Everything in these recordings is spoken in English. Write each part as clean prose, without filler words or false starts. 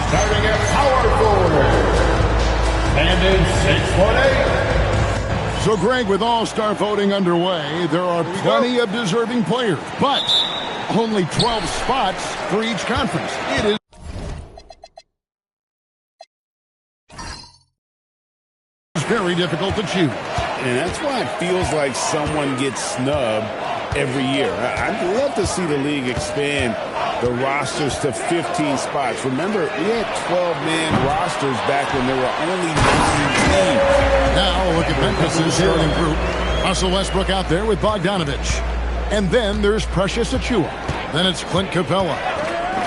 Starting at power forward. And in 6'8". So, Greg, with All-Star voting underway, there are plenty of deserving players, but only 12 spots for each conference. It is very difficult to choose. And that's why it feels like someone gets snubbed every year. I'd love to see the league expand the rosters to 15 spots. Remember, we had 12-man rosters back when there were only 19 teams. Now look at Memphis' starting group. Russell Westbrook out there with Bogdanovich. And then there's Precious Achiuwa. Then it's Clint Capella.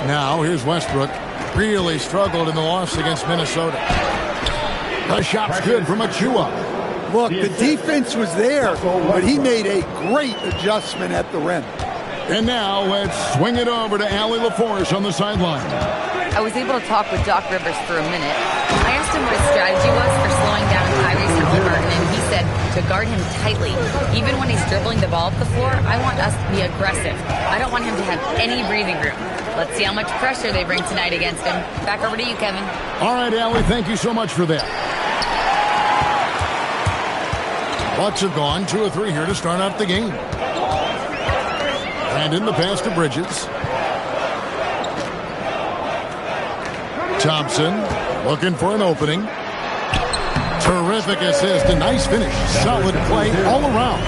Now here's Westbrook. Really struggled in the loss against Minnesota. The shot's good from Achiuwa. Look, the defense was there, but he made a great adjustment at the rim. And now let's swing it over to Allie LaForce on the sideline. I was able to talk with Doc Rivers for a minute. I asked him what his strategy was for slowing down Tyrese Halliburton, and he said to guard him tightly. Even when he's dribbling the ball up the floor, I want us to be aggressive. I don't want him to have any breathing room. Let's see how much pressure they bring tonight against him. Back over to you, Kevin. All right, Allie, thank you so much for that. Bucks have gone 2 of 3 here to start out the game. And in the pass to Bridges. Thompson looking for an opening. Terrific assist, a nice finish. Solid play all around.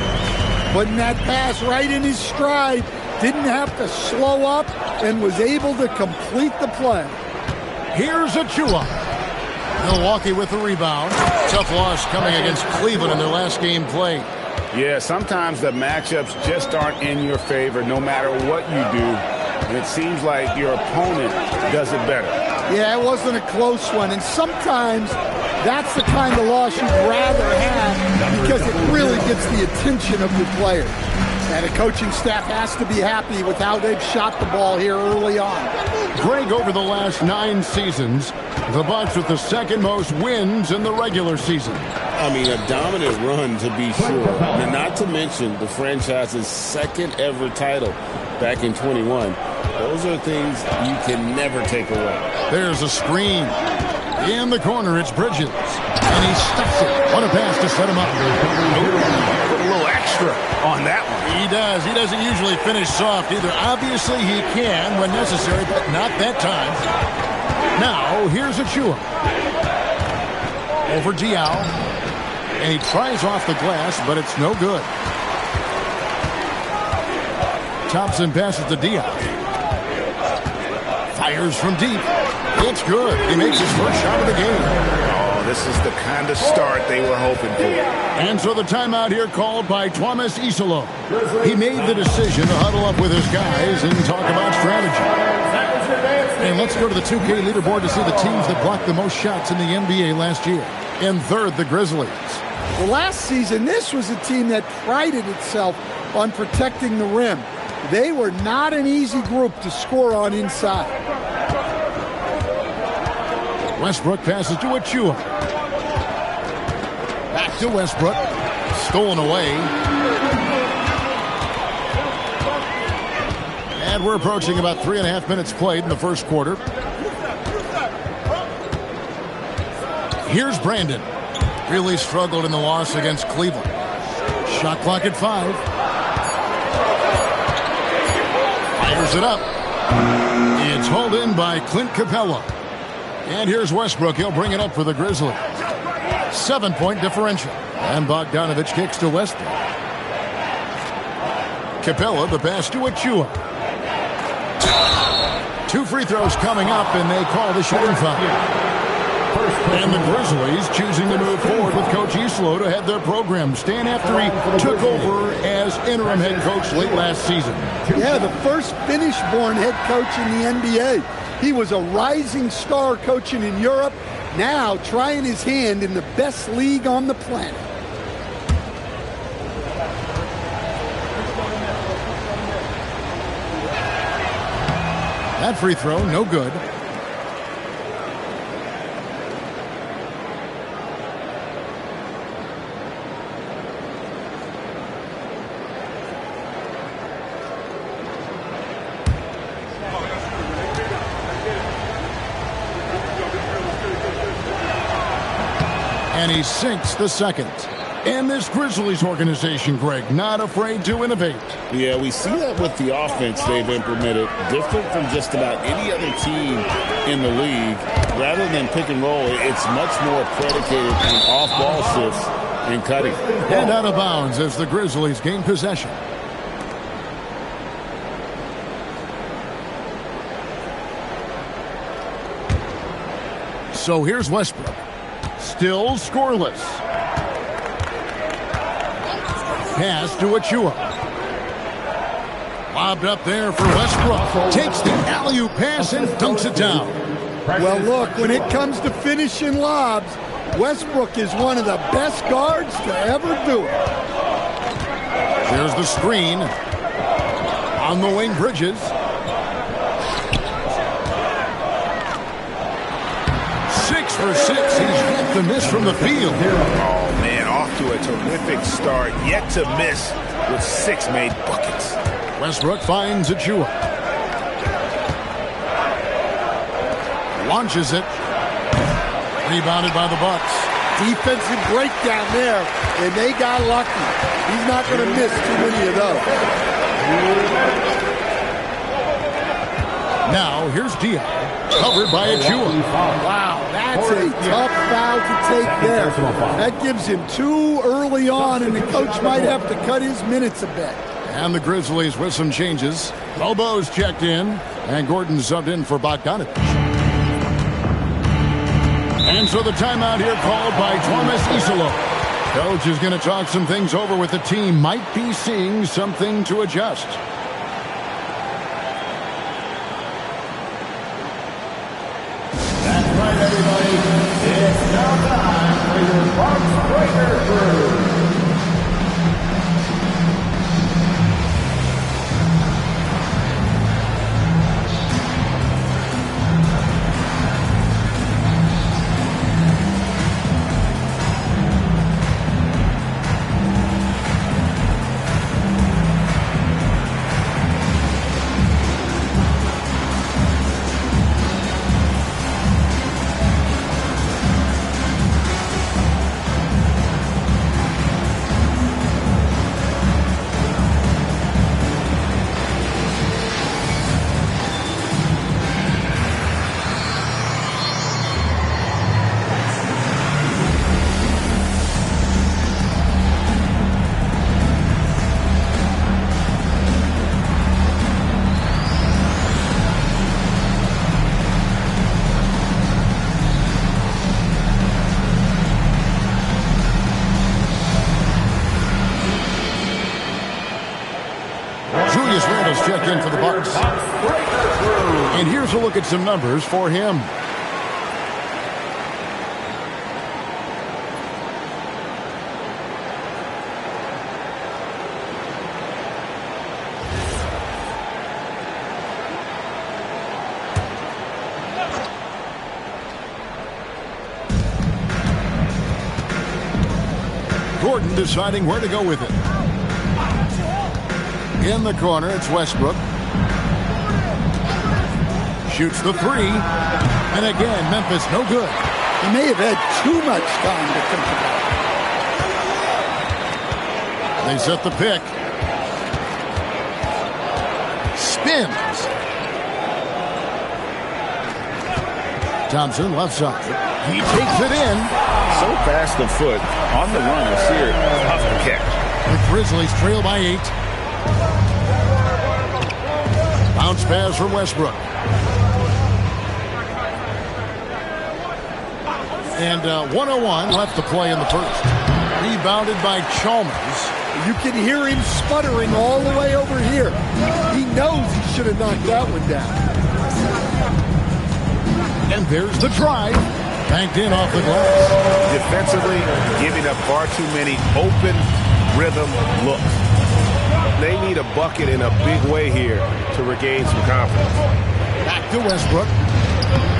Putting that pass right in his stride. Didn't have to slow up and was able to complete the play. Here's Achiuwa. Milwaukee with the rebound. Tough loss coming against Cleveland in their last game played. Yeah, sometimes the matchups just aren't in your favor no matter what you do. And it seems like your opponent does it better. Yeah, it wasn't a close one. And sometimes that's the kind of loss you'd rather have because it really gets the attention of your players. And the coaching staff has to be happy with how they've shot the ball here early on. Greg, over the last 9 seasons, the Bucks with the second most wins in the regular season. I mean, a dominant run to be sure. And not to mention the franchise's second ever title back in 21. Those are things you can never take away. There's a screen. In the corner, it's Bridges. And he stuffs it. What a pass to set him up. Put a little extra on that one. He does. He doesn't usually finish soft either. Obviously, he can when necessary, but not that time. Now, here's Achiuwa. Over Diaw. And he tries off the glass, but it's no good. Thompson passes to Diaw. Fires from deep. It's good. He makes his first shot of the game. Oh, this is the kind of start they were hoping for. And so the timeout here called by Thomas Isolo. He made the decision to huddle up with his guys and talk about strategy. And let's go to the 2K leaderboard to see the teams that blocked the most shots in the NBA last year. In third, the Grizzlies. Well, last season, this was a team that prided itself on protecting the rim. They were not an easy group to score on inside. Westbrook passes to Achiuwa. Back to Westbrook. Stolen away. And we're approaching about 3.5 minutes played in the first quarter. Here's Brandon. Really struggled in the loss against Cleveland. Shot clock at 5. Fires it up. It's hauled in by Clint Capella. And here's Westbrook. He'll bring it up for the Grizzlies. 7-point differential. And Bogdanovich kicks to Westbrook. Capella, the pass to Achiuwa. 2 free throws coming up, and they call the shooting foul. And the Grizzlies choosing to move forward with Coach Isolo to head their program. Stan, after he took over as interim head coach late last season. Yeah, the first Finnish-born head coach in the NBA. He was a rising star coaching in Europe, now trying his hand in the best league on the planet. That free throw, no good. And he sinks the second. And this Grizzlies organization, Greg, not afraid to innovate. Yeah, we see that with the offense they've implemented, different from just about any other team in the league. Rather than pick and roll, it's much more predicated on off-ball shifts and cutting. And out of bounds as the Grizzlies gain possession. So here's Westbrook. Still scoreless. Pass to Achua. Lobbed up there for Westbrook. Takes the alley-oop pass and dunks it down. Well, look, when it comes to finishing lobs, Westbrook is one of the best guards to ever do it. There's the screen. On the wing, Bridges. 6 for 6. He's yet to miss from the field. Oh, man, off to a terrific start. Yet to miss with 6 made buckets. Westbrook finds Achua. Launches it. Rebounded by the Bucks. Defensive breakdown there, and they got lucky. He's not going to miss too many of those. Now, here's Dion. Covered by Achua. Wow, that's a tough foul to take there. That gives him 2 early on, and the coach might have to cut his minutes a bit. And the Grizzlies with some changes. Bobo's checked in, and Gordon subbed in for Bogdanovich. And so the timeout here called by Thomas Isolo. Coach is going to talk some things over with the team. Might be seeing something to adjust. That's right, everybody. It's now time for your Bucks Breaker Crew. Check in for the Bucks. And here's a look at some numbers for him. Gordon deciding where to go with it. In the corner, it's Westbrook. Shoots the 3. And again, Memphis no good. He may have had too much time to think about. They set the pick. Spins. Thompson left side. He takes it in. So fast of foot. On the run, we'll see it. Tough to catch. The Grizzlies trail by 8. Bounce pass from Westbrook. And 101 left to play in the first. Rebounded by Chalmers. You can hear him sputtering all the way over here. He knows he should have knocked that one down. And there's the drive. Banked in off the glass. Defensively, giving up far too many open rhythm looks. They need a bucket in a big way here to regain some confidence. Back to Westbrook.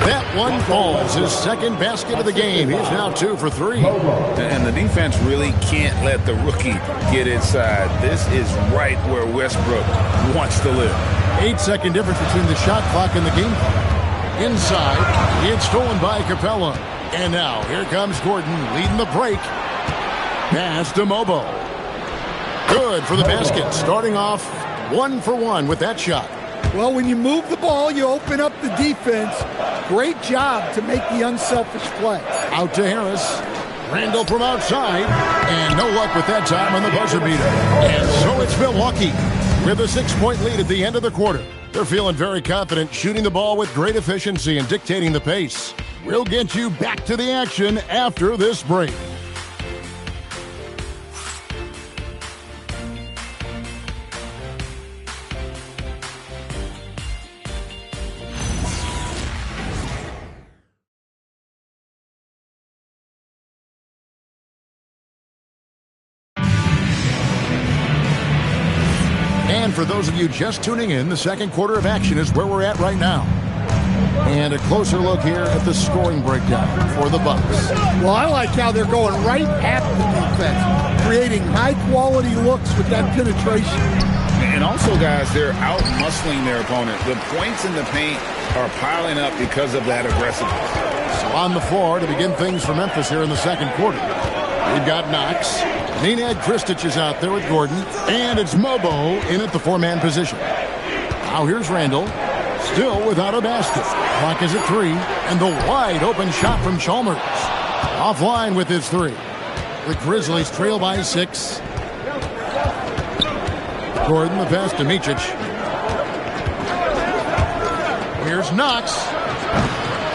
That one falls. His second basket of the game. He's now 2 for 3. And the defense really can't let the rookie get inside. This is right where Westbrook wants to live. 8-second difference between the shot clock and the game clock. Inside, it's stolen by Capella. And now, here comes Gordon leading the break. Pass to Mobo. Good for the basket. Starting off 1 for 1 with that shot. Well, when you move the ball, you open up the defense. Great job to make the unselfish play. Out to Harris. Randall from outside. And no luck with that time on the buzzer beater. And so it's Milwaukee with a 6-point lead at the end of the quarter. They're feeling very confident, shooting the ball with great efficiency and dictating the pace. We'll get you back to the action after this break. And for those of you just tuning in, the second quarter of action is where we're at right now. And a closer look here at the scoring breakdown for the Bucks. Well, I like how they're going right at the defense, creating high-quality looks with that penetration. And also, guys, they're out-muscling their opponent. The points in the paint are piling up because of that aggressiveness. So on the floor to begin things for Memphis here in the second quarter. We've got Knox. Nenad Kristich is out there with Gordon. And it's Mobo in at the 4-man position. Now here's Randall. Still without a basket. Clock is at 3. And the wide open shot from Chalmers. Offline with his 3. The Grizzlies trail by 6. Gordon the pass to Micic. Here's Knox.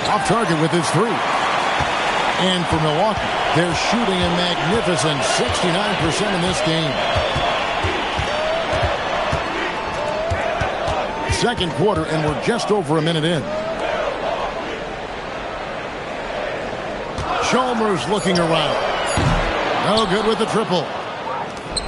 Off target with his 3. And for Milwaukee, they're shooting a magnificent 69% in this game. Second quarter, and we're just over a minute in. Chalmers looking around. No good with the triple.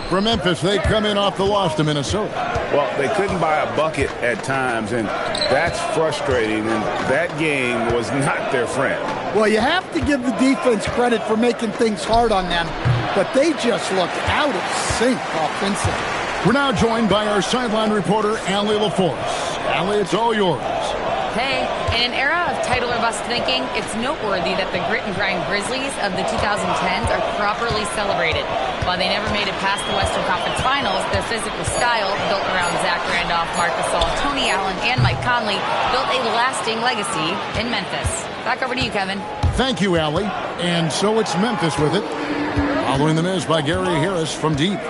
For Memphis, they come in off the loss to Minnesota. Well, they couldn't buy a bucket at times, and that's frustrating, and that game was not their friend. Well, you have to give the defense credit for making things hard on them, but they just looked out of sync offensively. We're now joined by our sideline reporter, Allie LaForce. Allie, it's all yours. Hey, in an era of title or bust thinking, it's noteworthy that the grit and grind Grizzlies of the 2010s are properly celebrated. While they never made it past the Western Conference Finals, their physical style, built around Zach Randolph, Marc Gasol, Tony Allen, and Mike Conley, built a lasting legacy in Memphis. Back over to you, Kevin. Thank you, Allie. And so it's Memphis with it. Following the miss by Gary Harris from deep.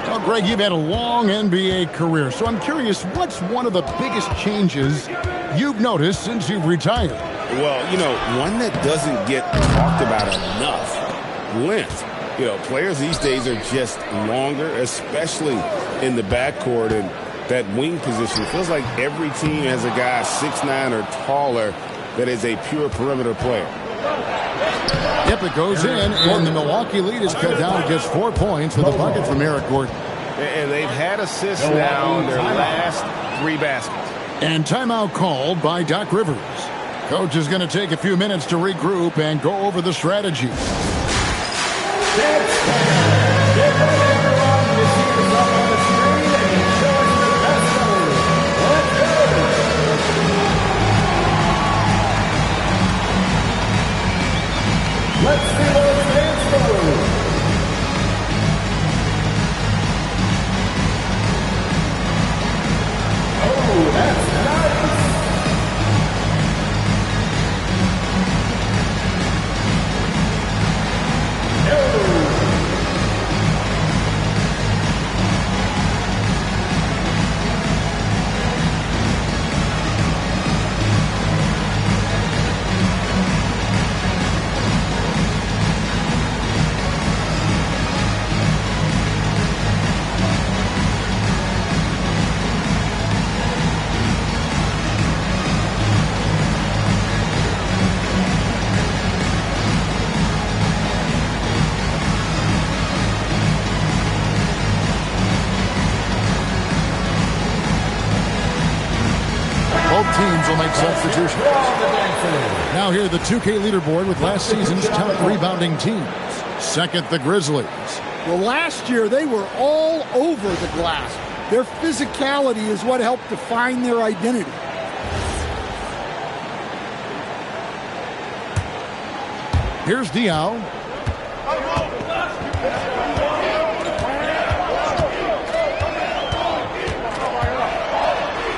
Well, Greg, you've had a long NBA career, so I'm curious, what's one of the biggest changes you've noticed since you've retired? Well, you know, one that doesn't get talked about enough, length. You know, players these days are just longer, especially in the backcourt, and that wing position. It feels like every team has a guy 6'9" or taller that is a pure perimeter player. Yep, it goes in, and the Milwaukee lead is cut down to just 4 points with a bucket from Eric Gordon. And they've had assists now in their last 3 baskets. And timeout called by Doc Rivers. Coach is going to take a few minutes to regroup and go over the strategy. Let's see those hands forward. Oh, that's nice. Both teams will make substitutions. Now here, the 2K leaderboard with last season's top rebounding teams. Second, the Grizzlies. Well, last year they were all over the glass. Their physicality is what helped define their identity. Here's Diao.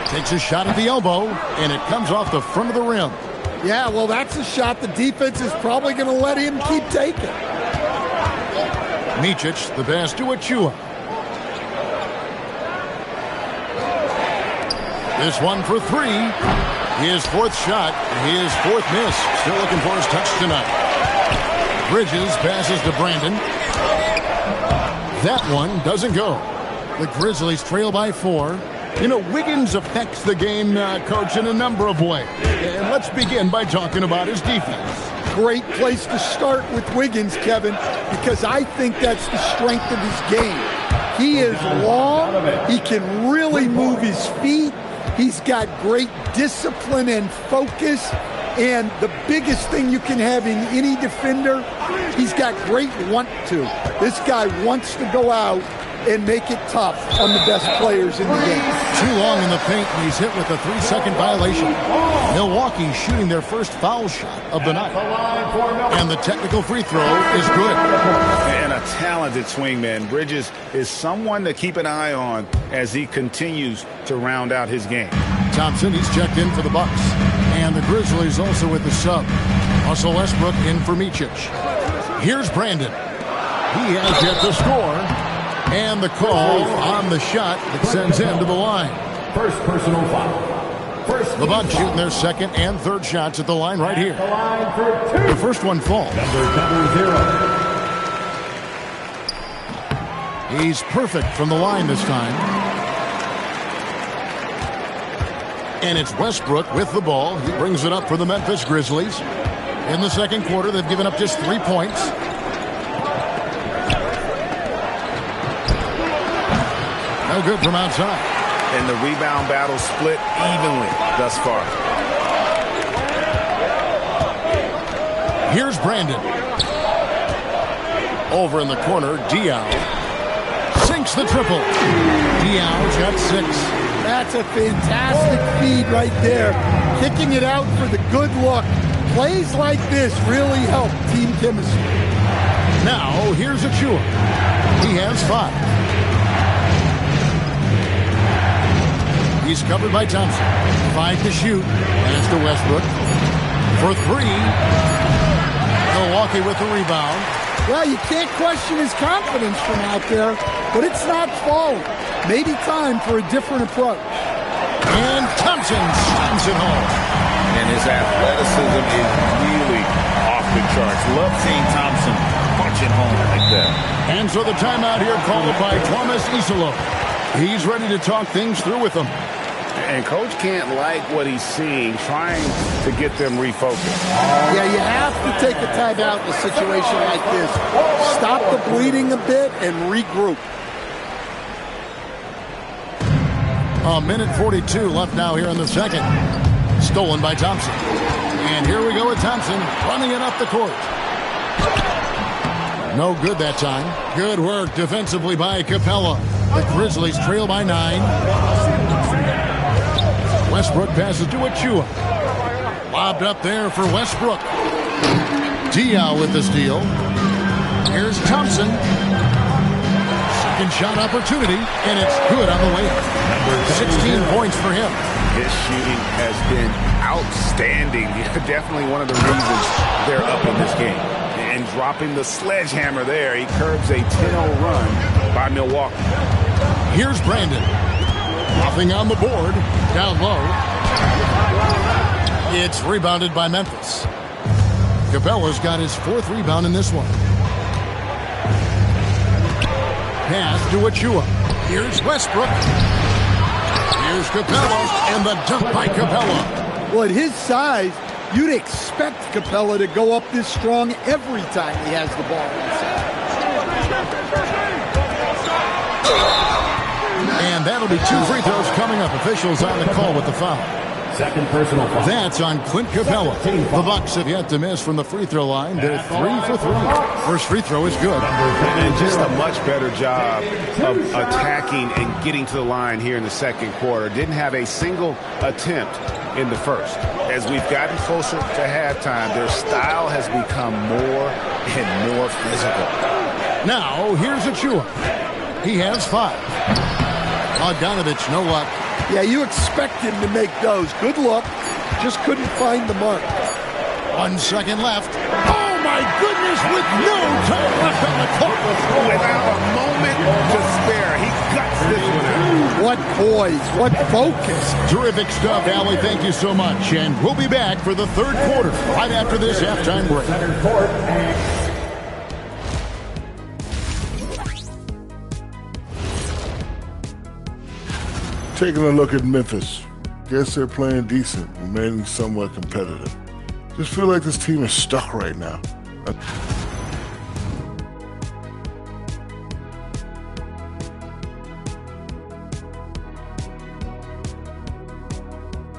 Takes a shot at the elbow, and it comes off the front of the rim. Yeah, well, that's a shot the defense is probably going to let him keep taking. Micic, the pass to Achua. This one for three. His fourth shot, his fourth miss. Still looking for his touch tonight. Bridges passes to Brandon. That one doesn't go. The Grizzlies trail by 4. You know, Wiggins affects the game, Coach, in a number of ways. And let's begin by talking about his defense. Great place to start with Wiggins, Kevin, because I think that's the strength of his game. He is long. He can really move his feet. He's got great discipline and focus. And the biggest thing you can have in any defender, he's got great want to. This guy wants to go out and make it tough on the best players in the game. Too long in the paint, and he's hit with a 3-second violation. Milwaukee shooting their first foul shot of the night. And the technical free throw is good. And a talented swingman. Bridges is someone to keep an eye on as he continues to round out his game. Thompson, he's checked in for the Bucks. And the Grizzlies also with the sub. Russell Westbrook in for Micic. Here's Brandon. He has yet to score. And the call on the shot that sends him to the line. First personal foul. The Bucks shooting their second and third shots at the line right here. The line for 2. The first one falls. Number 0. He's perfect from the line this time. And it's Westbrook with the ball. He brings it up for the Memphis Grizzlies. In the second quarter, they've given up just 3 points. No good from outside. And the rebound battle split evenly thus far. Here's Brandon. Over in the corner, Diao sinks the triple. Diao's got 6. That's a fantastic feed right there. Kicking it out for the good look. Plays like this really help team chemistry. Now, here's Achua. He has 5. He's covered by Thompson. 5 to shoot. Pass to Westbrook. For 3. Milwaukee with the rebound. Well, you can't question his confidence from out there, but it's not falling. Maybe time for a different approach. And Thompson slams it home. And his athleticism is really off the charts. Love seeing Thompson punch it home like that. And so the timeout here called by Thomas Isolo. He's ready to talk things through with them. And Coach can't like what he's seeing, trying to get them refocused. Yeah, you have to take a timeout in a situation like this. Stop the bleeding a bit and regroup. A minute 42 left now here in the second. Stolen by Thompson. And here we go with Thompson running it up the court. No good that time. Good work defensively by Capella. The Grizzlies trail by 9. Westbrook passes to Achua. Lobbed up there for Westbrook. Diao with the steal. Here's Thompson. Second shot opportunity, and it's good on the way up. 16 points for him. His shooting has been outstanding. Definitely one of the reasons they're up in this game. And dropping the sledgehammer there, he curbs a 10-0 run by Milwaukee. Here's Brandon. Nothing on the board. Down low. It's rebounded by Memphis. Capella's got his 4th rebound in this one. Pass to Achua. Here's Westbrook. Here's Capella, and the dunk by Capella. Well, at his size, you'd expect Capella to go up this strong every time he has the ball inside. And that'll be 2 free throws coming up. Officials on the call with the foul. Second personal foul. That's on Clint Capella. The Bucks have yet to miss from the free throw line. They're 3 for 3. First free throw is good. And just a much better job of attacking and getting to the line here in the second quarter. Didn't have a single attempt in the first. As we've gotten closer to halftime, their style has become more and more physical. Now, here's Achua. He has 5. Bogdanovich, no luck. Yeah, you expect him to make those. Good look. Just couldn't find the mark. 1 second left. Oh, my goodness, with no time left on the clock. Without a moment to spare, he guts this one out. What poise, what focus. Terrific stuff, Allie. Thank you so much. And we'll be back for the third quarter right after this halftime break. Taking a look at Memphis. Guess they're playing decent, remaining somewhat competitive. Just feel like this team is stuck right now.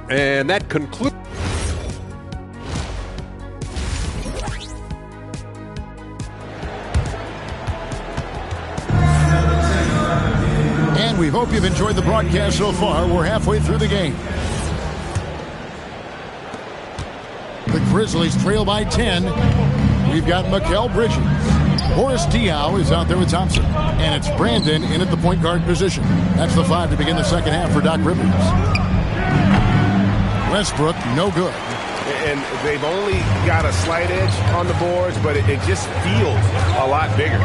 And that concludes. And we hope you've enjoyed the broadcast so far. We're halfway through the game. The Grizzlies trail by 10. We've got Mikal Bridges. Boris Diaw is out there with Thompson. And it's Brandon in at the point guard position. That's the 5 to begin the second half for Doc Rivers. Westbrook, no good. And they've only got a slight edge on the boards, but it just feels a lot bigger.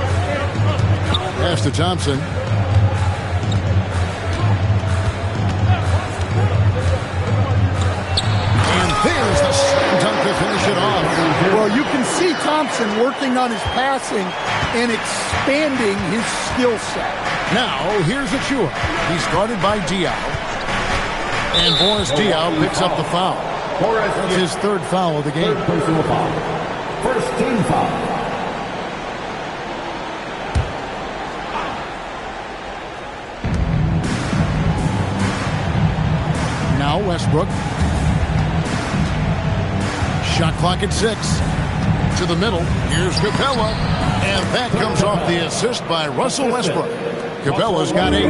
Pass to Thompson. And there's the slam dunk to finish it off. Well, you can see Thompson working on his passing and expanding his skill set. Now, here's Achua. He's guarded by Diaw. And Boris Diaw picks up the foul. That's his third foul of the game. Third personal foul. First team foul. Now Westbrook. Shot clock at 6. To the middle. Here's Capella. And that comes off the assist by Russell Westbrook. Capella's got 8.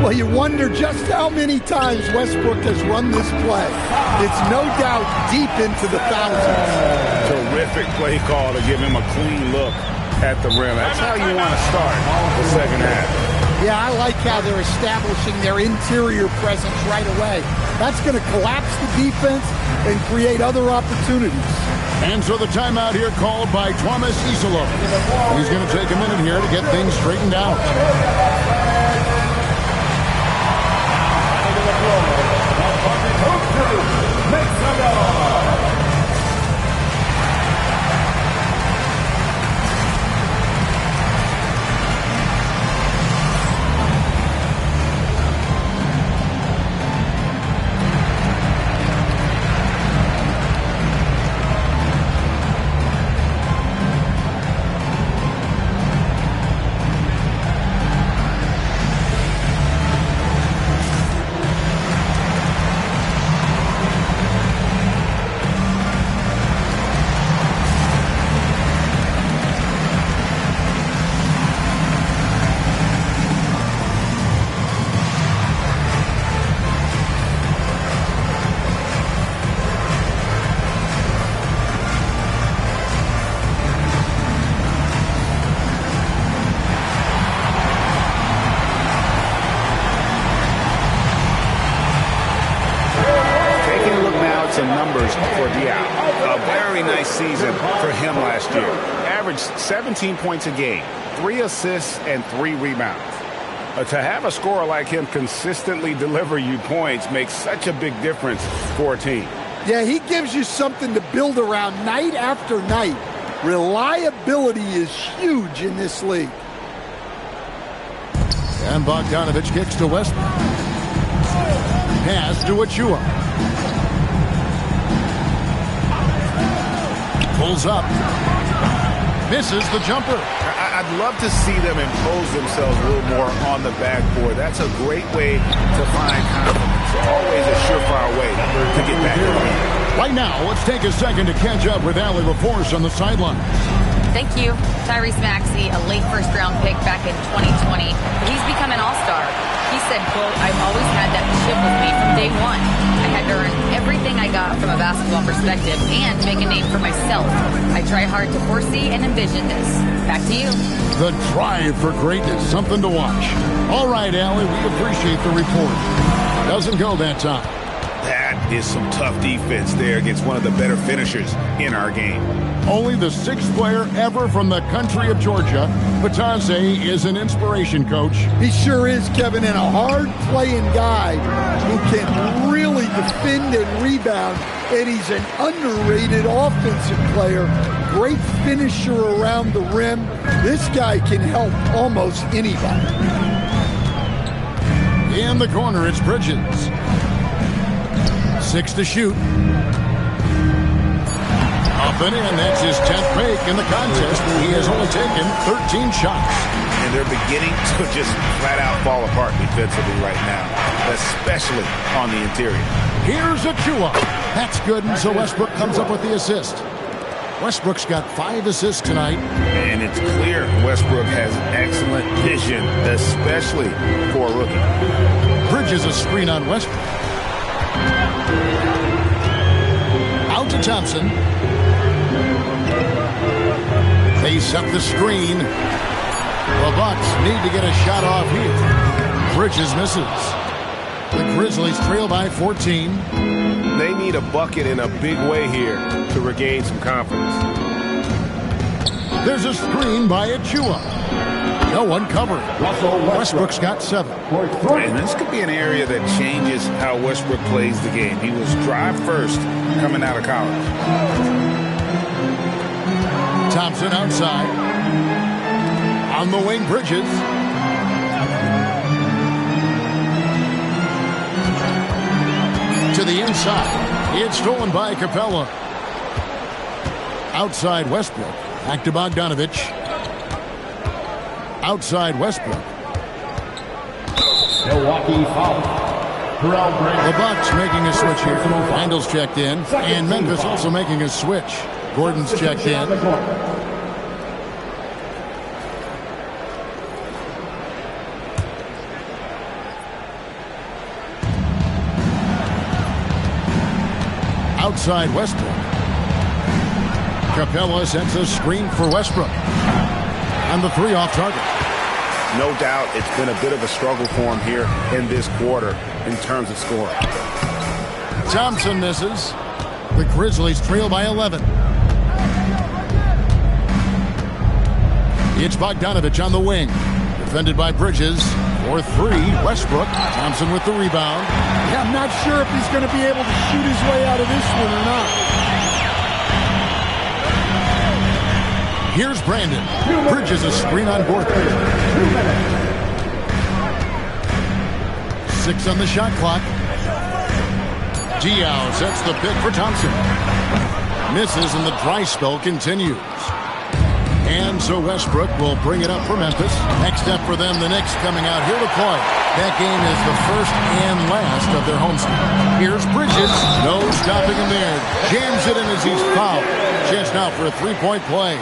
Well, you wonder just how many times Westbrook has run this play. It's no doubt deep into the thousands. Terrific play call to give him a clean look at the rim. That's how you want to start the second half. Yeah, I like how they're establishing their interior presence right away. That's going to collapse the defense and create other opportunities. And so the timeout here called by Thomas Isolo. He's going to take a minute here to get things straightened out. Make some noise. for Diaw. A very nice season for him last year. Averaged 17 points a game, 3 assists, and 3 rebounds. To have a scorer like him consistently deliver you points makes such a big difference for a team. Yeah, he gives you something to build around night after night. Reliability is huge in this league. And Bogdanovich kicks to Westbrook. Pass to Achua. Pulls up. Misses the jumper. I'd love to see them impose themselves a little more on the backboard. That's a great way to find confidence. Always a surefire way to get back in the game. Right now, let's take a second to catch up with Allie Laforce on the sideline. Thank you. Tyrese Maxey, a late first-round pick back in 2020, but he's become an all-star. He said, quote, "I've always had that chip with me from day one. I had to earn everything I got from a basketball perspective and make a name for myself. I try hard to foresee and envision this." Back to you. The drive for greatness, something to watch. All right, Allie, we appreciate the report. Doesn't go that time. That is some tough defense there against one of the better finishers in our game. Only the 6th player ever from the country of Georgia. Batase is an inspiration, Coach. He sure is, Kevin, and a hard-playing guy who can really defend and rebound, and he's an underrated offensive player. Great finisher around the rim. This guy can help almost anybody. In the corner, it's Bridges. 6 to shoot. Up and in, that's his 10th make in the contest. He has only taken 13 shots. And they're beginning to just flat out fall apart defensively right now, especially on the interior. Here's Achua. That's good, and so Westbrook comes up with the assist. Westbrook's got 5 assists tonight. And it's clear Westbrook has excellent vision, especially for a rookie. Bridges a screen on Westbrook. Out to Thompson. They set the screen. The Bucks need to get a shot off here. Bridges misses. The Grizzlies trail by 14. They need a bucket in a big way here to regain some confidence. There's a screen by Achua. No one covered. Westbrook's got 7. And this could be an area that changes how Westbrook plays the game. He was drive first coming out of college. Thompson outside. On the wing, Bridges. To the inside. It's stolen by Capella. Outside Westbrook. Back to Bogdanovich. Outside Westbrook. Milwaukee foul. The Bucks making a switch here. Randall's checked in. And Memphis also making a switch. Gordon's checked in. Outside Westbrook. Capella sets a screen for Westbrook. And the 3 off target. No doubt it's been a bit of a struggle for him here in this quarter in terms of scoring. Thompson misses. The Grizzlies trail by 11. It's Bogdanovich on the wing. Defended by Bridges. For 3, Westbrook. Thompson with the rebound. Yeah, I'm not sure if he's going to be able to shoot his way out of this one or not. Here's Brandon. Bridges a screen on Gordon. 6 on the shot clock. Diaw sets the pick for Thompson. Misses and the dry spell continues. And so Westbrook will bring it up for Memphis. Next up for them, the Knicks coming out here to play. That game is the first and last of their homestand. Here's Bridges. No stopping him there. Jams it in as he's fouled. Chance now for a 3-point play.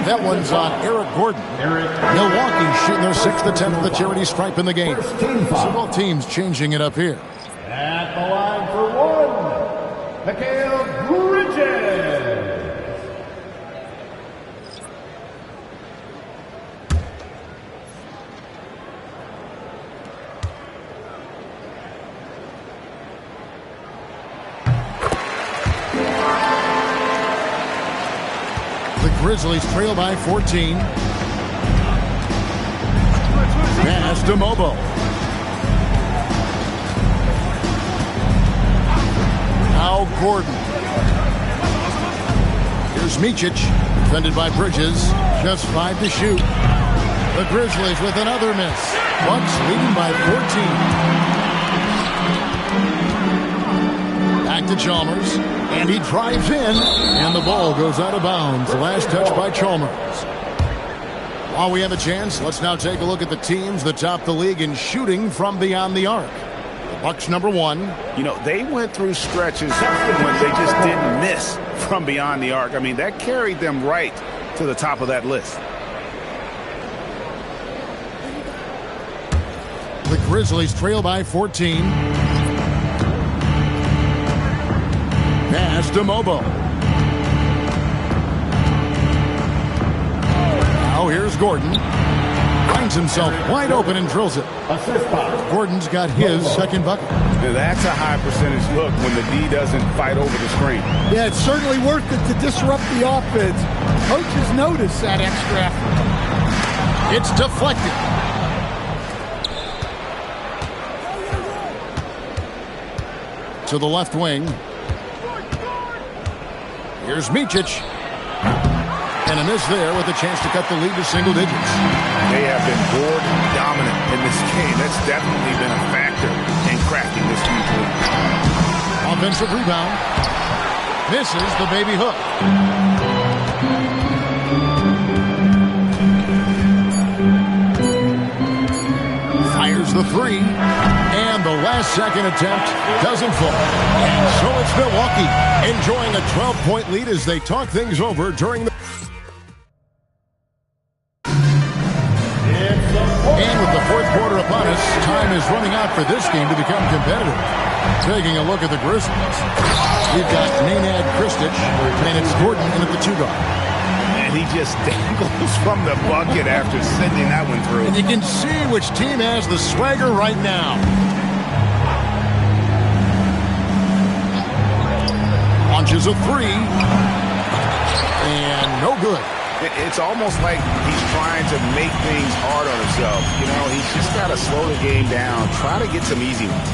That one's on Eric Gordon. Milwaukee shooting their 6th attempt at the charity stripe in the game. So both teams changing it up here. At the line for 1, Mikal Bridges. Grizzlies trail by 14. Pass to Mobo. Now Gordon. Here's Micic. Defended by Bridges. Just 5 to shoot. The Grizzlies with another miss. Bucks leading by 14. Back to Chalmers. And he drives in, and the ball goes out of bounds. The last touch by Chalmers. While we have a chance, let's now take a look at the teams that top the league in shooting from beyond the arc. The Bucks number 1. You know, they went through stretches when they just didn't miss from beyond the arc. I mean, that carried them right to the top of that list. The Grizzlies trail by 14. Pass to Mobo. Now here's Gordon. Finds himself wide open and drills it. Gordon's got his second bucket. Now that's a high percentage look when the D doesn't fight over the screen. Yeah, it's certainly worth it to disrupt the offense. Coaches notice that extra effort. It's deflected. To the left wing. Here's Micic. And a miss there with a chance to cut the lead to single digits. They have been board dominant in this game. That's definitely been a factor in cracking this huge lead. Offensive rebound. Misses the baby hook. Fires the three. And the last second attempt doesn't fall. And so it's Milwaukee enjoying a 12-point lead as they talk things over during the... And with the fourth quarter upon us, time is running out for this game to become competitive. Taking a look at the Grizzlies. We've got Nenad Kristic, and it's Gordon in at the 2-guard. And he just dangles from the bucket after sending that one through. And you can see which team has the swagger right now. Launches a three. And no good. It's almost like he's trying to make things hard on himself. You know, he's just got to slow the game down, try to get some easy ones.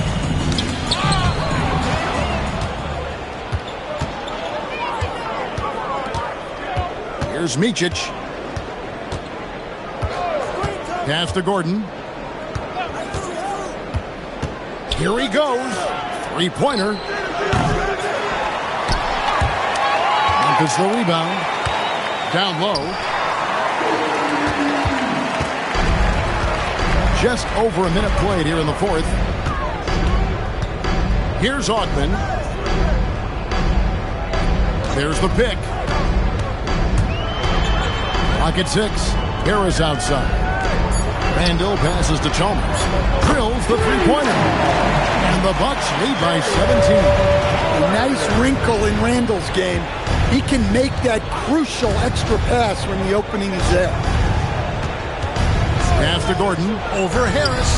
Here's Micic. Pass to Gordon. Here he goes. Three-pointer. Memphis the rebound. Down low. Just over a minute played here in the fourth. Here's Augman. There's the pick. Pocket 6. Harris outside. Randall passes to Chalmers. Drills the three-pointer. And the Bucks lead by 17. A nice wrinkle in Randall's game. He can make that crucial extra pass when the opening is there. Pass to Gordon. Over Harris.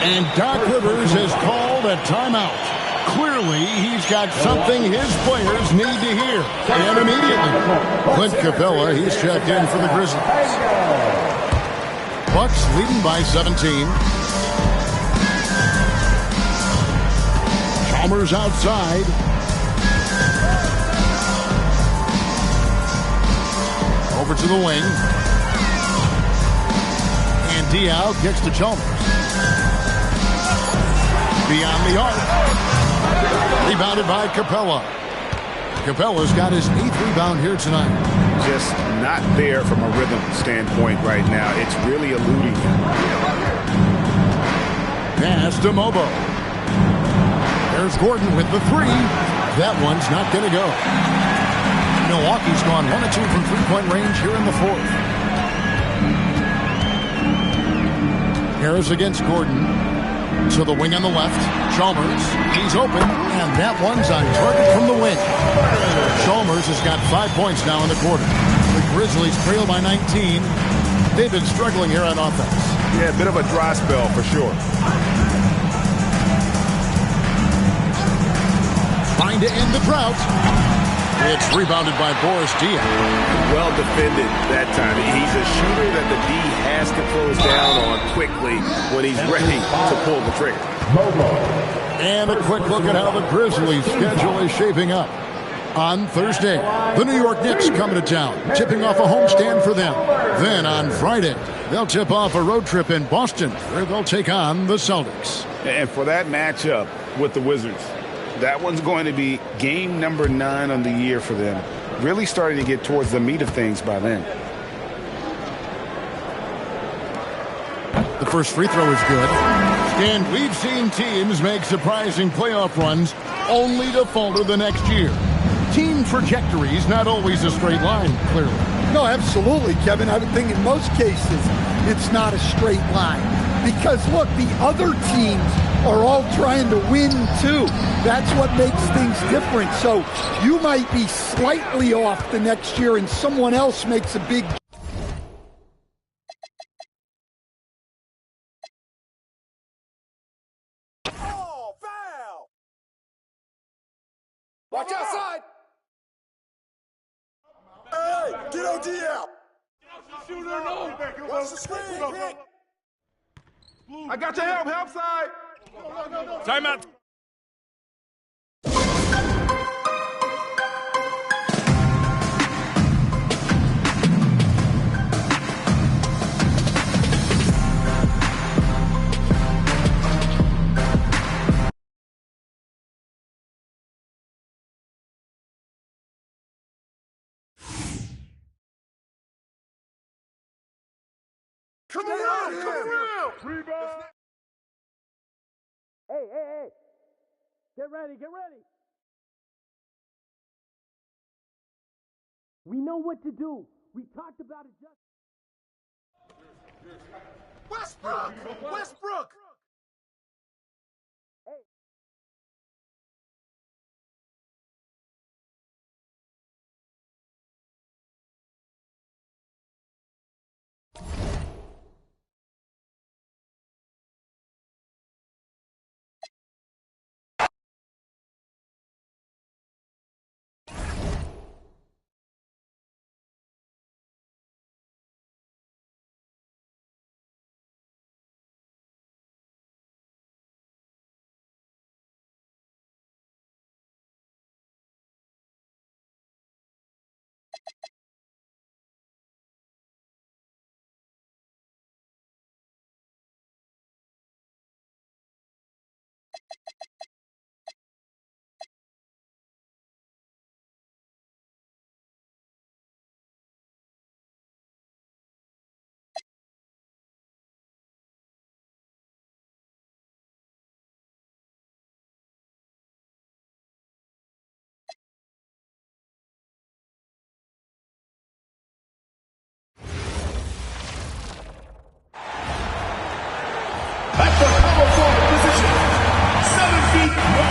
And Doc Rivers has called a timeout. Clearly, he's got something his players need to hear. And immediately. Clint Capella, he's checked in for the Grizzlies. Bucks leading by 17. Chalmers outside. Over to the wing. And Diaw kicks to Chalmers. Beyond the arc. Rebounded by Capella. Capella's got his 8th rebound here tonight. Just not there from a rhythm standpoint right now. It's really eluding him. Pass to Mobo. There's Gordon with the three. That one's not going to go. Milwaukee's gone 1 of 2 from three-point range here in the fourth. Harris against Gordon. To the wing on the left. Chalmers. He's open. And that one's on target from the wing. Chalmers has got 5 points now in the quarter. The Grizzlies trail by 19. They've been struggling here on offense. Yeah, a bit of a dry spell for sure. Trying to end the drought. It's rebounded by Boris Diaw. Well defended that time. He's a shooter that the D has to close down on quickly when he's ready to pull the trigger. And a quick look at how the Grizzlies' schedule is shaping up. On Thursday, the New York Knicks coming to town, tipping off a homestand for them. Then on Friday, they'll tip off a road trip in Boston, where they'll take on the Celtics. And for that matchup with the Wizards, that one's going to be game number 9 on the year for them. Really starting to get towards the meat of things by then. The first free throw is good. And we've seen teams make surprising playoff runs only to falter the next year. team trajectory is not always a straight line, clearly. No, absolutely, Kevin. I would think in most cases it's not a straight line. Because, look, the other teams are all trying to win, too. That's what makes things different. So you might be slightly off the next year and someone else makes a big... Oh, foul! Watch outside! Hey, get OD out! Watch the screen, Vic. I got your help side. Timeout. Come around! Rebound. Hey. Get ready. We know what to do. We talked about it just... Westbrook!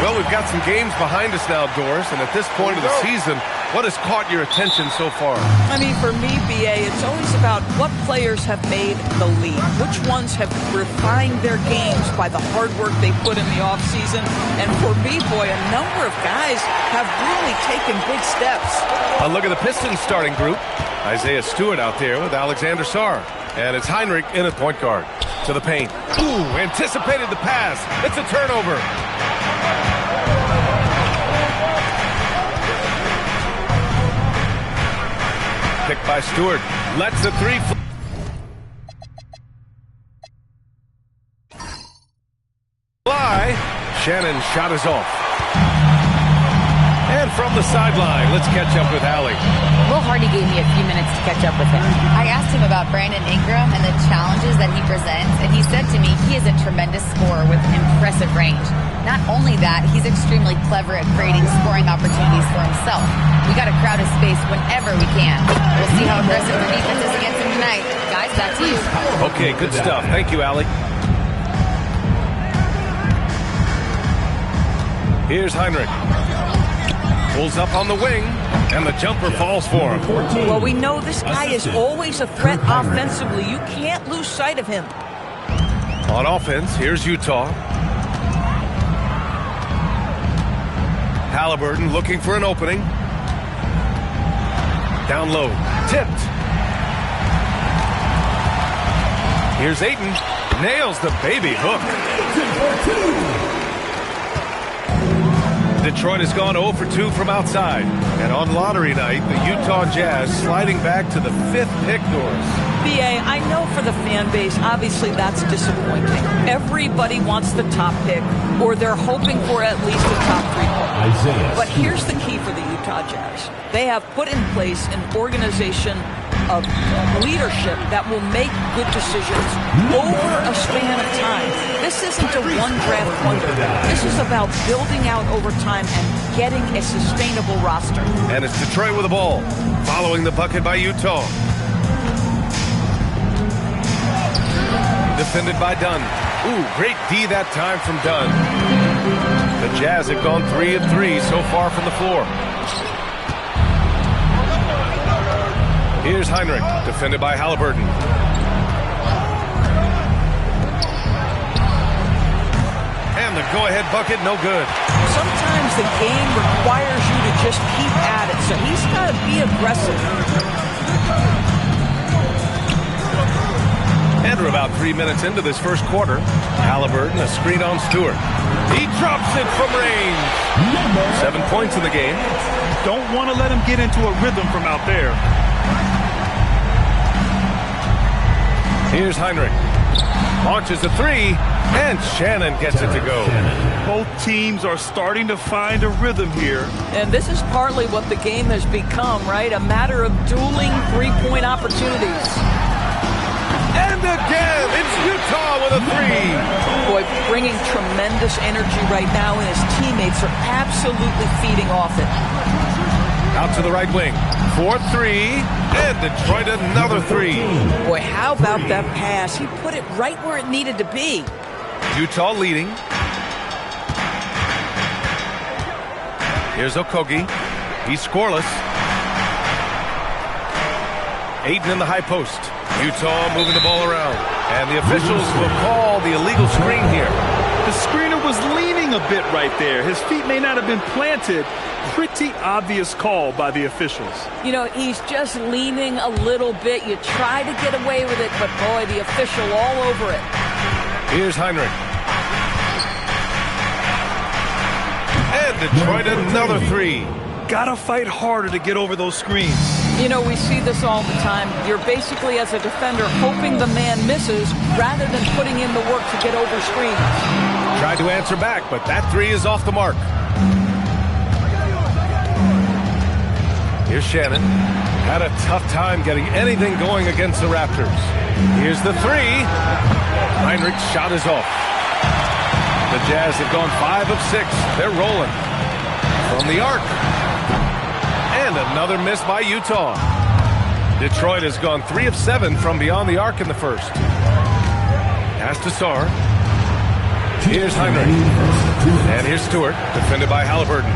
Well, we've got some games behind us now, Doris, and at this point of the season, what has caught your attention so far? I mean, for me, BA, it's always about what players have made the leap. Which ones have refined their games by the hard work they put in the offseason. And for me, boy, a number of guys have really taken big steps. A look at the Pistons starting group. Isaiah Stewart out there with Alexander Sarr. And it's Heinrich in at point guard. To the paint. Ooh, anticipated the pass. It's a turnover. Picked by Stewart. Lets the three fly. Shannon's shot is off. And from the sideline, let's catch up with Allie. Will Hardy gave me a few minutes to catch up with him. I asked him about Brandon Ingram and the challenges that he presents, and he said to me he is a tremendous scorer with impressive range. Not only that, he's extremely clever at creating scoring opportunities for himself. We got to crowd his space whenever we can. We'll see how aggressive the defense is against him tonight. Guys, back to you. Okay, good stuff. Thank you, Allie. Here's Heinrich. Pulls up on the wing, and the jumper falls for him. Well, we know this guy is always a threat offensively. You can't lose sight of him. On offense, here's Utah. Halliburton looking for an opening. Down low. Tipped. Here's Ayton. Nails the baby hook. Detroit has gone 0 for 2 from outside. And on lottery night, the Utah Jazz sliding back to the 5th pick, Doris. BA, I know for the fan base, obviously that's disappointing. Everybody wants the top pick, or they're hoping for at least a top 3 pick. But here's the key for the Utah Jazz. They have put in place an organization of leadership that will make good decisions over a span of time. This isn't a one-draft wonder. This is about building out over time and getting a sustainable roster. And it's Detroit with the ball, following the bucket by Utah. Defended by Dunn. Ooh, great D that time from Dunn. The Jazz have gone 3 of 3 so far from the floor. Here's Heinrich, defended by Halliburton. And the go-ahead bucket, no good. Sometimes the game requires you to just keep at it, so he's got to be aggressive. And we're about 3 minutes into this first quarter. Halliburton, a screen on Stewart. He drops it from range. 7 points in the game. Don't want to let him get into a rhythm from out there. Here's Heinrich. Launches a three, and Shannon gets it to go. Both teams are starting to find a rhythm here. And this is partly what the game has become, right? A matter of dueling three-point opportunities. And again, it's Utah with a three. Boy, bringing tremendous energy right now, and his teammates are absolutely feeding off it. Out to the right wing. 4-3, and Detroit another three. Boy, how about that pass? He put it right where it needed to be. Utah leading. Here's Okogie. He's scoreless. Aiden in the high post. Utah moving the ball around. And the officials will call the illegal screen here. The screener was leaning a bit right there. His feet may not have been planted. Pretty obvious call by the officials. You know, he's just leaning a little bit. You try to get away with it, but boy, the official all over it. Here's Heinrich. And Detroit another three. Gotta fight harder to get over those screens. You know, we see this all the time. You're basically, as a defender, hoping the man misses rather than putting in the work to get over screens. Tried to answer back, but that three is off the mark. Here's Shannon. Had a tough time getting anything going against the Raptors. Here's the three. Heinrich's shot is off. The Jazz have gone 5 of 6. They're rolling. From the arc. And another miss by Utah. Detroit has gone 3 of 7 from beyond the arc in the first. Pass to Sarr. Here's Heinrich. And here's Stewart, defended by Halliburton.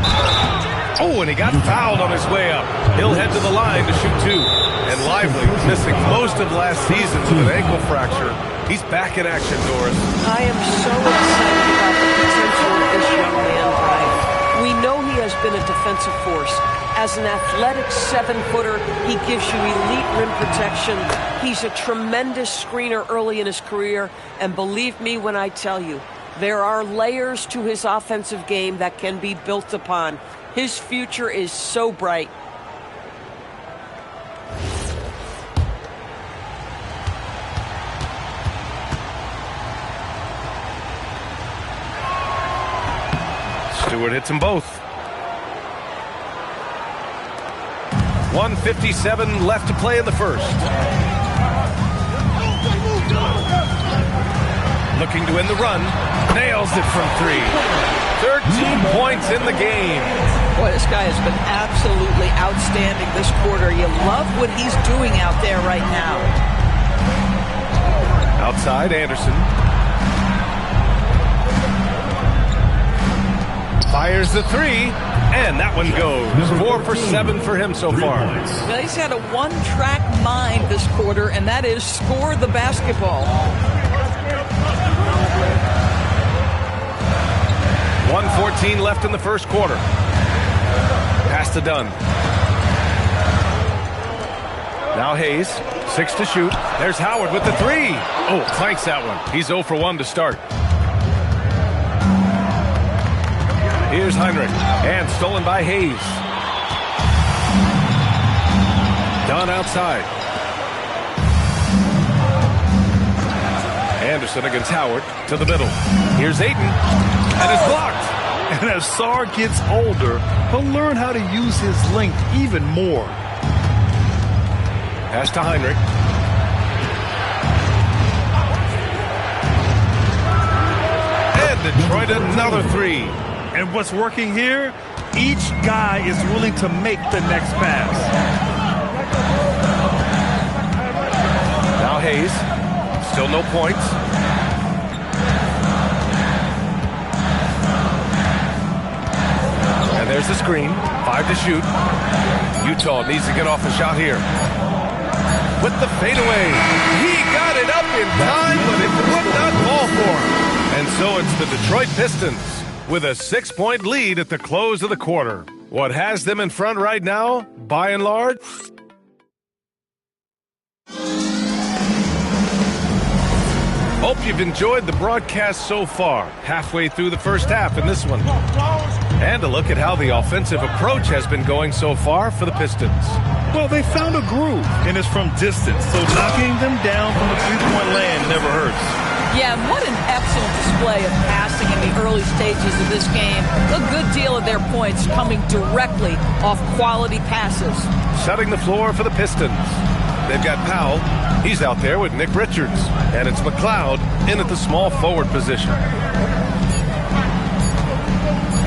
Oh, and he got fouled on his way up. He'll head to the line to shoot 2. And Lively, missing most of last season with an ankle fracture. He's back in action, Doris. I am so excited about the potential of this young man, Brian. We know he has been a defensive force. As an athletic 7-footer, he gives you elite rim protection. He's a tremendous screener early in his career. And believe me when I tell you, there are layers to his offensive game that can be built upon. His future is so bright. Stewart hits them both. 1:57 left to play in the first. Looking to end the run. Nails it from 3. 13 points in the game. Boy, this guy has been absolutely outstanding this quarter. You love what he's doing out there right now. Outside, Anderson. Fires the 3, and that one goes. 4 for 7 for him so far. Now, he's had a one-track mind this quarter, and that is score the basketball. 1:14 left in the first quarter. Pass to Dunn. Now Hayes, 6 to shoot. There's Howard with the 3. Oh, clanks that one. He's 0 for 1 to start. Here's Heinrich, and stolen by Hayes. Dunn outside. Anderson against Howard to the middle. Here's Ayton, and it's blocked. And as Sarr gets older, he'll learn how to use his length even more. Pass to Heinrich. And Detroit another three. And what's working here? Each guy is willing to make the next pass. Now Hayes. Still no points. And there's the screen. 5 to shoot. Utah needs to get off the shot here. With the fadeaway. He got it up in time, but it would not fall for him. And so it's the Detroit Pistons with a 6-point lead at the close of the quarter. What has them in front right now, by and large? Hope you've enjoyed the broadcast so far. Halfway through the first half in this one. And a look at how the offensive approach has been going so far for the Pistons. Well, they found a groove, and it's from distance, so knocking them down from the three-point land never hurts. Yeah, and what an excellent display of passing in the early stages of this game. A good deal of their points coming directly off quality passes. Setting the floor for the Pistons. They've got Powell. He's out there with Nick Richards. And it's McLeod in at the small forward position.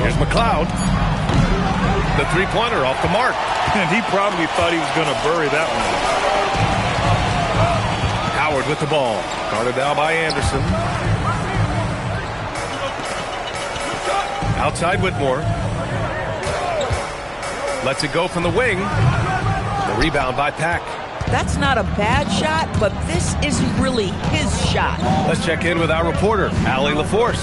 Here's McLeod. The three-pointer off the mark. And he probably thought he was going to bury that one. Howard with the ball. Guarded now by Anderson. Outside Whitmore. Lets it go from the wing. The rebound by Pack. That's not a bad shot, but this isn't really his shot. Let's check in with our reporter, Allie LaForce.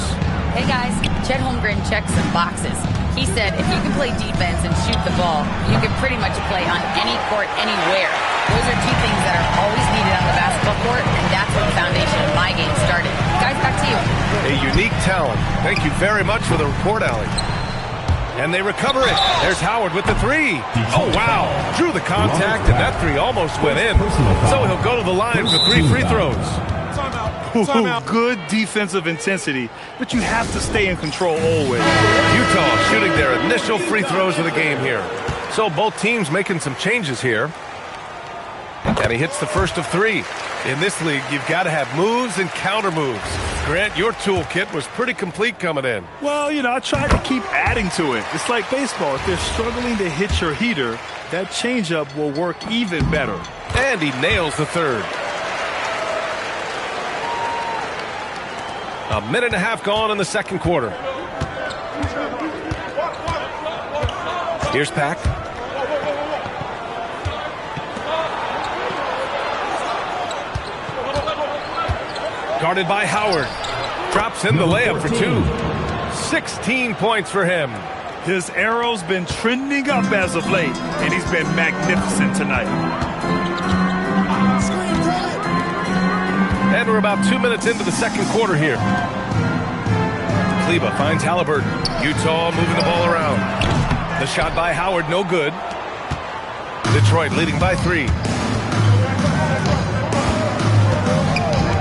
Hey guys, Chet Holmgren checks some boxes. He said if you can play defense and shoot the ball, you can pretty much play on any court, anywhere. Those are two things that are always needed on the basketball court, and that's where the foundation of my game started. Guys, back to you. A unique talent. Thank you very much for the report, Allie. And they recover it. There's Howard with the three. Oh, wow. Drew the contact, and that three almost went in. So he'll go to the line for 3 free throws. Good defensive intensity, but you have to stay in control always. Utah shooting their initial free throws of the game here. So both teams making some changes here. And he hits the first of 3. In this league, you've got to have moves and counter moves. Grant, your toolkit was pretty complete coming in. Well, I tried to keep adding to it. It's like baseball. If they're struggling to hit your heater, that changeup will work even better. And he nails the third. A minute and a half gone in the second quarter. Here's Pack. Guarded by Howard. Drops in the layup for 2. 16 points for him. His arrow's been trending up as of late, and he's been magnificent tonight. And we're about 2 minutes into the second quarter here. Kleba finds Halliburton. Utah moving the ball around. The shot by Howard, no good. Detroit leading by 3.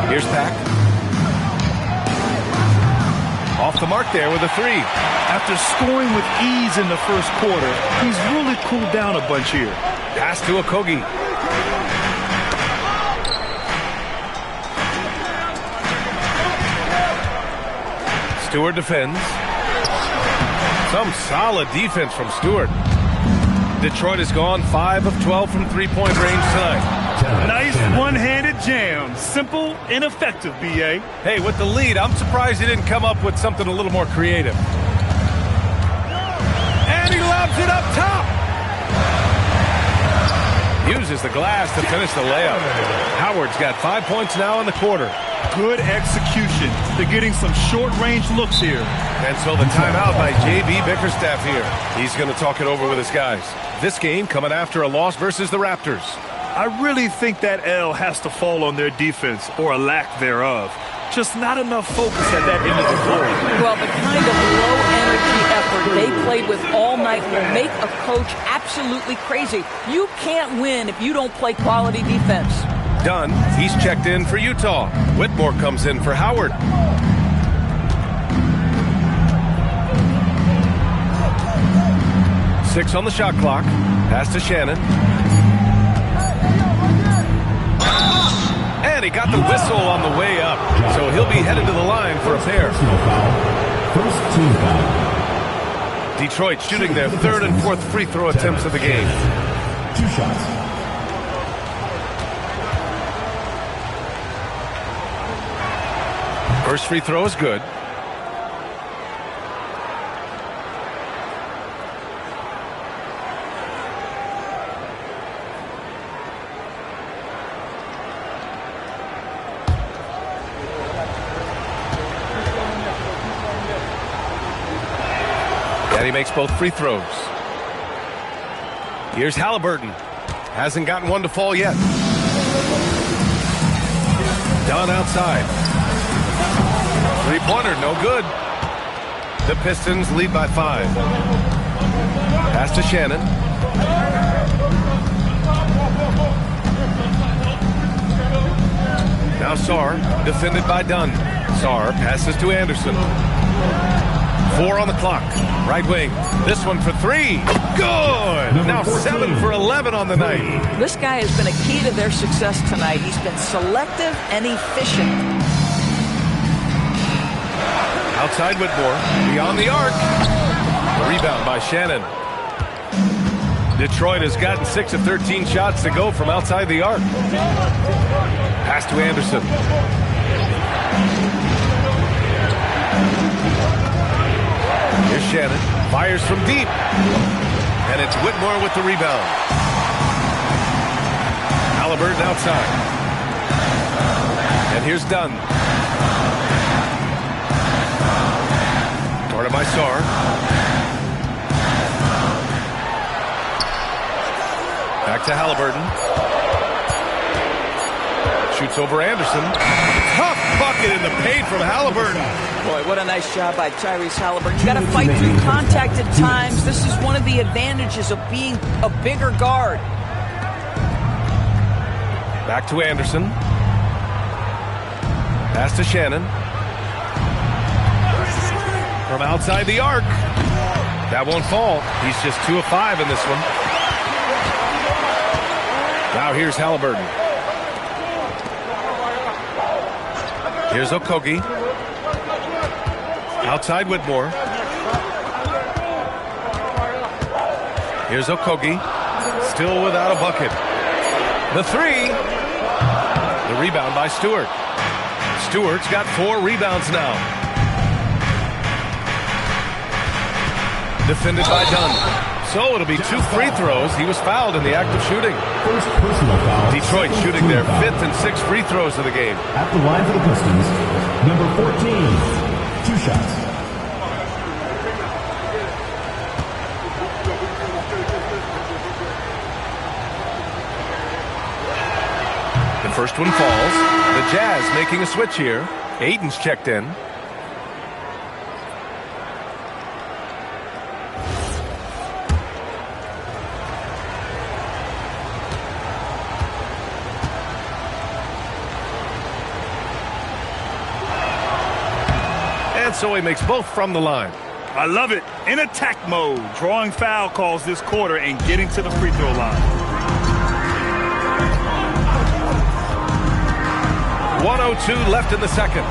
Here's Pack. Off the mark there with a 3. After scoring with ease in the first quarter, he's really cooled down a bunch here. Pass to Okogie. Stewart defends. Some solid defense from Stewart. Detroit has gone 5 of 12 from three-point range tonight. Nice one-handed jam. Simple and effective, B.A. Hey, with the lead, I'm surprised he didn't come up with something a little more creative. And he lobs it up top. Uses the glass to finish the layup. Howard's got 5 points now in the quarter. Good execution. They're getting some short-range looks here. And so the timeout by J.B. Bickerstaff here. He's going to talk it over with his guys. This game coming after a loss versus the Raptors. I really think that L has to fall on their defense, or a lack thereof. Just not enough focus at that end of the floor. Well, the kind of low-energy effort they played with all night will make a coach absolutely crazy. You can't win if you don't play quality defense. Dunn, he's checked in for Utah. Whitmore comes in for Howard. Six on the shot clock. Pass to Shannon. And he got the whistle on the way up. So he'll be headed to the line for a pair. First team foul. Detroit shooting their third and fourth free throw attempts of the game. 2 shots. First free throw is good. And he makes both free throws. Here's Halliburton. Hasn't gotten one to fall yet. Dunn outside. Three-pointer, no good. The Pistons lead by 5. Pass to Shannon. Now Sarr, defended by Dunn. Sarr passes to Anderson. 4 on the clock. Right wing. This one for 3. Good! Now 7 for 11 on the night. This guy has been a key to their success tonight. He's been selective and efficient. Outside Whitmore. Beyond the arc. Rebound by Shannon. Detroit has gotten 6 of 13 shots to go from outside the arc. Pass to Anderson. Here's Shannon. Fires from deep. And it's Whitmore with the rebound. Halliburton outside. And here's Dunn. Guarded by Sarr. Back to Halliburton. Shoots over Anderson. Tough bucket in the paint from Halliburton. Boy, what a nice job by Tyrese Halliburton. You got to fight through contact at times. This is one of the advantages of being a bigger guard. Back to Anderson. Pass to Shannon. From outside the arc. That won't fall. He's just 2 of 5 in this one. Now here's Halliburton. Here's Okogie. Outside Whitmore. Here's Okogie. Still without a bucket. The 3. The rebound by Stewart. Stewart's got 4 rebounds now. Defended by Dunn. So it'll be 2 free throws. He was fouled in the act of shooting. First personal foul. Detroit shooting their 5th and 6th free throws of the game. At the line for the Pistons, number 14. 2 shots. The first one falls. The Jazz making a switch here. Aiden's checked in. And so he makes both from the line. I love it. In attack mode, drawing foul calls this quarter and getting to the free throw line. 1:02 left in the second.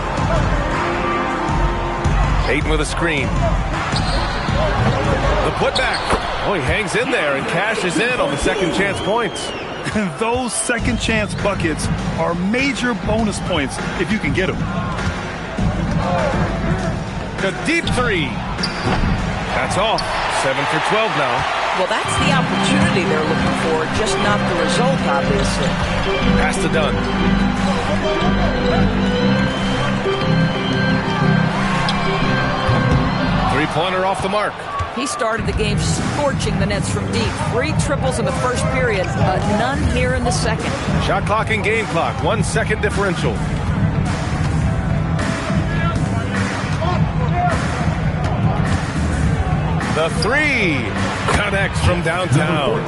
Aiden with a screen. The putback. Oh, he hangs in there and cashes in on the second chance points. Those second chance buckets are major bonus points if you can get them. The deep 3. That's off. 7 for 12 now. Well, that's the opportunity they're looking for, just not the result, obviously. Pass to Dunn. Three-pointer off the mark. He started the game scorching the Nets from deep. 3 triples in the first period, but none here in the second. Shot clock and game clock. 1 second differential. The 3 connects from downtown.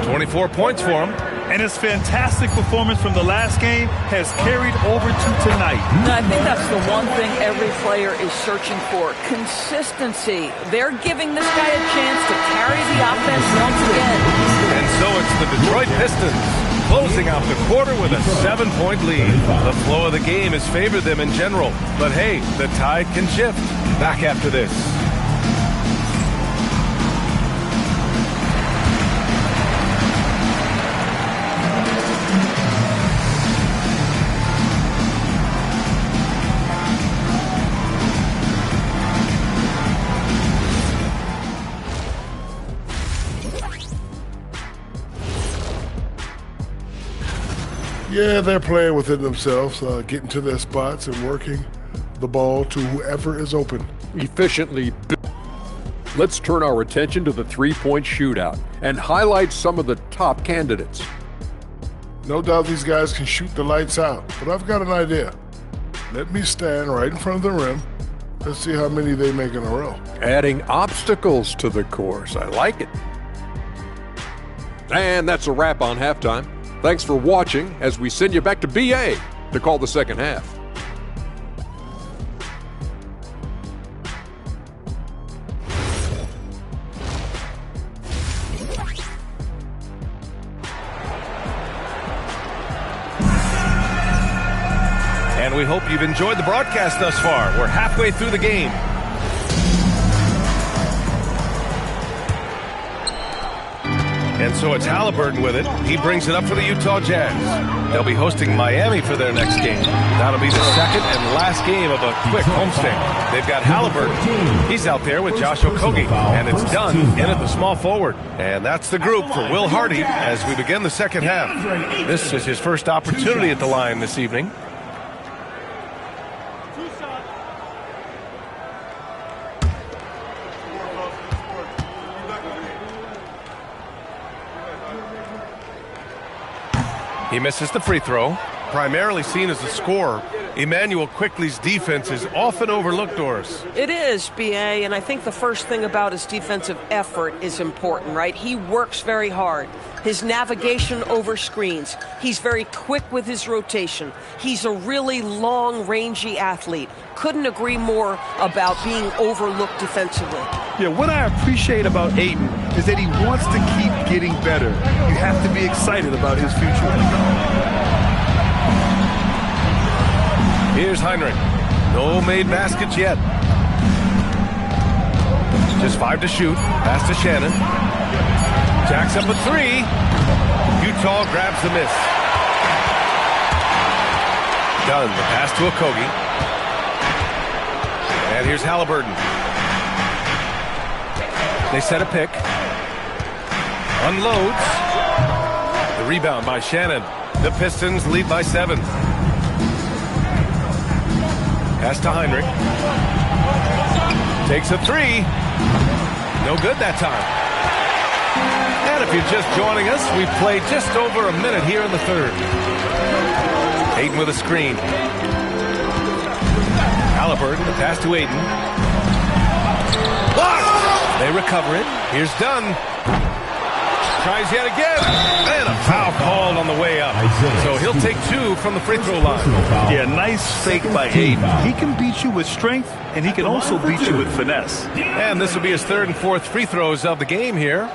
24 points for him. And his fantastic performance from the last game has carried over to tonight. I think that's the one thing every player is searching for. Consistency. They're giving this guy a chance to carry the offense once again. And so it's the Detroit Pistons closing out the quarter with a 7-point lead. The flow of the game has favored them in general. But hey, the tide can shift. Back after this. Yeah, they're playing within themselves, getting to their spots and working the ball to whoever is open. Efficiently. Let's turn our attention to the three-point shootout and highlight some of the top candidates. No doubt these guys can shoot the lights out, but I've got an idea. Let me stand right in front of the rim. Let's see how many they make in a row. Adding obstacles to the course. I like it. And that's a wrap on halftime. Thanks for watching as we send you back to BA to call the second half. And we hope you've enjoyed the broadcast thus far. We're halfway through the game. And so it's Halliburton with it. He brings it up for the Utah Jazz. They'll be hosting Miami for their next game. That'll be the second and last game of a quick homestand. They've got Halliburton. He's out there with Josh Okogie. And it's done in at the small forward. And that's the group for Will Hardy as we begin the second half. This is his first opportunity at the line this evening. He misses the free throw. Primarily seen as a scorer, Emmanuel Quickley's defense is often overlooked, Doris. It is, B.A., and I think the first thing about his defensive effort is important, right? He works very hard. His navigation over screens. He's very quick with his rotation. He's a really long, rangy athlete. Couldn't agree more about being overlooked defensively. Yeah, what I appreciate about Ayton is that he wants to keep getting better. You have to be excited about his future. Here's Heinrich. No made baskets yet. Just 5 to shoot. Pass to Shannon. Jacks up a 3. Utah grabs the miss. Done. The pass to Okogie. And here's Halliburton. They set a pick. Unloads. The rebound by Shannon. The Pistons lead by 7. Pass to Heinrich. Takes a 3. No good that time. And if you're just joining us, we've played just over a minute here in the third. Ayton with a screen. Halliburton, the pass to Ayton. Blocked! They recover it. Here's Dunn. Tries yet again. And a foul called on the way up. So he'll take 2 from the free throw line. Yeah, nice fake by Ayton. He can beat you with strength, and he can also beat you with finesse. And this will be his 3rd and 4th free throws of the game here.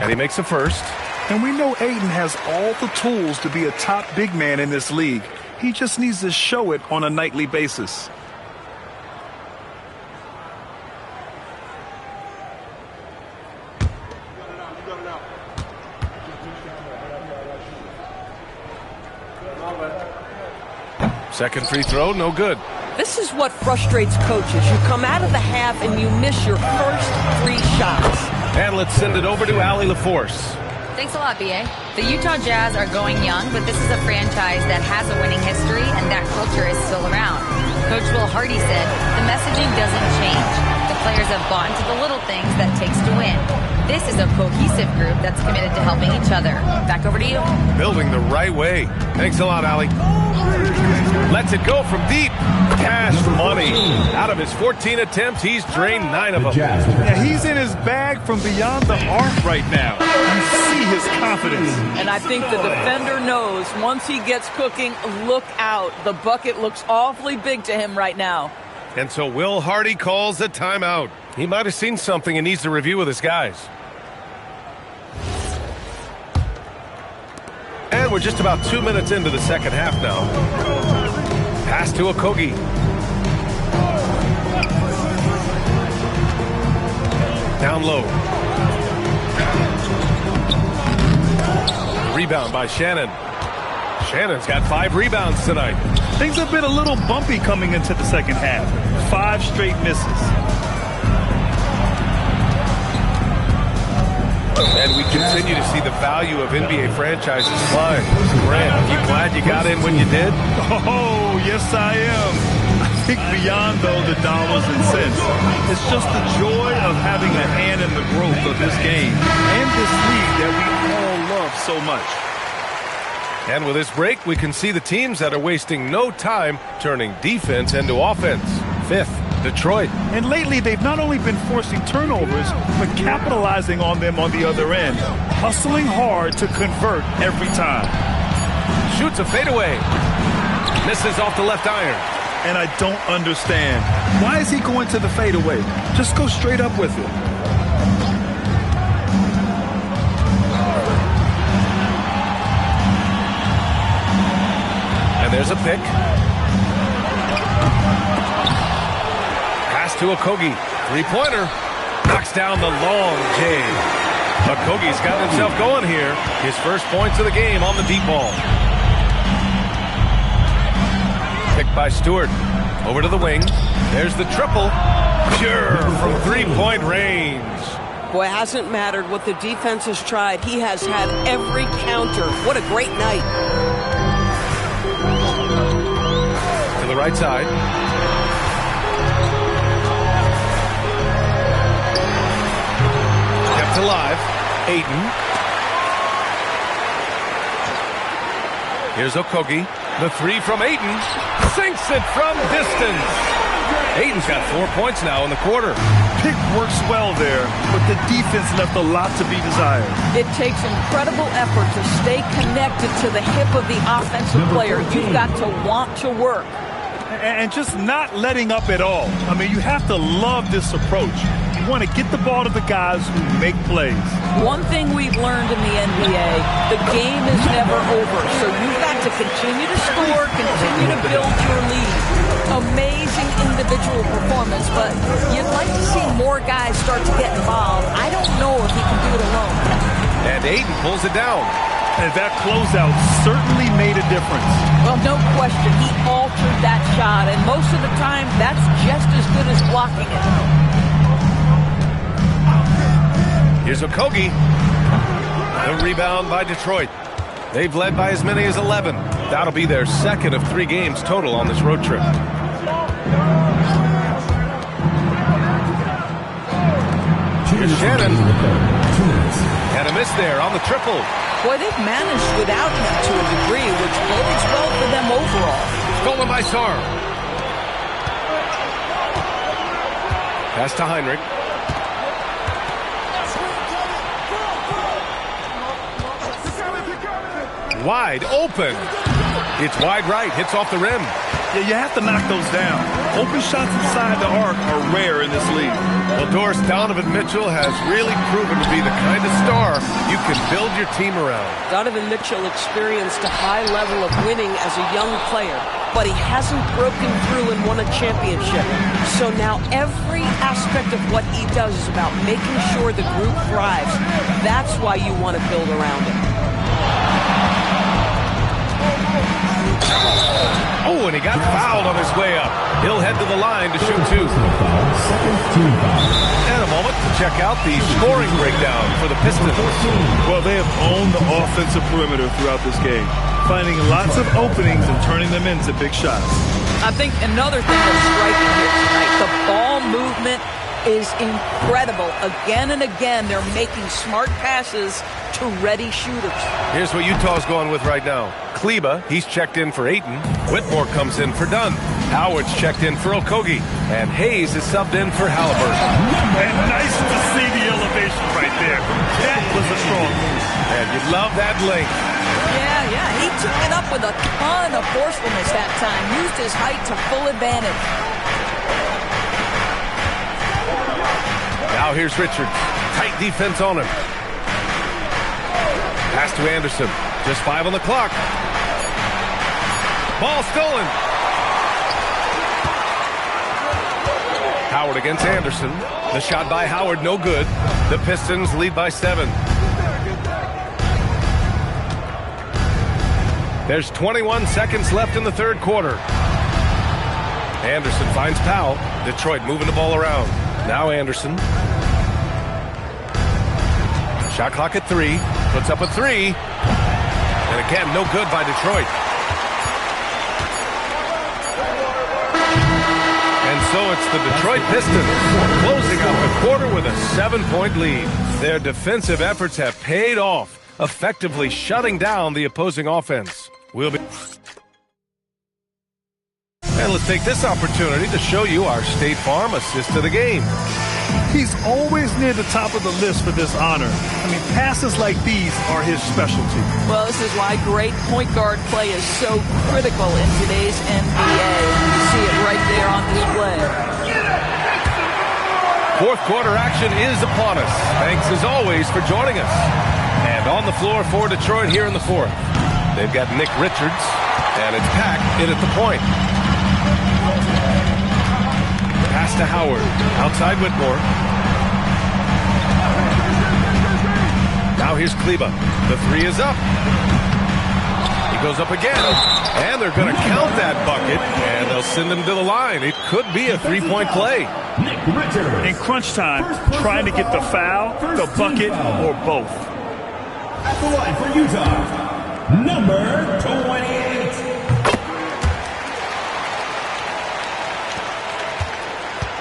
And he makes a first. And we know Ayton has all the tools to be a top big man in this league. He just needs to show it on a nightly basis. Second free throw, no good. This is what frustrates coaches. You come out of the half and you miss your first 3 shots. And let's send it over to Allie LaForce. Thanks a lot, B.A. The Utah Jazz are going young, but this is a franchise that has a winning history, and that culture is still around. Coach Will Hardy said, the messaging doesn't change. The players have bought into the little things that takes to win. This is a cohesive group that's committed to helping each other. Back over to you. Building the right way. Thanks a lot, Allie. Lets it go from deep. Cash money. Out of his 14 attempts, he's drained 9 of them. Yeah, he's in his bag from beyond the arc right now. You see his confidence. And I think the defender knows once he gets cooking, look out. The bucket looks awfully big to him right now. And so Will Hardy calls a timeout. He might have seen something and needs to review with his guys. And we're just about 2 minutes into the second half now. Pass to Okogie. Down low. Rebound by Shannon. Shannon's got 5 rebounds tonight. Things have been a little bumpy coming into the second half. 5 straight misses. And we continue to see the value of NBA franchises climb. Grant, you glad you got in when you did? Oh, yes I am. I think beyond, though, the dollars and cents, it's just the joy of having a hand in the growth of this game and this league that we all love so much. And with this break, we can see the teams that are wasting no time turning defense into offense. 5th, Detroit. And lately, they've not only been forcing turnovers, but capitalizing on them on the other end. Hustling hard to convert every time. Shoots a fadeaway. Misses off the left iron. And I don't understand. Why is he going to the fadeaway? Just go straight up with it. And there's a pick. Pass to Okogie. 3-pointer. Knocks down the long J. Okogie's got himself going here. His first points of the game on the deep ball. Picked by Stewart. Over to the wing. There's the triple. Pure from 3-point range. Boy, it hasn't mattered what the defense has tried. He has had every counter. What a great night. To the right side. Kept alive. Ayton. Here's Okogie. The 3 from Ayton. Sinks it from distance. Ayton's got 4 points now in the quarter. Pick works well there, but the defense left a lot to be desired. It takes incredible effort to stay connected to the hip of the offensive player. You've got to want to work. And just not letting up at all. I mean, you have to love this approach. You want to get the ball to the guys who make plays. One thing we've learned in the NBA, the game is never over. So you've got to continue to score, continue to build your lead. Amazing individual performance, but you'd like to see more guys start to get involved. I don't know if he can do it alone. And Ayton pulls it down. And that closeout certainly made a difference. Well, no question. He altered that shot, and most of the time, that's just as good as blocking it. Here's Okogie. The rebound by Detroit. They've led by as many as 11. That'll be their second of 3 games total on this road trip. Here's Shannon. And a miss there on the triple. Boy, they've managed without him to a degree, which bodes well for them overall. Stolen by Sarr. Pass to Heinrich. Wide open. It's wide right. Hits off the rim. Yeah, you have to knock those down. Open shots inside the arc are rare in this league. Well, Doris, Donovan Mitchell has really proven to be the kind of star you can build your team around. Donovan Mitchell experienced a high level of winning as a young player, but he hasn't broken through and won a championship. So now every aspect of what he does is about making sure the group thrives. That's why you want to build around him. Oh, and he got fouled on his way up. He'll head to the line to shoot 2. And a moment to check out the scoring breakdown for the Pistons. Well, they have owned the offensive perimeter throughout this game, finding lots of openings and turning them into big shots. I think another thing that's striking here tonight, the ball movement is incredible. Again and again, they're making smart passes to ready shooters. Here's what Utah's going with right now. Kleba, he's checked in for Ayton. Whitmore comes in for Dunn. Howard's checked in for Okogie. And Hayes is subbed in for Halliburton. And nice to see the elevation right there. That was a strong move. And you love that length. Yeah, he took it up with a ton of forcefulness that time. Used his height to full advantage. Now here's Richards. Tight defense on him. Pass to Anderson. Just 5 on the clock. Ball stolen. Howard against Anderson. The shot by Howard, no good. The Pistons lead by 7. There's 21 seconds left in the third quarter. Anderson finds Powell. Detroit moving the ball around. Now Anderson. Shot clock at 3. Puts up a 3. And again, no good by Detroit. And so it's the Detroit Pistons closing out the quarter with a 7-point lead. Their defensive efforts have paid off, effectively shutting down the opposing offense. And let's take this opportunity to show you our State Farm assist to the game. He's always near the top of the list for this honor. I mean, passes like these are his specialty. Well, this is why great point guard play is so critical in today's NBA. And you see it right there on display. Fourth quarter action is upon us. Thanks as always for joining us. And on the floor for Detroit here in the fourth. They've got Nick Richards, and it's Pack in at the point. Pass to Howard, outside Whitmore. Now here's Kleba. The 3 is up. He goes up again, and they're going to count that bucket, and they'll send him to the line. It could be a 3-point play. In crunch time, trying to get the foul, the bucket, or both. At the line for Utah, number 28.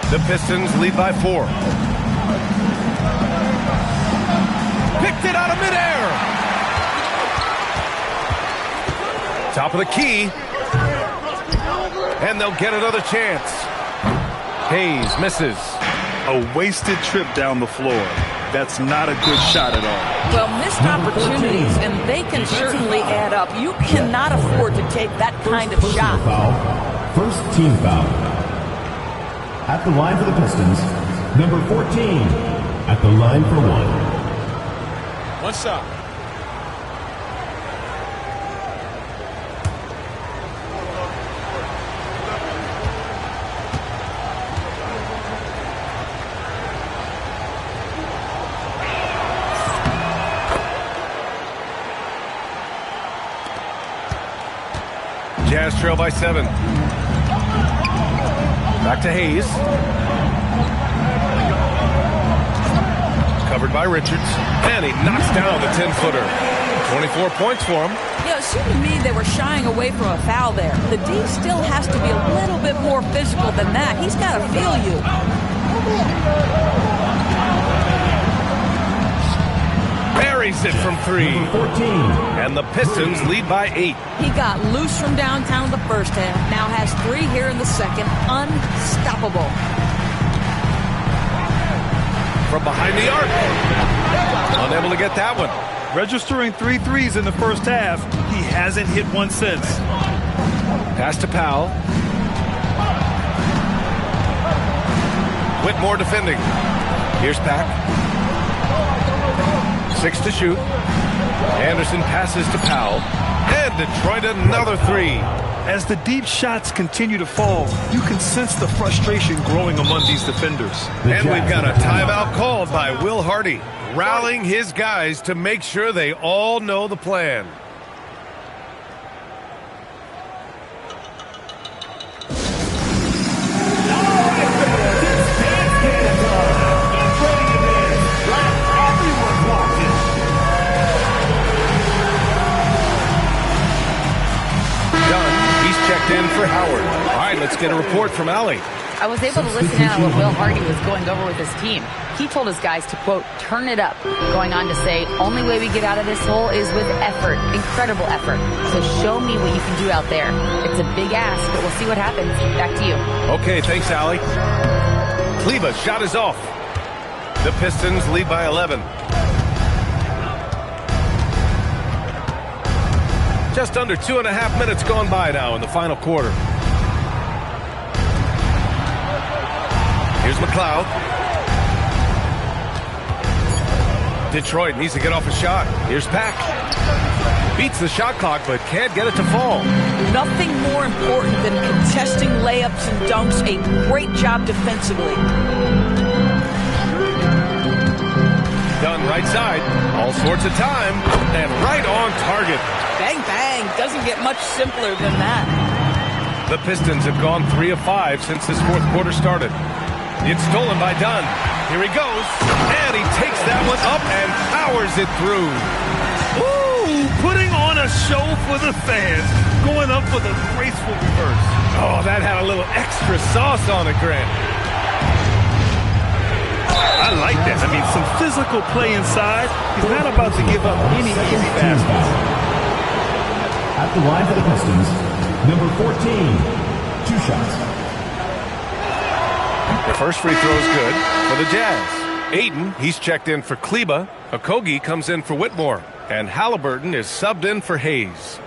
The Pistons lead by 4. Picked it out of midair. Top of the key. And they'll get another chance. Hayes misses. A wasted trip down the floor. That's not a good shot at all. Well, missed opportunities, and they can certainly add up. You cannot afford to take that kind of shot. First team foul. At the line for the Pistons, number 14. At the line for 1. One shot. Jazz trail by 7. Back to Hayes. Covered by Richards. And he knocks down the 10-footer. 24 points for him. Yeah, it seemed to me they were shying away from a foul there. The D still has to be a little bit more physical than that. He's got to feel you. Buries it from 3. And the Pistons lead by 8. He got loose from downtown in the first half. Now has 3 here in the second. Unstoppable. From behind the arc. Unable to get that one. Registering 3 threes in the first half. He hasn't hit one since. Pass to Powell. Whitmore defending. Here's Pack. 6 to shoot. Anderson passes to Powell. And Detroit another 3. As the deep shots continue to fall, you can sense the frustration growing among these defenders. And we've got a timeout called by Will Hardy, rallying his guys to make sure they all know the plan. In for Howard. All right, let's get a report from Allie. I was able to listen in on what Will Hardy was going over with his team. He told his guys to, quote, turn it up, going on to say, only way we get out of this hole is with effort, incredible effort. So show me what you can do out there. It's a big ask, but we'll see what happens. Back to you. Okay, thanks, Allie. Kleba's shot is off. The Pistons lead by 11. Just under 2.5 minutes gone by now in the final quarter. Here's McLeod. Detroit needs to get off a shot. Here's Pack. Beats the shot clock, but can't get it to fall. Nothing more important than contesting layups and dunks. A great job defensively. Dunn right side. All sorts of time. And right on target. Bang, bang. Doesn't get much simpler than that. The Pistons have gone 3 of 5 since this fourth quarter started. It's stolen by Dunn. Here he goes. And he takes that one up and powers it through. Ooh, putting on a show for the fans. Going up for the graceful reverse. Oh, that had a little extra sauce on it, Grant. I like that. I mean, some physical play inside. He's not about to give up any easy baskets. At the line for the Pistons, number 14, 2 shots. The first free throw is good for the Jazz. Ayton, he's checked in for Kleba. Okogie comes in for Whitmore. And Halliburton is subbed in for Hayes.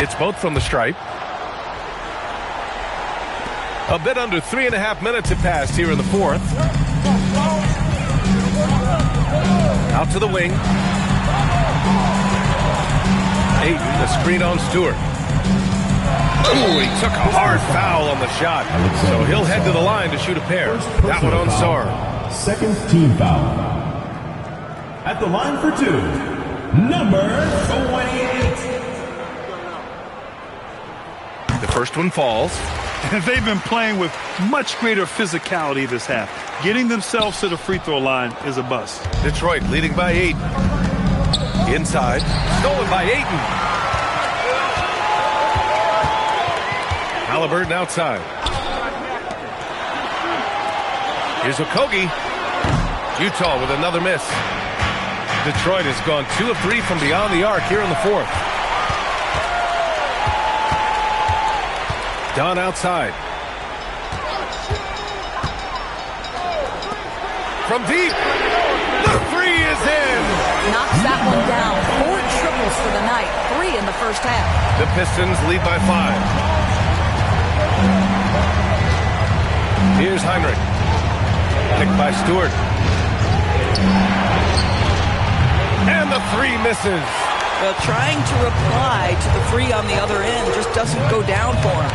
It's both from the stripe. A bit under 3.5 minutes have passed here in the fourth. Out to the wing. Ayton, the screen on Stewart. Ooh, he took a hard foul on the shot. So he'll head to the line to shoot a pair. That one on Sarr. Second team foul. At the line for 2, number 28. The first one falls. And they've been playing with much greater physicality this half. Getting themselves to the free throw line is a bust. Detroit leading by 8. Inside. Stolen by Ayton. Halliburton outside. Here's Okogie. Utah with another miss. Detroit has gone 2 of 3 from beyond the arc here in the fourth. Dunn outside. From deep. The three is in. Knocks that one down. 4 triples for the night. 3 in the first half. The Pistons lead by 5. Here's Heinrich. Picked by Stewart. And the 3 misses. Well, trying to reply to the 3 on the other end just doesn't go down for him.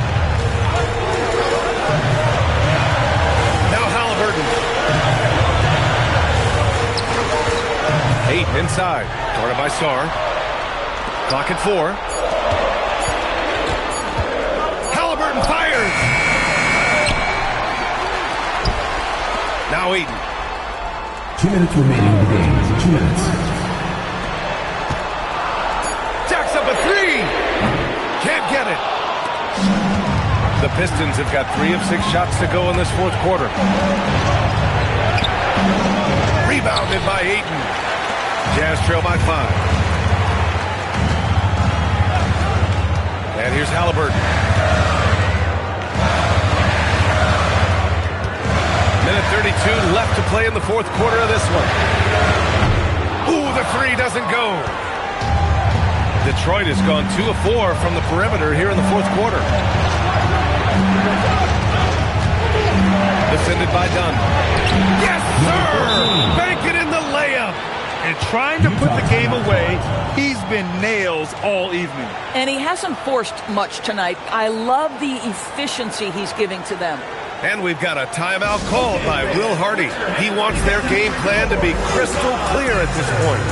Now Halliburton. 8 inside. Guarded by Sarr. Clock at 4. Halliburton fires. Now Ayton. 2 minutes remaining in the game. 2 minutes. Jacks up a 3. Can't get it. The Pistons have got 3 of 6 shots to go in this fourth quarter. Rebounded by Ayton. Jazz trail by 5. And here's Halliburton. Minute 32 left to play in the fourth quarter of this one. Ooh, the 3 doesn't go. Detroit has gone 2 of 4 from the perimeter here in the fourth quarter. Defended by Dunn. Yes, sir! Bank it in the layup. And trying to put the game away, he's been nails all evening. And he hasn't forced much tonight. I love the efficiency he's giving to them. And we've got a timeout called by Will Hardy. He wants their game plan to be crystal clear at this point.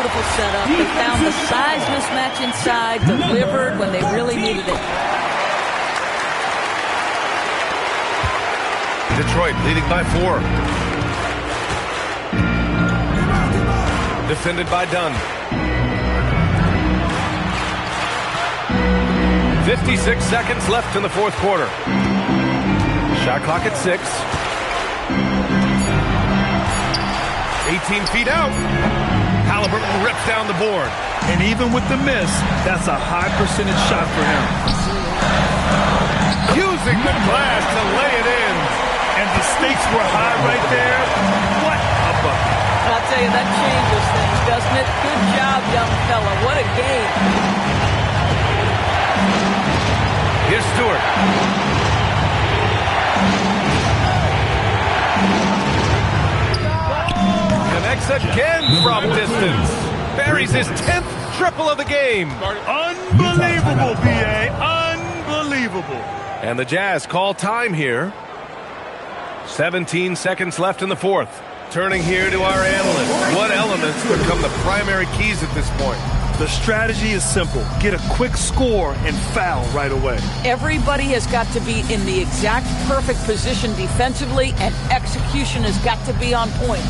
beautiful setup. They found the size mismatch inside, delivered when they really needed it. Detroit leading by 4. Defended by Dunn. 56 seconds left in the fourth quarter. Shot clock at 6. 18 feet out. Halliburton rips down the board. And even with the miss, that's a high percentage shot for him. Using the glass to lay it in. And the stakes were high right there. What a bucket. I'll tell you, that changes things, doesn't it? Good job, young fella. What a game. Here's Stewart. Connects again from distance. Buries his 10th triple of the game. Unbelievable, B.A. Unbelievable. And the Jazz call time here. 17 seconds left in the fourth. Turning here to our analysts. What elements become the primary keys at this point? The strategy is simple. Get a quick score and foul right away. Everybody has got to be in the exact perfect position defensively, and execution has got to be on point.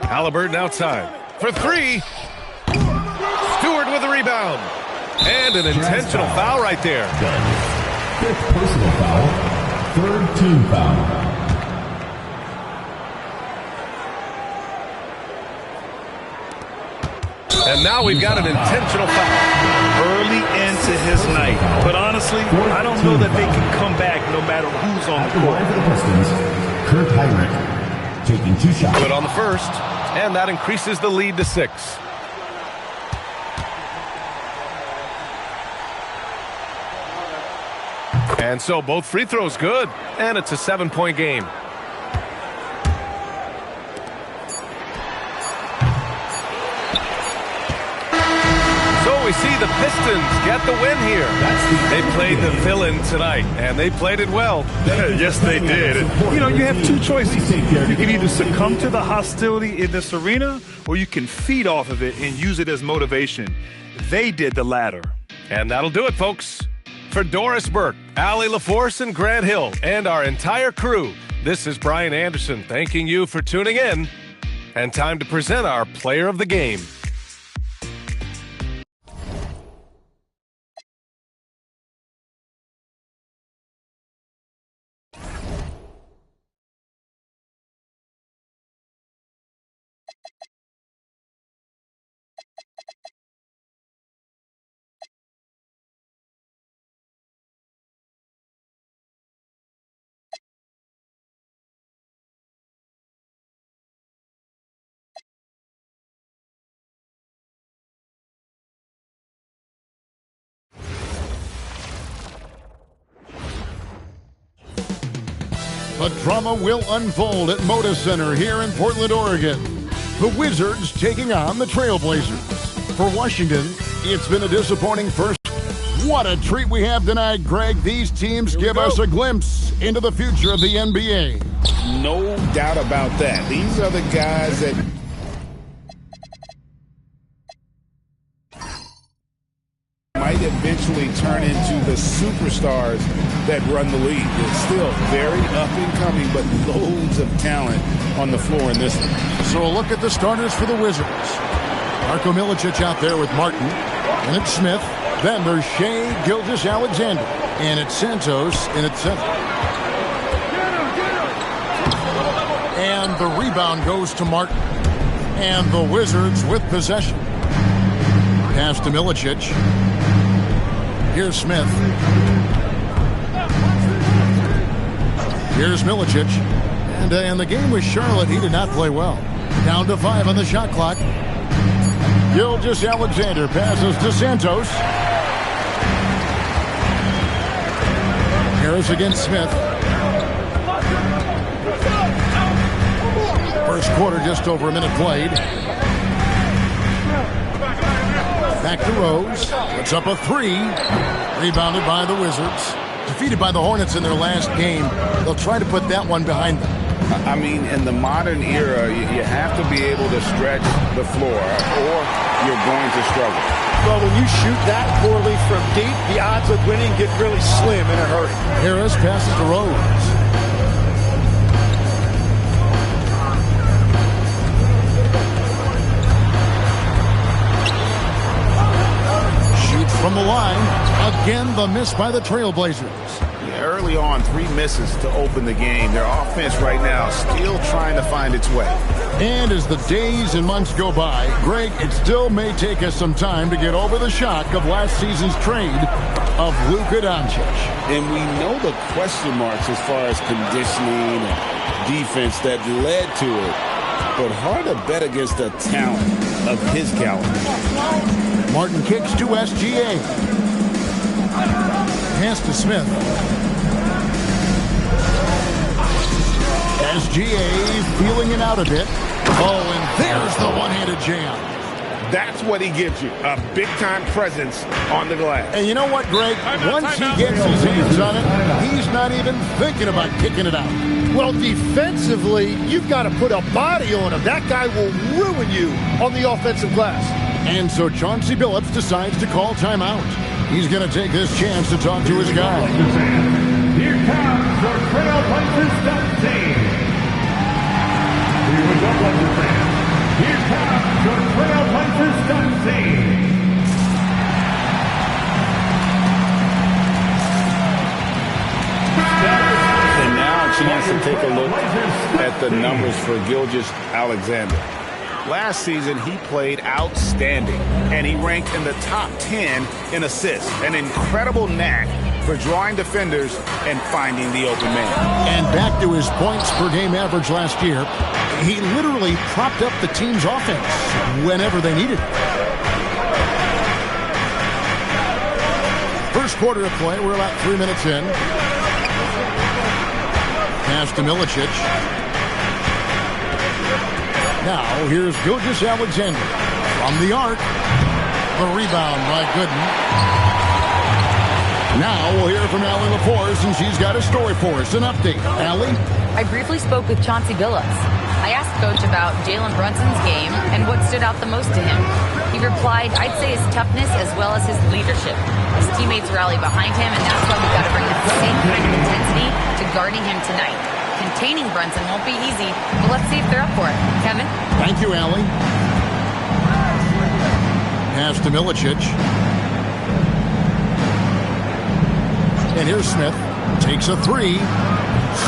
Halliburton outside for 3. Stewart with the rebound. And an intentional foul right there. 5th personal foul. 3rd team foul. And now we've got an intentional foul. Early into his night. But honestly, I don't know that they can come back no matter who's on the court. For the Pistons, Kurt Heinrich taking 2 shots. Good on the first. And that increases the lead to 6. And so both free throws good. And it's a 7-point game. So we see the Pistons get the win here. They played the villain tonight, and they played it well. Yes, they did. You know, you have 2 choices. You can either succumb to the hostility in this arena, or you can feed off of it and use it as motivation. They did the latter. And that'll do it, folks. For Doris Burke, Allie LaForce, and Grant Hill, and our entire crew, this is Brian Anderson thanking you for tuning in. And time to present our player of the game. The drama will unfold at Moda Center here in Portland, Oregon. The Wizards taking on the Trailblazers. For Washington, it's been a disappointing first. What a treat we have tonight, Greg. These teams give us a glimpse into the future of the NBA. No doubt about that. These are the guys that might eventually turn into the superstars that run the league. It's still very up and coming, but loads of talent on the floor in this one. So a look at the starters for the Wizards. Marko Milicic out there with Martin. And it's Smith. Then there's Shea Gilgeous-Alexander. And it's Santos in its center. And the rebound goes to Martin. And the Wizards with possession. Pass to Milicic. Here's Smith. Here's Milicic. And in the game with Charlotte, he did not play well. Down to 5 on the shot clock. Gilgeous-Alexander passes to Santos. Harris against Smith. First quarter, just over a minute played. Back to Rose. Puts up a three. Rebounded by the Wizards. Defeated by the Hornets in their last game. They'll try to put that one behind them. I mean, in the modern era, you have to be able to stretch the floor or you're going to struggle. Well, when you shoot that poorly from deep, the odds of winning get really slim in a hurry. Harris passes to Rose. Shoots from the line. Again, the miss by the Trailblazers. Early on, 3 misses to open the game. Their offense right now still trying to find its way. And as the days and months go by, Greg, it still may take us some time to get over the shock of last season's trade of Luka Doncic. And we know the question marks as far as conditioning and defense that led to it. But hard to bet against the talent of his caliber. Martin kicks to SGA. Pass to Smith. SGA feeling it out a bit. Oh, and there's the one-handed jam. That's what he gives you, a big-time presence on the glass. And you know what, Greg? Once he gets his hands on it, he's not even thinking about kicking it out. Well, defensively, you've got to put a body on him. That guy will ruin you on the offensive glass. And so Chauncey Billups decides to call timeout. He's going to take this chance to talk to his guy. Here comes the Trailblazers dunk team. Here comes the Trailblazers dunk team. And now a chance to take a look at the numbers for Gilgeous-Alexander. Last season, he played outstanding, and he ranked in the top 10 in assists. An incredible knack for drawing defenders and finding the open man. And back to his points per game average last year, he literally propped up the team's offense whenever they needed it. First quarter of play, we're about 3 minutes in. Pass to Milicic. Now, here's Gilgeous-Alexander from the arc. The rebound by Gooden. Now we'll hear from Allie LaForce, and she's got a story for us. An update. Allie? I briefly spoke with Chauncey Billups. I asked Coach about Jalen Brunson's game and what stood out the most to him. He replied, I'd say his toughness as well as his leadership. His teammates rally behind him, and that's why we've got to bring the same kind of intensity to guarding him tonight. Containing Brunson won't be easy, but let's see if they're up for it. Kevin? Thank you, Allie. Pass to Milicic. And here's Smith. Takes a three.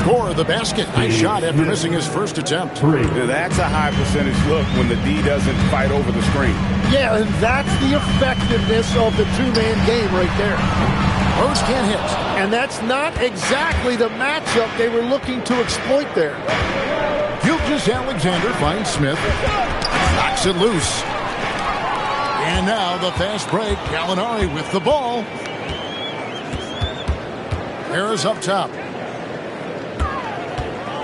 Score the basket. Nice shot after missing his first attempt. Now that's a high percentage look when the D doesn't fight over the screen. Yeah, and that's the effectiveness of the two-man game right there. Rose can't hit. And that's not exactly the matchup they were looking to exploit there. Gilgeous-Alexander finds Smith. Knocks it loose. And now the fast break. Gallinari with the ball. Harris up top.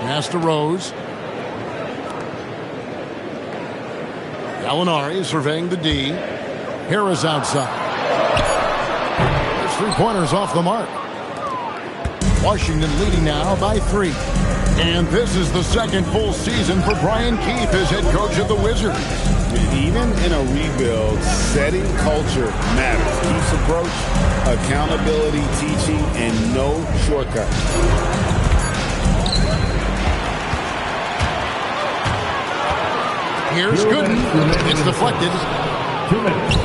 Pass to Rose. Gallinari surveying the D. Harris outside. There's 3-pointers off the mark. Washington leading now by 3. And this is the second full season for Brian Keefe as head coach of the Wizards. Even in a rebuild, setting culture matters. Keefe's approach, accountability, teaching, and no shortcuts. Here's Gooden. It's deflected. 2 minutes.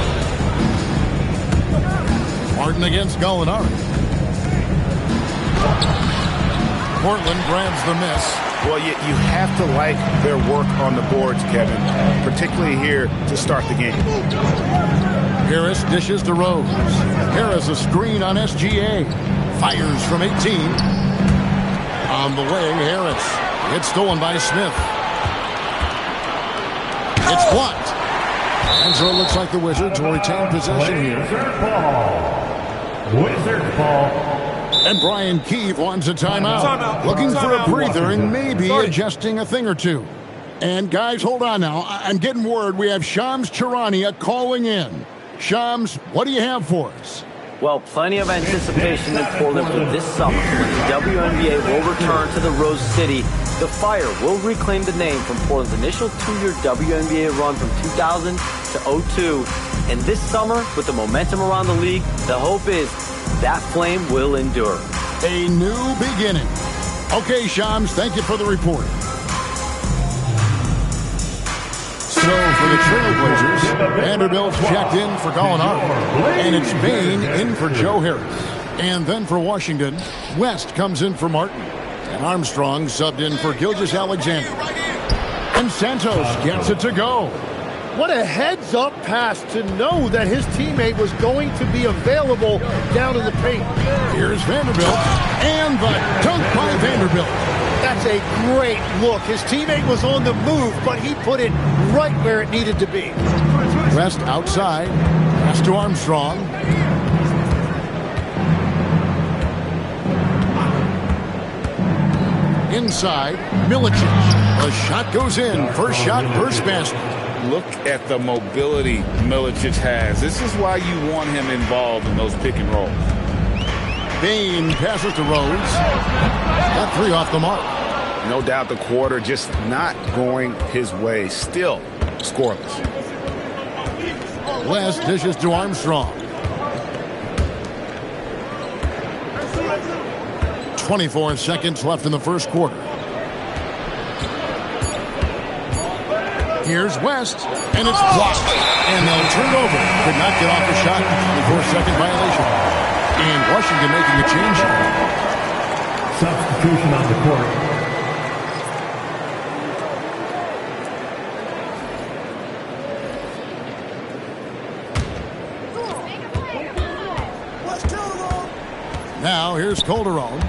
Martin against Gallinari. Portland grabs the miss. Well, you have to like their work on the boards, Kevin, particularly here to start the game. Harris dishes to Rose. Harris a screen on SGA. Fires from 18. On the way, Harris. It's stolen by Smith. It's blocked. And so it looks like the Wizards will retain possession here. Wizards ball. And Brian Keefe wants a timeout. Looking for a breather and maybe adjusting a thing or two. And guys, hold on now. I'm getting word we have Shams Charania calling in. Shams, what do you have for us? Well, plenty of anticipation in Portland for this summer when the WNBA will return to the Rose City. The Fire will reclaim the name from Portland's initial 2-year WNBA run from 2000 to 02. And this summer, with the momentum around the league, the hope is that flame will endure. A new beginning. Okay, Shams, thank you for the report. So for the Trailblazers, Vanderbilt's checked in for Gallinari, and it's Bain in for Joe Harris. And then for Washington, West comes in for Martin, and Armstrong subbed in for Gilgeous-Alexander. And Santos gets it to go. What a heads-up pass to know that his teammate was going to be available down in the paint. Here's Vanderbilt, and the dunk by Vanderbilt. That's a great look. His teammate was on the move, but he put it right where it needed to be. West outside, pass to Armstrong. Inside, Milicic. The shot goes in. First shot, first basket. Look at the mobility Milicic has. This is why you want him involved in those pick and rolls. Bain passes to Rose. Got three off the mark. No doubt the quarter just not going his way. Still scoreless. West dishes to Armstrong. 24 seconds left in the first quarter. Here's West, and it's blocked. And they'll turn it over. Could not get off the shot. 24-second violation. And Washington making a change. Substitution on the court. Now here's Calderon.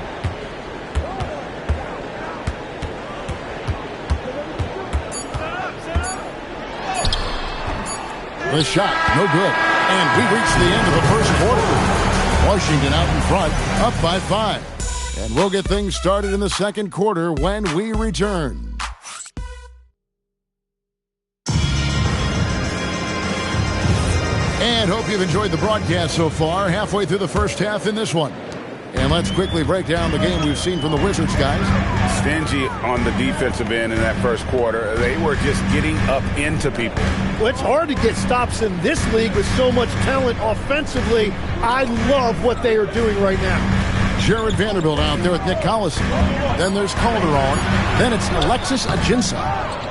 The shot, no good. And we reach the end of the first quarter. Washington out in front, up by 5. And we'll get things started in the second quarter when we return. And hope you've enjoyed the broadcast so far. Halfway through the first half in this one. And let's quickly break down the game we've seen from the Wizards, guys. Stingy on the defensive end in that first quarter. They were just getting up into people. Well, it's hard to get stops in this league with so much talent offensively. I love what they are doing right now. Jared Vanderbilt out there with Nick Collison. Then there's Calderon. Then it's Alexis Ajinça.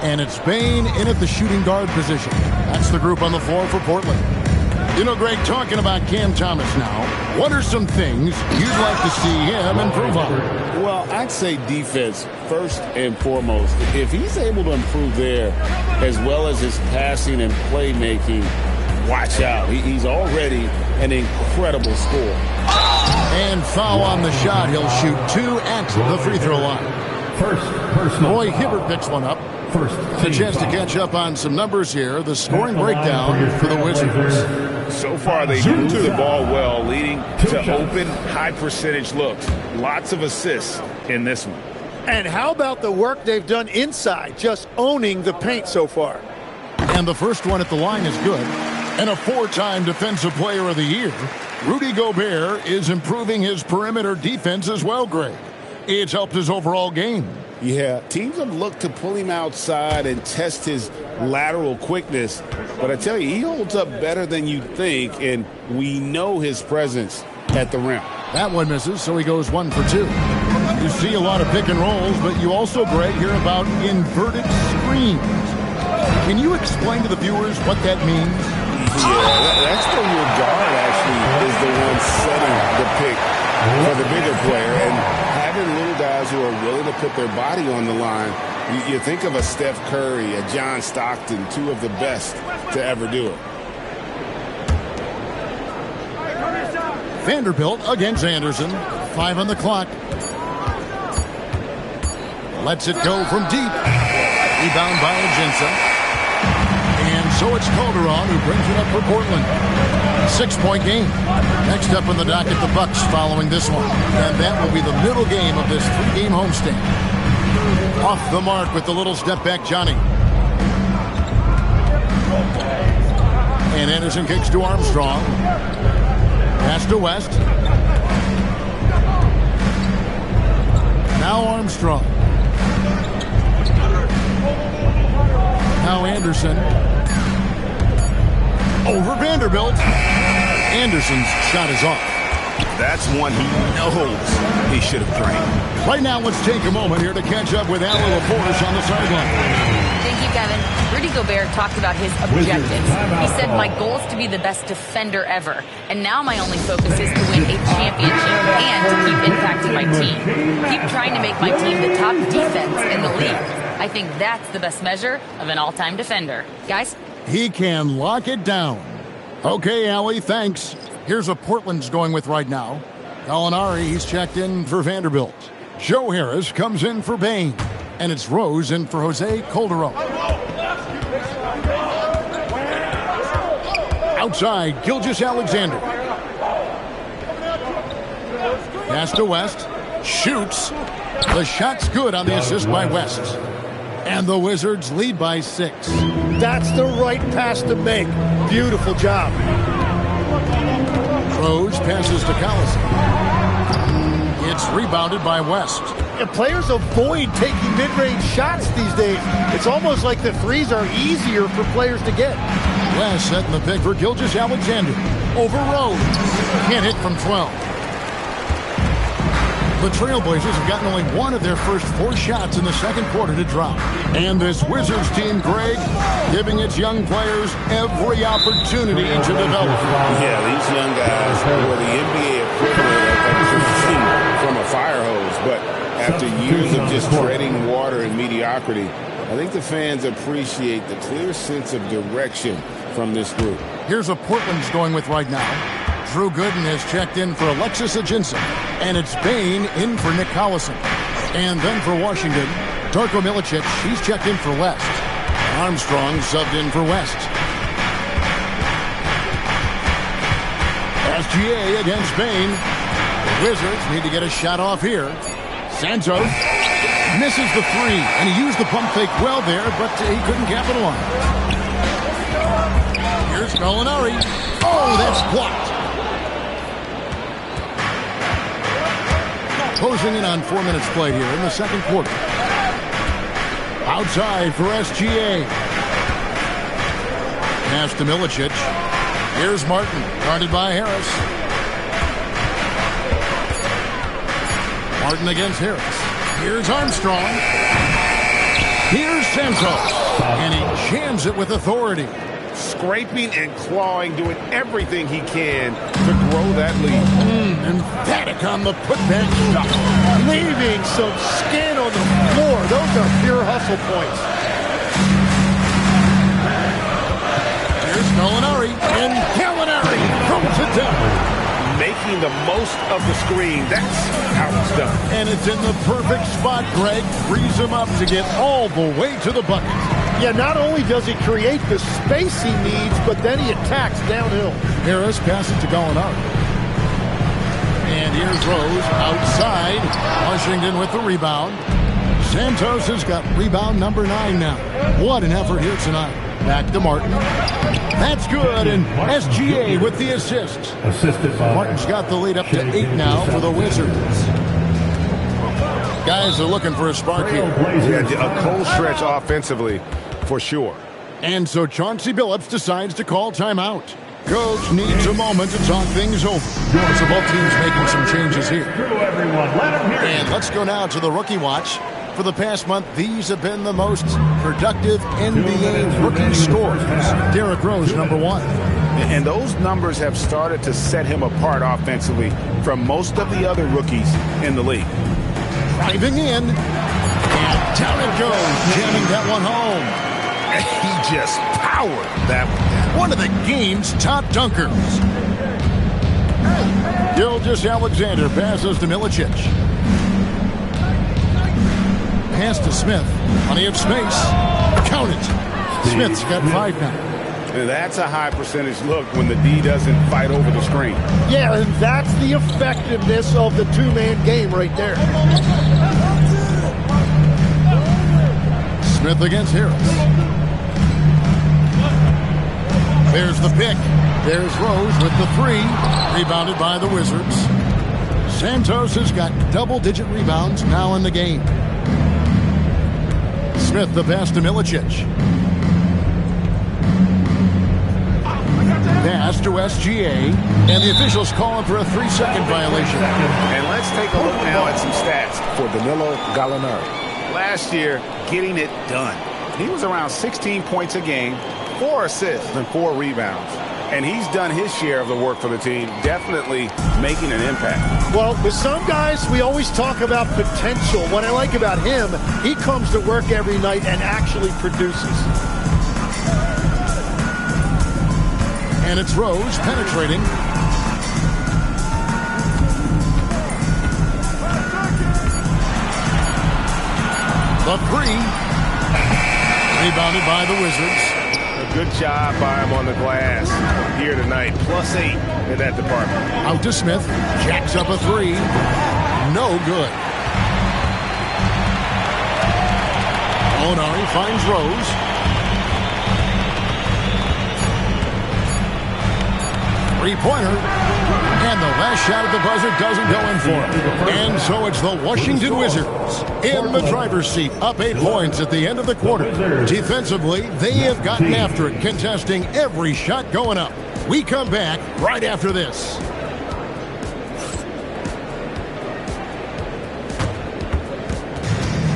And it's Bain in at the shooting guard position. That's the group on the floor for Portland. You know, Greg, talking about Cam Thomas now, what are some things you'd like to see him improve on? Well, I'd say defense first and foremost. If he's able to improve there, as well as his passing and playmaking, watch out. He's already an incredible scorer. And foul on the shot. He'll shoot 2 at the free throw line. Roy Hibbert picks one up. A chance to catch up on some numbers here. The scoring breakdown for the Wizards. So far, they moved the ball well, leading to open, high-percentage looks. Lots of assists in this one. And how about the work they've done inside, just owning the paint so far? And the first one at the line is good. And a 4-time Defensive Player of the Year, Rudy Gobert is improving his perimeter defense as well, Greg. It's helped his overall game. Yeah, teams have looked to pull him outside and test his lateral quickness. But I tell you, he holds up better than you think, and we know his presence at the rim. That one misses, so he goes 1 for 2. You see a lot of pick and rolls, but you also, Greg, hear about inverted screens. Can you explain to the viewers what that means? Yeah, that's where your guard actually is the one setting the pick for the bigger player. And having little guys who are willing to put their body on the line, you think of a Steph Curry, a John Stockton, 2 of the best to ever do it. Vanderbilt against Anderson. 5 on the clock. Lets it go from deep. Rebound by Ajinça. And so it's Calderon who brings it up for Portland. 6-point game. Next up on the docket, the Bucks following this one. And that will be the middle game of this 3-game homestand. Off the mark with the little step back, Johnny. And Anderson kicks to Armstrong. Pass to West. Now Armstrong. Now Anderson. Over Vanderbilt. Anderson's shot is off. That's one he knows he should have drained. Right now, let's take a moment here to catch up with Alan LaForce on the sideline. Thank you, Kevin. Rudy Gobert talked about his objectives. He said, my goal is to be the best defender ever. And now my only focus is to win a championship and to keep impacting my team. Keep trying to make my team the top defense in the league. I think that's the best measure of an all-time defender. Guys? He can lock it down. Okay, Allie, thanks. Here's what Portland's going with right now. Gallinari, he's checked in for Vanderbilt. Joe Harris comes in for Bain. And it's Rose in for Jose Calderon. Outside, Gilgeous-Alexander. Pass to West. Shoots. The shot's good on the assist by West. And the Wizards lead by 6. That's the right pass to make. Beautiful job. Rose passes to Collison. It's rebounded by West. And players avoid taking mid-range shots these days. It's almost like the threes are easier for players to get. West setting the pick for Gilgeous-Alexander. Over Rose. Can't hit from 12. The Trailblazers have gotten only one of their first 4 shots in the second quarter to drop. And this Wizards team, Greg, giving its young players every opportunity to develop. Yeah, these young guys were the NBA equivalent of drinking from a fire hose. But after years of just treading water and mediocrity, I think the fans appreciate the clear sense of direction from this group. Here's what Portland's going with right now. Drew Gooden has checked in for Alexis Ajinça. And it's Bain in for Nick Collison. And then for Washington, Darko Milicic, he's checked in for West. Armstrong subbed in for West. SGA against Bain. The Wizards need to get a shot off here. Santos misses the 3, and he used the pump fake well there, but he couldn't capitalize. Here's Gallinari. Oh, that's blocked. Closing in on 4 minutes played here in the second quarter. Outside for SGA. Pass to Milicic. Here's Martin, guarded by Harris. Martin against Harris. Here's Armstrong. Here's Santos. And he jams it with authority. Scraping and clawing, doing everything he can to grow that lead. Emphatic on the putback shot. Leaving some skin on the floor. Those are pure hustle points. Here's Gallinari. And Gallinari throws it down. Making the most of the screen. That's how it's done. And it's in the perfect spot, Greg. Frees him up to get all the way to the bucket. Yeah, not only does he create the space he needs, but then he attacks downhill. Harris passes to Gallinari. And here's Rose outside. Washington with the rebound. Santos has got rebound number 9 now. What an effort here tonight. Back to Martin. That's good, and SGA with the assist. Assisted by Martin's got the lead up to 8 now for the Wizards. Guys are looking for a spark here. Yeah, a cold stretch offensively, for sure. And so Chauncey Billups decides to call timeout. Coach needs a moment to talk things over. So both teams making some changes here. And let's go now to the rookie watch. For the past month, these have been the most productive NBA rookie scorers. Derrick Rose, number 1. And those numbers have started to set him apart offensively from most of the other rookies in the league. Driving in. And down it goes, jamming that one home. He just powered that one. One of the game's top dunkers. Gilgeous-Alexander passes to Milicic. Pass to Smith. Plenty of space. Count it. Smith's got 5 now. And that's a high percentage look when the D doesn't fight over the screen. Yeah, and that's the effectiveness of the two-man game right there. Smith against Harris. There's the pick. There's Rose with the three. Rebounded by the Wizards. Santos has got double-digit rebounds now in the game. Smith the pass to Milicic. Pass to SGA. And the officials calling for a 3-second violation. And let's take a look now at some stats for Danilo Gallinari. Last year, getting it done. He was around 16 points a game, 4 assists, and 4 rebounds. And he's done his share of the work for the team, definitely making an impact. Well, with some guys, we always talk about potential. What I like about him, he comes to work every night and actually produces. And it's Rose penetrating. The three. Rebounded by the Wizards. A good job by him on the glass here tonight. +8 in that department. Out to Smith. Jacks up a three. No good. Onari finds Rose. Three-pointer. And the last shot at the buzzer doesn't go in for him. And so it's the Washington Wizards in the driver's seat, up 8 points at the end of the quarter. Defensively, they have gotten after it, contesting every shot going up. We come back right after this.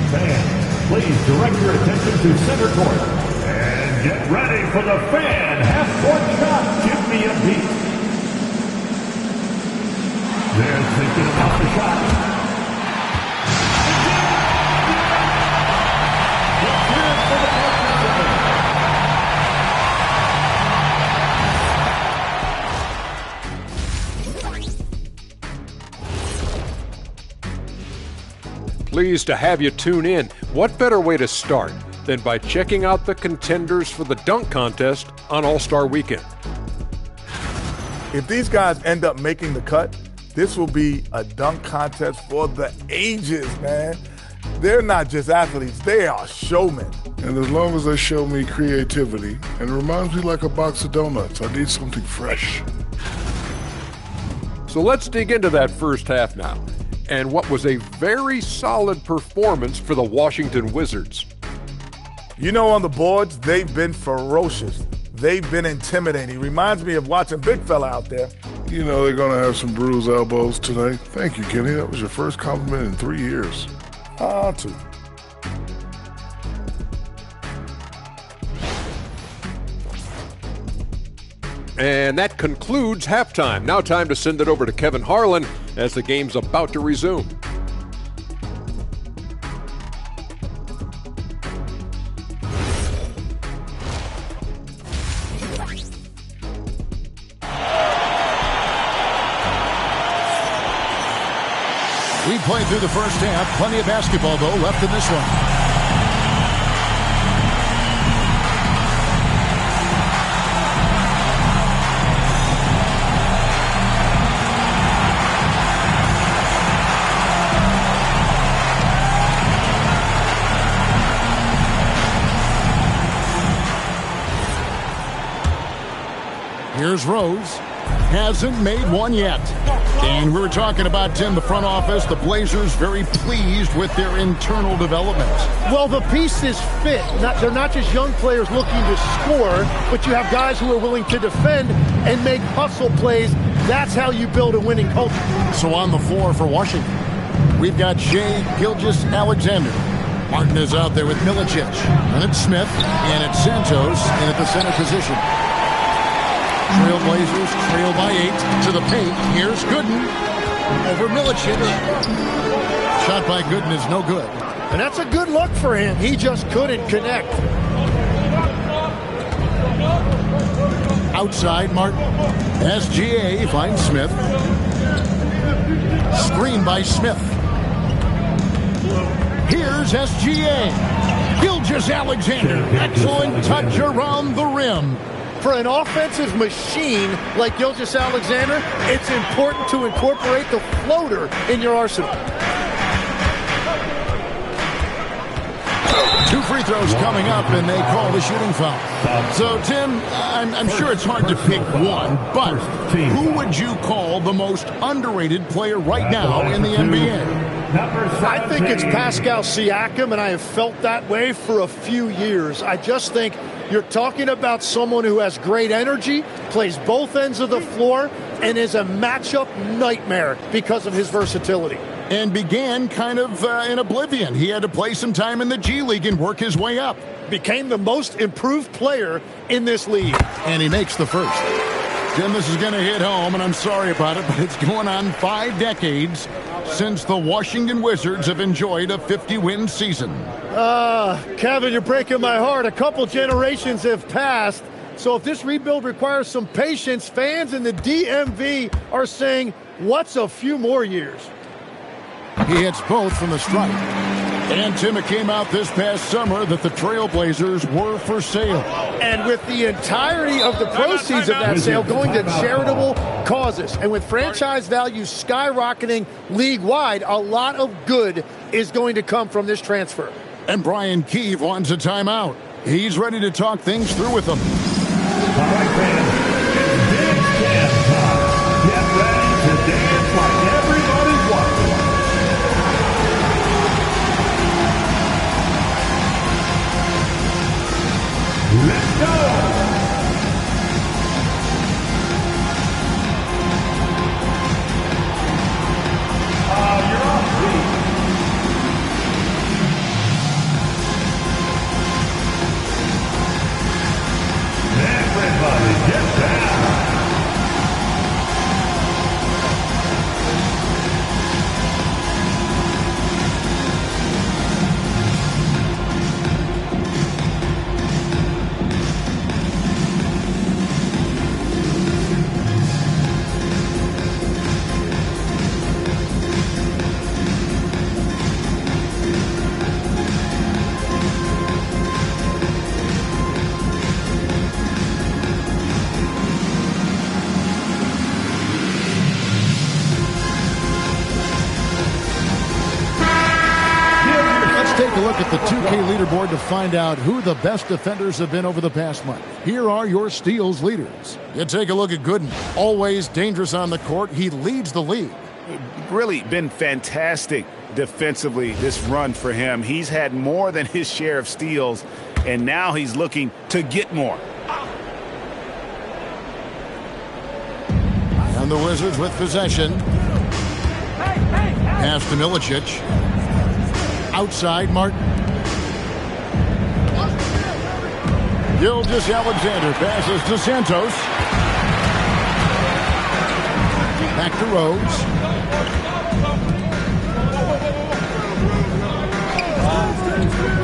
Fans, please direct your attention to center court. And get ready for the fan half-court shot. Give me a beat. They're thinking about the shot. Pleased to have you tune in. What better way to start than by checking out the contenders for the dunk contest on All-Star Weekend? If these guys end up making the cut, this will be a dunk contest for the ages, man. They're not just athletes, they are showmen. And as long as they show me creativity, and it reminds me like a box of donuts, I need something fresh. So let's dig into that first half now, and what was a very solid performance for the Washington Wizards. You know, on the boards, they've been ferocious. They've been intimidating. Reminds me of watching Big Fella out there. You know they're going to have some bruised elbows tonight. Thank you, Kenny. That was your first compliment in 3 years. Two. And that concludes halftime. Now time to send it over to Kevin Harlan as the game's about to resume. We played through the first half. Plenty of basketball, though, left in this one. Here's Rose. Hasn't made one yet. And we were talking about, Tim, the front office, the Blazers very pleased with their internal development. Well, the pieces fit. They're not just young players looking to score, but you have guys who are willing to defend and make hustle plays. That's how you build a winning culture. So on the floor for Washington, we've got Shea Gilgeous-Alexander. Martin is out there with Milicic. And it's Smith. And it's Santos in at the center position. Trailblazers trail by 8 to the paint. Here's Gooden over Milicic. Shot by Gooden is no good. And that's a good look for him. He just couldn't connect. Outside, Martin. SGA finds Smith. Screen by Smith. Here's SGA. Gilgeous-Alexander. Excellent touch around the rim. For an offensive machine like Gilgeous-Alexander, it's important to incorporate the floater in your arsenal. 2 free free throws coming up, and they call the shooting foul. So, Tim, I'm sure it's hard to pick one, but who would you call the most underrated player right now in the NBA? I think it's Pascal Siakam, and I have felt that way for a few years. I just think you're talking about someone who has great energy, plays both ends of the floor, and is a matchup nightmare because of his versatility. And began kind of in oblivion. He had to play some time in the G League and work his way up. Became the most improved player in this league. And he makes the first. Jim, this is going to hit home, and I'm sorry about it, but it's going on 5 decades since the Washington Wizards have enjoyed a 50-win season. Kevin, you're breaking my heart. A couple generations have passed. So if this rebuild requires some patience, fans in the DMV are saying, what's a few more years? He hits both from the stripe. And Tim, it came out this past summer that the Trailblazers were for sale. And with the entirety of the proceeds of that sale going to charitable causes, and with franchise values skyrocketing league-wide, a lot of good is going to come from this transfer. And Brian Keefe wants a timeout. He's ready to talk things through with them. All right, fans, it's big dance time. Get ready to dance like everybody's watching. Let's go! You're off, please. Everybody get down! Take a look at the 2K leaderboard to find out who the best defenders have been over the past month. Here are your steals leaders. You take a look at Gooden. Always dangerous on the court. He leads the league. Really been fantastic defensively this run for him. He's had more than his share of steals, and now he's looking to get more. And the Wizards with possession. Pass to Milicic. Outside, Martin. Gilgeous-Alexander passes to Santos. Back to Rhodes.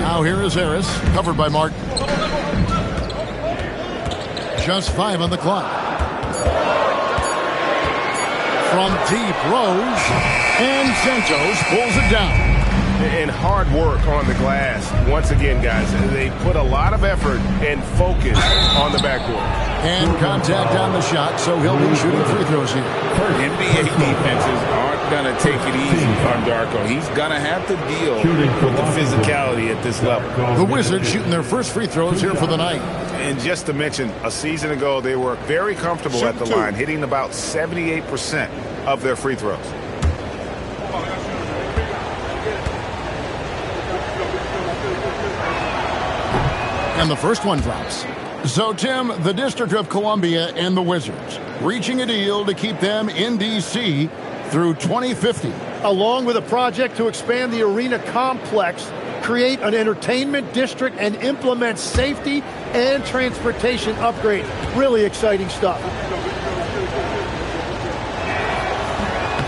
Now here is Harris, covered by Martin. Just 5 on the clock. From deep, Rose, and Santos pulls it down. And hard work on the glass. Once again, guys, they put a lot of effort and focus on the backboard. And contact on the shot, so he'll be shooting free throws here. NBA defenses aren't going to take it easy on Darko. He's going to have to deal with the physicality at this level. The Wizards shooting their first free throws here for the night. And just to mention, a season ago, they were very comfortable at the line, hitting about 78% of their free throws. And the first one drops. So, Tim, the District of Columbia and the Wizards reaching a deal to keep them in D.C. through 2050. Along with a project to expand the arena complex, create an entertainment district, and implement safety and transportation upgrades. Really exciting stuff.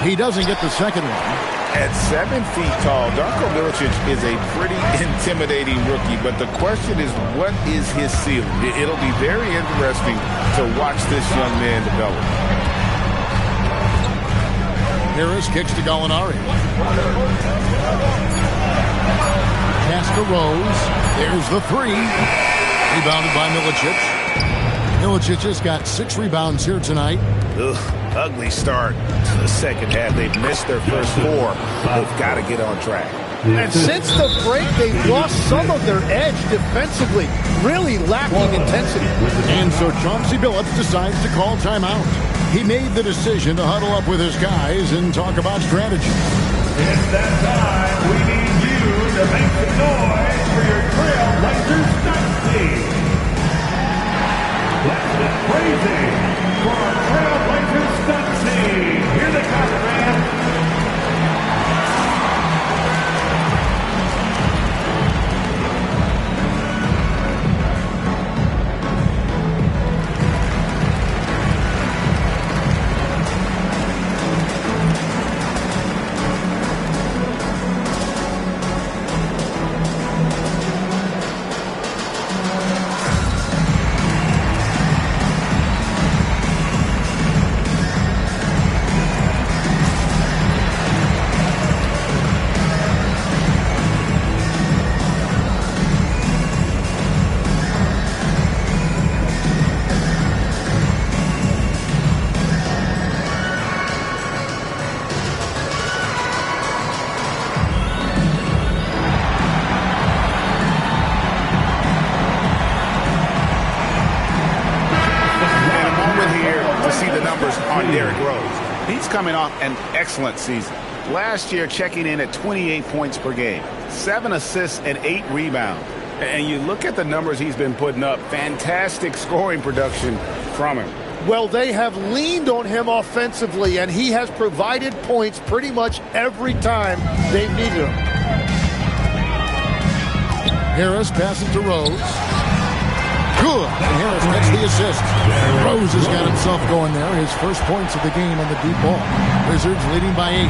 He doesn't get the second one. At 7 feet tall, Darko Milicic is a pretty intimidating rookie, but the question is, what is his ceiling? It'll be very interesting to watch this young man develop. Harris kicks to Gallinari. Pass to Rose. There's the 3. Rebounded by Milicic. Milicic has got 6 rebounds here tonight. Ugly start to the second half. They've missed their first 4. They've got to get on track. And since the break, they've lost some of their edge defensively, really lacking intensity. And so Chauncey Billups decides to call timeout. He made the decision to huddle up with his guys and talk about strategy. It's that time. We need you to make some noise for your Trailblazers stunt team. Let's get crazy for our Trailblazers stunt team. Here they come, man. Coming off an excellent season. Last year, checking in at 28 points per game, 7 assists and 8 rebounds. And you look at the numbers he's been putting up, fantastic scoring production from him. Well, they have leaned on him offensively, and he has provided points pretty much every time they've needed him. Harris passes to Rose. Good. And Harris gets the assist. Rose has got himself going there. His first points of the game on the deep ball. Wizards leading by 8.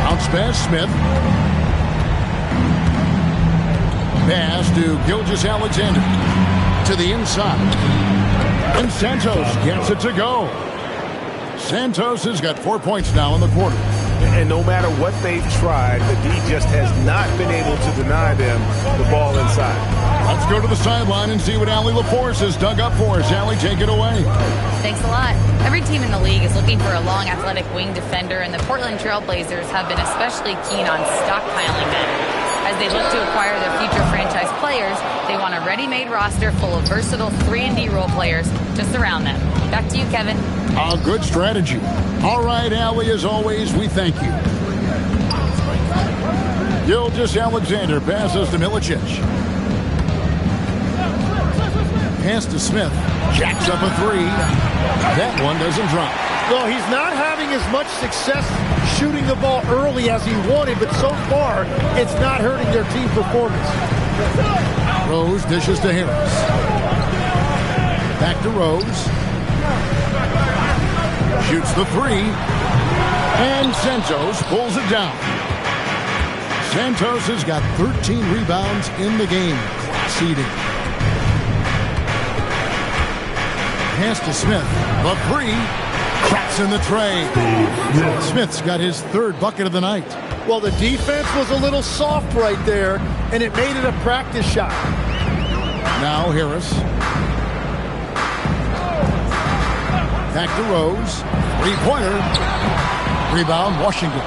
Bounce pass, Smith. Pass to Gilgeous-Alexander. To the inside. And Santos gets it to go. Santos has got 4 points now in the quarter. And no matter what they've tried, the D just has not been able to deny them the ball inside. Let's go to the sideline and see what Allie LaForce has dug up for us. Allie, take it away. Thanks a lot. Every team in the league is looking for a long, athletic wing defender, and the Portland Trailblazers have been especially keen on stockpiling them. As they look to acquire their future franchise players, they want a ready-made roster full of versatile 3-and-D role players to surround them. Back to you, Kevin. A good strategy. All right, Allie, as always, we thank you. Gilgeous-Alexander passes to Milicic. Pass to Smith. Jacks up a 3. That one doesn't drop. Well, he's not having as much success shooting the ball early as he wanted, but so far, it's not hurting their team performance. Rose dishes to Harris. Back to Rose. Shoots the 3. And Santos pulls it down. Santos has got 13 rebounds in the game. Class eating. Pass to Smith. The 3. Cracks in the tray. Smith's got his 3rd bucket of the night. Well, the defense was a little soft right there, and it made it a practice shot. Now Harris. Back to Rose. 3-pointer. Rebound, Washington.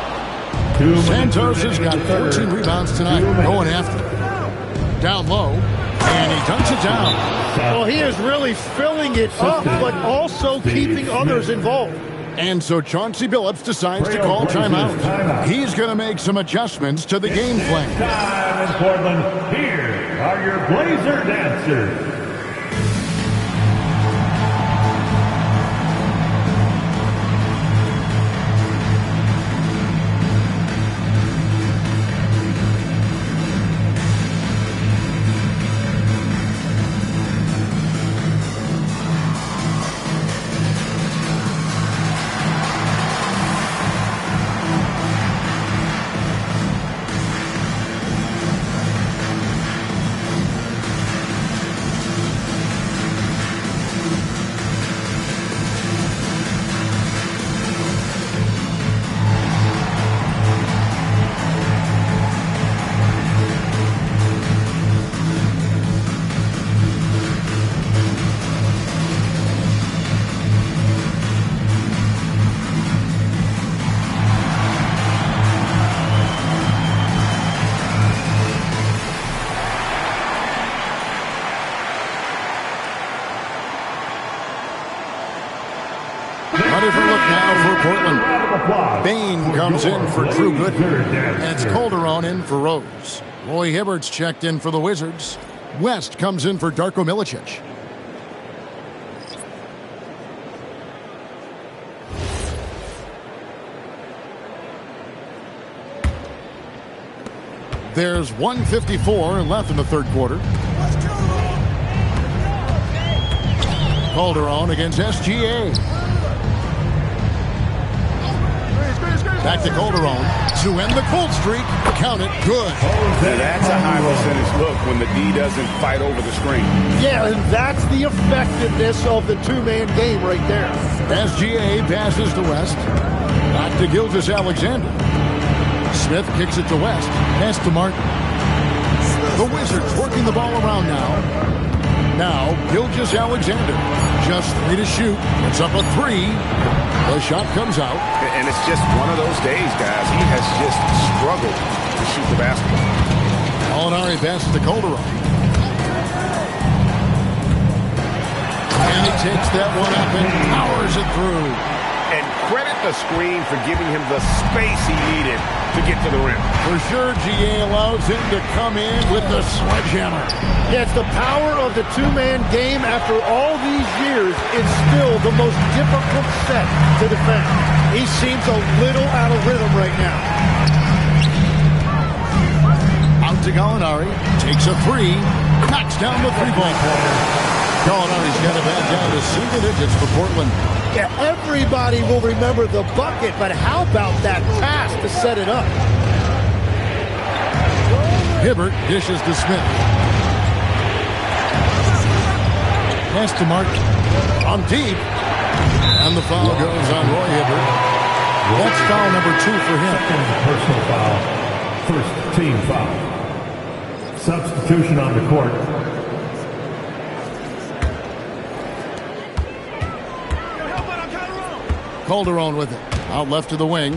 Santos has got 14 rebounds tonight. Going after it. Down low. And he dunks it down. Well, he is really filling it up, but also keeping others involved. And so Chauncey Billups decides to call timeout. He's going to make some adjustments to the game plan. Time in Portland. Here are your Blazer dancers. Portland. Bain comes in for Drew Gooden. And it's Calderon in for Rose. Roy Hibbert's checked in for the Wizards. West comes in for Darko Milicic. There's 1:54 left in the third quarter. Calderon against SGA. Back to Calderon to end the cold streak. Count it. Good. Now that's a high percentage look when the D doesn't fight over the screen. Yeah, and that's the effectiveness of the two-man game right there. SGA passes to West. Back to Gilgeous-Alexander. Smith kicks it to West. Pass to Martin. The Wizards working the ball around now. Now, Gilgeous-Alexander. Just 3 to shoot. It's up a 3. The shot comes out. And it's just one of those days, guys. He has just struggled to shoot the basketball. Molinari passes to Calderon. And he takes that one up and powers it through. And credit the screen for giving him the space he needed to get to the rim. For sure, GA allows him to come in with the sledgehammer. Yeah, it's the power of the two-man game. After all these years, it's still the most difficult set to defend. He seems a little out of rhythm right now. Out to Gallinari. Takes a 3. Knocks down the three-ball corner. Gallinari's got it back down to single digits for Portland. Yeah, everybody will remember the bucket, but how about that pass to set it up? Hibbert dishes to Smith. Pass to Martin. On deep. And the foul goes on Roy Hibbert. That's foul number 2 for him. Personal foul. First team foul. Substitution on the court. Calderon with it. Out left to the wing.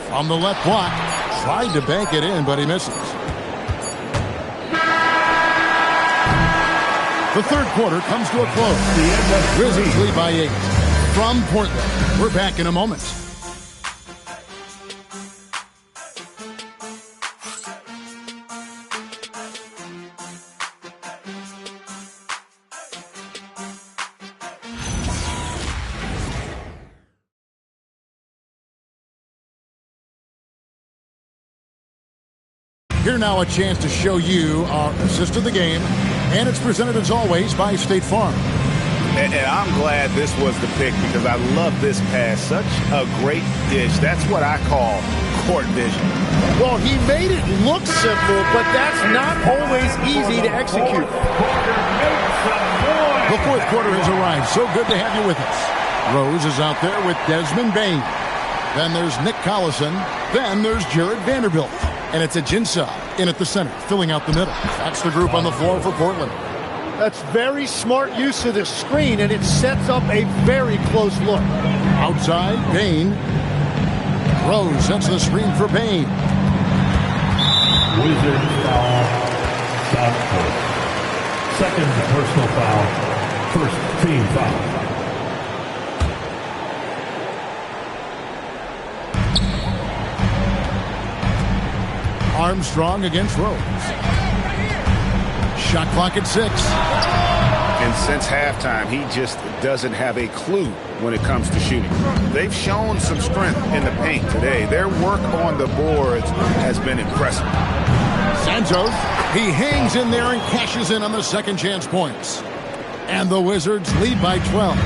From the left block. Tried to bank it in, but he misses. The third quarter comes to a close. Wizards lead by 8. From Portland. We're back in a moment. Here now a chance to show you our assist of the game, and it's presented as always by State Farm. And I'm glad this was the pick because I love this pass. Such a great dish. That's what I call court vision. Well, he made it look simple, but that's not always easy to execute. The fourth quarter has arrived. So good to have you with us. Rose is out there with Desmond Bain. Then there's Nick Collison. Then there's Jared Vanderbilt. And it's Ajinça in at the center, filling out the middle. That's the group on the floor for Portland. That's very smart use of the screen, and it sets up a very close look. Outside, Bain. Rose sets the screen for Bain. Wizards foul. South court. Second personal foul. First team foul. Armstrong against Rose. Shot clock at 6. And since halftime, he just doesn't have a clue when it comes to shooting. They've shown some strength in the paint today. Their work on the boards has been impressive. Santos, he hangs in there and cashes in on the second chance points. And the Wizards lead by 12.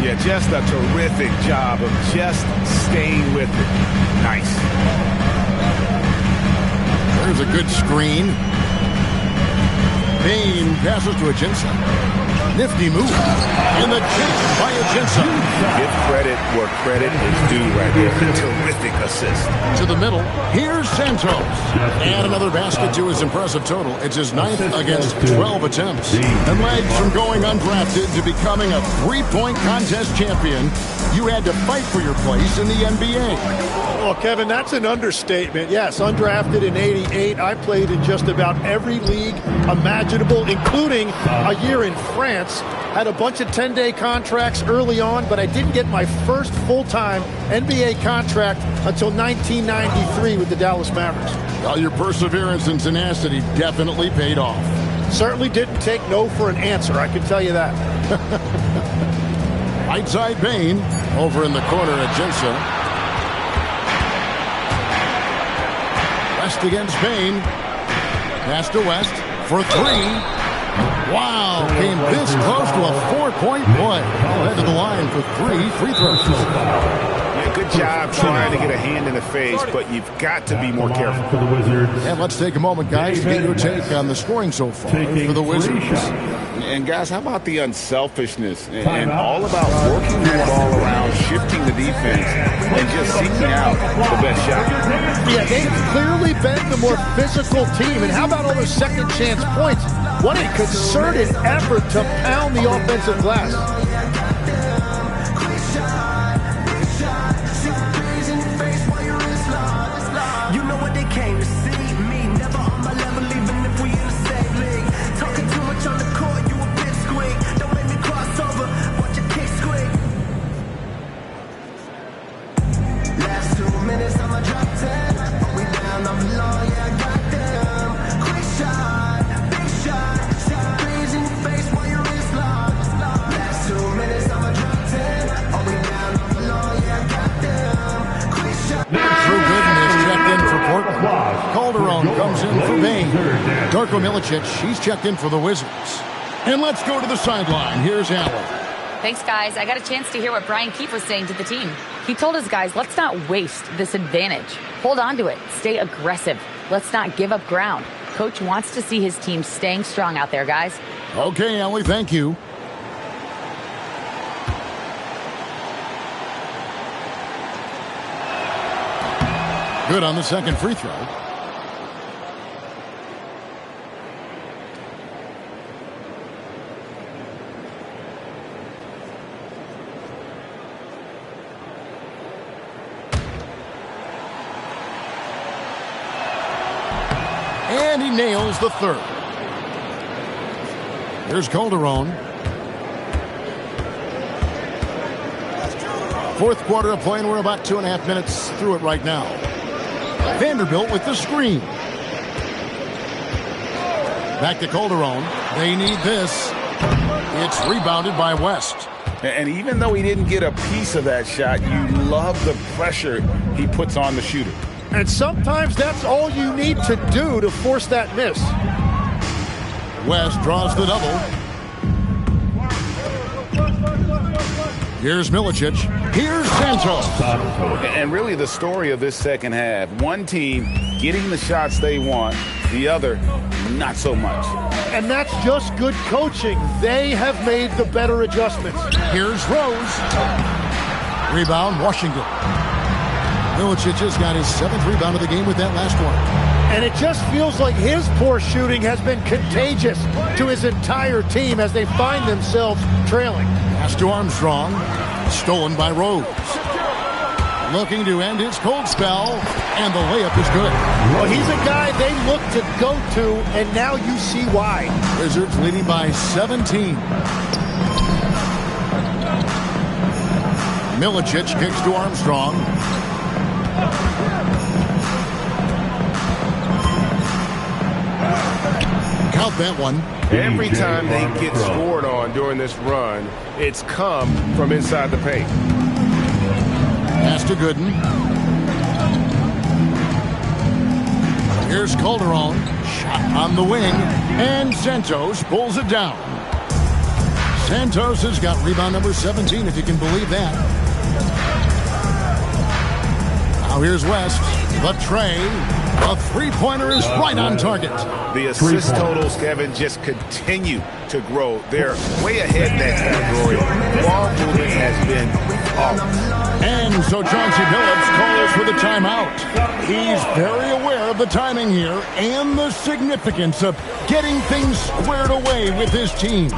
Yeah, just a terrific job of just staying with it. Nice. There's a good screen. Bain passes to Ajinça. Nifty move. And the chase by Ajinça. Give credit where credit is due right there. Terrific assist. To the middle. Here's Santos. And another basket to his impressive total. It's his 9th against 12 attempts. And legs from going undrafted to becoming a three-point contest champion, you had to fight for your place in the NBA. Well, Kevin, that's an understatement. Yes, undrafted in '88. I played in just about every league imaginable, including a year in France. Had a bunch of 10-day contracts early on, but I didn't get my first full-time NBA contract until 1993 with the Dallas Mavericks. Well, your perseverance and tenacity definitely paid off. Certainly didn't take no for an answer, I can tell you that. Right side Bain over in the corner at Jinsa. West against Bain. Pass to West for three. Wow, came this close to a 4-point play. Led to the line for 3 free throws. Yeah, good job trying to get a hand in the face, but you've got to be more careful. For the Wizards. And let's take a moment, guys, to get your take on the scoring so far for the Wizards. And guys, how about the unselfishness and all about working the ball around, shifting the defense, and just seeking out the best shot? Yeah, they've clearly been the more physical team. And how about all those second chance points? What a concerted effort to pound the offensive glass. You know what they came to see. Me, never on my level, even if we in the same league. Talking too much on the court, you a bit squeak. Don't make me cross over, watch your kick squeak. Last 2 minutes, I'ma drop 10. We down on the law, yeah, I got them. Quick shot, big shot. Threes in your face while your wrist locked. Last 2 minutes, I'ma drop 10. We down on the law, yeah, I got them. Quick shot. Drew Gooden is checked in for Portland. Calderon comes in for Bain. Darko Milicic, he's checked in for the Wizards. And let's go to the sideline. Here's Allen. Thanks, guys. I got a chance to hear what Brian Keefe was saying to the team. He told his guys, let's not waste this advantage. Hold on to it. Stay aggressive. Let's not give up ground. Coach wants to see his team staying strong out there, guys. Okay, Ellie, thank you. Good on the second free throw. And he nails the third. Here's Calderon. Fourth quarter of play, and we're about 2.5 minutes through it right now. Vanderbilt with the screen. Back to Calderon. They need this. It's rebounded by West. And even though he didn't get a piece of that shot, you love the pressure he puts on the shooter. And sometimes that's all you need to do to force that miss. West draws the double. Here's Milicic. Here's Santos. And really the story of this second half, one team getting the shots they want, the other not so much. And that's just good coaching. They have made the better adjustments. Here's Rose. Rebound, Washington. Milicic has got his 7th rebound of the game with that last one. And it just feels like his poor shooting has been contagious to his entire team as they find themselves trailing. Pass to Armstrong. Stolen by Rose. Looking to end his cold spell, and the layup is good. Well, he's a guy they look to go to, and now you see why. Wizards leading by 17. Milicic kicks to Armstrong. Count that one. Every time they get scored on during this run, it's come from inside the paint. Pass to Gooden. Here's Calderon. Shot on the wing. And Santos pulls it down. Santos has got rebound number 17, if you can believe that. Now here's West. The tray. A three-pointer is right on target. The assist totals, Kevin, just continue to grow. They're way ahead in that category. Ball movement has been off. And so Chauncey Billups calls for the timeout. He's very aware of the timing here and the significance of getting things squared away with his team.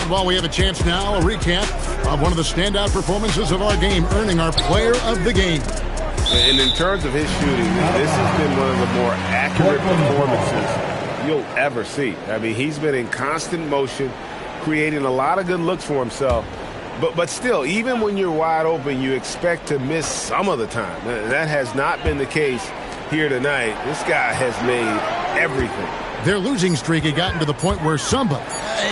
While we have a chance now, a recap of one of the standout performances of our game, earning our player of the game. And in terms of his shooting, this has been one of the more accurate performances you'll ever see. I mean, he's been in constant motion. creating a lot of good looks for himself. But still, even when you're wide open, you expect to miss some of the time. That has not been the case here tonight. This guy has made everything. Their losing streak had gotten to the point where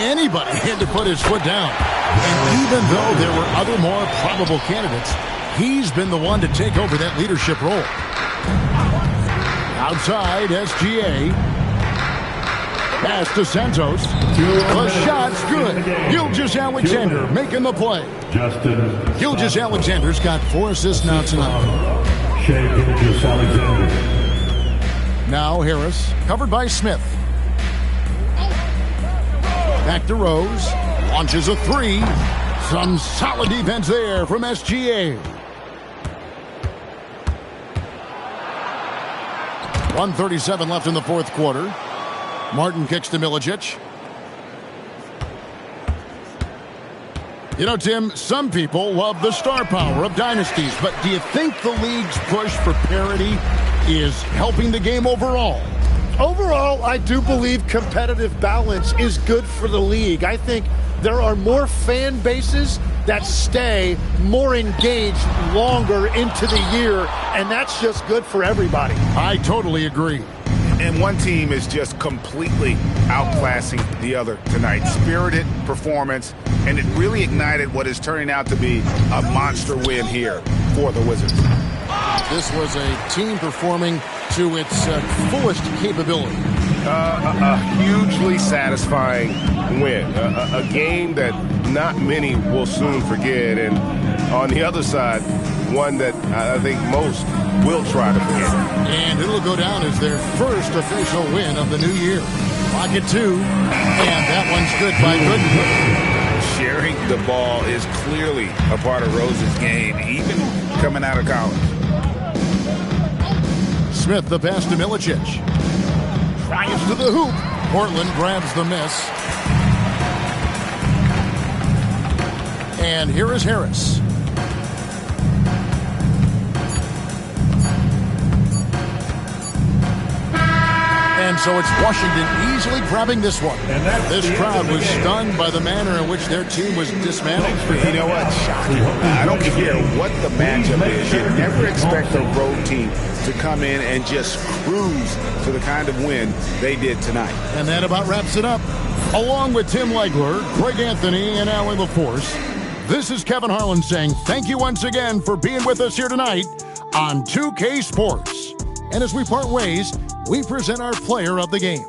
anybody had to put his foot down. And even though there were other more probable candidates, he's been the one to take over that leadership role. Outside, SGA. Pass to Santos. The shot's good. Gilgeous-Alexander making the play. Gilgeous-Alexander's got 4 assists now tonight. Gilgeous-Alexander. Now Harris, covered by Smith. Back to Rose. Launches a 3. Some solid defense there from SGA. 1:37 left in the fourth quarter. Martin kicks to Milicic. You know, Tim, some people love the star power of dynasties, but do you think the league's push for parity is helping the game overall? Overall, I do believe competitive balance is good for the league. I think there are more fan bases that stay more engaged longer into the year, and that's just good for everybody. I totally agree. And one team is just completely outclassing the other tonight. Spirited performance, and it really ignited what is turning out to be a monster win here for the Wizards. This was a team performing to its fullest capability. A hugely satisfying win. A game that not many will soon forget. And on the other side, one that I think most will try to forget. And it'll go down as their first official win of the new year. Pocket 2, and that one's good by Gooden. Sharing the ball is clearly a part of Rose's game, even coming out of college. Smith, the pass to Milicic. Drives to the hoop. Portland grabs the miss. And here is Harris. And so it's Washington easily grabbing this one. And this crowd was stunned by the manner in which their team was dismantled. You know what? Shocking. I don't care what the matchup is. You never expect a road team to come in and just cruise to the kind of win they did tonight. And that about wraps it up. Along with Tim Legler, Greg Anthony, and Allie LaForce, this is Kevin Harlan saying thank you once again for being with us here tonight on 2K Sports. And as we part ways, we present our player of the game.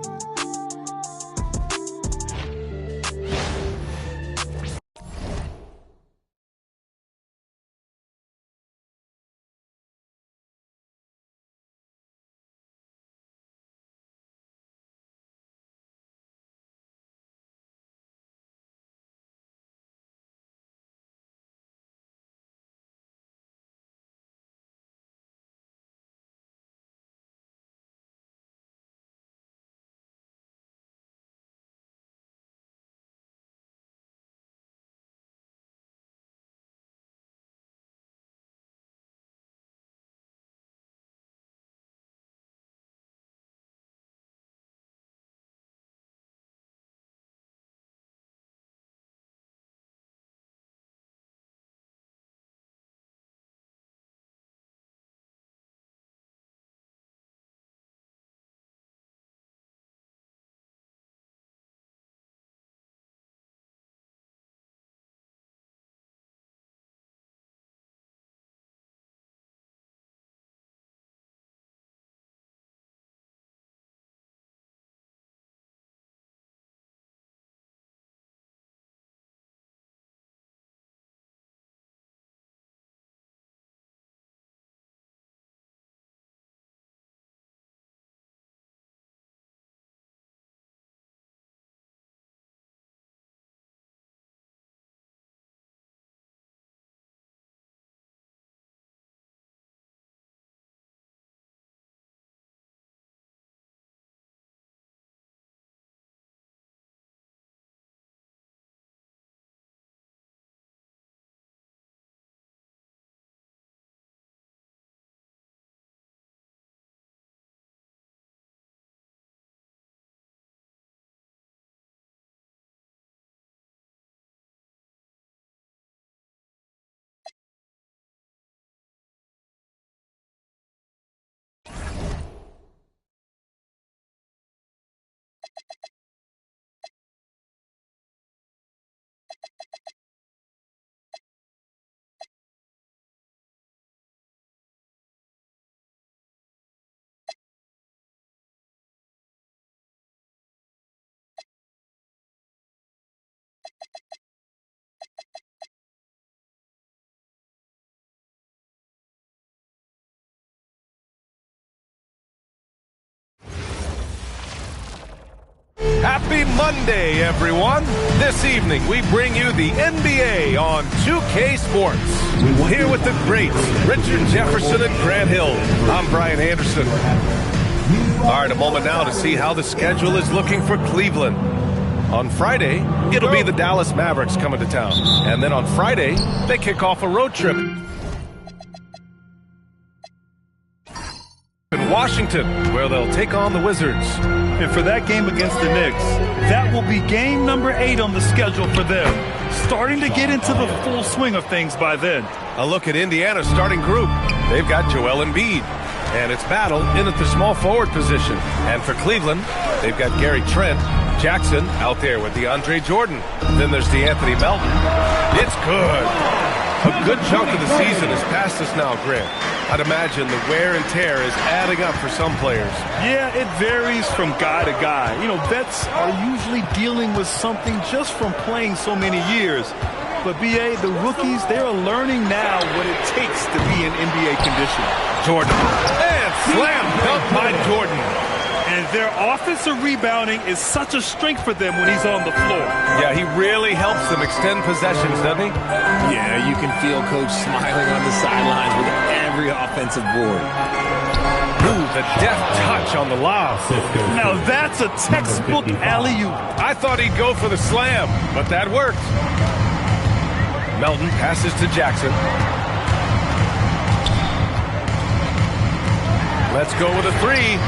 Happy Monday, everyone. This evening, we bring you the NBA on 2K Sports. Here with the greats, Richard Jefferson and Grant Hill. I'm Brian Anderson. All right, a moment now to see how the schedule is looking for Cleveland. On Friday, it'll be the Dallas Mavericks coming to town. And then on Friday, they kick off a road trip in Washington, where they'll take on the Wizards. And for that game against the Knicks, that will be game number 8 on the schedule for them. Starting to get into the full swing of things by then. A look at Indiana's starting group. They've got Joel Embiid, and it's battle in at the small forward position. And for Cleveland, they've got Gary Trent, Jackson out there with DeAndre Jordan. Then there's DeAnthony Melton. It's good. A good chunk of the season is past us now, Grant. I'd imagine the wear and tear is adding up for some players. Yeah, it varies from guy to guy. You know, vets are usually dealing with something just from playing so many years. But, B.A., the rookies, they're learning now what it takes to be in NBA condition. Jordan. And slam dunk by Jordan. And their offensive rebounding is such a strength for them when he's on the floor. Yeah, he really helps them extend possessions, doesn't he? Yeah, you can feel Coach smiling on the sidelines with every offensive board. Ooh, the deft touch on the lob. Now that's a textbook alley-oop. I thought he'd go for the slam, but that worked. Melton passes to Jackson. Let's go with a 3.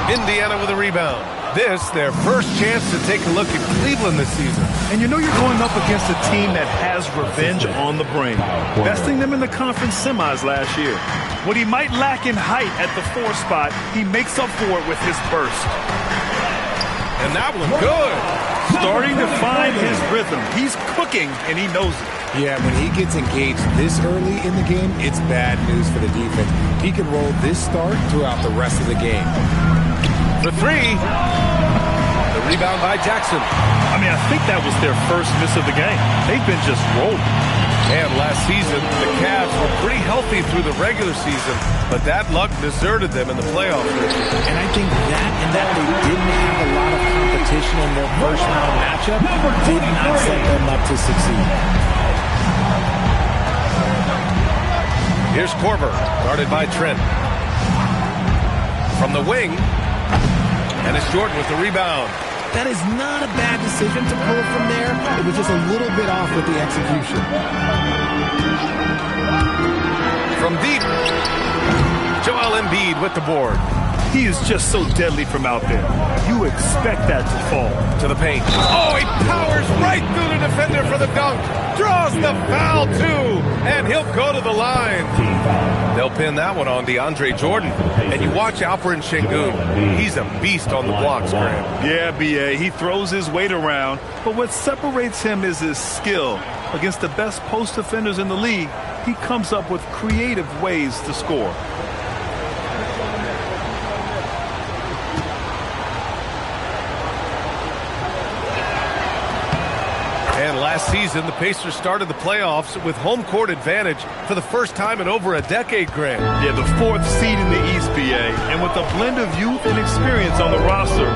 Indiana with a rebound. This, their first chance to take a look at Cleveland this season. And you know you're going up against a team that has revenge on the brain. Besting them in the conference semis last year. What he might lack in height at the 4 spot, he makes up for it with his burst. And that one good. Starting to find his rhythm. He's cooking, and he knows it. Yeah, when he gets engaged this early in the game, it's bad news for the defense. He can roll this start throughout the rest of the game. For 3. The rebound by Jackson. I mean, I think that was their first miss of the game. They've been just rolling. And last season, the Cavs were pretty healthy through the regular season, but that luck deserted them in the playoffs. And I think that and that they didn't have a lot of competition in their first round matchup did not set them up to succeed. Here's Korver, guarded by Trent. From the wing, and it's Jordan with the rebound. That is not a bad decision to pull it from there. It was just a little bit off with the execution. From deep, Joel Embiid with the board. He is just so deadly from out there. You expect that to fall. To the paint. Oh, he powers right through the defender for the dunk. Draws the foul, too. And he'll go to the line. They'll pin that one on DeAndre Jordan. And you watch Alperen Şengün. He's a beast on the blocks, Graham. Yeah, B.A., he throws his weight around. But what separates him is his skill. Against the best post defenders in the league, he comes up with creative ways to score. And last season, the Pacers started the playoffs with home court advantage for the first time in over a decade, Grant. Yeah, the 4th seed in the East, BA. And with a blend of youth and experience on the roster,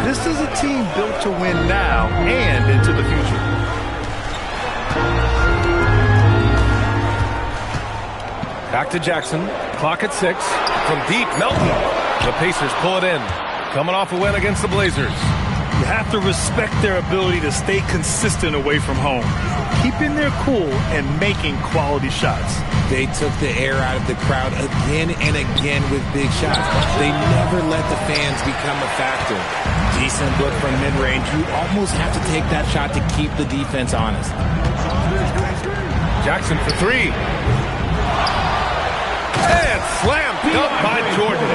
this is a team built to win now and into the future. Back to Jackson. Clock at 6. From deep, Melton. The Pacers pull it in. Coming off a win against the Blazers. You have to respect their ability to stay consistent away from home, keeping their cool and making quality shots. They took the air out of the crowd again and again with big shots. They never let the fans become a factor. Decent look from mid-range. You almost have to take that shot to keep the defense honest. Jackson for 3. And slam dunk by Jordan.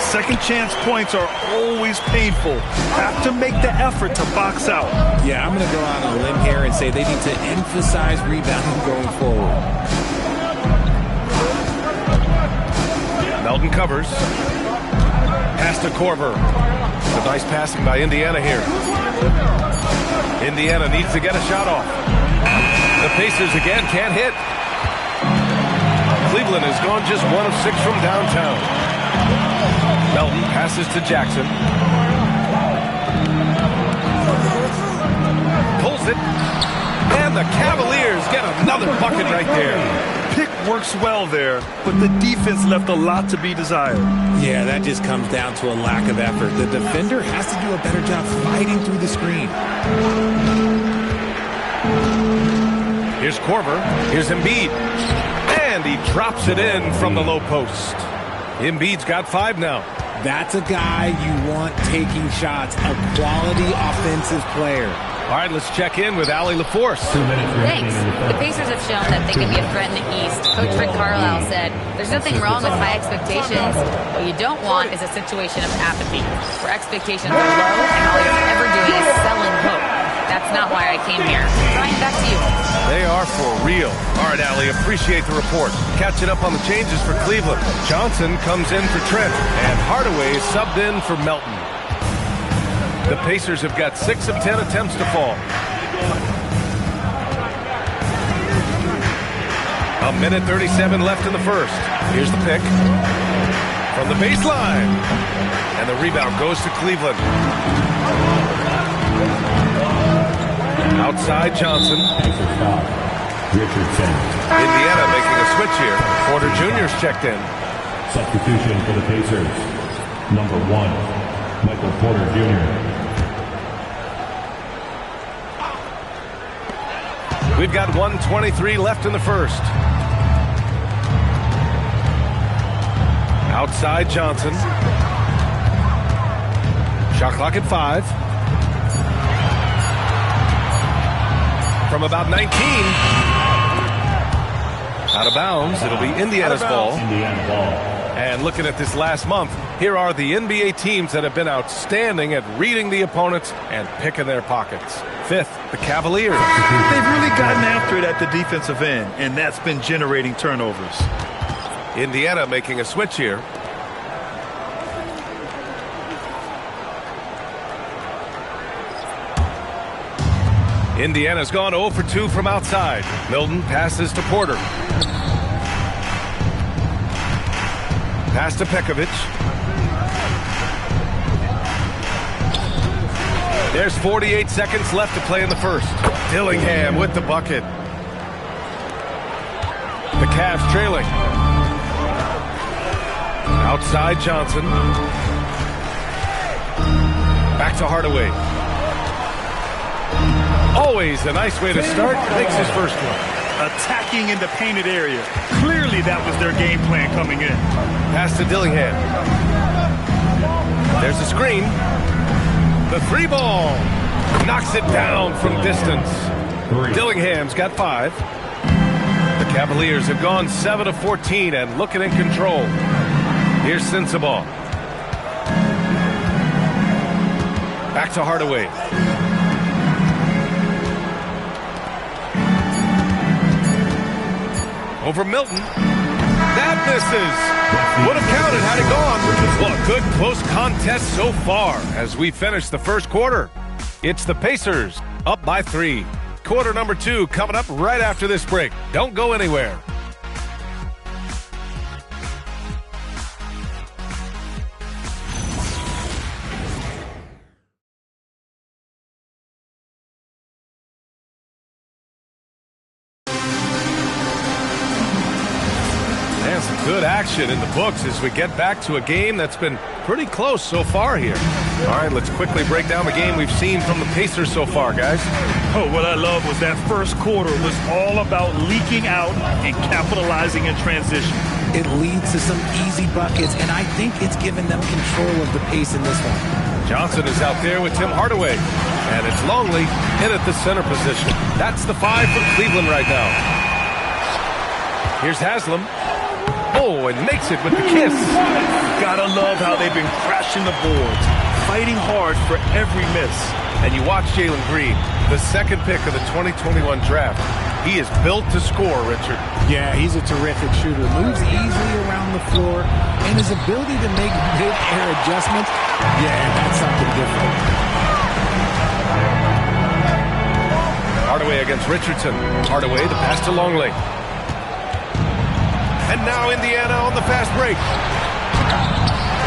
Second chance points are always painful. Have to make the effort to box out. Yeah, I'm going to go out on a limb here and say they need to emphasize rebounding going forward. Melton covers. Pass to Korver. The nice passing by Indiana here. Indiana needs to get a shot off. The Pacers again can't hit. Cleveland has gone just 1 of 6 from downtown. Melton passes to Jackson. fires it. And the Cavaliers get another bucket right there. Pick works well there, but the defense left a lot to be desired. Yeah, that just comes down to a lack of effort. The defender has to do a better job fighting through the screen. Here's Korver. Here's Embiid. And he drops it in from the low post. Embiid's got 5 now. That's a guy you want taking shots, a quality offensive player. All right, let's check in with Allie LaForce. Thanks. The Pacers have shown that they can be a threat in the East. Coach Rick Carlisle said, there's nothing wrong with high expectations. What you don't want is a situation of apathy, where expectations are low and all you're ever doing is selling hope. That's not why I came here. Brian, back to you. They are for real. All right, Allie, appreciate the report. Catching up on the changes for Cleveland. Johnson comes in for Trent, and Hardaway is subbed in for Melton. The Pacers have got 6 of 10 attempts to fall. A minute 37 left in the first. Here's the pick from the baseline. And the rebound goes to Cleveland. Outside Johnson. Richardson. Indiana making a switch here. Porter Jr.'s checked in. Substitution for the Pacers. Number 1, Michael Porter Jr. We've got 1:23 left in the first. Outside Johnson. Shot clock at 5. From about 19. Out of bounds. It'll be Indiana's ball. Indiana ball. And looking at this last month, here are the NBA teams that have been outstanding at reading the opponents and picking their pockets. 5th, the Cavaliers. They've really gotten after it at the defensive end, and that's been generating turnovers. Indiana making a switch here. Indiana's gone 0 for 2 from outside. Milton passes to Porter. Pass to Pekovic. There's 48 seconds left to play in the first. Dillingham with the bucket. The Cavs trailing. Outside Johnson. Back to Hardaway. Always a nice way to start. Makes his first one. Attacking in the painted area. Clearly that was their game plan coming in. Pass to Dillingham. There's a screen. The 3 ball. Knocks it down from distance. Dillingham's got 5. The Cavaliers have gone 7 of 14 and looking in control. Here's Sensabaugh. Back to Hardaway. Over Milton. That misses. Would have counted had it gone. Well, a good close contest so far as we finish the first quarter. It's the Pacers up by 3. Quarter number 2 coming up right after this break. Don't go anywhere. Good action in the books as we get back to a game that's been pretty close so far here. All right, let's quickly break down the game we've seen from the Pacers so far, guys. Oh, what I love was that first quarter was all about leaking out and capitalizing in transition. It leads to some easy buckets, and I think it's given them control of the pace in this one. Johnson is out there with Tim Hardaway, and it's Longley in at the center position. That's the 5 for Cleveland right now. Here's Haslam. Oh, and makes it with the kiss. Gotta love how they've been crashing the boards, fighting hard for every miss. And you watch Jalen Green, the second pick of the 2021 draft. He is built to score, Richard. Yeah, he's a terrific shooter. Moves easily around the floor, and his ability to make mid-air adjustments, yeah, that's something different. Hardaway against Richardson. Hardaway, the pass to Longley. And now Indiana on the fast break.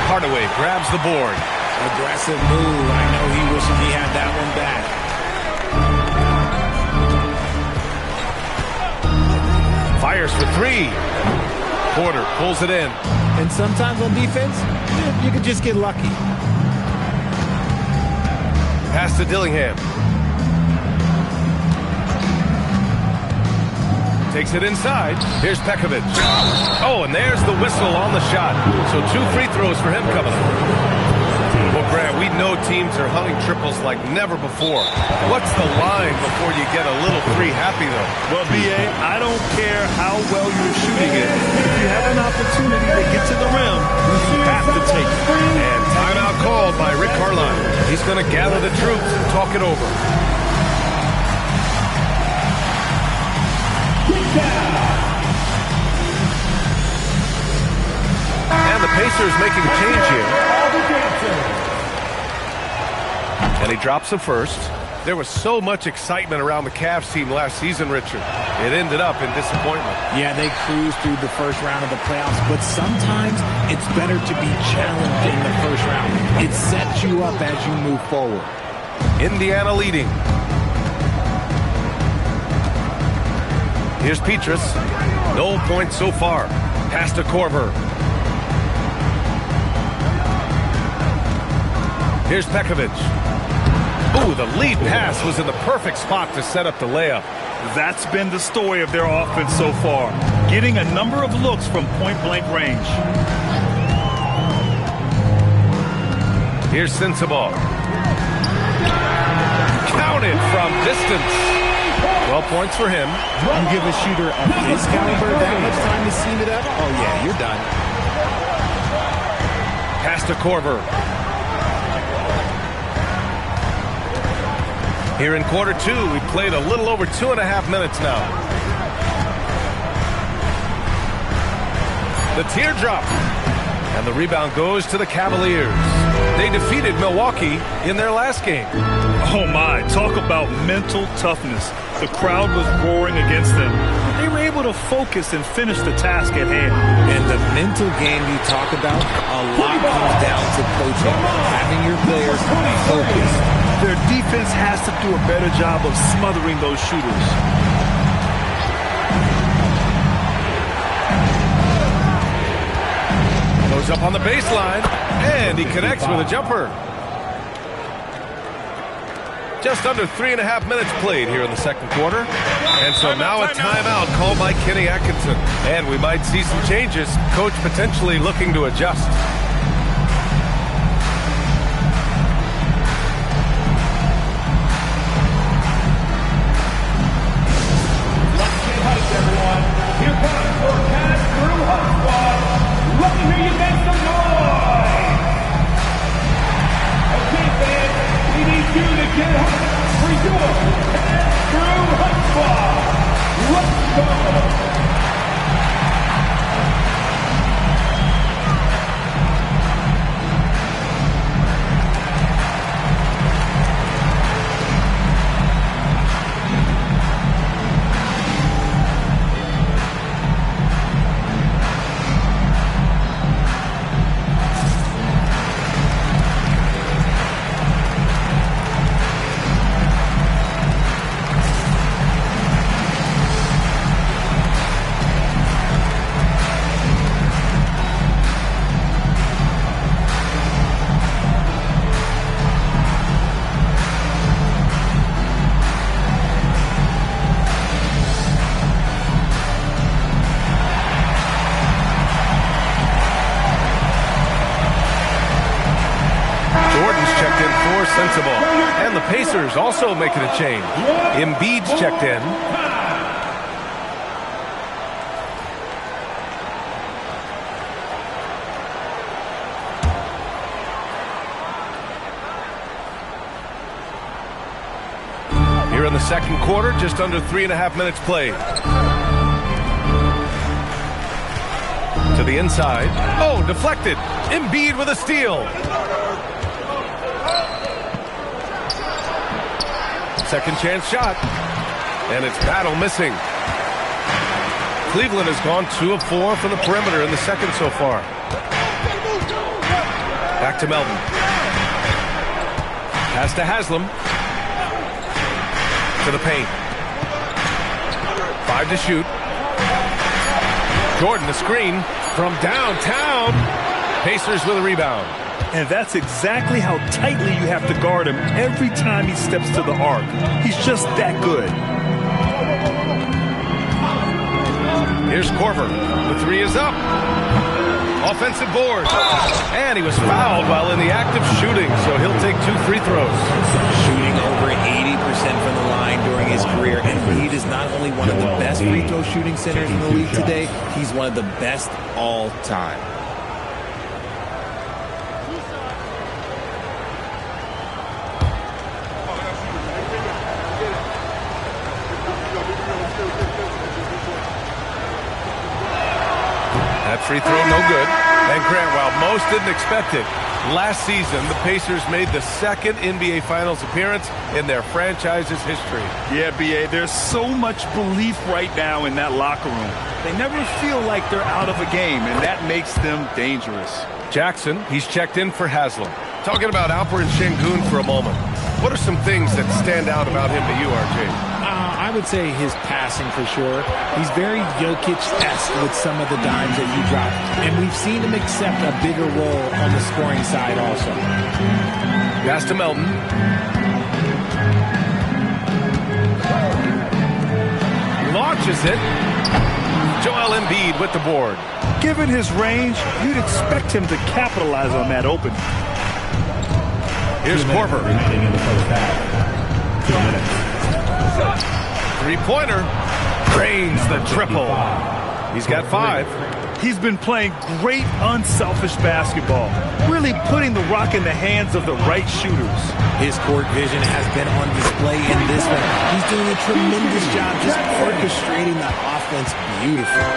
Hardaway grabs the board. Aggressive move. I know he wishes he had that one back. Fires for three. Porter pulls it in. And sometimes on defense, you can just get lucky. Pass to Dillingham. Takes it inside. Here's Pekovic. Oh, and there's the whistle on the shot. So 2 free throws for him coming up. Well, Grant, we know teams are hunting triples like never before. What's the line before you get a little free happy, though? Well, B.A., I don't care how well you're shooting it. If you have an opportunity to get to the rim, you have to take it. And timeout called by Rick Carlisle. He's going to gather the troops and talk it over. And the Pacers making a change here. And he drops the first. There was so much excitement around the Cavs team last season, Richard. It ended up in disappointment. Yeah, they cruised through the first round of the playoffs, but sometimes it's better to be challenged in the first round. It sets you up as you move forward. Indiana leading. Here's Petrus. No points so far. Pass to Korver. Here's Pekovic. Ooh, the lead pass was in the perfect spot to set up the layup. That's been the story of their offense so far, getting a number of looks from point-blank range. Here's Sensabaugh. Counted from distance. 12 points for him. You give a shooter of his caliber that much time to seam it up, oh yeah, you're done. Pass to Korver. Here in quarter 2, we played a little over 2.5 minutes now. The teardrop. And the rebound goes to the Cavaliers. They defeated Milwaukee in their last game. Oh my, talk about mental toughness. The crowd was roaring against them. They were able to focus and finish the task at hand. And the mental game you talk about, a lot comes down to coaching. Having your players focused. Their defense has to do a better job of smothering those shooters. Goes up on the baseline, and he connects with a jumper. Just under 3.5 minutes played here in the second quarter. And so now a timeout called by Kenny Atkinson. And we might see some changes. Coach potentially looking to adjust. And the Pacers also making a change. Embiid's checked in. Here in the second quarter, just under 3.5 minutes played. To the inside. Oh, deflected. Embiid with a steal. Second chance shot. And it's Battle missing. Cleveland has gone 2 of 4 from the perimeter in the second so far. Back to Melton. Pass to Haslam. To the paint. 5 to shoot. Jordan, the screen from downtown. Pacers with a rebound. And that's exactly how tightly you have to guard him every time he steps to the arc. He's just that good. Here's Korver. The three is up. Offensive board. And he was fouled while in the act of shooting, so he'll take 2 free throws. Shooting over 80% from the line during his career, and Reed is not only one of the best free throw shooting centers in the league today, he's one of the best all time. That free throw, no good. And Grant, while most didn't expect it, last season the Pacers made the second NBA Finals appearance in their franchise's history. Yeah, B.A., there's so much belief right now in that locker room. They never feel like they're out of a game, and that makes them dangerous. Jackson, he's checked in for Haslam. Talking about Alperen Şengün for a moment. What are some things that stand out about him to you, RJ? I would say his passing for sure. He's very Jokic-esque with some of the dimes that he dropped. And we've seen him accept a bigger role on the scoring side also. Pass to Melton. Launches it. Joel Embiid with the board. Given his range, you'd expect him to capitalize on that opening. Here's Korver. Remaining in the first half. 2 minutes. Three-pointer. Drains the triple. He's got 5. He's been playing great unselfish basketball, really putting the rock in the hands of the right shooters. His court vision has been on display in this one. He's doing a tremendous job just orchestrating the offense beautifully.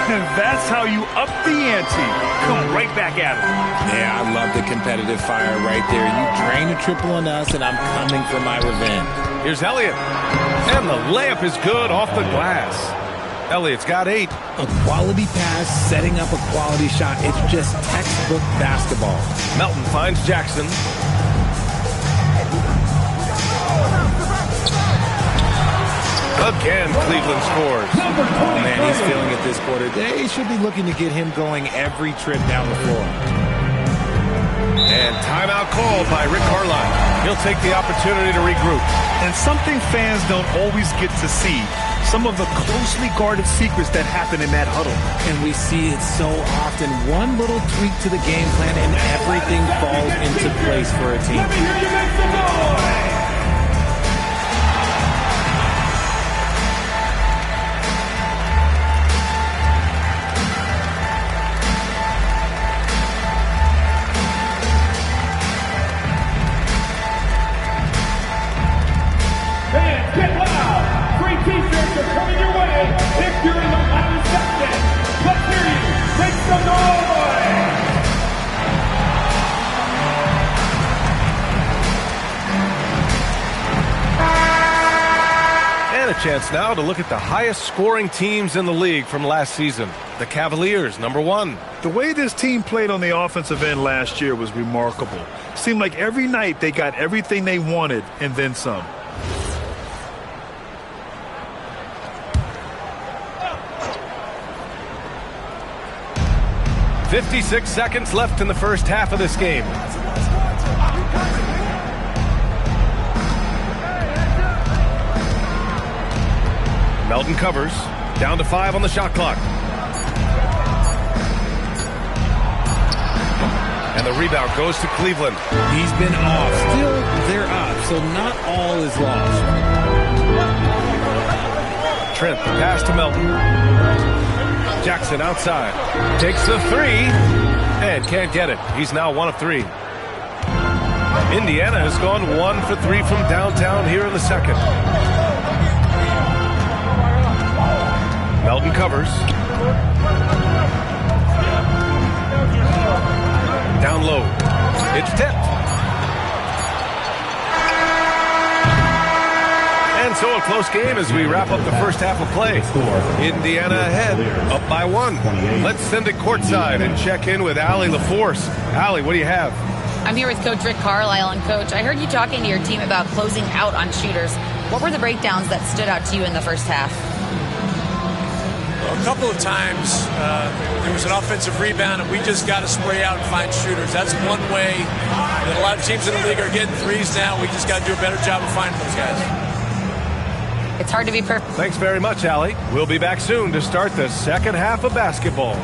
And that's how you up the ante. Come right back at him. Yeah, I love the competitive fire right there. You drain a triple on us, and I'm coming for my revenge. Here's Elliott. And the layup is good off the glass. Elliott's got 8. A quality pass, setting up a quality shot. It's just textbook basketball. Melton finds Jackson. Again, Cleveland scores. Oh, man, he's feeling it this quarter. They should be looking to get him going every trip down the floor. And timeout called by Rick Carlisle. He'll take the opportunity to regroup. And something fans don't always get to see, some of the closely guarded secrets that happen in that huddle. And we see it so often. One little tweak to the game plan and everything falls into place for a team. Let me hear you make some noise! T-shirts are coming your way if you're in the lounge section. Let's hear you make some noise! And a chance now to look at the highest scoring teams in the league from last season. The Cavaliers, number 1. The way this team played on the offensive end last year was remarkable. Seemed like every night they got everything they wanted and then some. "56 seconds left in the first half of this game. Melton covers. Down to 5 on the shot clock. And the rebound goes to Cleveland. He's been off. Still, they're up, so not all is lost. Trent, the pass to Melton. Jackson outside. Takes the 3 and can't get it. He's now 1 of 3. Indiana has gone 1 for 3 from downtown here in the second. Melton covers. Down low. It's tipped. And so a close game as we wrap up the first half of play. Indiana ahead, up by 1. Let's send it courtside and check in with Allie LaForce. Allie, what do you have? I'm here with Coach Rick Carlisle. And Coach, I heard you talking to your team about closing out on shooters. What were the breakdowns that stood out to you in the first half? Well, A couple of times there was an offensive rebound, and we just got to spray out and find shooters. That's one way that a lot of teams in the league are getting threes now. We just got to do a better job of finding those guys. It's hard to be perfect. Thanks very much, Allie. We'll be back soon to start the second half of basketball.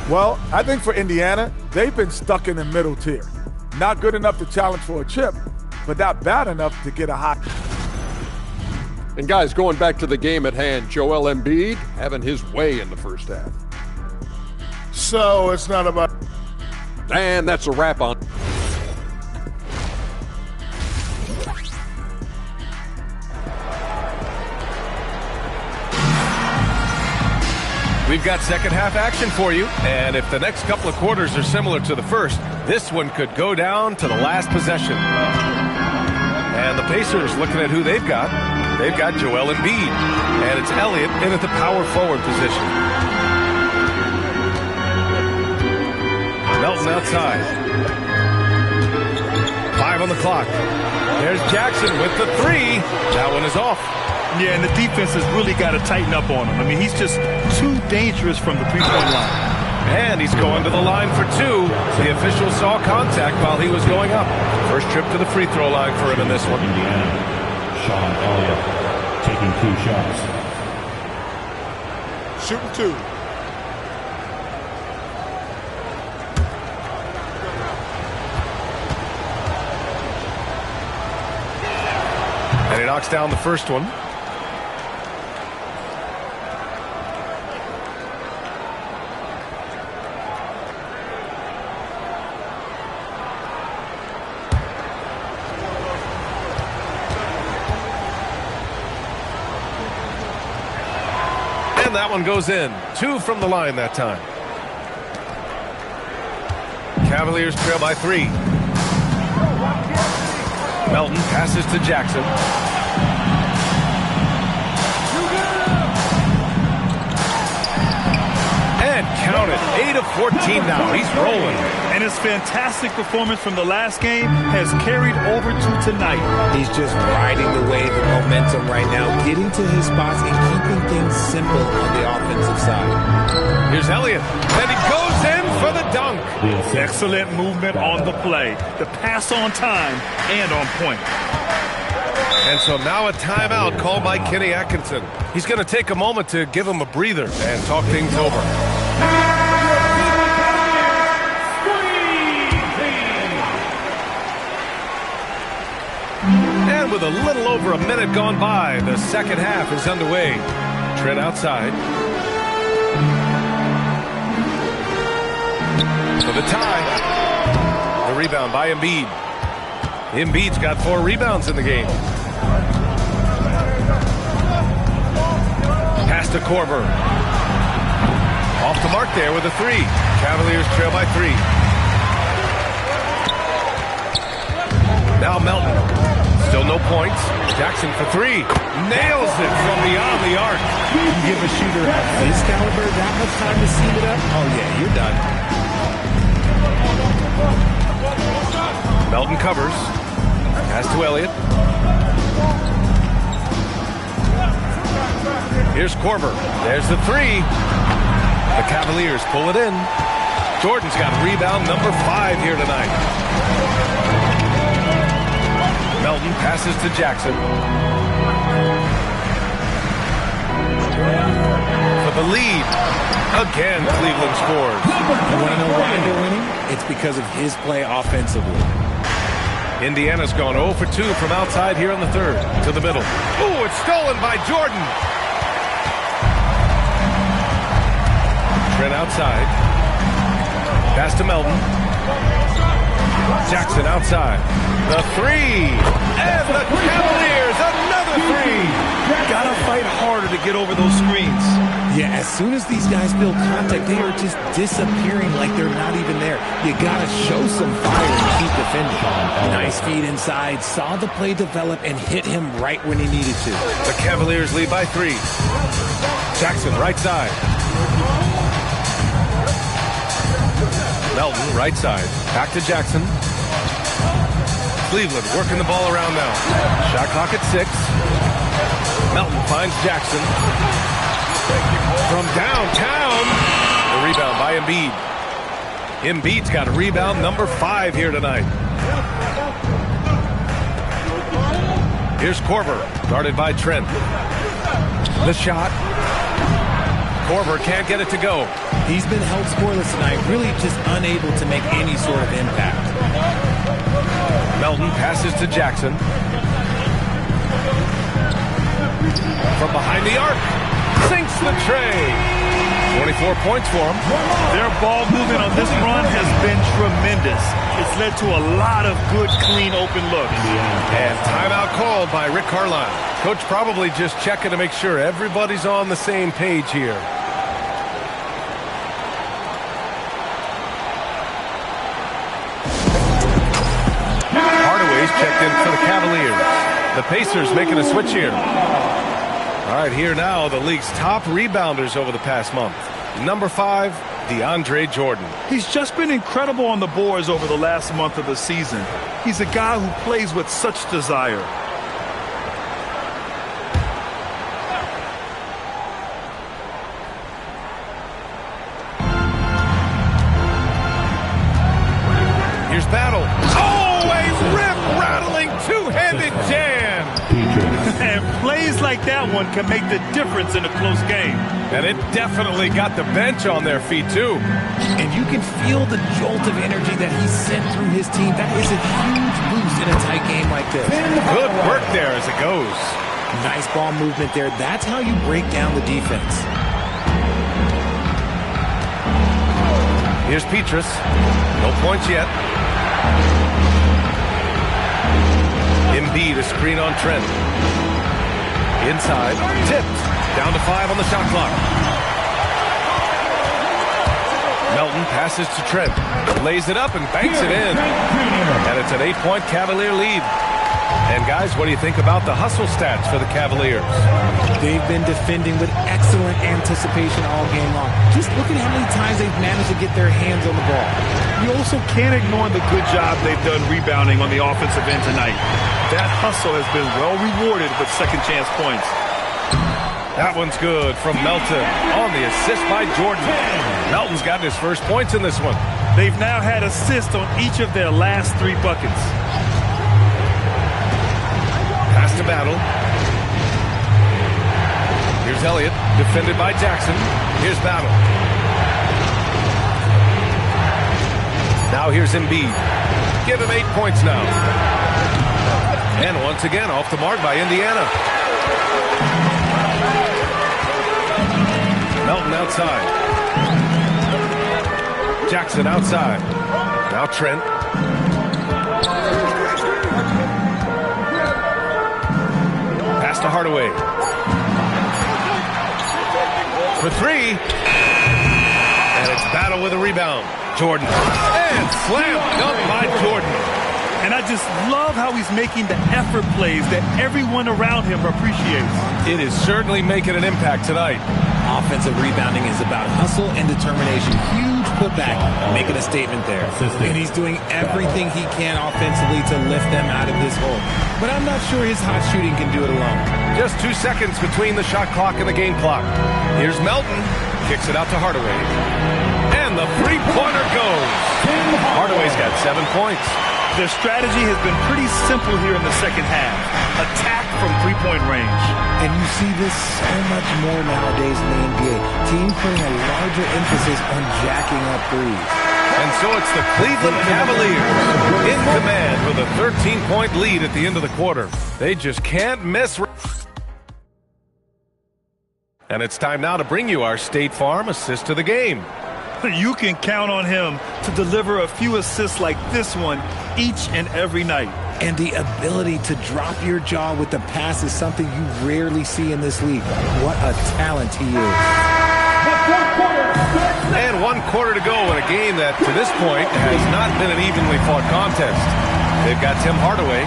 Well, I think for Indiana, they've been stuck in the middle tier. Not good enough to challenge for a chip, but not bad enough to get a hot. And guys, going back to the game at hand, Joel Embiid having his way in the first half. So it's not about... And that's a wrap on. We've got second half action for you, and if the next couple of quarters are similar to the first, this one could go down to the last possession. And the Pacers looking at who they've got. They've got Joel Embiid, and it's Elliott in at the power forward position. Melton outside. 5 on the clock. There's Jackson with the three. That one is off. Yeah, and the defense has really got to tighten up on him. I mean, he's just too dangerous from the three-point line. And he's going to the line for two. The official saw contact while he was going up. First trip to the free throw line for him in this one. Indiana, Sean Elliott taking 2 shots. Shooting 2. And he knocks down the first one. That one goes in. 2 from the line that time. Cavaliers trail by 3. Melton passes to Jackson. And count it. 8 of 14 now. He's rolling. And his fantastic performance from the last game has carried over to tonight. He's just riding the wave of momentum right now, getting to his spots and keeping things simple on the offensive side. Here's Elliott, and he goes in for the dunk. Excellent movement on the play. The pass on time and on point. And so now a timeout called by Kenny Atkinson. He's going to take a moment to give him a breather and talk things over. And with a little over a minute gone by, the second half is underway. Trent outside. For the tie. The rebound by Embiid. Embiid's got 4 rebounds in the game. Pass to Korver. Off the mark there with a 3. Cavaliers trail by 3. Now Melton. Still no points. Jackson for 3. Nails it from beyond the arc. You give a shooter at this caliber that much time to seam it up? Oh, yeah, you're done. Melton covers. Pass to Elliott. Here's Korver. There's the 3. The Cavaliers pull it in. Jordan's got rebound number 5 here tonight. Melton passes to Jackson. For the lead. Again, Cleveland scores. You want to know why they're winning? It's because of his play offensively. Indiana's gone 0 for 2 from outside here in the third. To the middle. Ooh, it's stolen by Jordan. Trent outside. Pass to Melton. Jackson outside. The 3. And the Cavaliers, another 3. Gotta fight harder to get over those screens. Yeah, as soon as these guys feel contact, they are just disappearing like they're not even there. You gotta show some fire and keep defending. Nice feed inside, saw the play develop and hit him right when he needed to. The Cavaliers lead by 3. Jackson right side. Melton, right side. Back to Jackson. Cleveland working the ball around now. Shot clock at 6. Melton finds Jackson. From downtown. The rebound by Embiid. Embiid's got a rebound number 5 here tonight. Here's Korver, guarded by Trent. The shot. Korver can't get it to go. He's been held scoreless tonight, really just unable to make any sort of impact. Melton passes to Jackson. From behind the arc. Sinks the tray. 24 points for him. Their ball movement on this run has been tremendous. It's led to a lot of good, clean, open looks. And timeout called by Rick Carlisle. Coach probably just checking to make sure everybody's on the same page here. Hardaway's checked in for the Cavaliers. The Pacers making a switch here. All right, here now, the league's top rebounders over the past month. Number 5, DeAndre Jordan. He's just been incredible on the boards over the last month of the season. He's a guy who plays with such desire. Here's Battle. Oh, a rip-rattling two-handed jam. And plays like that one can make the difference in a close game. And it definitely got the bench on their feet, too. And you can feel the jolt of energy that he sent through his team. That is a huge boost in a tight game like this. Good work there as it goes. Nice ball movement there. That's how you break down the defense. Here's Petrus. No points yet. Embiid, a screen on Trent. Inside, tipped. Down to 5 on the shot clock. Melton passes to Trent. Lays it up and banks it in. And it's an 8-point Cavalier lead. And guys, what do you think about the hustle stats for the Cavaliers? They've been defending with excellent anticipation all game long. Just look at how many times they've managed to get their hands on the ball. You also can't ignore the good job they've done rebounding on the offensive end tonight. That hustle has been well rewarded with second chance points. That one's good from Melton on the assist by Jordan. Melton's got his first points in this one. They've now had assists on each of their last 3 buckets. Pass to Battle. Here's Elliott, defended by Jackson. Here's Battle. Now here's Embiid. Give him 8 points now. And once again, off the mark by Indiana. Melton outside. Jackson outside. Now Trent. Pass to Hardaway. For 3. And it's Battle with a rebound. Jordan. And slam dunk by Jordan. And I just love how he's making the effort plays that everyone around him appreciates. It is certainly making an impact tonight. Offensive rebounding is about hustle and determination. Huge putback, making a statement there. And he's doing everything he can offensively to lift them out of this hole. But I'm not sure his hot shooting can do it alone. Just 2 seconds between the shot clock and the game clock. Here's Melton. Kicks it out to Hardaway. And the three-pointer goes. Hardaway's got 7 points. Their strategy has been pretty simple here in the second half. Attack from three-point range. And you see this so much more nowadays in the NBA. Teams putting a larger emphasis on jacking up threes. And so it's the Cleveland Cavaliers in command with a 13-point lead at the end of the quarter. They just can't miss. And it's time now to bring you our State Farm assist to the game. You can count on him to deliver a few assists like this one each and every night. And the ability to drop your jaw with the pass is something you rarely see in this league. What a talent he is. And 1 quarter to go in a game that, to this point, has not been an evenly fought contest. They've got Tim Hardaway,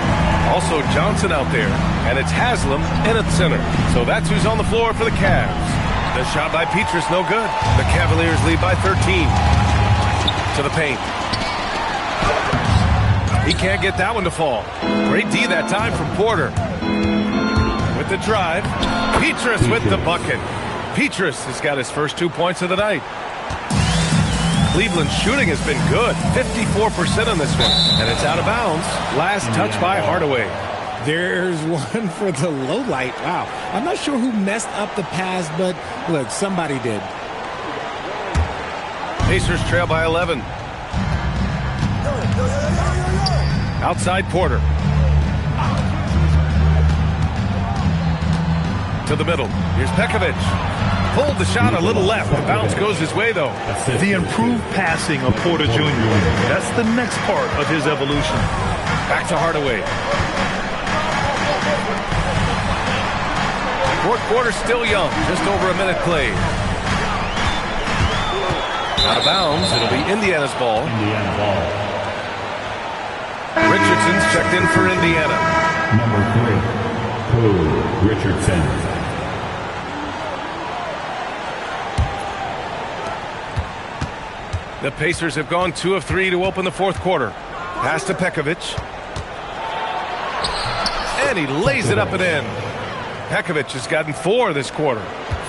also Johnson out there, and it's Haslam in at center. So that's who's on the floor for the Cavs. The shot by Petrus, no good. The Cavaliers lead by 13. to the paint. He can't get that one to fall. Great D that time from Porter. With the drive. Petrus with the bucket. Petrus has got his first 2 points of the night. Cleveland's shooting has been good. 54% on this one. And it's out of bounds. Last touch by Hardaway. There's one for the low light. Wow. I'm not sure who messed up the pass, but look, somebody did. Pacers trail by 11. Outside Porter. To the middle. Here's Pekovic. Pulled the shot a little left. The bounce goes his way, though. The improved passing of Porter Jr. That's the next part of his evolution. Back to Hardaway. Fourth quarter still young. Just over a minute played. Out of bounds. It'll be Indiana's ball. Richardson's checked in for Indiana. Number 3, Richardson. The Pacers have gone 2 of 3 to open the fourth quarter. Pass to Pekovic. And he lays it up and in. Pekovic has gotten 4 this quarter.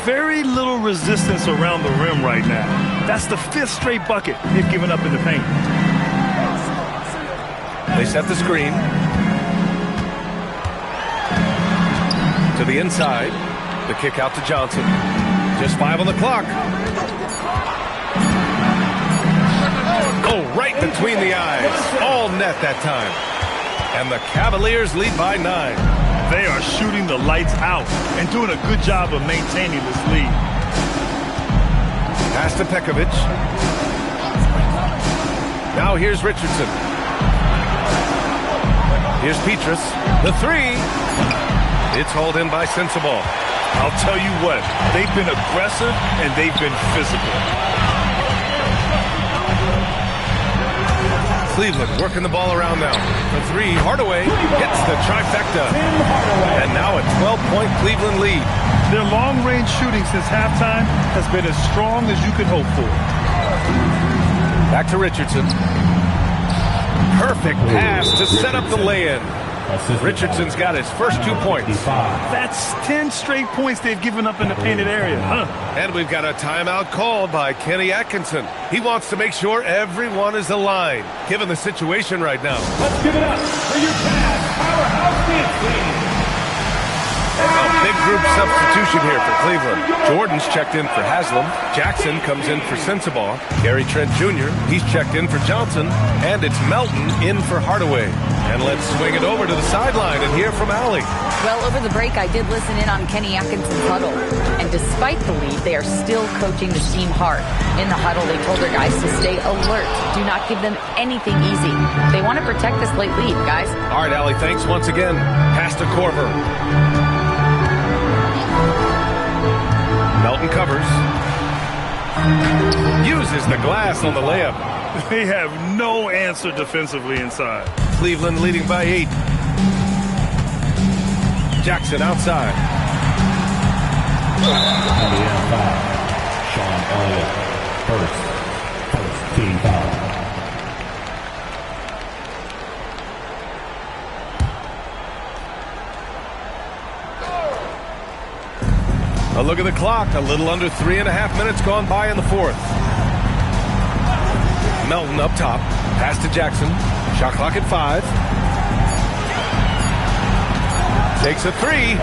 Very little resistance around the rim right now. That's the 5th straight bucket they've given up in the paint. They set the screen. To the inside. The kick out to Johnson. Just 5 on the clock. Oh, right between the eyes. All net that time. And the Cavaliers lead by 9. They are shooting the lights out and doing a good job of maintaining this lead. Pass to Pekovic. Now here's Richardson. Here's Petrus. The 3. It's hauled in by Sensabaugh. I'll tell you what, they've been aggressive and they've been physical. Cleveland working the ball around now. The 3, Hardaway hits the trifecta. And now a 12-point Cleveland lead. Their long-range shooting since halftime has been as strong as you could hope for. Back to Richardson. Perfect pass to set up the lay-in. Richardson's got his first 2 points. That's 10 straight points they've given up in the painted area, huh? And we've got a timeout called by Kenny Atkinson. He wants to make sure everyone is aligned, given the situation right now. Let's give it up for your Cavs powerhouse dance team. A big group substitution here for Cleveland. Jordan's checked in for Haslam. Jackson comes in for Sensabaugh. Gary Trent Jr., he's checked in for Johnson. And it's Melton in for Hardaway. And let's swing it over to the sideline and hear from Allie. Well, over the break, I did listen in on Kenny Atkinson's huddle. And despite the lead, they are still coaching the team hard. In the huddle, they told their guys to stay alert. Do not give them anything easy. They want to protect this late lead, guys. All right, Allie, thanks once again. Pass to Korver. Melton covers. Uses the glass on the layup. They have no answer defensively inside. Cleveland leading by 8. Jackson outside. Indiana foul. Sean Elliott. First team foul. A look at the clock. A little under 3.5 minutes gone by in the fourth. Melton up top. Pass to Jackson. Shot clock at 5. Takes a 3.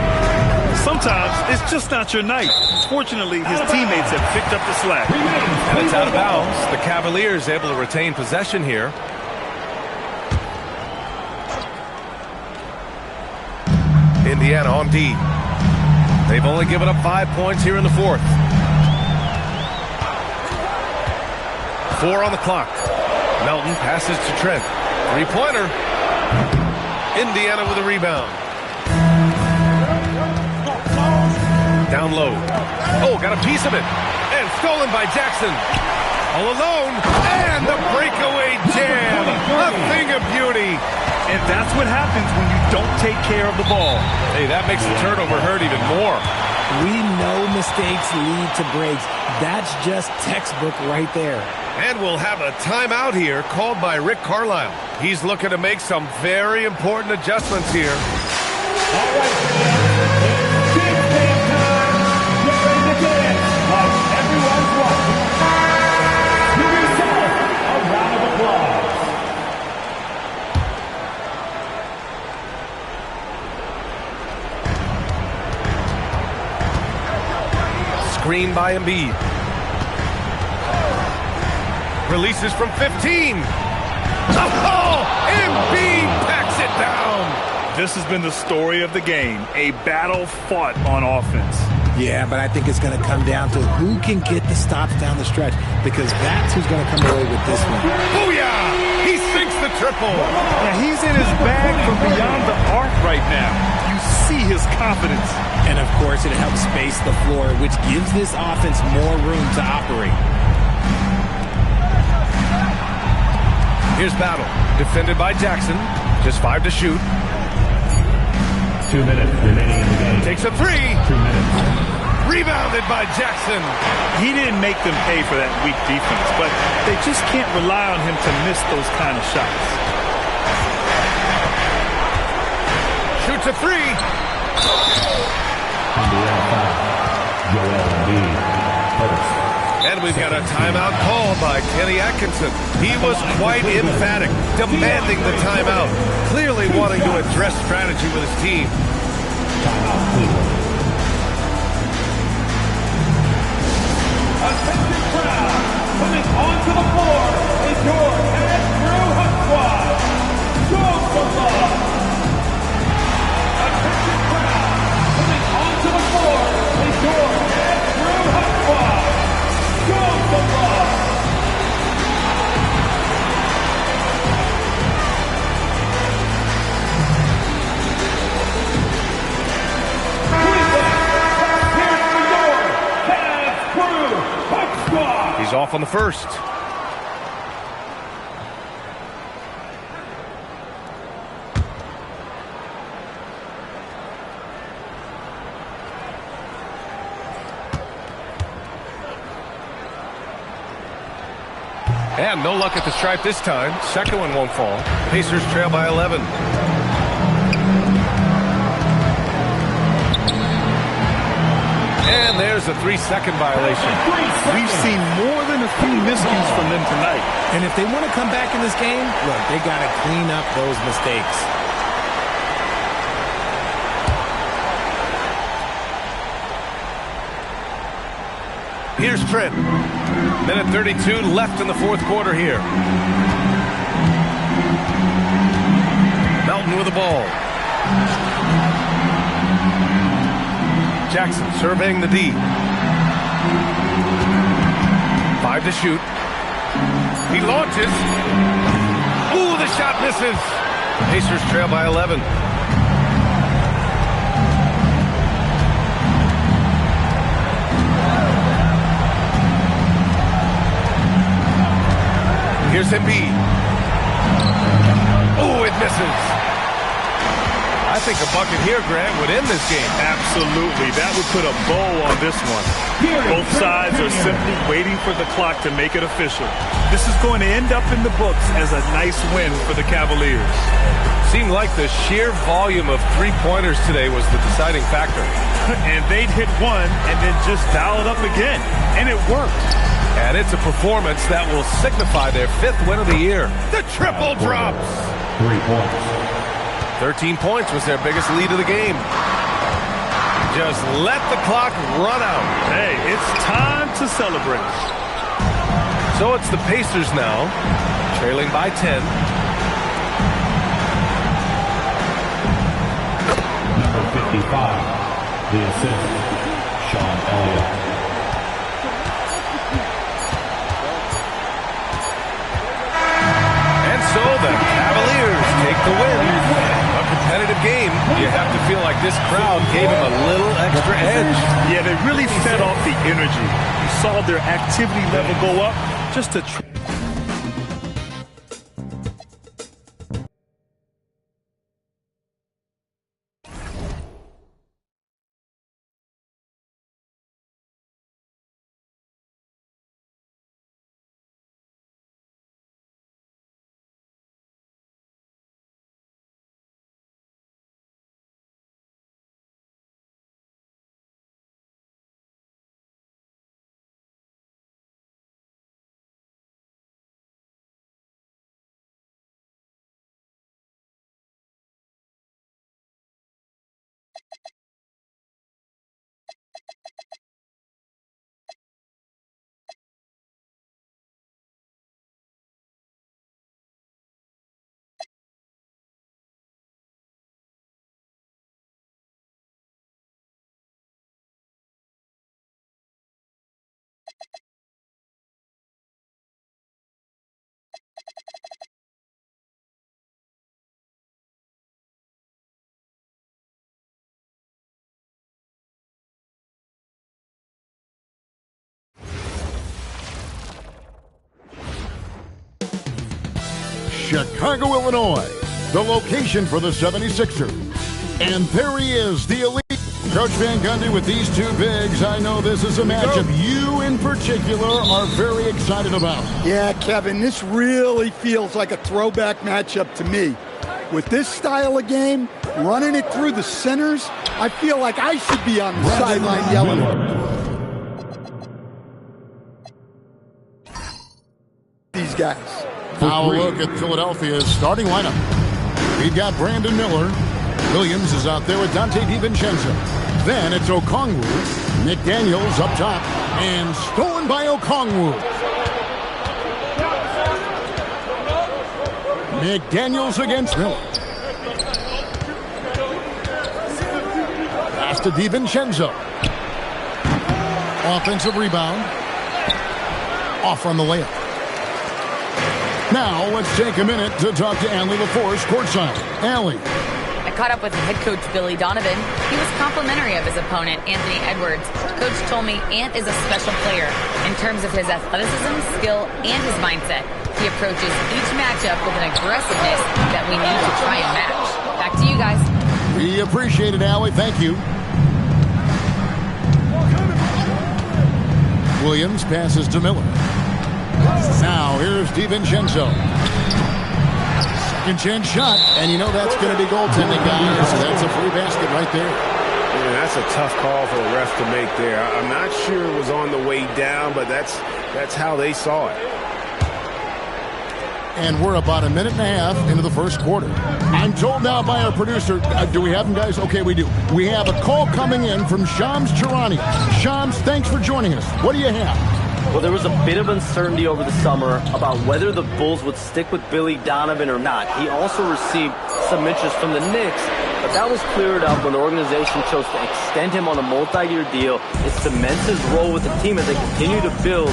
Sometimes it's just not your night. Fortunately, his teammates have picked up the slack. And it's out of bounds. The Cavaliers able to retain possession here. Indiana on D. They've only given up 5 points here in the fourth. 4 on the clock. Melton passes to Trent. 3-pointer. Indiana with a rebound. Down low. Oh, got a piece of it. And stolen by Jackson. All alone. And the breakaway jam. A thing of beauty. And that's what happens when you don't take care of the ball. Hey, that makes the turnover hurt even more. We know mistakes lead to breaks. That's just textbook right there. And we'll have a timeout here called by Rick Carlisle. He's looking to make some very important adjustments here. All right, it's big game time. Get ready to dance like everyone's watching. Give yourself a round of applause. Screen by Embiid. Releases from 15. Oh, Embiid packs it down. This has been the story of the game, a battle fought on offense. Yeah, but I think it's going to come down to who can get the stops down the stretch, because that's who's going to come away with this one. Booyah! He sinks the triple. Now he's in his bag from beyond the arc right now. You see his confidence. And of course, it helps space the floor, which gives this offense more room to operate. Here's Battle, defended by Jackson. Just 5 to shoot. 2 minutes remaining in the game. Takes a 3. 2 minutes. Rebounded by Jackson. He didn't make them pay for that weak defense, but they just can't rely on him to miss those kind of shots. Shoots a 3. Joel Embiid, first. And we've got a timeout called by Kenny Atkinson. He was quite emphatic, demanding the timeout, clearly wanting to address strategy with his team. Timeout, Cleveland. Attention crowd, coming onto the floor is your head crew hot squad. Show some love. Attention crowd, coming onto the floor is your head crew hot squad. Show some love. He's off on the first. And no luck at the stripe this time. Second one won't fall. Pacers trail by 11. And there's a 3-second violation. We've seen more than a few miscues from them tonight. And if they want to come back in this game, look, they got to clean up those mistakes. Here's Trent. Minute 32 left in the fourth quarter here. Melton with the ball. Jackson surveying the D. 5 to shoot. He launches. Ooh, the shot misses. Pacers trail by 11. Here's Embiid. Oh, it misses. I think a bucket here, Grant, would end this game. Absolutely. That would put a bow on this one. Both sides are simply waiting for the clock to make it official. This is going to end up in the books as a nice win for the Cavaliers. Seemed like the sheer volume of three-pointers today was the deciding factor. And they'd hit one and then just dial it up again. And it worked. And it's a performance that will signify their 5th win of the year. The triple drops. 3 points. 13 points was their biggest lead of the game. Just let the clock run out. Hey, it's time to celebrate. So it's the Pacers now, trailing by 10. Number 55, the assist, Sean Elliott. And so the Cavaliers take the win. A competitive game. You have to feel like this crowd gave them a little extra edge. Yeah, they really fed off the energy. You saw their activity level go up just to Chicago, Illinois, the location for the 76ers. And there he is, the elite. Coach Van Gundy with these two bigs. I know this is a matchup you in particular are very excited about. Yeah, Kevin, this really feels like a throwback matchup to me. With this style of game, running it through the centers, I feel like I should be on the sideline yelling. These guys. Now a look at Philadelphia's starting lineup. We've got Brandon Miller. Williams is out there with Dante DiVincenzo. Then it's Okongwu. McDaniels up top. And stolen by Okongwu. McDaniels against Miller. Pass to DiVincenzo. Offensive rebound. Off on the layup. Now let's take a minute to talk to Allie LaForce courtside. Allie. I caught up with head coach Billy Donovan. He was complimentary of his opponent, Anthony Edwards. Coach told me Ant is a special player in terms of his athleticism, skill, and his mindset. He approaches each matchup with an aggressiveness that we need to try and match. Back to you guys. We appreciate it, Allie. Thank you. Williams passes to Miller. Now here's DiVincenzo. Second chance shot, and you know that's going to be goaltending, guys. So that's a free basket right there. Yeah, that's a tough call for a ref to make there. I'm not sure it was on the way down, but that's how they saw it. And we're about a minute and a half into the first quarter. I'm told now by our producer, do we have him, guys? Okay, we do. We have a call coming in from Shams Charania. Shams, thanks for joining us. What do you have? Well, there was a bit of uncertainty over the summer about whether the Bulls would stick with Billy Donovan or not. He also received some interest from the Knicks, but that was cleared up when the organization chose to extend him on a multi-year deal. It cements his role with the team as they continue to build.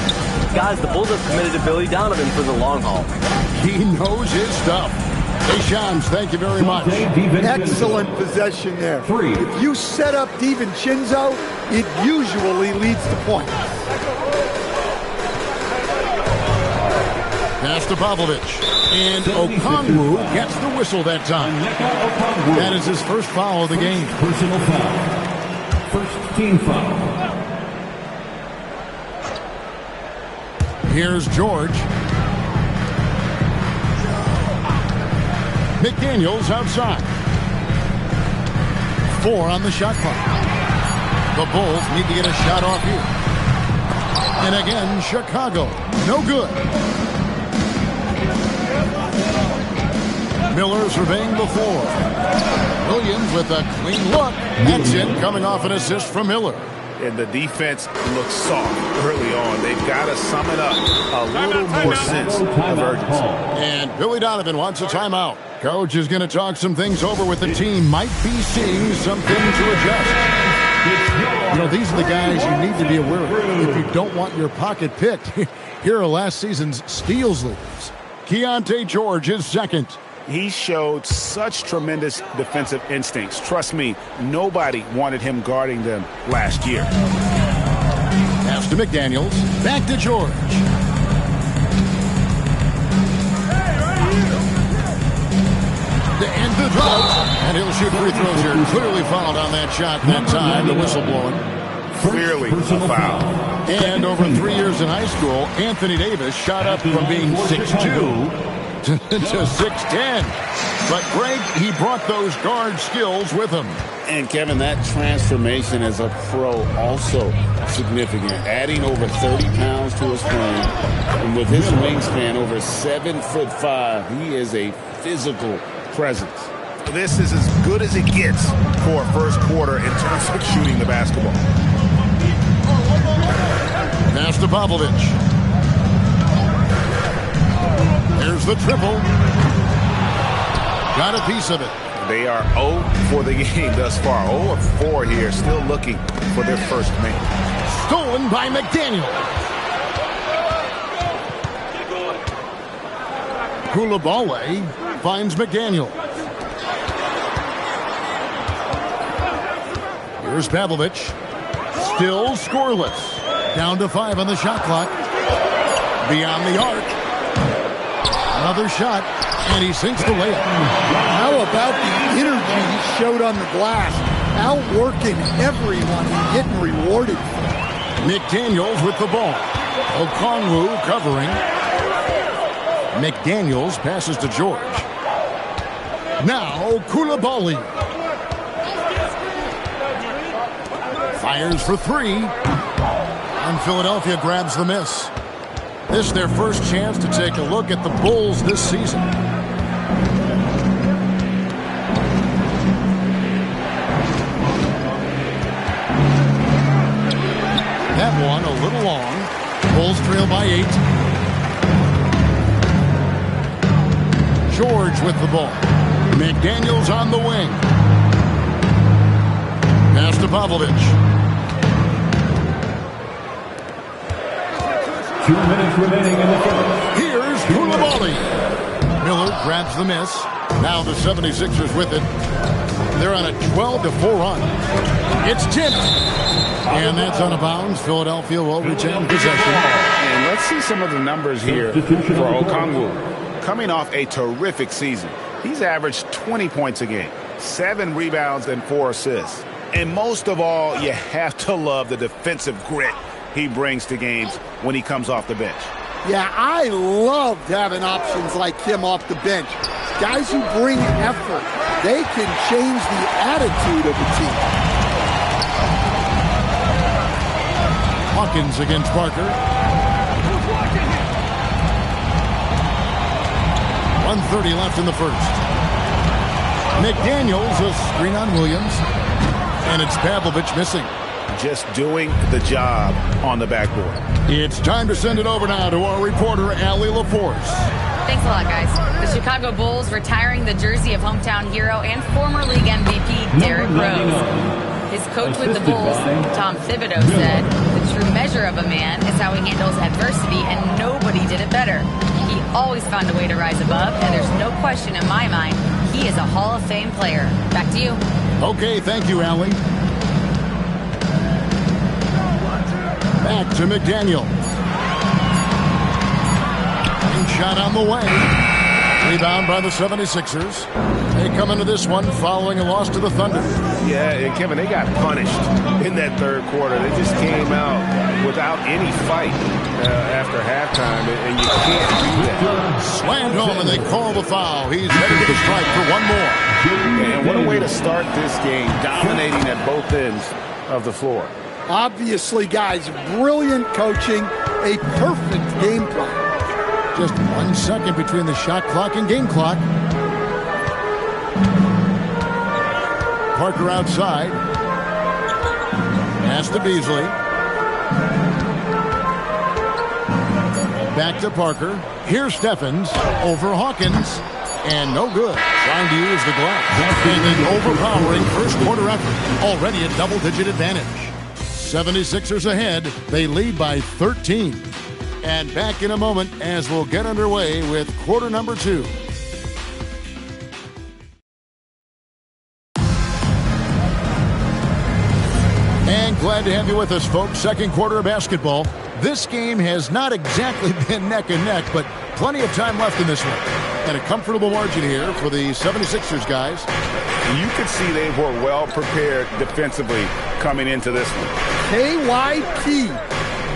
Guys, the Bulls have committed to Billy Donovan for the long haul. He knows his stuff. Hey, Shams, thank you very much. Excellent possession there. If you set up DiVincenzo, it usually leads to points. Pass to Pavlovich. And Okongwu gets the whistle that time. That is his first foul of the game. Personal foul. First team foul. Here's George. McDaniels outside. 4 on the shot clock. The Bulls need to get a shot off here. And again, Chicago. No good. Miller surveying the floor. Williams with a clean look. That's it, coming off an assist from Miller. And the defense looks soft early on. They've got to sum it up a little more sense of urgency. And Billy Donovan wants a timeout. Coach is going to talk some things over with the team. Might be seeing something to adjust. You know, these are the guys you need to be aware of if you don't want your pocket picked. Here are last season's steals leaders. Keontae George is second. He showed such tremendous defensive instincts. Trust me, nobody wanted him guarding them last year. Pass to McDaniels. Back to George. To end the drought. And he'll shoot free throws here. Clearly fouled on that shot that time. The whistle blowing. Clearly a foul. And over 3 years in high school, Anthony Davis shot up from being 6'2" to 6'10". But Greg, he brought those guard skills with him. And Kevin, that transformation as a pro also significant. Adding over 30 pounds to his frame. And with his wingspan over 7'5", he is a physical presence. This is as good as it gets for a first quarter in terms of shooting the basketball. Pass to Pavlovich. There's the triple. Got a piece of it. They are 0 for the game thus far. 0 of 4 here, still looking for their first make. Stolen by McDaniel. Koulibaly finds McDaniel. Here's Pavlovich. Still scoreless. Down to 5 on the shot clock. Beyond the arc. Another shot. And he sinks the layup. How about the energy he showed on the glass? Outworking everyone and getting rewarded. McDaniels with the ball. Okongwu covering. McDaniels passes to George. Now Koulibaly. Fires for three. And Philadelphia grabs the miss. This is their first chance to take a look at the Bulls this season. That one a little long. Bulls trail by 8. George with the ball. McDaniels on the wing. Pass to Pavlovich. 2 minutes remaining in the first. Here's Koulibaly. Miller grabs the miss. Now the 76ers with it. They're on a 12-4 run. It's tipped. And that's out of bounds. Philadelphia will retain possession. And let's see some of the numbers here for Okongwu. Coming off a terrific season. He's averaged 20 points a game, 7 rebounds, and 4 assists. And most of all, you have to love the defensive grit he brings to games when he comes off the bench. Yeah, I loved having options like him off the bench. Guys who bring effort. They can change the attitude of the team. Hawkins against Parker. 1:30 left in the first. McDaniels, a screen on Williams. And it's Pavlovich missing. Just doing the job on the backboard. It's time to send it over now to our reporter, Allie LaForce. Thanks a lot, guys. The Chicago Bulls retiring the jersey of hometown hero and former league MVP Derrick Rose. His coach with the Bulls, Tom Thibodeau, said, "The true measure of a man is how he handles adversity, and nobody did it better. He always found a way to rise above, and there's no question in my mind he is a Hall of Fame player." Back to you. Okay, thank you, Allie. Back to McDaniel. And shot on the way. Rebound by the 76ers. They come into this one following a loss to the Thunder. Yeah, and Kevin, they got punished in that third quarter. They just came out without any fight after halftime, and you can't do that. Slammed home, and they call the foul. He's headed to the strike for one more. And what a way to start this game, dominating at both ends of the floor. Obviously, guys, brilliant coaching, a perfect game plan. Just 1 second between the shot clock and game clock. Parker outside. Pass to Beasley. Back to Parker. Here's Steffens over Hawkins. And no good. Trying to use the glass. And an overpowering first quarter effort. Already a double-digit advantage. 76ers ahead. They lead by 13. And back in a moment as we'll get underway with quarter number 2. And glad to have you with us, folks. Second quarter of basketball. This game has not exactly been neck and neck, but plenty of time left in this one. And a comfortable margin here for the 76ers guys. You could see they were well prepared defensively coming into this one. KYP,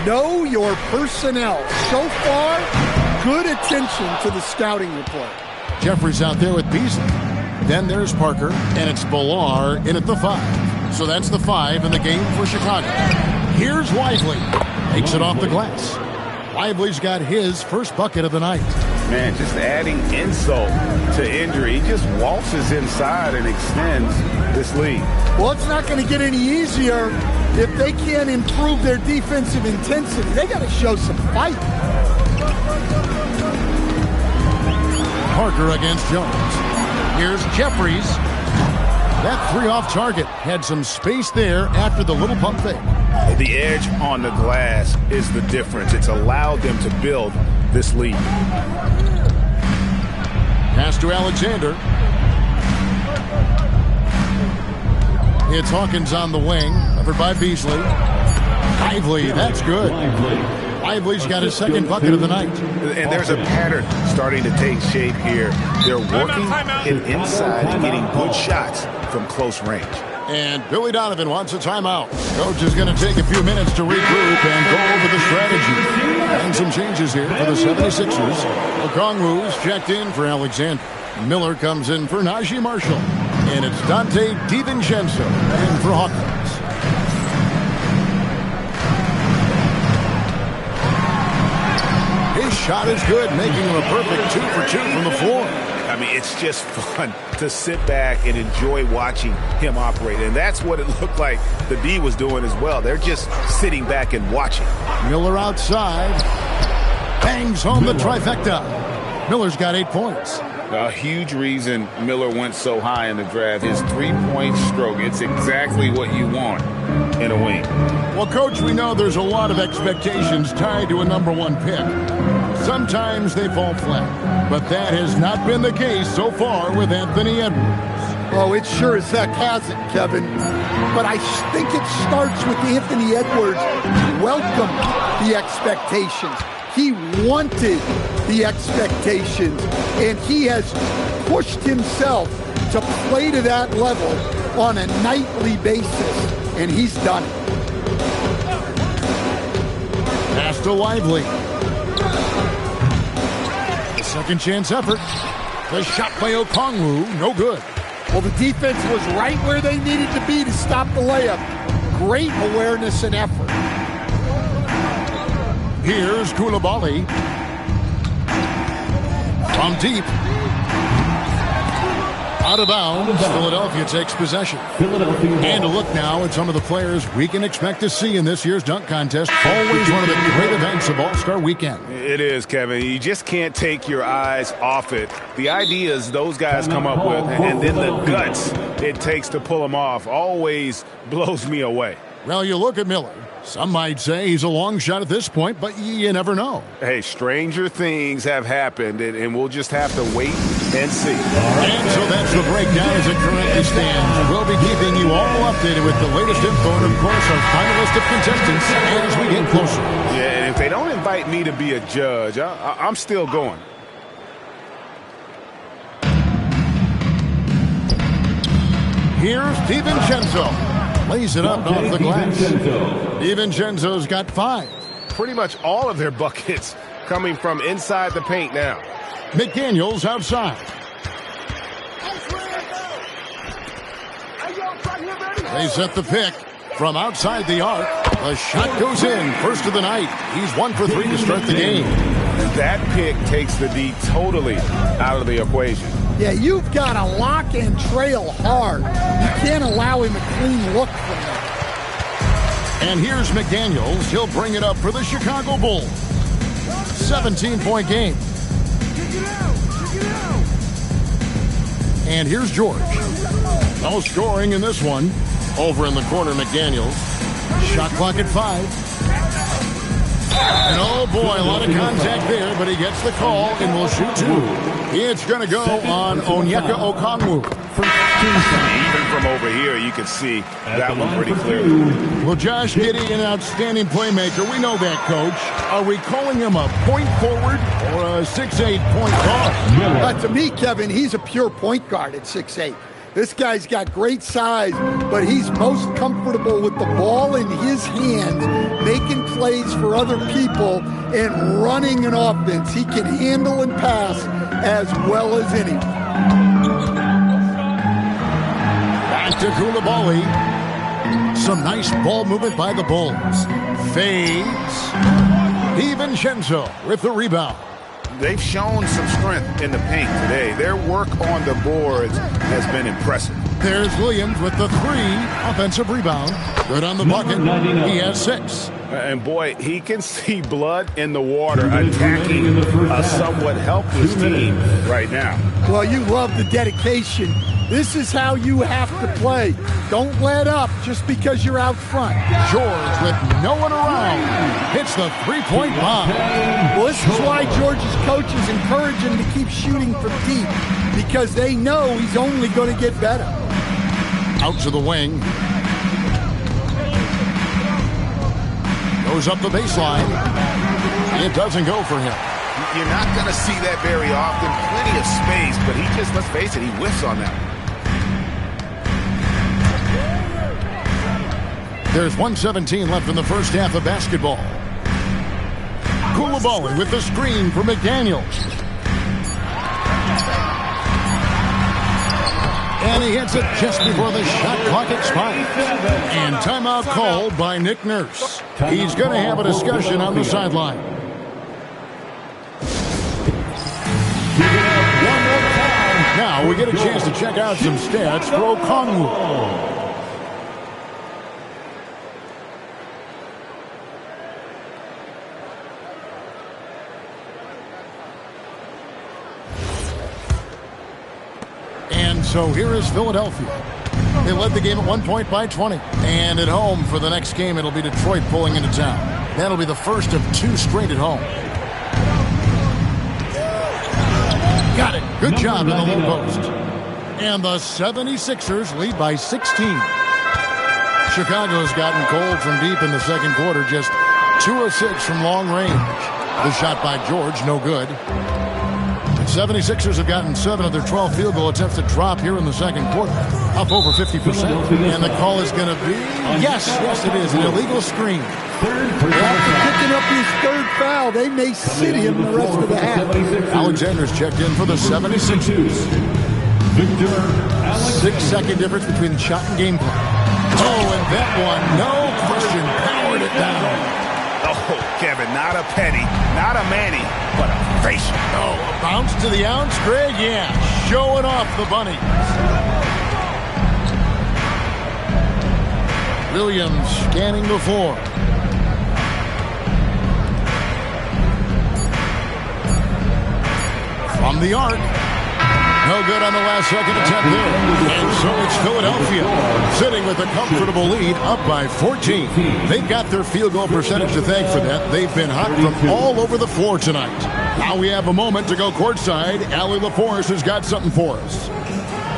know your personnel. So far, good attention to the scouting report. Jeffries out there with Beasley. Then there's Parker, and it's Villar in at the 5. So that's the 5 in the game for Chicago. Here's Lively. Takes it off the glass. Lively's got his first bucket of the night. Man, just adding insult to injury. He just waltzes inside and extends this lead. Well, it's not going to get any easier if they can't improve their defensive intensity. They got to show some fight. Parker against Jones. Here's Jeffries. That 3 off target had some space there after the little pump fake. The edge on the glass is the difference. It's allowed them to build this lead. Pass to Alexander. It's Hawkins on the wing, covered by Beasley. Lively, that's good. Lively's got his second bucket of the night. And there's a pattern starting to take shape here. They're working it inside and getting good shots from close range. And Billy Donovan wants a timeout. Coach is going to take a few minutes to regroup and go over the strategy. And some changes here for the 76ers. Okongwu's checked in for Alexander. Miller comes in for Najee Marshall. And it's Dante DiVincenzo in for Hawkins. His shot is good, making him a perfect 2 for 2 from the floor. I mean, it's just fun to sit back and enjoy watching him operate. And that's what it looked like the D was doing as well. They're just sitting back and watching. Miller outside. Bangs home the trifecta. Miller's got 8 points. A huge reason Miller went so high in the draft, his three-point stroke. It's exactly what you want in a wing. Well, Coach, we know there's a lot of expectations tied to a #1 pick. Sometimes they fall flat, but that has not been the case so far with Anthony Edwards. Oh, it sure as heck hasn't, Kevin. But I think it starts with Anthony Edwards. Welcome the expectations. He wanted the expectations, and he has pushed himself to play to that level on a nightly basis, and he's done it. Pass to Lively. The second chance effort. The shot by Okongwu, no good. Well, the defense was right where they needed to be to stop the layup. Great awareness and effort. Here's Koulibaly. From deep. Out of bounds. Philadelphia takes possession. And a look now at some of the players we can expect to see in this year's dunk contest. Always one of the great events of All-Star Weekend. It is, Kevin. You just can't take your eyes off it. The ideas those guys come up with, and then the guts it takes to pull them off, always blows me away. Well, you look at Miller. Some might say he's a long shot at this point, but you never know. Hey, stranger things have happened, and we'll just have to wait and see. And so that's the breakdown as it currently stands. We'll be keeping you all updated with the latest info and, of course, our final list of contestants as we get closer. Yeah, and if they don't invite me to be a judge, I'm still going. Here's DiVincenzo. Lays it up off the glass. DiVincenzo's got 5. Pretty much all of their buckets coming from inside the paint now. McDaniels outside. They set the pick from outside the arc. The shot goes in. First of the night. He's 1 for 3 to start the game. That pick takes the D totally out of the equation. Yeah, you've got to lock and trail hard. You can't allow him a clean look from that. And here's McDaniels. He'll bring it up for the Chicago Bulls. 17-point game. And here's George. No scoring in this one. Over in the corner, McDaniels. Shot clock at 5. And oh boy, a lot of contact there, but he gets the call and will shoot 2. It's going to go on Onyeka Okongwu. Even from over here, you can see that one pretty clearly. Well, Josh Giddey, an outstanding playmaker. We know that, Coach. Are we calling him a point forward or a 6'8" point guard? To me, Kevin, he's a pure point guard at 6'8". This guy's got great size, but he's most comfortable with the ball in his hands, making plays for other people and running an offense. He can handle and pass as well as anyone. Back to Koulibaly. Some nice ball movement by the Bulls. Fades. DiVincenzo with the rebound. They've shown some strength in the paint today. Their work on the boards has been impressive. There's Williams with the 3 offensive rebound. Good on the bucket. He has 6. And boy, he can see blood in the water attacking a somewhat helpless team right now. Well, you love the dedication. This is how you have to play. Don't let up just because you're out front. George with no one around hits the 3-point bomb. Well, this is why George's coaches encourage him to keep shooting from deep, because they know he's only going to get better. Out to the wing. Goes up the baseline. It doesn't go for him. You're not going to see that very often. Plenty of space, but he just, let's face it, he whiffs on that. There's 1:17 left in the first half of basketball. Koulibaly with the screen for McDaniels. And he hits it just before the shot clock expires. And timeout called by Nick Nurse. He's going to have a discussion on the sideline. Now we get a chance to check out some stats for Okongwu. So here is Philadelphia. They led the game at 1 point by 20. And at home for the next game, it'll be Detroit pulling into town. That'll be the first of 2 straight at home. Got it. Good job in the low post. And the 76ers lead by 16. Chicago's gotten cold from deep in the second quarter. Just 2 of 6 from long range. The shot by George, no good. 76ers have gotten 7 of their 12 field goal attempts to drop here in the second quarter, up over 50%. And the call is going to be, yes, it is, an illegal screen. After picking up his 3rd foul, they may sit him the rest of the half. Alexander's checked in for the 76ers. 6-second difference between shot and game clock. Oh, and that one, no question, powered it down. Oh, Kevin, not a penny, not a Manny, but a facial. Oh, a bounce to the ounce, Greg? Yeah, showing off the bunnies. Williams scanning the floor. From the arc. No good on the last second attempt there. And so it's Philadelphia sitting with a comfortable lead up by 14. They've got their field goal percentage to thank for that. They've been hot from all over the floor tonight. Now we have a moment to go courtside. Allie LaForce has got something for us.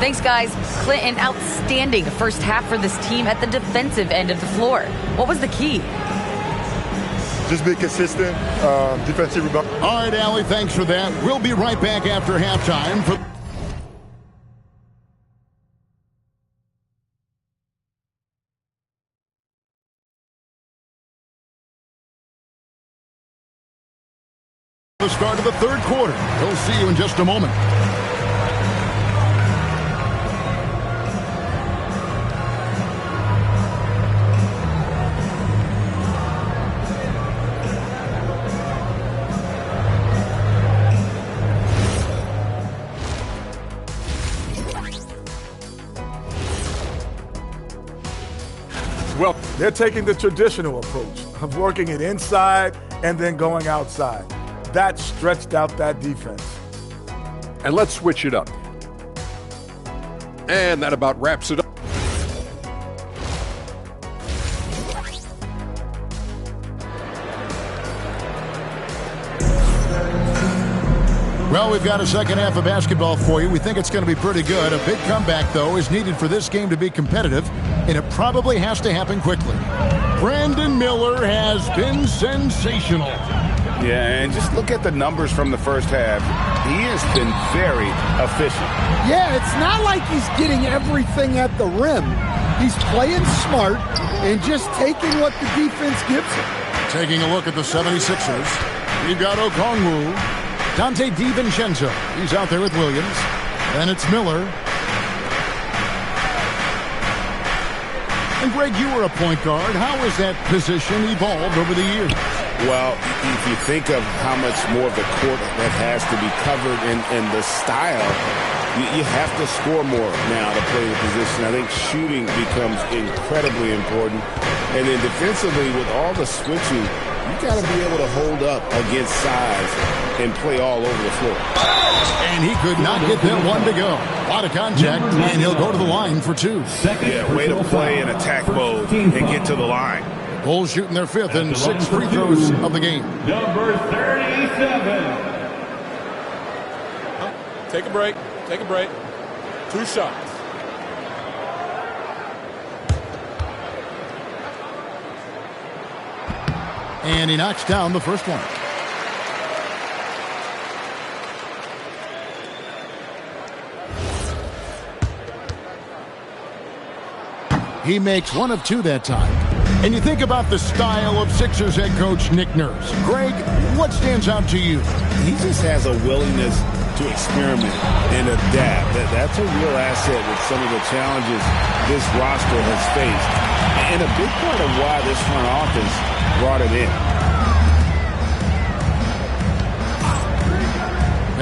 Thanks, guys. Clint, an outstanding first half for this team at the defensive end of the floor. What was the key? Just be consistent, defensive rebound. All right, Allie, thanks for that. We'll be right back after halftime for the start of the third quarter. We'll see you in just a moment. Well, they're taking the traditional approach of working it inside and then going outside. That stretched out that defense. And let's switch it up. And that about wraps it up. Well, we've got a second half of basketball for you. We think it's going to be pretty good. A big comeback, though, is needed for this game to be competitive, and it probably has to happen quickly. Brandon Miller has been sensational. Yeah, and just look at the numbers from the first half. He has been very efficient. Yeah, it's not like he's getting everything at the rim. He's playing smart and just taking what the defense gives him. Taking a look at the 76ers, we've got Okongwu, Dante DiVincenzo. He's out there with Williams. Then it's Miller. And Greg, you were a point guard. How has that position evolved over the years? Well, if you think of how much more of the court that has to be covered and the style, you have to score more now to play the position. I think shooting becomes incredibly important. And then defensively, with all the switching, you got to be able to hold up against size and play all over the floor. And he could not get that one to go. A lot of contact, and he'll go to the line for 2. Yeah, way to play in attack mode and get to the line. Bulls shooting their 5th and 6 free throws of the game. Number 37. Take a break. Take a break. 2 shots. And he knocks down the first one. He makes one of two that time. And you think about the style of Sixers head coach Nick Nurse. Greg, what stands out to you? He just has a willingness to experiment and adapt. That's a real asset with some of the challenges this roster has faced. And a big part of why this front office brought it in.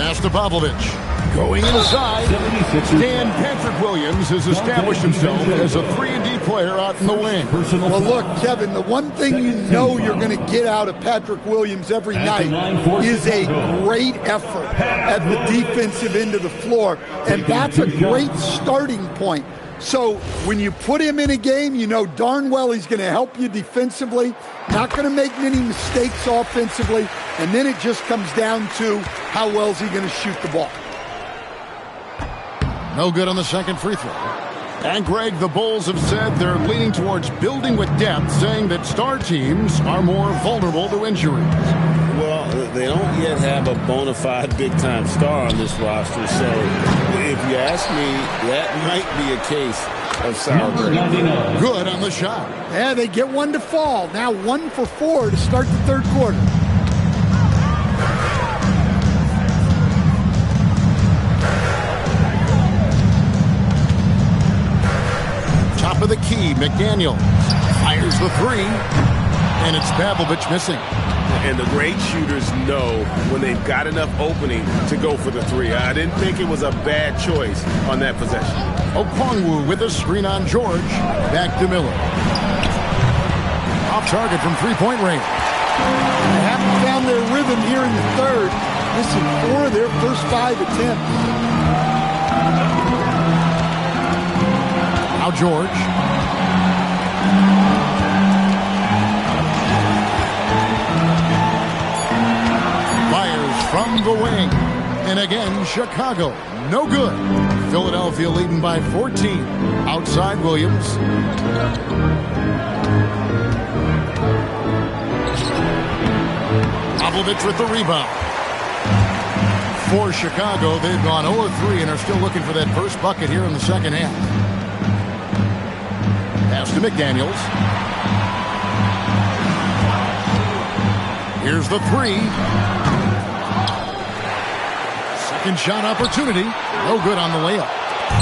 Pass to Popovich. Going inside, Dan Patrick Williams has established himself as a 3-and-D player out in the wing. Well, look, Kevin, the one thing you know you're going to get out of Patrick Williams every night is a great effort at the defensive end of the floor, and that's a great starting point. So when you put him in a game, you know darn well he's going to help you defensively, not going to make many mistakes offensively, and then it just comes down to how well is he going to shoot the ball. No good on the second free throw. And Greg, the Bulls have said they're leaning towards building with depth, saying that star teams are more vulnerable to injuries. Well, they don't yet have a bona fide big-time star on this roster, so if you ask me, that might be a case of sour grapes. Good on the shot. Yeah, they get one to fall. Now 1 for 4 to start the third quarter. Top of the key, McDaniel fires the three, and it's Pavlovich missing. And the great shooters know when they've got enough opening to go for the three. I didn't think it was a bad choice on that possession. Okongwu with a screen on George. Back to Miller. Off target from three-point range. They haven't found their rhythm here in the third. Missing 4 of their first 5 attempts. Now George. Fires from the wing. And again, Chicago. No good. Philadelphia leading by 14. Outside Williams. Popovich with the rebound. For Chicago, they've gone 0-3 and are still looking for that first bucket here in the second half. Pass to McDaniels. Here's the three. Second shot opportunity. No good on the layup.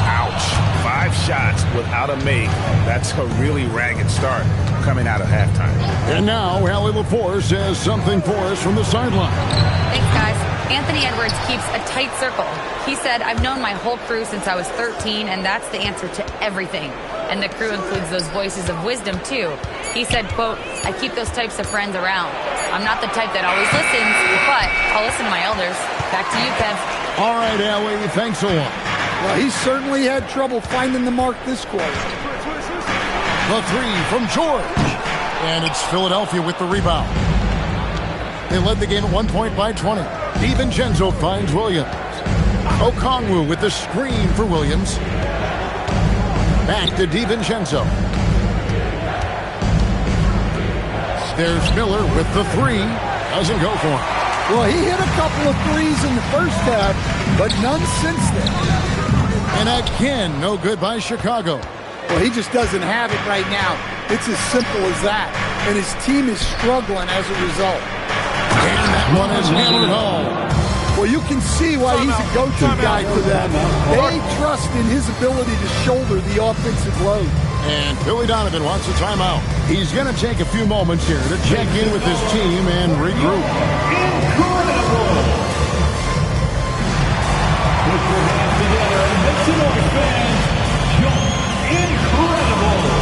Ouch. 5 shots without a make. That's a really ragged start coming out of halftime. And now, Allie LaForce has something for us from the sideline. Thanks, guys. Anthony Edwards keeps a tight circle. He said, I've known my whole crew since I was 13, and that's the answer to everything. And the crew includes those voices of wisdom, too. He said, quote, I keep those types of friends around. I'm not the type that always listens, but I'll listen to my elders. Back to you, Kev. All right, Allie, thanks a lot. Well, he certainly had trouble finding the mark this quarter. The three from George. And it's Philadelphia with the rebound. They led the game at 1 point by 20. DiVincenzo finds Williams. Okongwu with the screen for Williams. Back to DiVincenzo. There's Miller with the three. Doesn't go for him. Well, he hit a couple of threes in the first half, but none since then. And again, no good by Chicago. Well, he just doesn't have it right now. It's as simple as that. And his team is struggling as a result. And that one is hammered home. Well, you can see why he's a go-to guy for them. They trust in his ability to shoulder the offensive load. And Billy Donovan wants a timeout. He's going to take a few moments here to check in with his team and regroup. Incredible! Put your hands together and make some noise, fans. Incredible!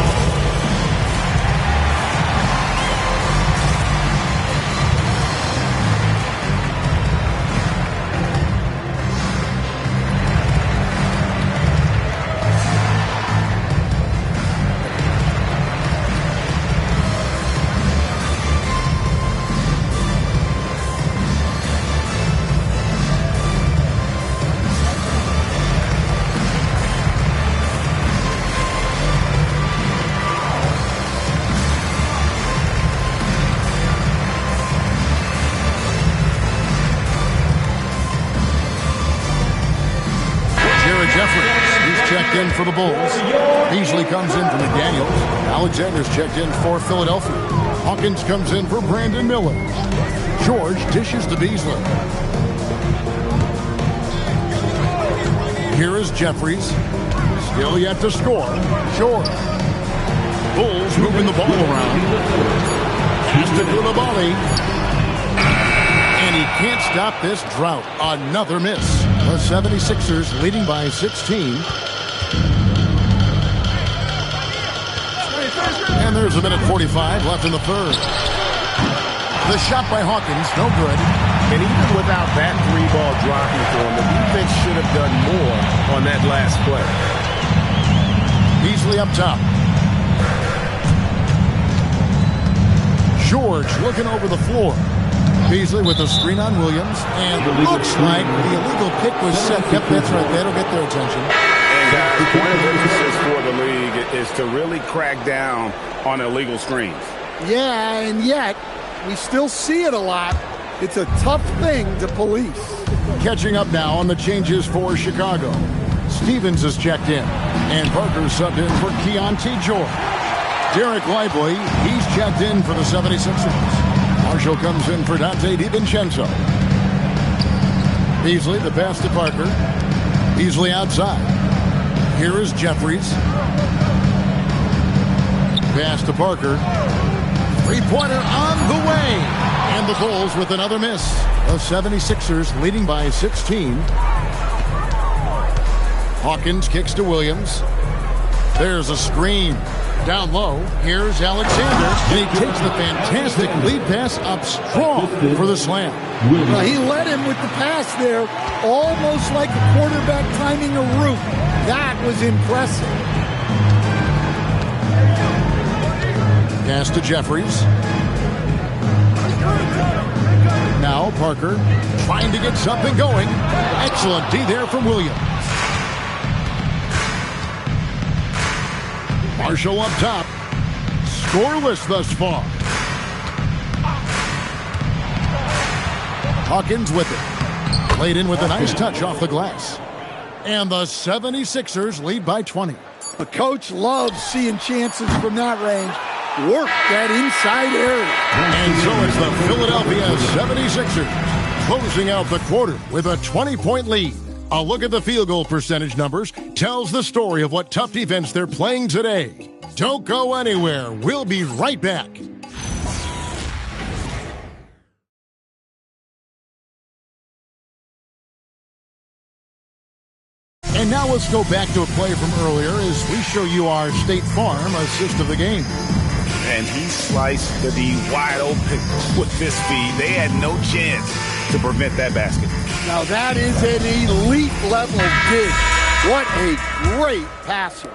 checked in for the Bulls. Beasley comes in for McDaniels. Alexander's checked in for Philadelphia. Hawkins comes in for Brandon Miller. George dishes to Beasley. Here is Jeffries. Still yet to score. George. Bulls moving the ball around. Pass to Koulibaly. And he can't stop this drought. Another miss. The 76ers leading by 16. And there's a minute 45 left in the third. The shot by Hawkins, no good. And even without that three-ball dropping for him, the defense should have done more on that last play. Beasley up top. George looking over the floor. Beasley with a screen on Williams. And looks like the illegal kick was set. Yep, that's right. That'll get their attention. And guys, the point of emphasis for the league is to really crack down on illegal screens. Yeah, and yet we still see it a lot. It's a tough thing to police. Catching up now on the changes for Chicago. Stevens is checked in. And Parker subbed in for Keontae George. Derek Lively, he's checked in for the 76ers. Marshall comes in for Dante DiVincenzo. Beasley, the pass to Parker. Beasley outside. Here is Jeffries. Pass to Parker. Three-pointer on the way. And the Bulls with another miss. The 76ers leading by 16. Hawkins kicks to Williams. There's a screen. Down low, here's Alexander, and he takes the fantastic lead pass up strong for the slam. Well, he led him with the pass there, almost like a quarterback timing a route. That was impressive. Pass to Jeffries. Now Parker trying to get something going. Excellent D there from Williams. Marshall up top. Scoreless thus far. Hawkins with it. Played in with a nice touch off the glass. And the 76ers lead by 20. The coach loves seeing chances from that range. Work that inside area. And so it's the Philadelphia 76ers closing out the quarter with a 20-point lead. A look at the field goal percentage numbers tells the story of what tough defense they're playing today. Don't go anywhere. We'll be right back. And now let's go back to a play from earlier as we show you our State Farm assist of the game. And he sliced the D wide open with this speed. They had no chance to prevent that basket. Now that is an elite level dig. What a great passer.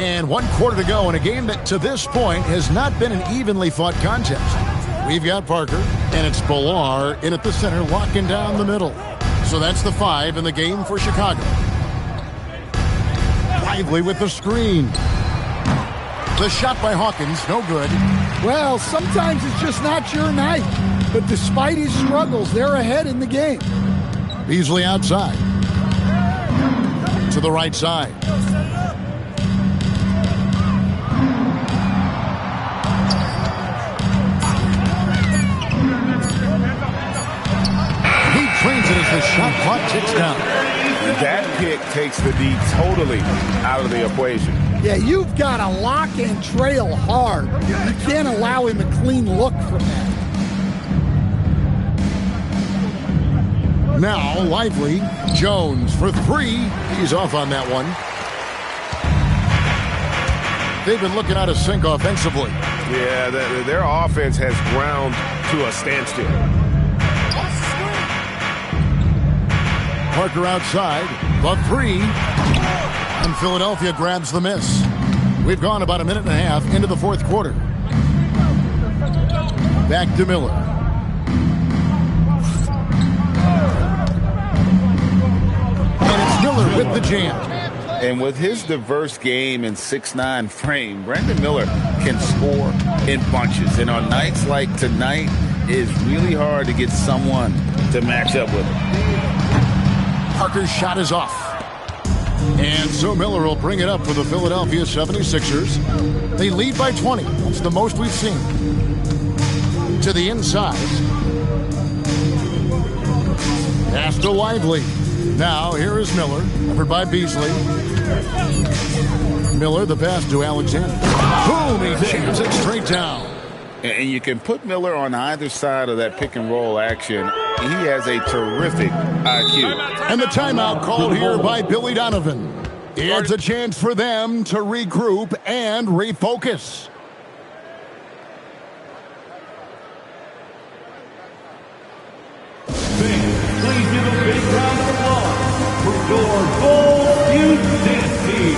And 1 quarter to go in a game that to this point has not been an evenly fought contest. We've got Parker, and it's Billar in at the center, locking down the middle. So that's the 5 in the game for Chicago. Lively with the screen. The shot by Hawkins, no good. Well, sometimes it's just not your night. But despite his struggles, they're ahead in the game. Beasley outside. To the right side. He trains it as the shot clock ticks down. That pick takes the D totally out of the equation. Yeah, you've got to lock and trail hard. You can't allow him a clean look from that. Now, Lively. Jones for 3. He's off on that one. They've been looking out of sync offensively. Yeah, their offense has ground to a standstill. Parker outside. The 3. And Philadelphia grabs the miss. We've gone about a minute and a half into the fourth quarter. Back to Miller. And it's Miller with the jam. And with his diverse game and 6'9" frame, Brandon Miller can score in bunches. And on nights like tonight, it's really hard to get someone to match up with him. Parker's shot is off. And so Miller will bring it up for the Philadelphia 76ers. They lead by 20. That's the most we've seen. To the inside. Pass to Lively. Now here is Miller. Covered by Beasley. Miller, the pass to Alexander. Boom! He jams it straight down. And you can put Miller on either side of that pick and roll action. He has a terrific IQ. And the timeout called here by Billy Donovan. It's a chance for them to regroup and refocus. Please give a big round of applause for your Bulls Youth Dance Team.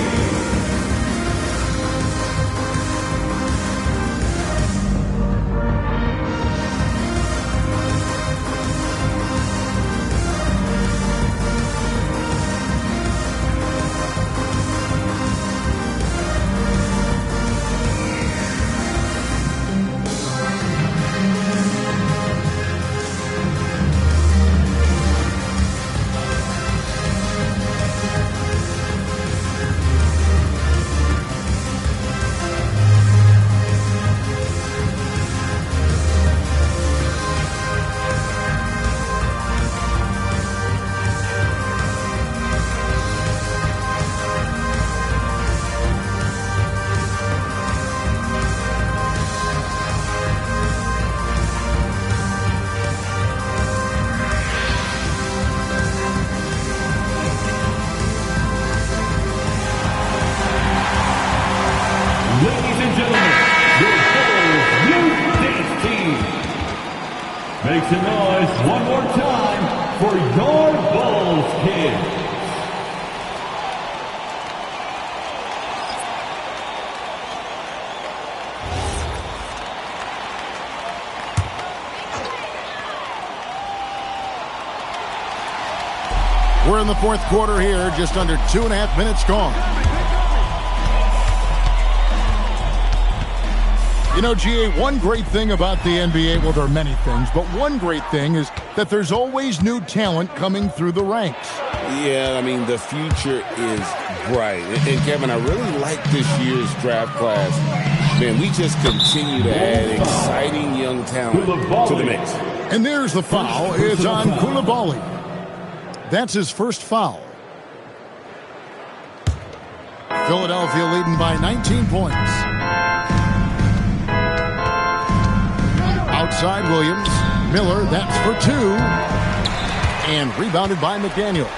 Ladies and gentlemen, your Bulls Youth Dance Team. Make some noise one more time for your Bulls kids. We're in the fourth quarter here, just under 2.5 minutes gone. You know, GA, one great thing about the NBA, well, there are many things, but one great thing is that there's always new talent coming through the ranks. Yeah, I mean, the future is bright. And Kevin, I really like this year's draft class. Man, we just continue to add exciting young talent to the mix. And there's the foul. It's on Koulibaly. That's his first foul. Philadelphia leading by 19 points. Outside Williams. Miller, that's for 2. And rebounded by McDaniels.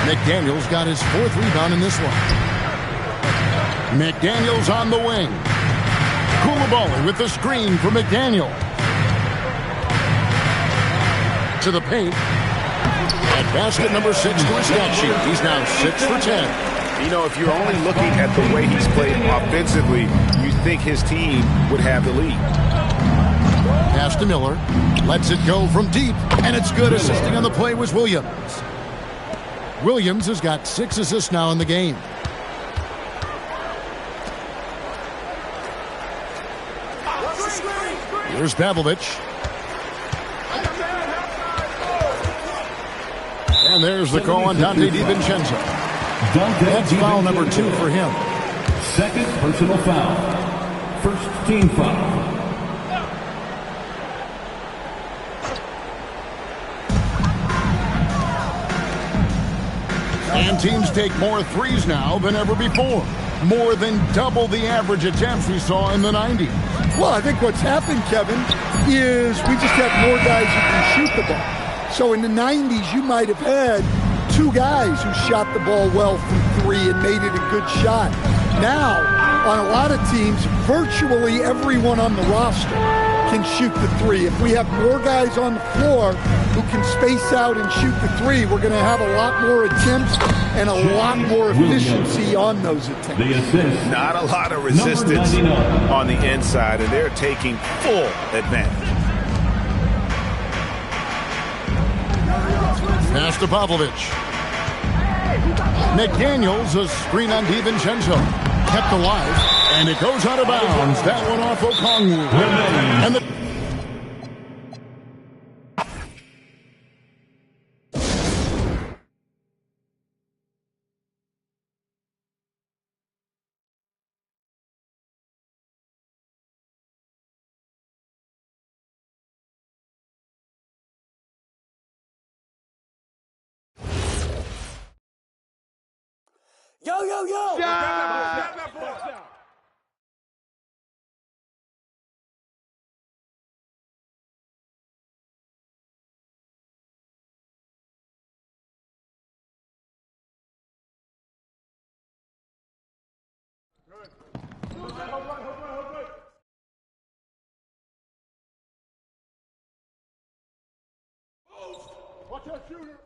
McDaniels got his 4th rebound in this one. McDaniels on the wing. Koulibaly with the screen for McDaniel. To the paint. At basket number 6 to his stat sheet. He's now 6 for 10. You know, if you're only looking at the way he's played offensively, you think his team would have the lead. Pass to Miller. Lets it go from deep. And it's good. Assisting on the play was Williams. Williams has got 6 assists now in the game. Here's Pavlovich. And there's the call on Dante DiVincenzo. That's foul number 2 for him. Second personal foul. First team foul. And teams take more threes now than ever before. More than double the average attempts we saw in the 90s. Well, I think what's happened, Kevin, is we just have more guys who can shoot the ball. So in the 90s, you might have had 2 guys who shot the ball well from 3 and made it a good shot. Now, on a lot of teams, virtually everyone on the roster can shoot the 3. If we have more guys on the floor who can space out and shoot the 3, we're going to have a lot more attempts and a lot more efficiency on those attempts. Not a lot of resistance on the inside, and they're taking full advantage. Pass to Pavlovich. McDaniels, a screen on DiVincenzo. Kept alive, and it goes out of bounds. That one off Okongwu. And the Yo, yo, yo! Watch that shooter.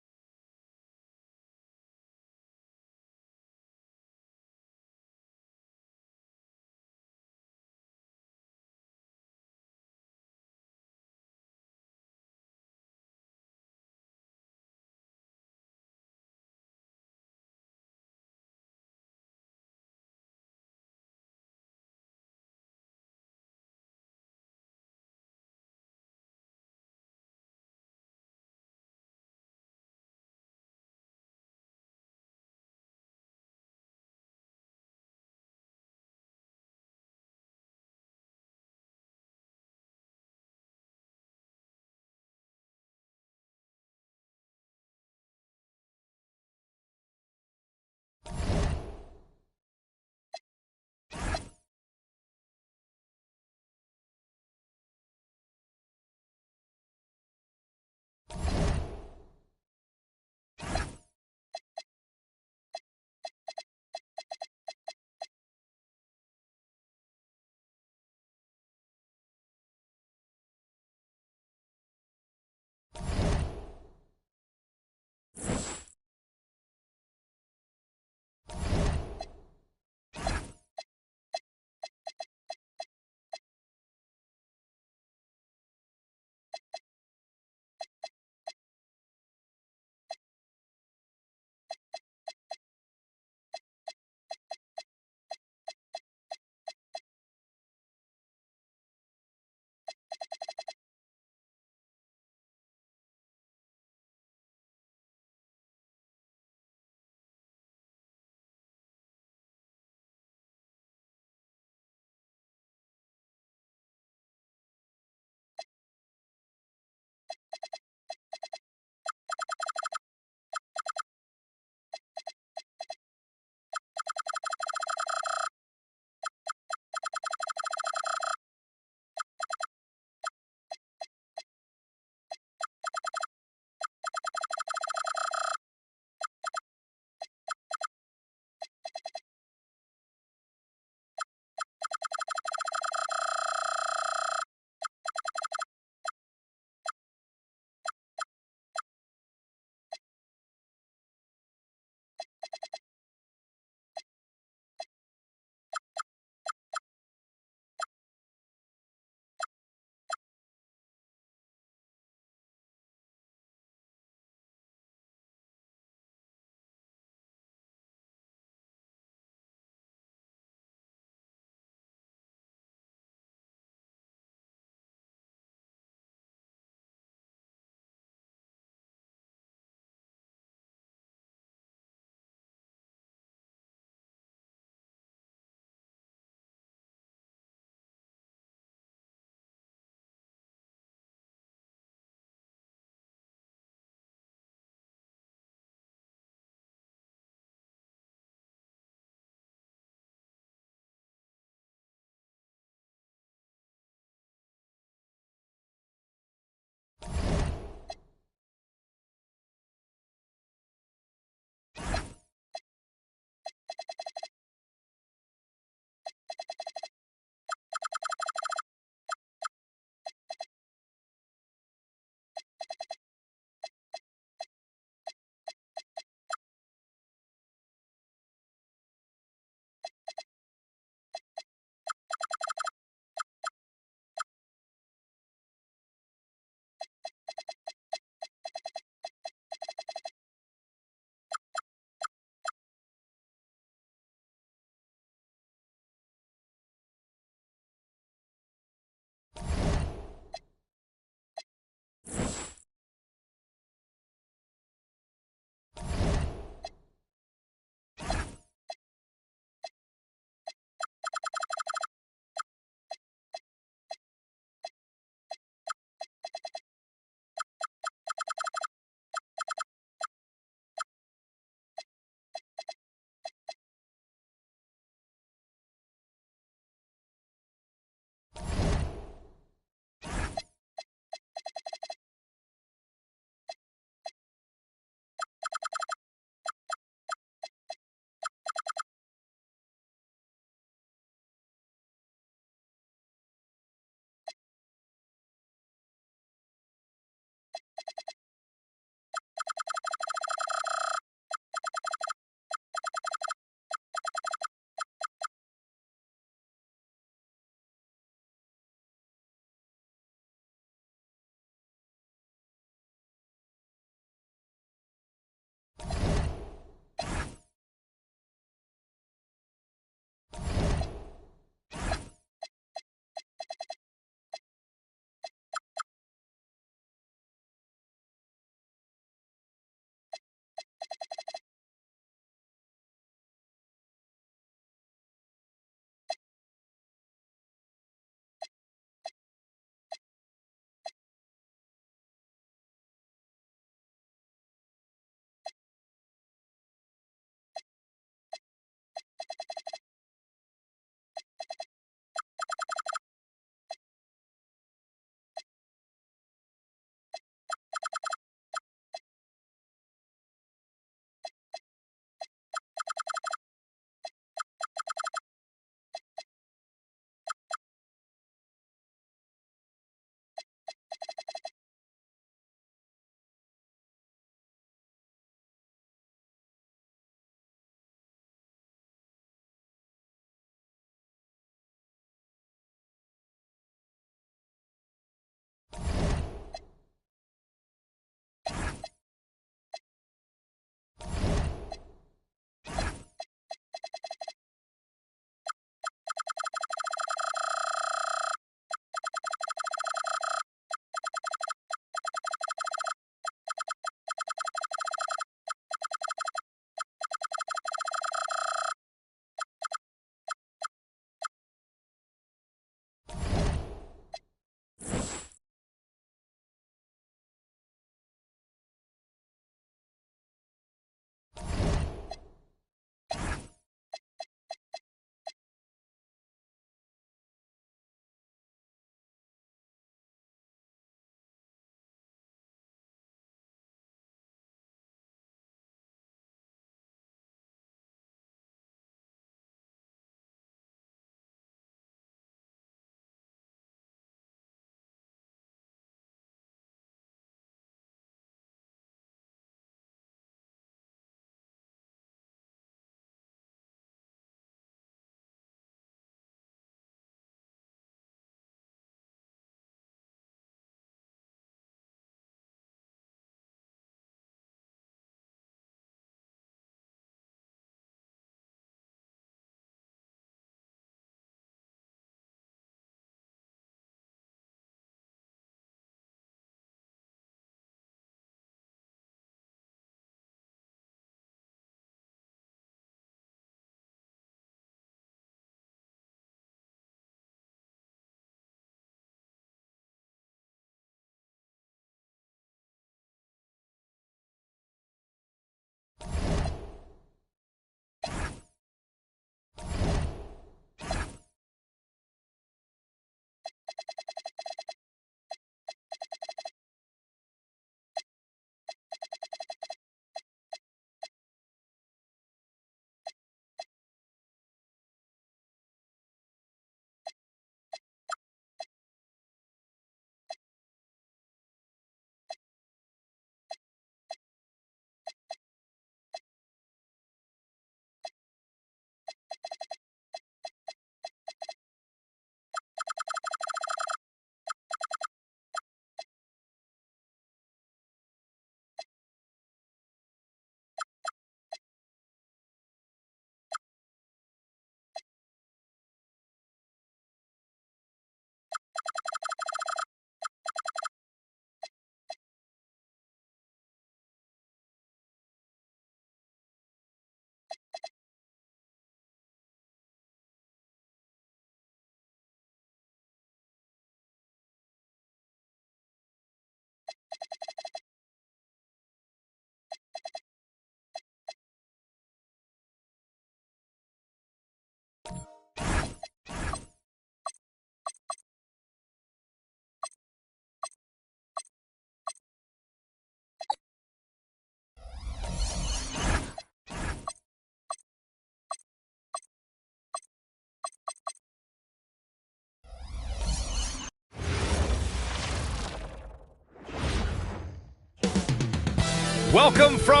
Welcome from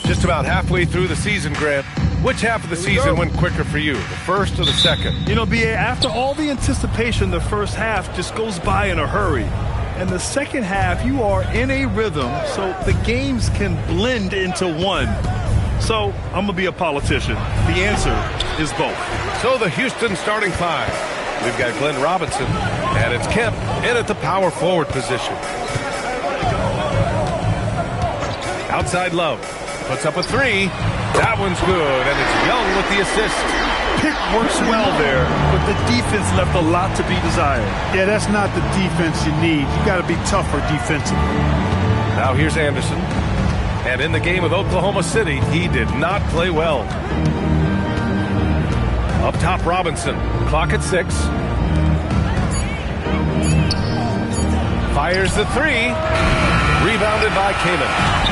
just about halfway through the season, Grant. Which half of the season went quicker for you, the first or the second? You know, B.A., after all the anticipation, the first half just goes by in a hurry. And the second half, you are in a rhythm, so the games can blend into one. So I'm going to be a politician. The answer is both. So the Houston starting five. We've got Glenn Robinson, and it's Kemp in at the power forward position. Outside Love. Puts up a three. That one's good, and it's Young with the assist. Pick works well there, but the defense left a lot to be desired. Yeah, that's not the defense you need. You got to be tougher defensively. Now here's Anderson. And in the game with Oklahoma City, he did not play well. Up top, Robinson. Clock at 6. Fires the three. Rebounded by Kamen.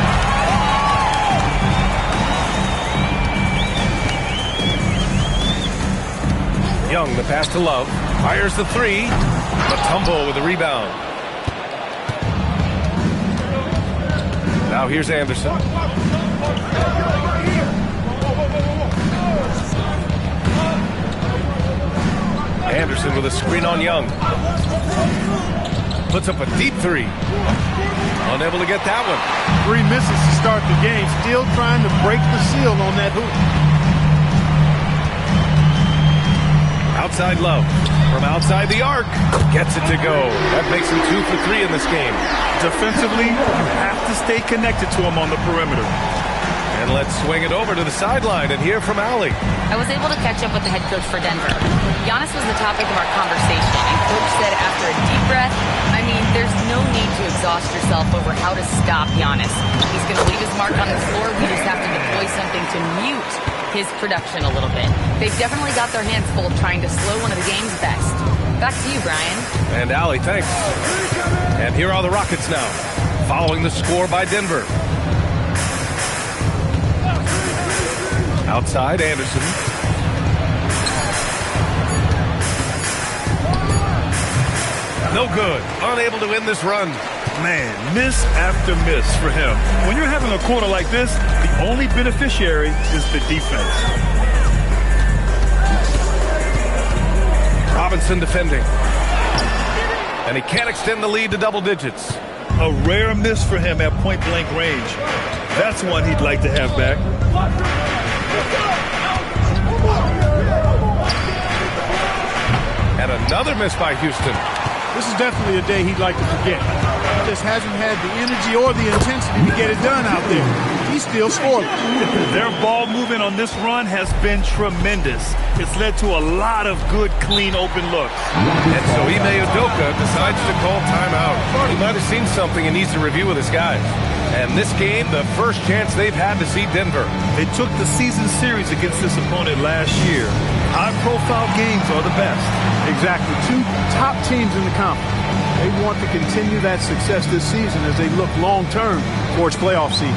Young, the pass to Love. Fires the three. Mutombo with the rebound. Now here's Anderson. Anderson with a screen on Young. Puts up a deep three. Unable to get that one. 3 misses to start the game. Still trying to break the seal on that hoop. Outside Love. From outside the arc. Gets it to go. That makes him 2 for 3 in this game. Defensively, you have to stay connected to him on the perimeter. And let's swing it over to the sideline and hear from Allie. I was able to catch up with the head coach for Denver. Giannis was the topic of our conversation, and coach said after a deep breath, I mean, there's no need to exhaust yourself over how to stop Giannis. He's going to leave his mark on the floor. We just have to deploy something to mute his production a little bit. They've definitely got their hands full trying to slow one of the game's best. Back to you, Brian. And Allie, thanks. And here are the Rockets now, following the score by Denver. Outside, Anderson. No good. Unable to win this run. Man, miss after miss for him. When you're having a quarter like this, the only beneficiary is the defense. Robinson defending. And he can't extend the lead to double digits. A rare miss for him at point-blank range. That's one he'd like to have back. And another miss by Houston. This is definitely a day he'd like to forget. He just hasn't had the energy or the intensity to get it done out there. He's still scoreless. Their ball movement on this run has been tremendous. It's led to a lot of good, clean, open looks. And so Ime Udoka decides to call timeout. He might have seen something and needs to review with his guys. And this game, the first chance they've had to see Denver. They took the season series against this opponent last year. High-profile games are the best. Exactly. 2 top teams in the conference. They want to continue that success this season as they look long-term towards playoff seeding.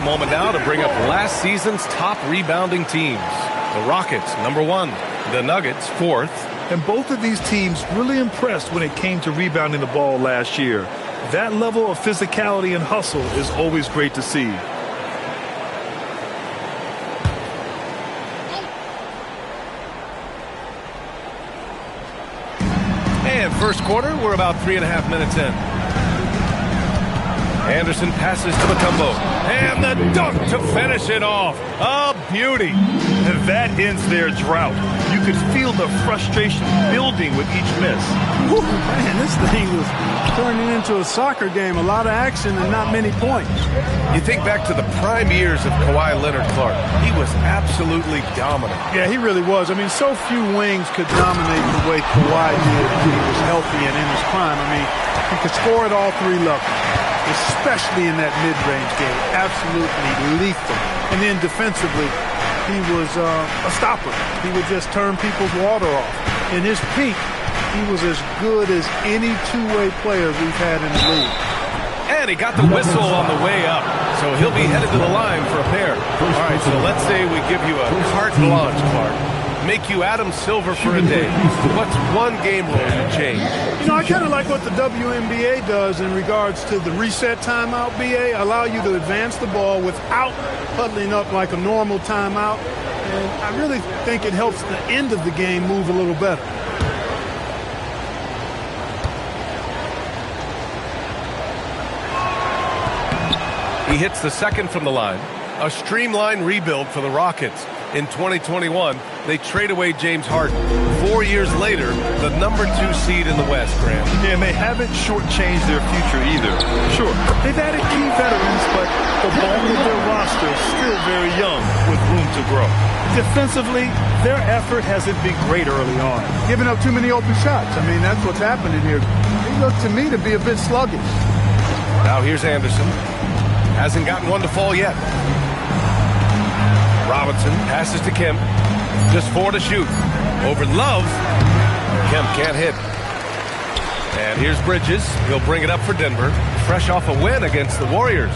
Moment now to bring up last season's top rebounding teams. The Rockets, number 1. The Nuggets, 4th. And both of these teams really impressed when it came to rebounding the ball last year. That level of physicality and hustle is always great to see. And first quarter, we're about 3.5 minutes in. Anderson passes to Mutombo. And the dunk to finish it off. A beauty. And that ends their drought. You could feel the frustration building with each miss. Whew, man, this thing was turning into a soccer game. A lot of action and not many points. You think back to the prime years of Kawhi Leonard Clark. He was absolutely dominant. Yeah, he really was. I mean, so few wings could dominate the way Kawhi did when he was healthy and in his prime. I mean, he could score at all 3 levels, especially in that mid-range game. Absolutely lethal. And then defensively, he was a stopper. He would just turn people's water off. In his peak, he was as good as any two-way player we've had in the league. And he got the whistle on the way up, so he'll be headed to the line for a pair. All right, so let's say we give you a carte blanche, Clark. Make you Adam Silver for a day. What's one game rule you change? You know, I kind of like what the WNBA does in regards to the reset timeout, BA. Allow you to advance the ball without huddling up like a normal timeout. And I really think it helps the end of the game move a little better. He hits the second from the line. A streamlined rebuild for the Rockets. In 2021, they trade away James Harden. 4 years later, the #2 seed in the West, Graham. Yeah, and they haven't shortchanged their future either. Sure, they've added key veterans, but the bulk of their roster is still very young with room to grow. Defensively, their effort hasn't been great early on. Giving up too many open shots. I mean, that's what's happening here. They look to me to be a bit sluggish. Now here's Anderson. Hasn't gotten one to fall yet. Robinson passes to Kemp. Just 4 to shoot. Over Love. Kemp can't hit. And here's Bridges. He'll bring it up for Denver. Fresh off a win against the Warriors.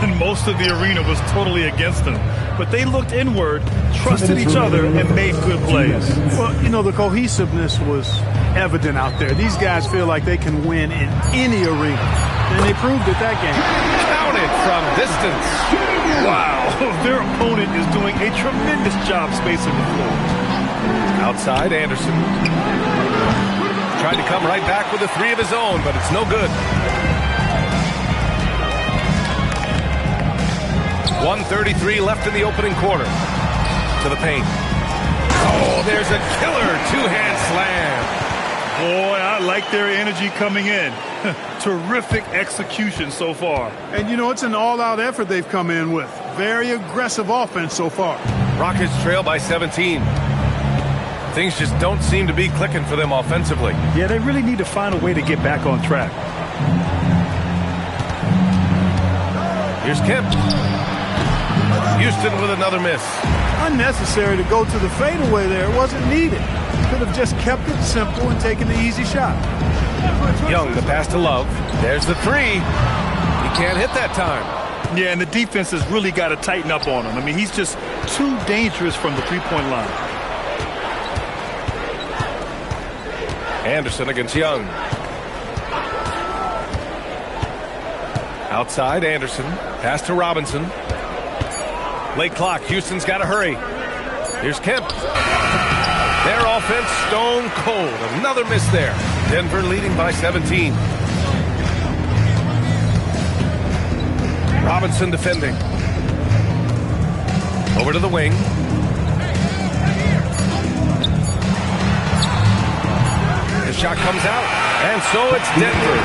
And most of the arena was totally against them. But they looked inward, trusted each other, and made good plays. Well, you know, the cohesiveness was evident out there. These guys feel like they can win in any arena. And they proved it that game. Counted from distance. Wow. Their opponent is doing a tremendous job spacing the floor. Outside, Anderson. Tried to come right back with a 3 of his own, but it's no good. 1:33 left in the opening quarter. To the paint. Oh, there's a killer two-hand slam. Boy, I like their energy coming in. Terrific execution so far. And, you know, it's an all-out effort they've come in with. Very aggressive offense so far. Rockets trail by 17. Things just don't seem to be clicking for them offensively. Yeah, they really need to find a way to get back on track. Here's Kemp. Houston with another miss. Unnecessary to go to the fadeaway there. It wasn't needed. Could have just kept it simple and taken the easy shot. Young, the pass to Love. There's the 3. He can't hit that time. Yeah, and the defense has really got to tighten up on him. I mean, he's just too dangerous from the three-point line. Anderson against Young. Outside, Anderson. Pass to Robinson. Late clock. Houston's got to hurry. Here's Kemp. Their offense stone cold. Another miss there. Denver leading by 17. Robinson defending. Over to the wing. The shot comes out. And so it's Denver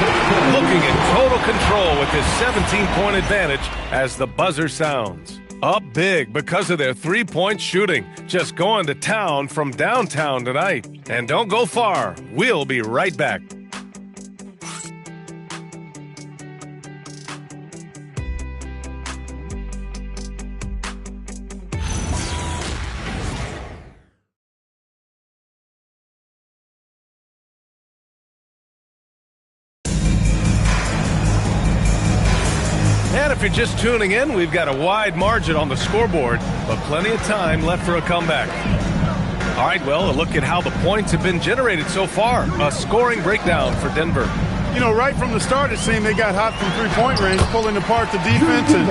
looking in total control with this 17-point advantage as the buzzer sounds. Up big because of their three-point shooting. Just going to town from downtown tonight. And don't go far. We'll be right back. And if you're just tuning in, we've got a wide margin on the scoreboard, but plenty of time left for a comeback. All right, well, a look at how the points have been generated so far. A scoring breakdown for Denver. You know, right from the start, it seemed they got hot from three-point range, pulling apart the defense and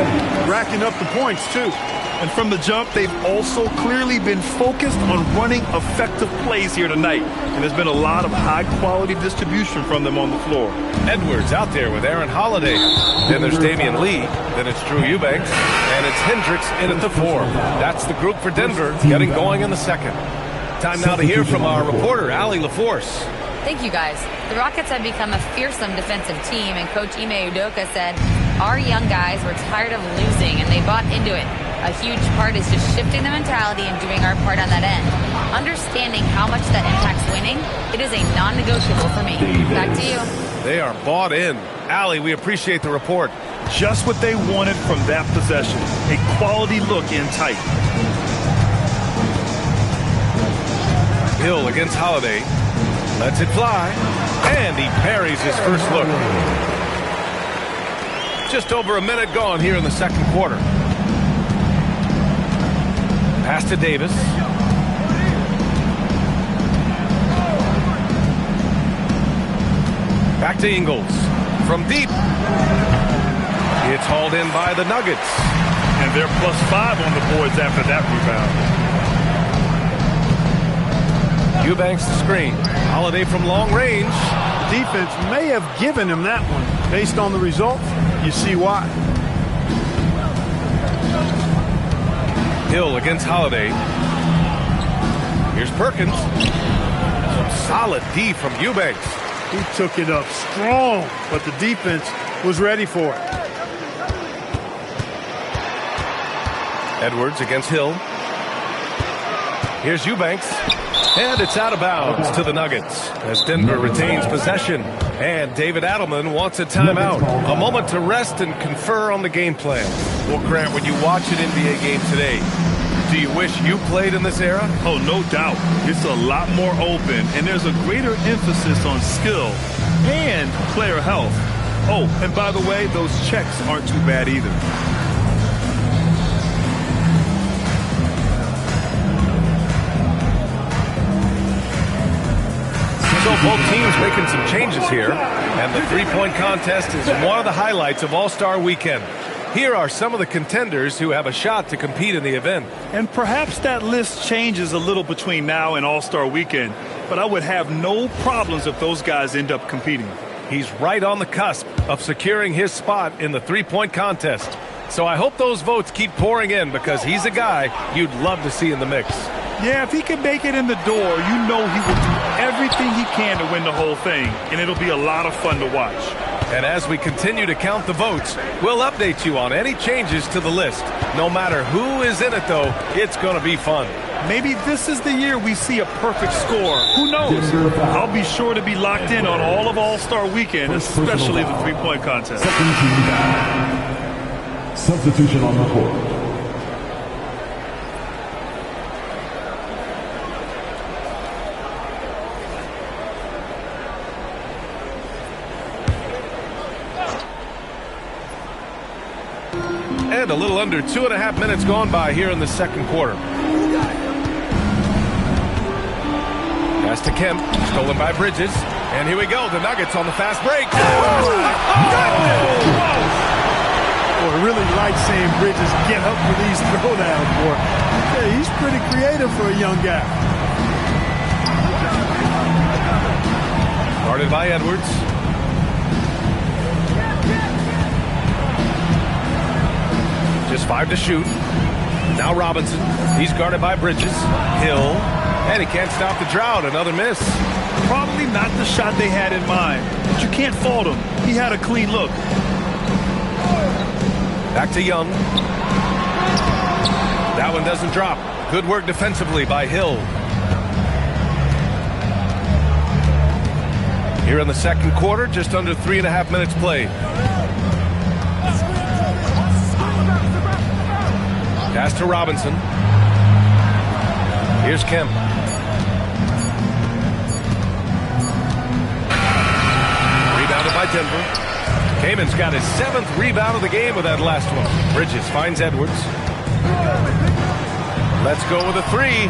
racking up the points, too. And from the jump, they've also clearly been focused on running effective plays here tonight. And there's been a lot of high-quality distribution from them on the floor. Edwards out there with Aaron Holiday. Then there's Damian Lee. Then it's Drew Eubanks. And it's Hendricks in at the 4. That's the group for Denver getting going in the second. Time now to hear from our reporter, Allie LaForce. Thank you, guys. The Rockets have become a fearsome defensive team, and Coach Ime Udoka said, our young guys were tired of losing, and they bought into it. A huge part is just shifting the mentality and doing our part on that end. Understanding how much that impacts winning, it is a non-negotiable for me. Back to you. They are bought in. Allie, we appreciate the report. Just what they wanted from that possession. A quality look in tight. Hill against Holiday. Lets it fly. And he parries his first look. Just over a minute gone here in the second quarter. Pass to Davis. Back to Ingles. From deep. It's hauled in by the Nuggets. And they're +5 on the boards after that rebound. Eubanks the screen. Holiday from long range. Defense may have given him that one. Based on the results, you see why. Hill against Holiday. Here's Perkins. Some solid D from Eubanks. He took it up strong, but the defense was ready for it. Edwards against Hill. Here's Eubanks. And it's out of bounds to the Nuggets as Denver retains possession. And David Adelman wants a timeout. A moment to rest and confer on the game plan. Well, Grant, when you watch an NBA game today, do you wish you played in this era? Oh, no doubt. It's a lot more open, and there's a greater emphasis on skill and player health. Oh, and by the way, those checks aren't too bad either. So both teams making some changes here, and the three-point contest is one of the highlights of All-Star Weekend. Here are some of the contenders who have a shot to compete in the event. And perhaps that list changes a little between now and All-Star Weekend, but I would have no problems if those guys end up competing. He's right on the cusp of securing his spot in the three-point contest. So I hope those votes keep pouring in because he's a guy you'd love to see in the mix. Yeah, if he can make it in the door, you know he will do everything he can to win the whole thing, and it'll be a lot of fun to watch. And as we continue to count the votes, we'll update you on any changes to the list. No matter who is in it, though, it's going to be fun. Maybe this is the year we see a perfect score. Who knows? I'll be sure to be locked in on all of All-Star Weekend, especially the three-point contest. Substitution on the court. And a little under 2.5 minutes gone by here in the second quarter. Pass to Kemp, stolen by Bridges. And here we go, the Nuggets on the fast break. Boy, I really like seeing Bridges get up for these throwdowns, boy. Yeah, he's pretty creative for a young guy. Guarded by Edwards. Just 5 to shoot. Now Robinson. He's guarded by Bridges. Hill. And he can't stop the drought. Another miss. Probably not the shot they had in mind, but you can't fault him. He had a clean look. Back to Young. That one doesn't drop. Good work defensively by Hill. Here in the second quarter, just under 3.5 minutes played. Pass to Robinson. Here's Kemp. Rebounded by Denver. Kamen's got his 7th rebound of the game with that last one. Bridges finds Edwards. Let's go with a 3.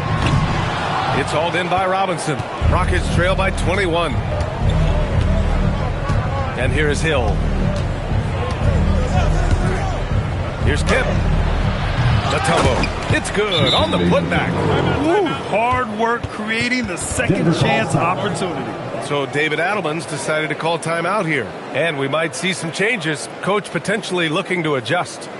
It's hauled in by Robinson. Rockets trail by 21. And here is Hill. Here's Kemp. Latumbo. It's good on the putback. Ooh, hard work creating the second chance opportunity. So David Adelman's decided to call timeout here. And we might see some changes. Coach potentially looking to adjust.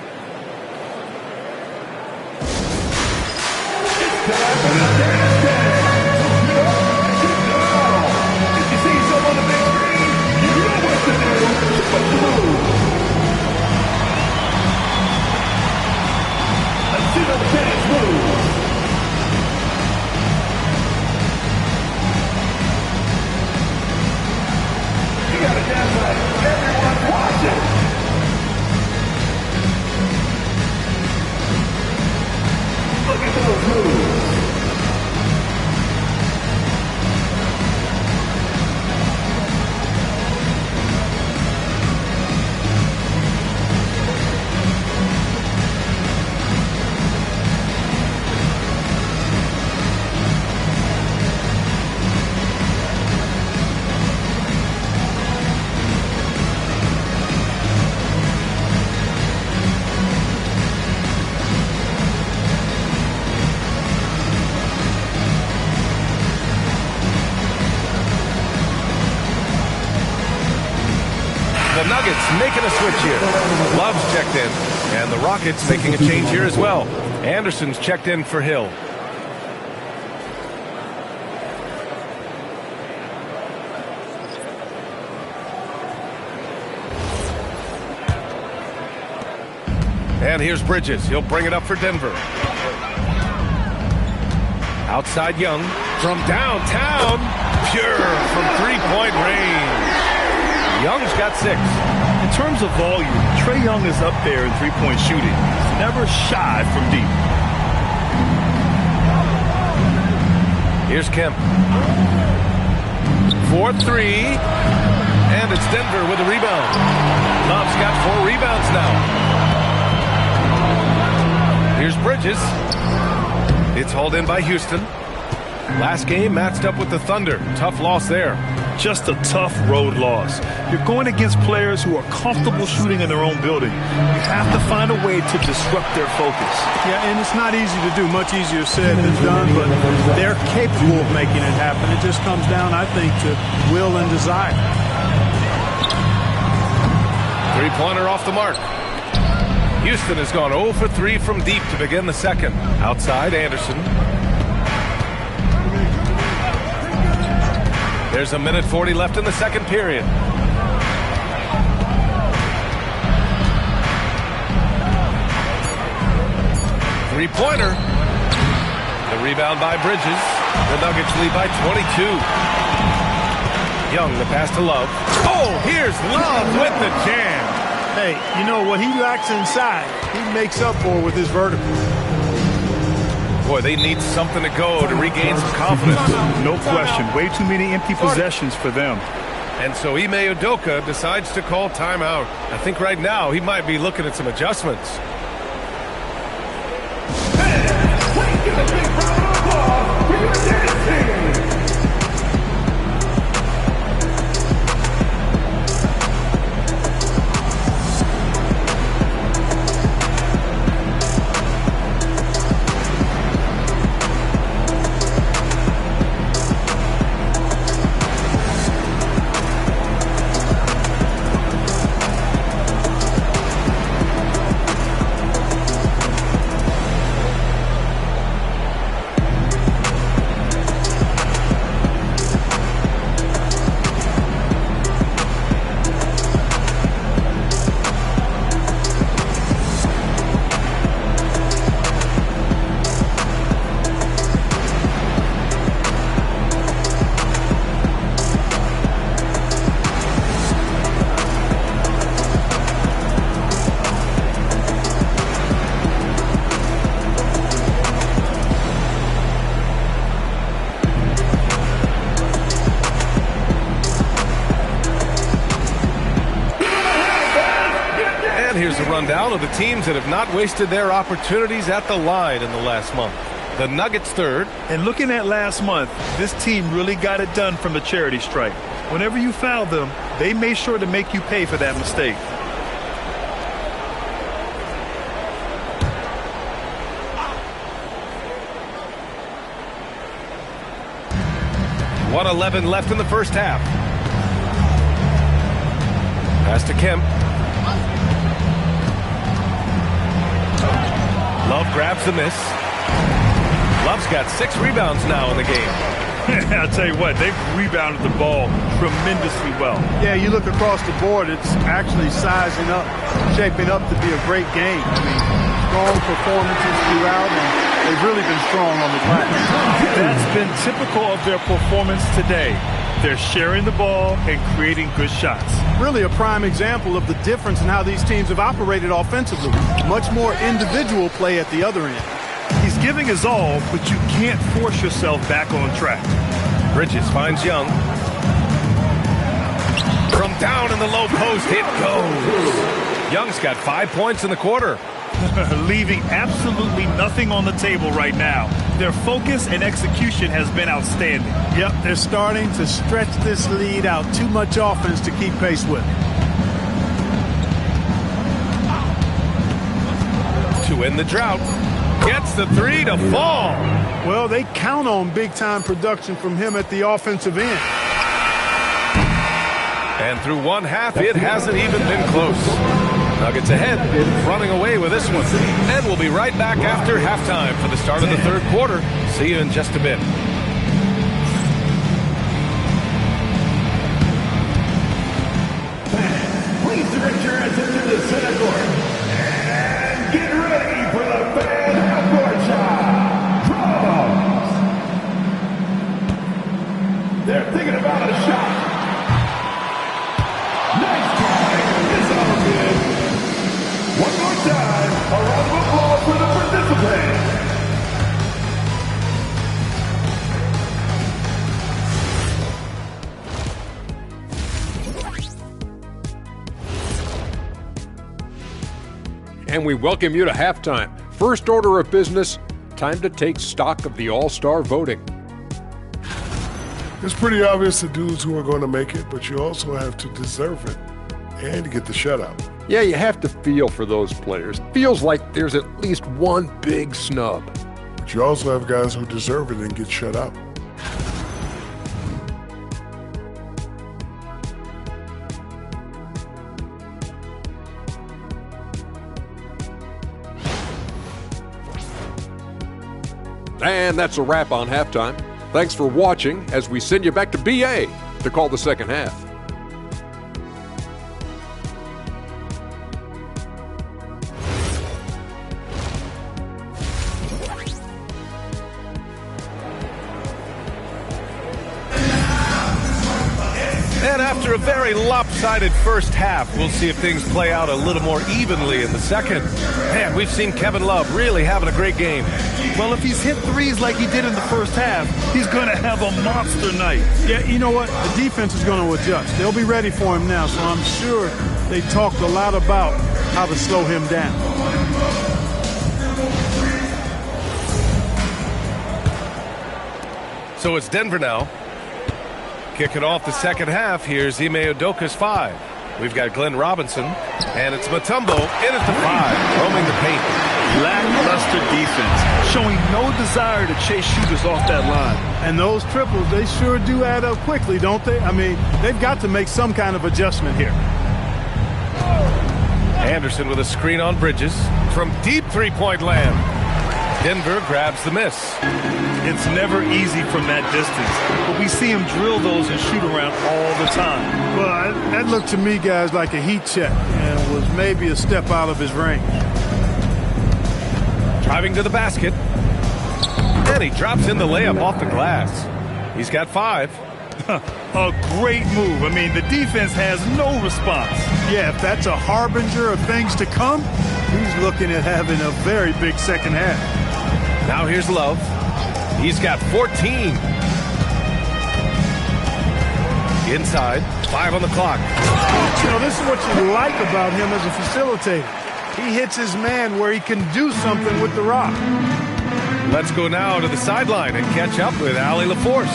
Nuggets making a switch here. Love's checked in, and the Rockets making a change here as well. Anderson's checked in for Hill. And here's Bridges. He'll bring it up for Denver. Outside Young from downtown. Pure from three-point range. Young's got 6. In terms of volume, Trae Young is up there in three-point shooting. He's never shy from deep. Here's Kemp. 4-3. And it's Denver with a rebound. Love's got 4 rebounds now. Here's Bridges. It's hauled in by Houston. Last game matched up with the Thunder. Tough loss there. Just a tough road loss. You're going against players who are comfortable shooting in their own building. You have to find a way to disrupt their focus. Yeah, and it's not easy to do. Much easier said than done, but they're capable of making it happen. It just comes down, I think, to will and desire. Three-pointer off the mark. Houston has gone 0 for 3 from deep to begin the second. Outside, Anderson. There's a minute 40 left in the second period. Three-pointer. The rebound by Bridges. The Nuggets lead by 22. Young, the pass to Love. Oh, here's Love with the jam. Hey, you know what he lacks inside, he makes up for with his vertical. Boy, they need something to go to regain some confidence. No question. Way too many empty possessions for them. And so Ime Udoka decides to call timeout. I think right now he might be looking at some adjustments. Here's a rundown of the teams that have not wasted their opportunities at the line in the last month. The Nuggets third. And looking at last month, this team really got it done from the charity stripe. Whenever you fouled them, they made sure to make you pay for that mistake. .111 left in the first half. Pass to Kemp. Love grabs the miss. Love's got 6 rebounds now in the game. I'll tell you what, they've rebounded the ball tremendously well. Yeah, you look across the board, it's actually sizing up, shaping up to be a great game. I mean, strong performances throughout, and they've really been strong on the glass. That's been typical of their performance today. They're sharing the ball and creating good shots. Really a prime example of the difference in how these teams have operated offensively. Much more individual play at the other end. He's giving his all, but you can't force yourself back on track. Bridges finds Young. From down in the low post, it goes. Young's got 5 points in the quarter. Leaving absolutely nothing on the table right now. Their focus and execution has been outstanding. Yep, they're starting to stretch this lead out. Too much offense to keep pace with. To end the drought. Gets the 3 to fall. Well, they count on big-time production from him at the offensive end. And through one half, it hasn't even been close. Nuggets ahead, running away with this one. And we'll be right back after halftime for the start of the third quarter. See you in just a bit. Please direct your attention to the center court. And get ready for the fan half-court shot. Drums. They're thinking about a shot. Nice try. It's all good. One more time. A round of applause for the participants. And we welcome you to halftime. First order of business, time to take stock of the All-Star voting. It's pretty obvious the dudes who are going to make it, but you also have to deserve it and get the shutout. Yeah, you have to feel for those players. Feels like there's at least one big snub. But you also have guys who deserve it and get shut out. And that's a wrap on halftime. Thanks for watching as we send you back to BA to call the second half. And after a very lopsided first half, we'll see if things play out a little more evenly in the second. Man, we've seen Kevin Love really having a great game. Well, if he's hit threes like he did in the first half, he's going to have a monster night. Yeah, you know what? The defense is going to adjust. They'll be ready for him now, so I'm sure they talked a lot about how to slow him down. So it's Denver now. Kicking off the second half, here's Ime Udoka's 5. We've got Glenn Robinson, and it's Mutombo in at the 5, roaming the paint. Lackluster defense, showing no desire to chase shooters off that line. And those triples, they sure do add up quickly, don't they? I mean, they've got to make some kind of adjustment here. Anderson with a screen on Bridges from deep three-point land. Denver grabs the miss. It's never easy from that distance, but we see him drill those and shoot around all the time. Well, that looked to me, guys, like a heat check and was maybe a step out of his range. Driving to the basket. And he drops in the layup off the glass. He's got 5. A great move. I mean, the defense has no response. Yeah, if that's a harbinger of things to come, he's looking at having a very big second half. Now here's Love. He's got 14. Inside, 5 on the clock. You know, this is what you like about him as a facilitator. He hits his man where he can do something with the rock. Let's go now to the sideline and catch up with Allie LaForce.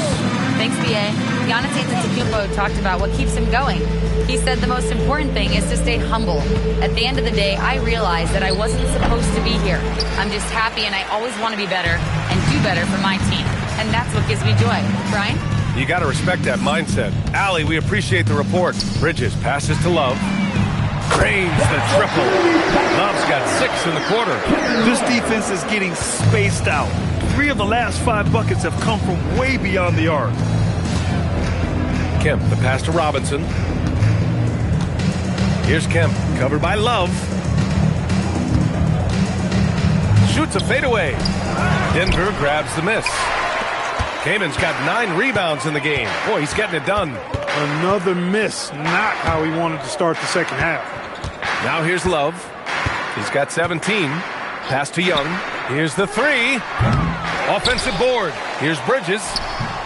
Thanks, B.A. Giannis Antetokounmpo talked about what keeps him going. He said the most important thing is to stay humble. At the end of the day, I realized that I wasn't supposed to be here. I'm just happy, and I always want to be better and do better for my team. And that's what gives me joy. Brian? You got to respect that mindset. Allie, we appreciate the report. Bridges passes to Love. Drains the triple. Love's got 6 in the quarter. This defense is getting spaced out. 3 of the last 5 buckets have come from way beyond the arc. Kemp, the pass to Robinson. Here's Kemp, covered by Love. Shoots a fadeaway. Denver grabs the miss. Kamen's got 9 rebounds in the game. Boy, he's getting it done. Another miss. Not how he wanted to start the second half. Now here's Love. He's got 17. Pass to Young. Here's the 3. Offensive board. Here's Bridges.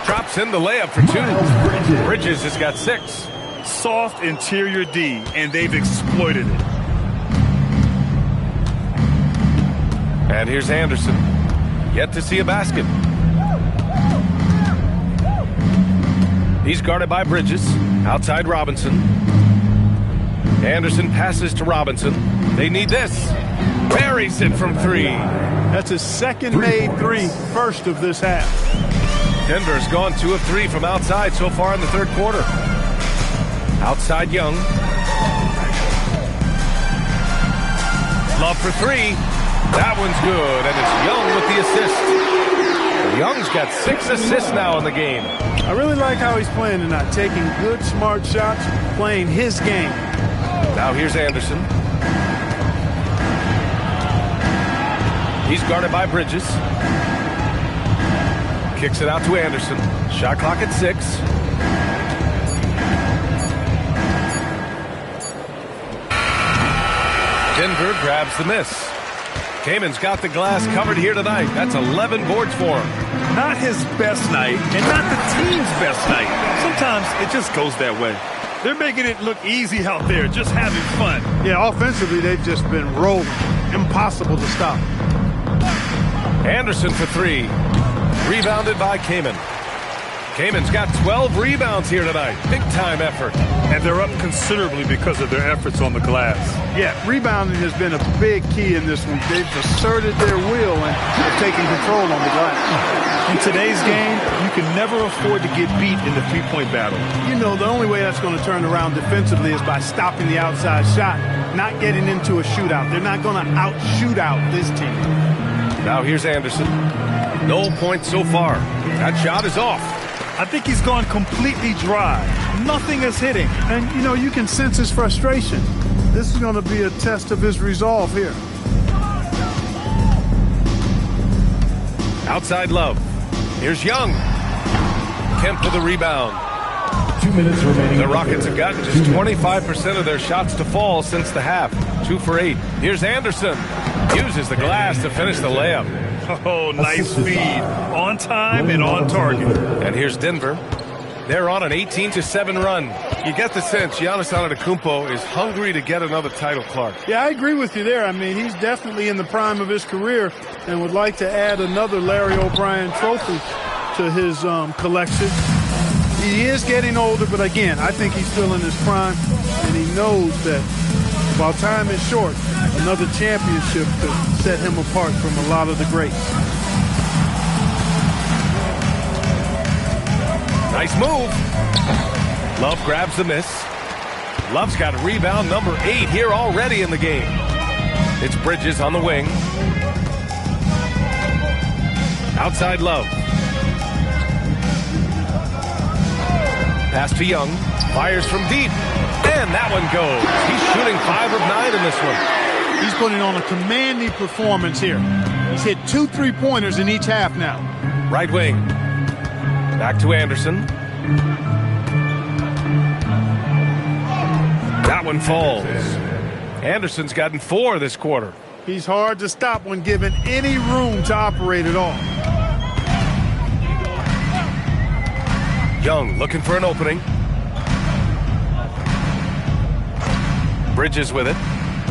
Drops in the layup for 2. Bridges has got 6. Soft interior D, and they've exploited it. And here's Anderson. Yet to see a basket. He's guarded by Bridges. Outside Robinson. Anderson passes to Robinson. They need this. Buries it from 3. That's his second made 3, first of this half. Denver's gone 2 of 3 from outside so far in the third quarter. Outside Young. Love for three. That one's good, and it's Young with the assist. Young's got 6 assists now in the game. I really like how he's playing tonight, taking good, smart shots, playing his game. Now here's Anderson. He's guarded by Bridges. Kicks it out to Anderson. Shot clock at 6. Denver grabs the miss. Kamen's got the glass covered here tonight. That's 11 boards for him. Not his best night, and not the team's best night. Sometimes it just goes that way. They're making it look easy out there, just having fun. Yeah, offensively, they've just been rolling. Impossible to stop. Anderson for 3. Rebounded by Kaman. Kamen's got 12 rebounds here tonight. Big-time effort. And they're up considerably because of their efforts on the glass. Yeah, rebounding has been a big key in this one. They've asserted their will and have taken control on the glass. In today's game, you can never afford to get beat in the three-point battle. You know, the only way that's going to turn around defensively is by stopping the outside shot, not getting into a shootout. They're not going to out-shoot out this team. Now here's Anderson. No points so far. That shot is off. I think he's gone completely dry. Nothing is hitting. And, you know, you can sense his frustration. This is going to be a test of his resolve here. Outside Love. Here's Young. Kemp for the rebound. 2 minutes remaining. The Rockets have gotten just 25% of their shots to fall since the half. 2 for 8. Here's Anderson. Uses the glass to finish the layup. Oh, nice speed. On time and on target. And here's Denver. They're on an 18-7 run. You get the sense Giannis Antetokounmpo is hungry to get another title, Clark. Yeah, I agree with you there. I mean, he's definitely in the prime of his career and would like to add another Larry O'Brien trophy to his collection. He is getting older, but again, I think he's still in his prime, and he knows that while time is short, another championship could set him apart from a lot of the greats. Nice move. Love grabs the miss. Love's got rebound number 8 here already in the game. It's Bridges on the wing. Outside Love. Pass to Young. Fires from deep. And that one goes. He's shooting 5 of 9 in this one. He's putting on a commanding performance here. He's hit 2 3-pointers in each half now. Right wing. Back to Anderson. That one falls. Anderson's gotten 4 this quarter. He's hard to stop when given any room to operate at all. Young looking for an opening. Bridges with it.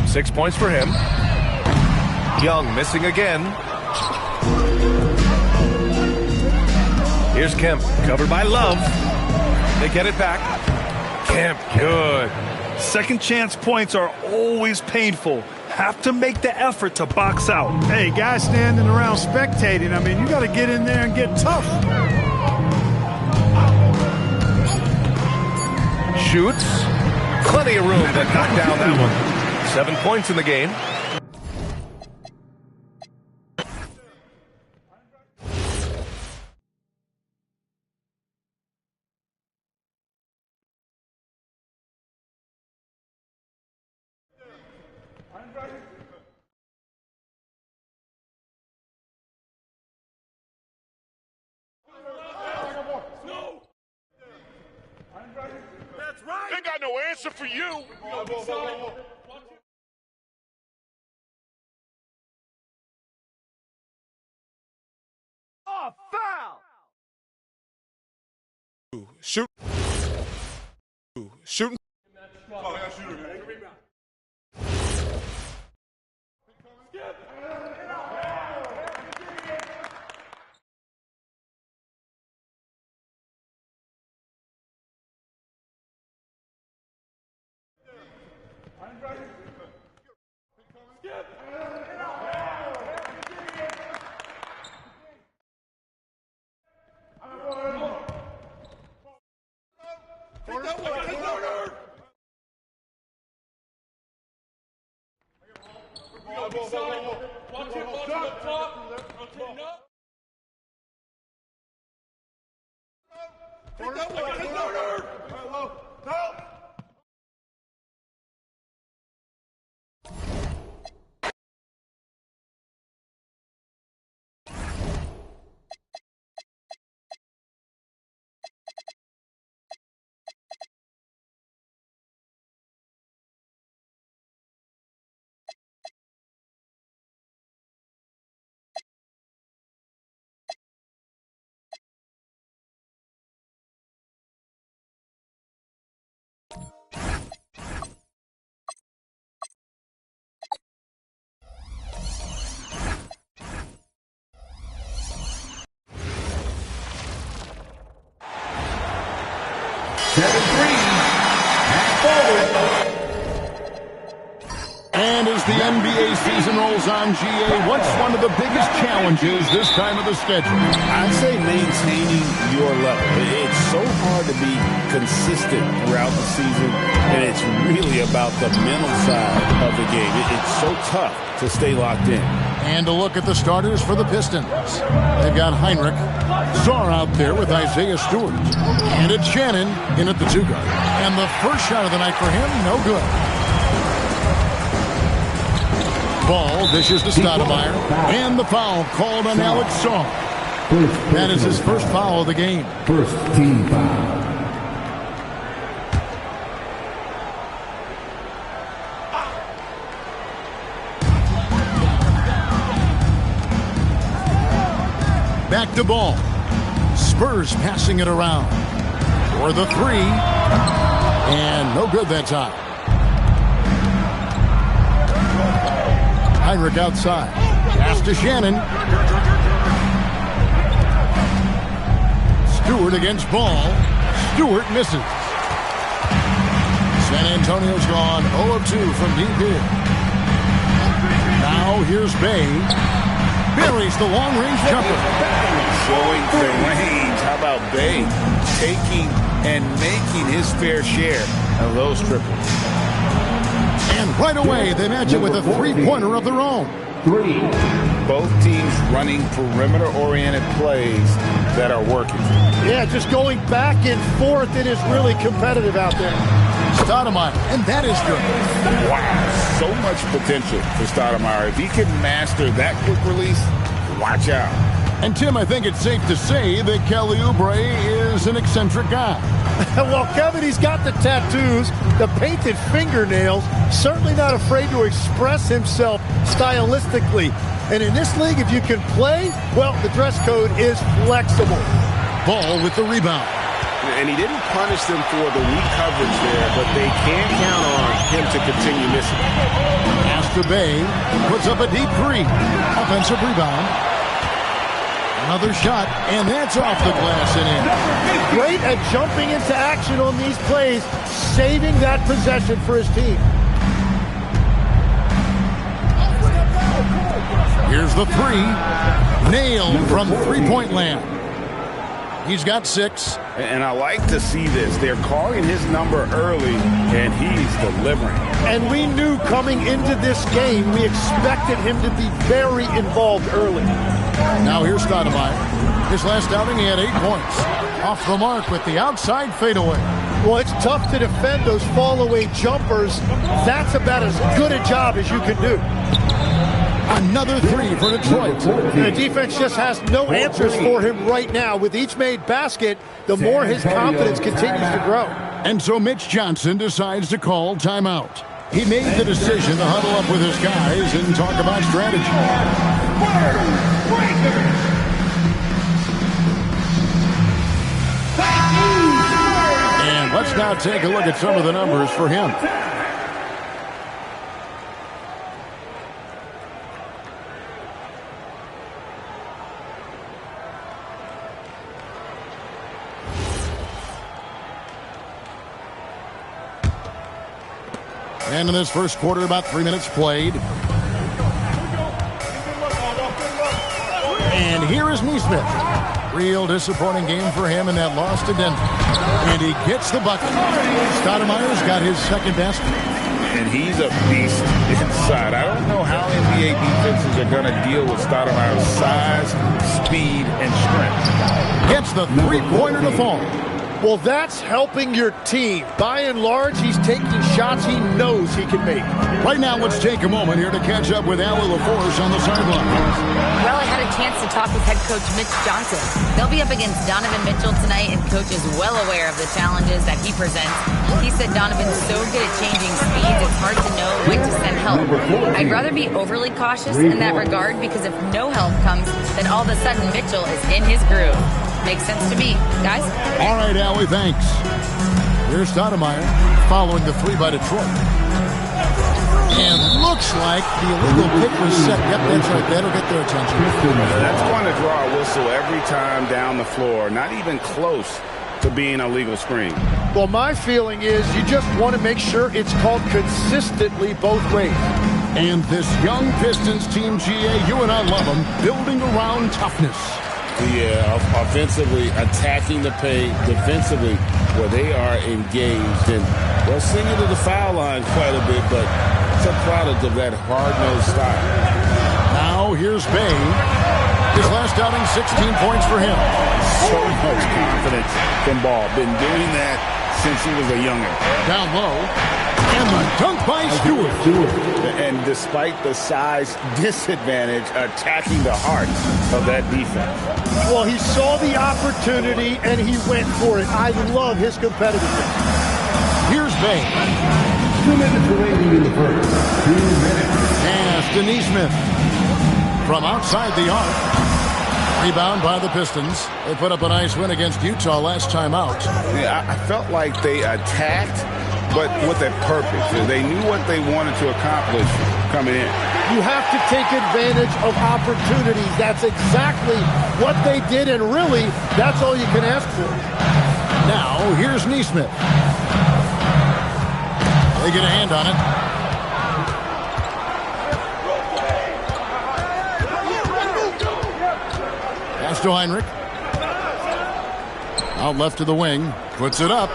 6 points for him. Young missing again. Here's Kemp, covered by Love. They get it back. Kemp, good. Second chance points are always painful. Have to make the effort to box out. Hey, guys standing around spectating, I mean, you got to get in there and get tough. Shoots. Plenty of room to knock down that one. 7 points in the game. They got no answer for you. Oh, foul! Shoot. Shooting. Corner. And as the NBA season rolls on, GA, what's one of the biggest challenges this time of the schedule? I'd say maintaining your level. It's so hard to be consistent throughout the season, and it's really about the mental side of the game. It's so tough to stay locked in. And a look at the starters for the Pistons. They've got Heinrich, Czar out there with Isaiah Stewart. And it's Shannon in at the 2 guard. And the first shot of the night for him, no good. Ball dishes to Stoudemire. And the foul called on Alex Song. That is his first foul of the game. First team foul. Back to Ball. Spurs passing it around. For the 3. And no good that time. Heinrich outside. Pass to Shannon. Stewart against Ball. Stewart misses. San Antonio's gone 0 of 2 from deep here. Now here's Bay. Buries the long-range jumper. Showing the range. How about Bay taking and making his fair share of those triples? And right away, they match it with a 3-pointer of their own. 3. Both teams running perimeter-oriented plays that are working. Yeah, just going back and forth. It is really competitive out there. Stoudemire, and that is good. Wow, so much potential for Stoudemire. If he can master that quick release, watch out. And Tim, I think it's safe to say that Kelly Oubre is an eccentric guy. Well, Kevin, he's got the tattoos, the painted fingernails, certainly not afraid to express himself stylistically. And in this league, if you can play, well, the dress code is flexible. Ball with the rebound. And he didn't punish them for the weak coverage there, but they can count on him to continue missing. Pass to Bay, puts up a deep 3. Offensive rebound. Another shot, and that's off the glass and in. Great at jumping into action on these plays, saving that possession for his team. Here's the 3. Nailed from three-point land. He's got 6. And I like to see this. They're calling his number early, and he's delivering. And we knew coming into this game, we expected him to be very involved early. Now here's Stoudemire. His last outing, he had 8 points. Off the mark with the outside fadeaway. Well, it's tough to defend those fall-away jumpers. That's about as good a job as you can do. Another 3 for Detroit. The defense just has no answers for him right now. With each made basket, the more his confidence continues to grow. And so Mitch Johnson decides to call timeout. He made the decision to huddle up with his guys and talk about strategy. And let's now take a look at some of the numbers for him. And in this first quarter, about 3 minutes played. And here is Neesmith. Real disappointing game for him in that loss to Denver. And he gets the bucket. Stoudemire's got his second basket. And he's a beast inside. I don't know how in NBA defenses are going to deal with Stoudemire's size, speed, and strength. Gets the three-pointer to fall. Well, that's helping your team. By and large, he's taking shots he knows he can make. Right now, let's take a moment here to catch up with Allie LaForce on the sideline. Well, I had a chance to talk with head coach Mitch Johnson. They'll be up against Donovan Mitchell tonight, and coach is well aware of the challenges that he presents. He said Donovan's so good at changing speeds, it's hard to know when to send help. I'd rather be overly cautious in that regard, because if no help comes, then all of a sudden Mitchell is in his groove. Makes sense to me. Guys? All right, Allie, thanks. Here's Stoudemire following the three by Detroit. And looks like the illegal pick was set. Yep, that's right. That'll get their attention. That's going to draw a whistle every time down the floor. Not even close to being a legal screen. Well, my feeling is you just want to make sure it's called consistently both ways. And this young Pistons team, GA, you and I love them, building around toughness. Yeah, offensively, attacking the paint, defensively, where they are engaged. And they'll sing you to the foul line quite a bit, but it's a product of that hard-nosed style. Now, here's Bay. His last outing, 16 points for him. So much confidence in ball. Been doing that since he was a youngin'. Down low. And the dunk by Stewart. And despite the size disadvantage, attacking the heart of that defense. Well, he saw the opportunity, and he went for it. I love his competitiveness. Here's Bay. 2 minutes remaining in the first. 2 minutes. Pass to Neesmith. From outside the arc. Rebound by the Pistons. They put up a nice win against Utah last time out. Yeah, I felt like they attacked, but with a purpose. They knew what they wanted to accomplish coming in. You have to take advantage of opportunities. That's exactly what they did, and really, that's all you can ask for. Now, here's Neesmith. They get a hand on it. Pass to Heinrich. Out left to the wing. Puts it up.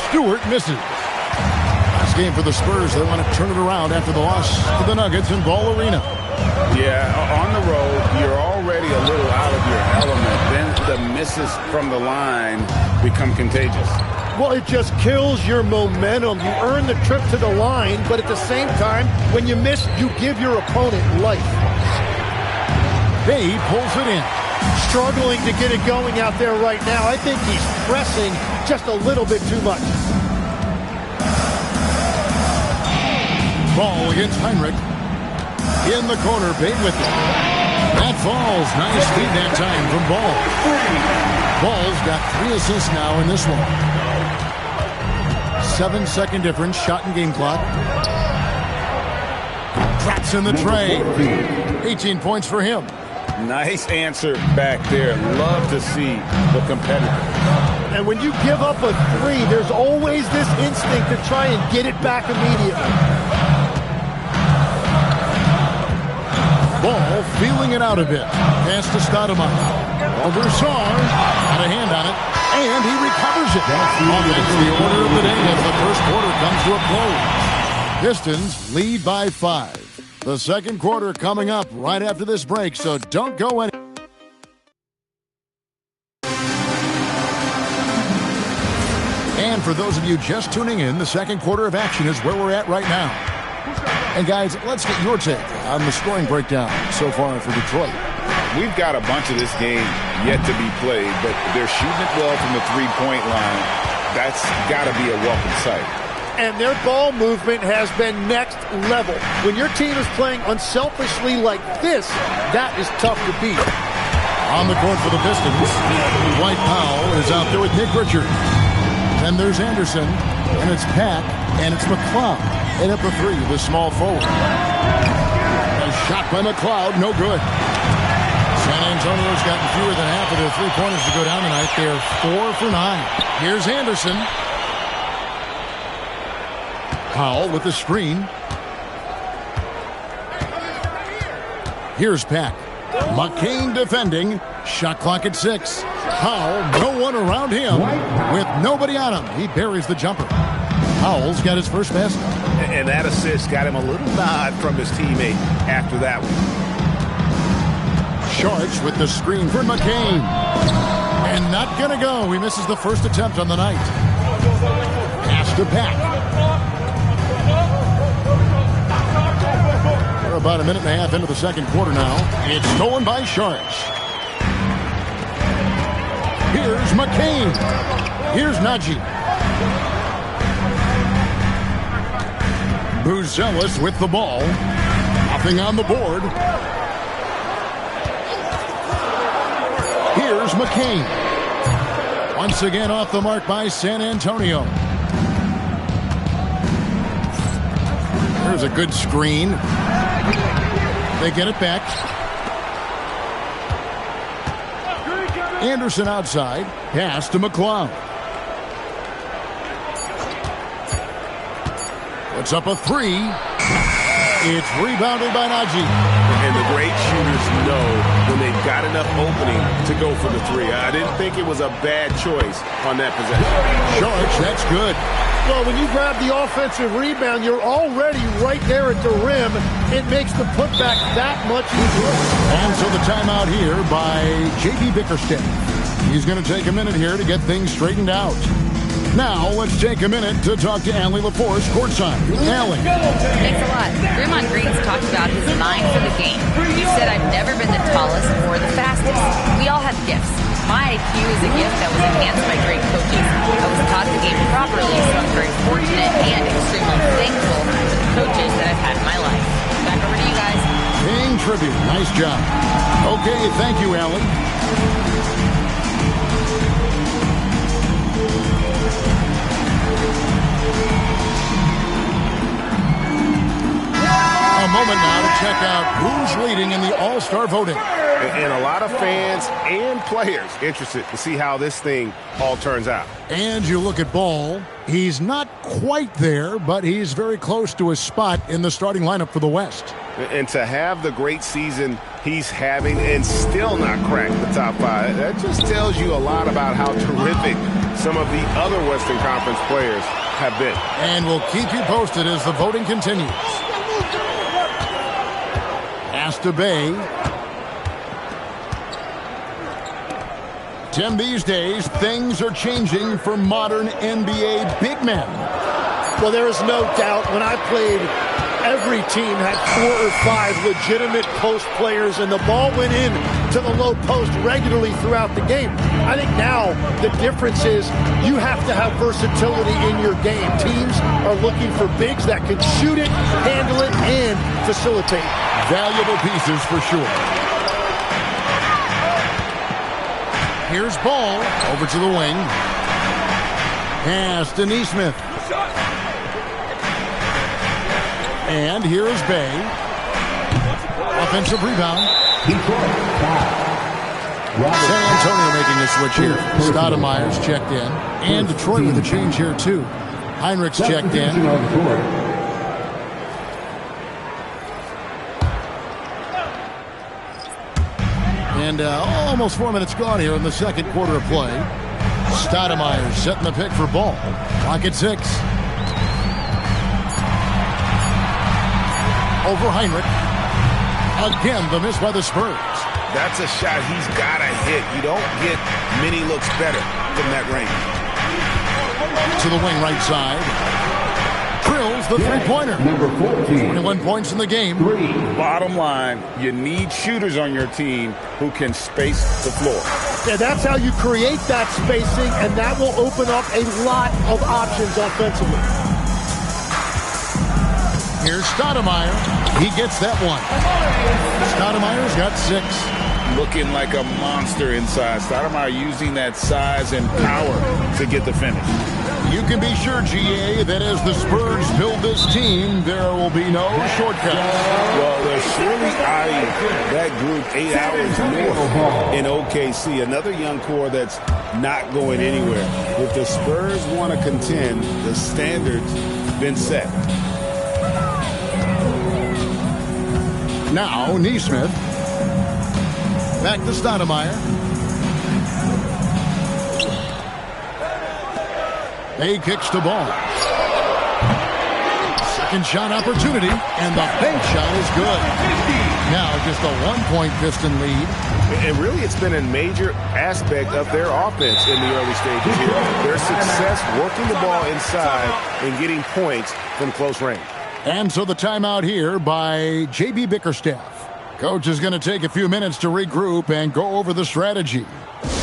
Stewart misses. Last game for the Spurs. They want to turn it around after the loss to the Nuggets in Ball Arena. Yeah, on the road, you're already a little out of your element. Then the misses from the line become contagious. Well, it just kills your momentum. You earn the trip to the line, but at the same time, when you miss, you give your opponent life. Bay pulls it in. Struggling to get it going out there right now. I think he's pressing just a little bit too much. Ball against Heinrich. In the corner, Bay with it. That falls. Nice speed that time from Ball. Ball's got 3 assists now in this one. 7-second difference, shot and game clock. Traps in the tray. 18 points for him. Nice answer back there. Love to see the competitor. And when you give up a 3, there's always this instinct to try and get it back immediately. Ball feeling it out a bit. Pass to Stoudemire. Over Sarr. Got a hand on it. And he recovers it. That's the order of the day as the first quarter comes to a close. Pistons lead by 5. The second quarter coming up right after this break, so don't go anywhere. And for those of you just tuning in, the second quarter of action is where we're at right now. And guys, let's get your take on the scoring breakdown so far for Detroit. We've got a bunch of this game yet to be played, but they're shooting it well from the three-point line. That's got to be a welcome sight. And their ball movement has been next level. When your team is playing unselfishly like this, that is tough to beat. On the court for the Pistons, Dwight Powell is out there with Nick Richards. Then there's Anderson, and it's Pat, and it's McLeod. And at the 3, the small forward. A shot by McLeod, no good. San Antonio's gotten fewer than half of their three-pointers to go down tonight. They're 4 for 9. Here's Anderson. Powell with the screen. Here's Pack. McCain defending. Shot clock at 6. Powell, no one around him. With nobody on him, he buries the jumper. Powell's got his first basket. And that assist got him a little nod from his teammate after that one. Sharks with the screen for McCain. And not going to go. He misses the first attempt on the night. Pass to Pack. We're about a minute and a half into the second quarter now. It's stolen by Sharks. Here's McCain. Here's Najee. Buzelis with the ball. Nothing on the board. Here's McCain. Once again off the mark by San Antonio. There's a good screen. They get it back. Anderson outside. Pass to McLeod. Puts up a three. It's rebounded by Najee. And the great shooters know when they've got enough opening to go for the three. I didn't think it was a bad choice on that possession. Sharks, that's good. Well, when you grab the offensive rebound, you're already right there at the rim. It makes the putback that much easier. And so the timeout here by J.B. Bickerstaff. He's going to take a minute here to get things straightened out. Now, let's take a minute to talk to Allie LaForce, courtside. Allie. Thanks a lot. Draymond Green's talked about his mind for the game. He said, I've never been the tallest or the fastest. We all have gifts. My IQ is a gift that was enhanced by great coaches. I was taught the game properly, so I'm very fortunate and extremely thankful for the coaches that I've had in my life. Back over to you guys. Paying tribute. Nice job. Okay, thank you, Allie. A moment now to check out who's leading in the All-Star voting. And a lot of fans and players interested to see how this thing all turns out. And you look at Ball. He's not quite there, but he's very close to his spot in the starting lineup for the West. And to have the great season he's having and still not crack the top five, that just tells you a lot about how terrific some of the other Western Conference players have been. And we'll keep you posted as the voting continues. Asta Bay. Tim, these days, things are changing for modern NBA big men. Well, there is no doubt when I played, every team had 4 or 5 legitimate post players, and the ball went in to the low post regularly throughout the game. I think now the difference is you have to have versatility in your game. Teams are looking for bigs that can shoot it, handle it, and facilitate. Valuable pieces for sure. Here's Ball over to the wing. Pass to Neesmith. And here is Bay. Offensive rebound. San Antonio making a switch here. Stoudemire's checked in. And Detroit with a change here too. Heinrich's checked in. And almost 4 minutes gone here in the second quarter of play. Stoudemire setting the pick for Ball. Clock at 6. Over Heinrich. Again, the miss by the Spurs. That's a shot he's got to hit. You don't get many looks better from that range. To the wing right side. Drills the three-pointer. Number 14. 21 points in the game. Bottom line, you need shooters on your team who can space the floor. Yeah, that's how you create that spacing, and that will open up a lot of options offensively. Here's Stoudemire. He gets that one. Stoudemire's got 6. Looking like a monster inside. Stoudemire using that size and power to get the finish. You can be sure, GA, that as the Spurs build this team, there will be no shortcuts. Well, they're surely eyeing that group 8 hours north in OKC. Another young core that's not going anywhere. If the Spurs want to contend, the standard's been set. Now, Neesmith. Back to Stoudemire. Bay kicks the ball. Second shot opportunity, and the bank shot is good. Now just a 1-point Piston lead. And really, it's been a major aspect of their offense in the early stages here. Their success working the ball inside and getting points from close range. And so the timeout here by J.B. Bickerstaff. Coach is going to take a few minutes to regroup and go over the strategy. Let's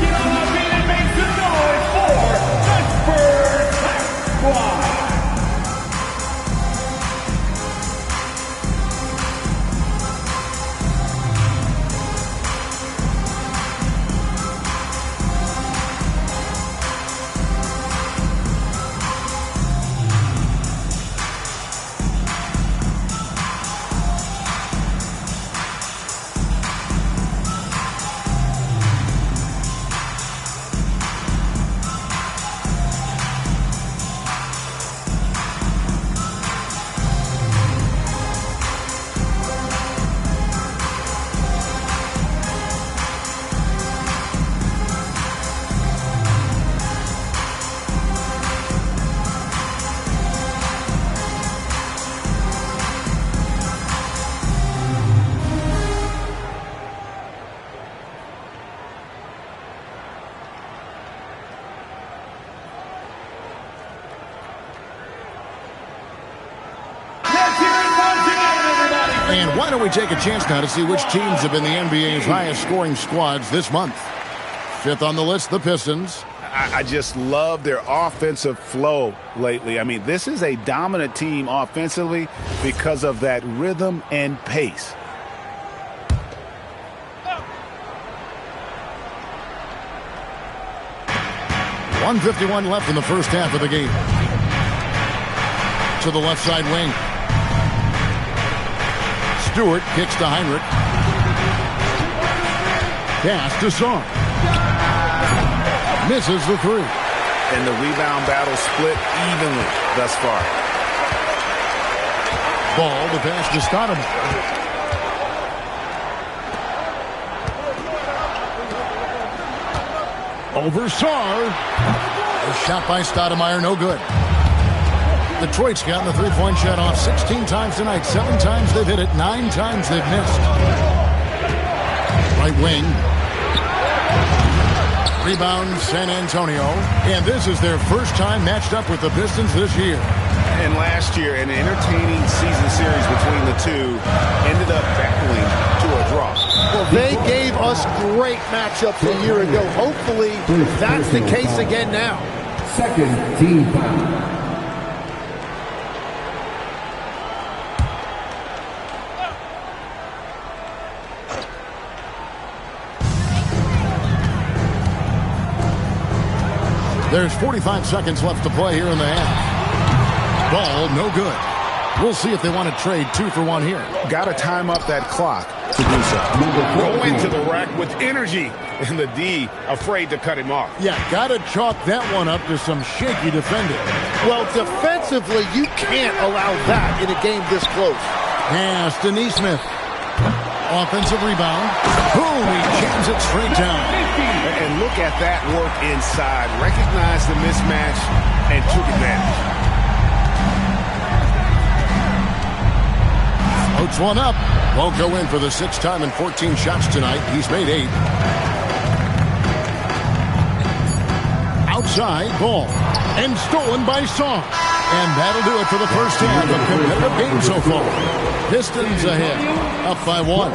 get on up and make some noise for the Spurs Tack Squad. And why don't we take a chance now to see which teams have been the NBA's highest scoring squads this month. Fifth on the list, the Pistons. I just love their offensive flow lately. I mean, this is a dominant team offensively because of that rhythm and pace. .151 left in the first half of the game. To the left side wing. Stewart kicks to Heinrich. Pass to Song. Misses the three. And the rebound battle split evenly thus far. Ball, the pass to Stoudemire. Over Sarr. A shot by Stoudemire, no good. Detroit's gotten the three-point shot off 16 times tonight. 7 times they've hit it. 9 times they've missed. Right wing. Rebound San Antonio. And this is their first time matched up with the Pistons this year. And last year, an entertaining season series between the two ended up battling to a draw. Well, they gave us great matchups a year ago. Hopefully, that's the case again now. Second team foul. There's 45 seconds left to play here in the half. Ball, no good. We'll see if they want to trade 2 for 1 here. Got to time up that clock to do so. Going to the rack with energy, and the D afraid to cut him off. Yeah, got to chalk that one up to some shaky defending. Well, defensively, you can't allow that in a game this close. Pass to Neesmith. Offensive rebound. Boom, he jams it straight down. And look at that work inside. Recognized the mismatch and took advantage. Floats one up. Won't go in for the 6th time in 14 shots tonight. He's made 8. Outside, ball. And stolen by Song. And that'll do it for the first half of competitive game so far. Pistons ahead, up by 1.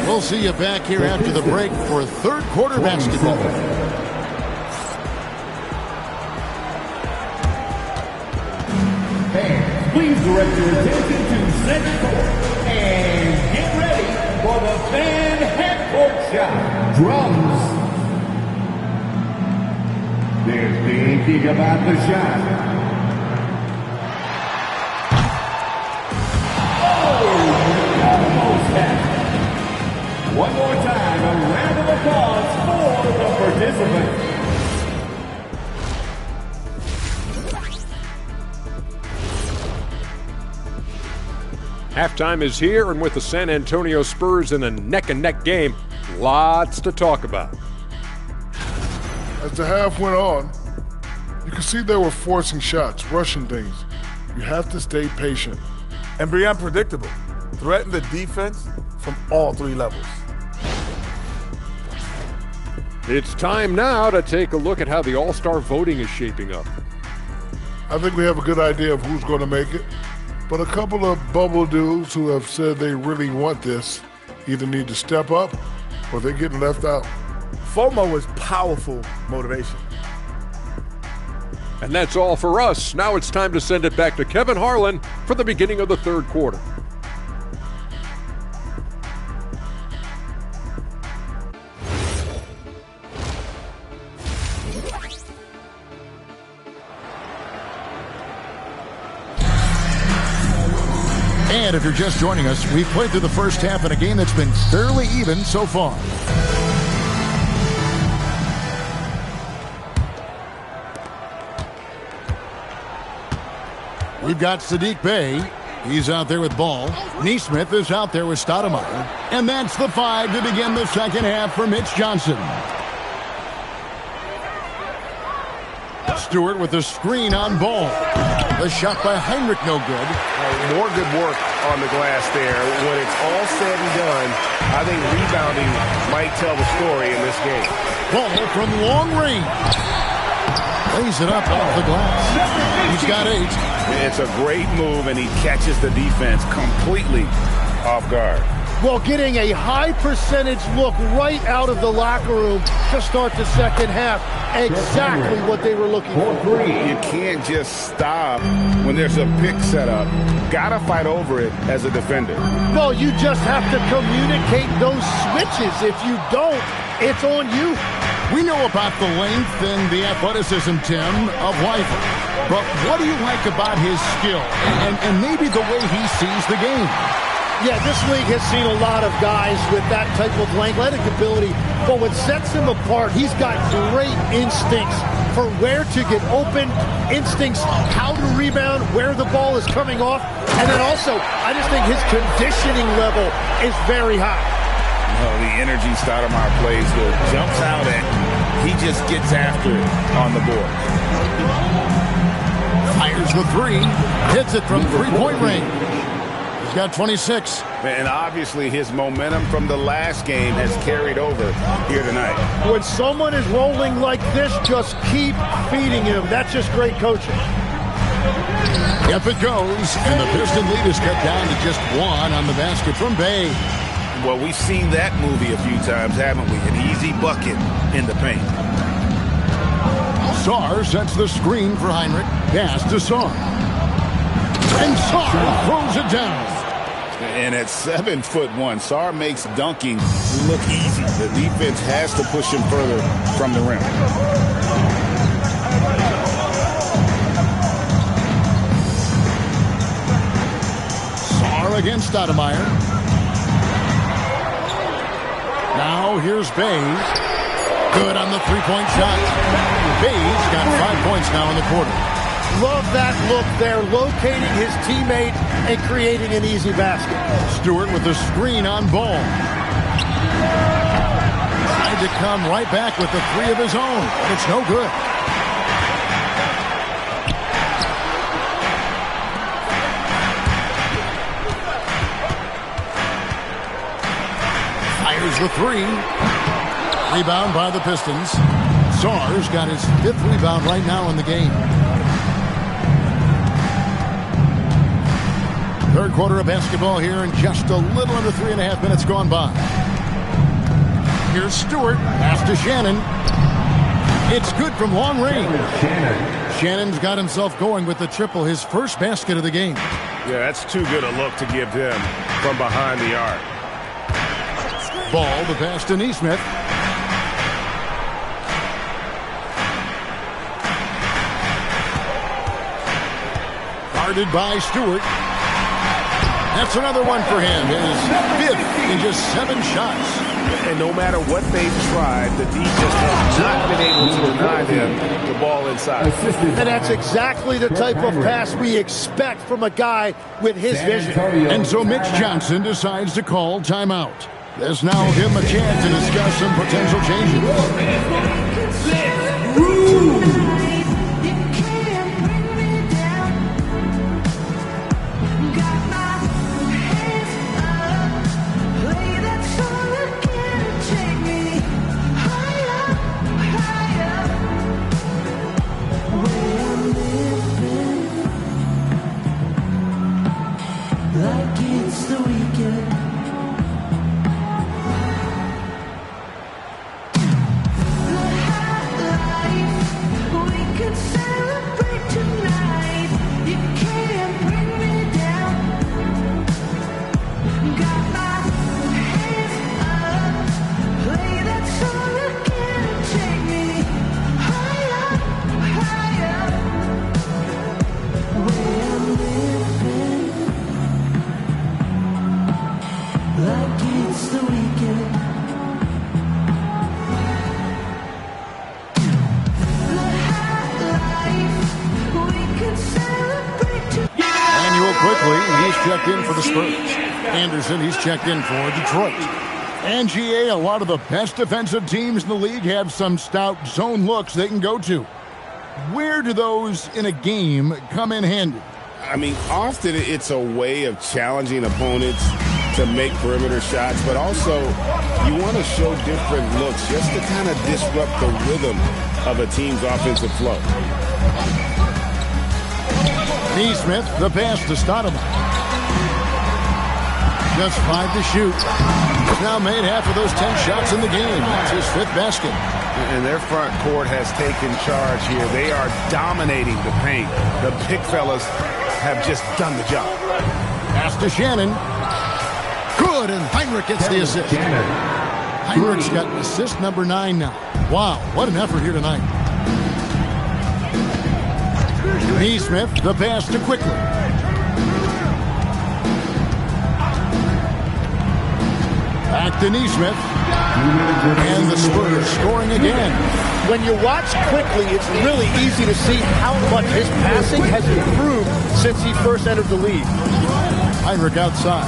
We'll see you back here after the break for 3rd quarter basketball. Fans, please direct your attention to center court and get ready for the fan half-court shot. Drums. They're thinking about the shot. One more time, a round of applause for the participants. Halftime is here, and with the San Antonio Spurs in a neck-and-neck game, lots to talk about. As the half went on, you could see they were forcing shots, rushing things. You have to stay patient. And be unpredictable. Threaten the defense from all three levels. It's time now to take a look at how the All-Star voting is shaping up. I think we have a good idea of who's going to make it, but a couple of bubble dudes who have said they really want this either need to step up or they're getting left out. FOMO is powerful motivation. And that's all for us. Now it's time to send it back to Kevin Harlan for the beginning of the third quarter. And if you're just joining us, we've played through the first half in a game that's been fairly even so far. We've got Sadiq Bey. He's out there with ball. Neesmith is out there with Stoudemire. And that's the 5 to begin the second half for Mitch Johnson. Stewart with the screen on ball. The shot by Heinrich, no good. More good work on the glass there. When it's all said and done, I think rebounding might tell the story in this game. Ball from long range. Lays it up off the glass. He's got 8. It's a great move, and he catches the defense completely off guard. Well, getting a high percentage look right out of the locker room to start the second half. Exactly what they were looking for. You can't just stop when there's a pick set up. Gotta fight over it as a defender. Well, you just have to communicate those switches. If you don't, it's on you. We know about the length and the athleticism, Tim, of Weifel. But what do you like about his skill and maybe the way he sees the game? Yeah, this league has seen a lot of guys with that type of athletic ability, but what sets him apart, he's got great instincts for where to get open, instincts how to rebound, where the ball is coming off, and then also, I just think his conditioning level is very high. The energy Stoudemire plays with, jumps out at, he just gets after it on the board. Fires the 3, hits it from three-point range. He's got 26. And obviously his momentum from the last game has carried over here tonight. When someone is rolling like this, just keep feeding him. That's just great coaching. If it goes, and the Piston lead is cut down to just 1 on the basket from Bey. Well, we've seen that movie a few times, haven't we? An easy bucket in the paint. Sarr sets the screen for Heinrich. Pass to Sarr. And Sarr throws it down. And at 7'1", Sarr makes dunking look easy. The defense has to push him further from the rim. Sarr against Stoudemire. Now here's Bey. Good on the three-point shot. Bey's got 5 points now in the quarter. Love that look there, locating his teammate and creating an easy basket. Stewart with the screen on ball. Tried to come right back with the 3 of his own, but it's no good. Fires the 3. Rebound by the Pistons. Sarr's got his 5th rebound right now in the game. Third quarter of basketball here, and just a little under 3.5 minutes gone by. Here's Stewart. Pass to Shannon. It's good from long range. Shannon's got himself going with the triple, his first basket of the game. Yeah, that's too good a look to give them from behind the arc. Ball, the pass to Neesmith. Guarded by Stewart. That's another one for him. His 5th in just 7 shots. And no matter what they've tried, the defense has not been able to deny them the ball inside. And that's exactly the type of pass we expect from a guy with his vision. And so Mitch Johnson decides to call timeout. This now will give him a chance to discuss some potential changes. like it's the weekend. He's checked in for the Spurs. Anderson, he's checked in for Detroit. And GA, a lot of the best defensive teams in the league have some stout zone looks they can go to. Where do those in a game come in handy? I mean, often it's a way of challenging opponents to make perimeter shots, but also you want to show different looks just to kind of disrupt the rhythm of a team's offensive flow. Neesmith, the pass to Stoudemire. Just 5 to shoot. He's now made half of those 10 shots in the game. That's his 5th basket. And their front court has taken charge here. They are dominating the paint. The big fellas have just done the job. Pass to Shannon. Good, and Heinrich gets the assist. Heinrich's got assist number 9 now. Wow, what an effort here tonight. Neesmith, the pass to Quickly. Back to Neesmith. And the Spurs scoring again. When you watch Quickly, it's really easy to see how much his passing has improved since he first entered the league. Heinrich outside.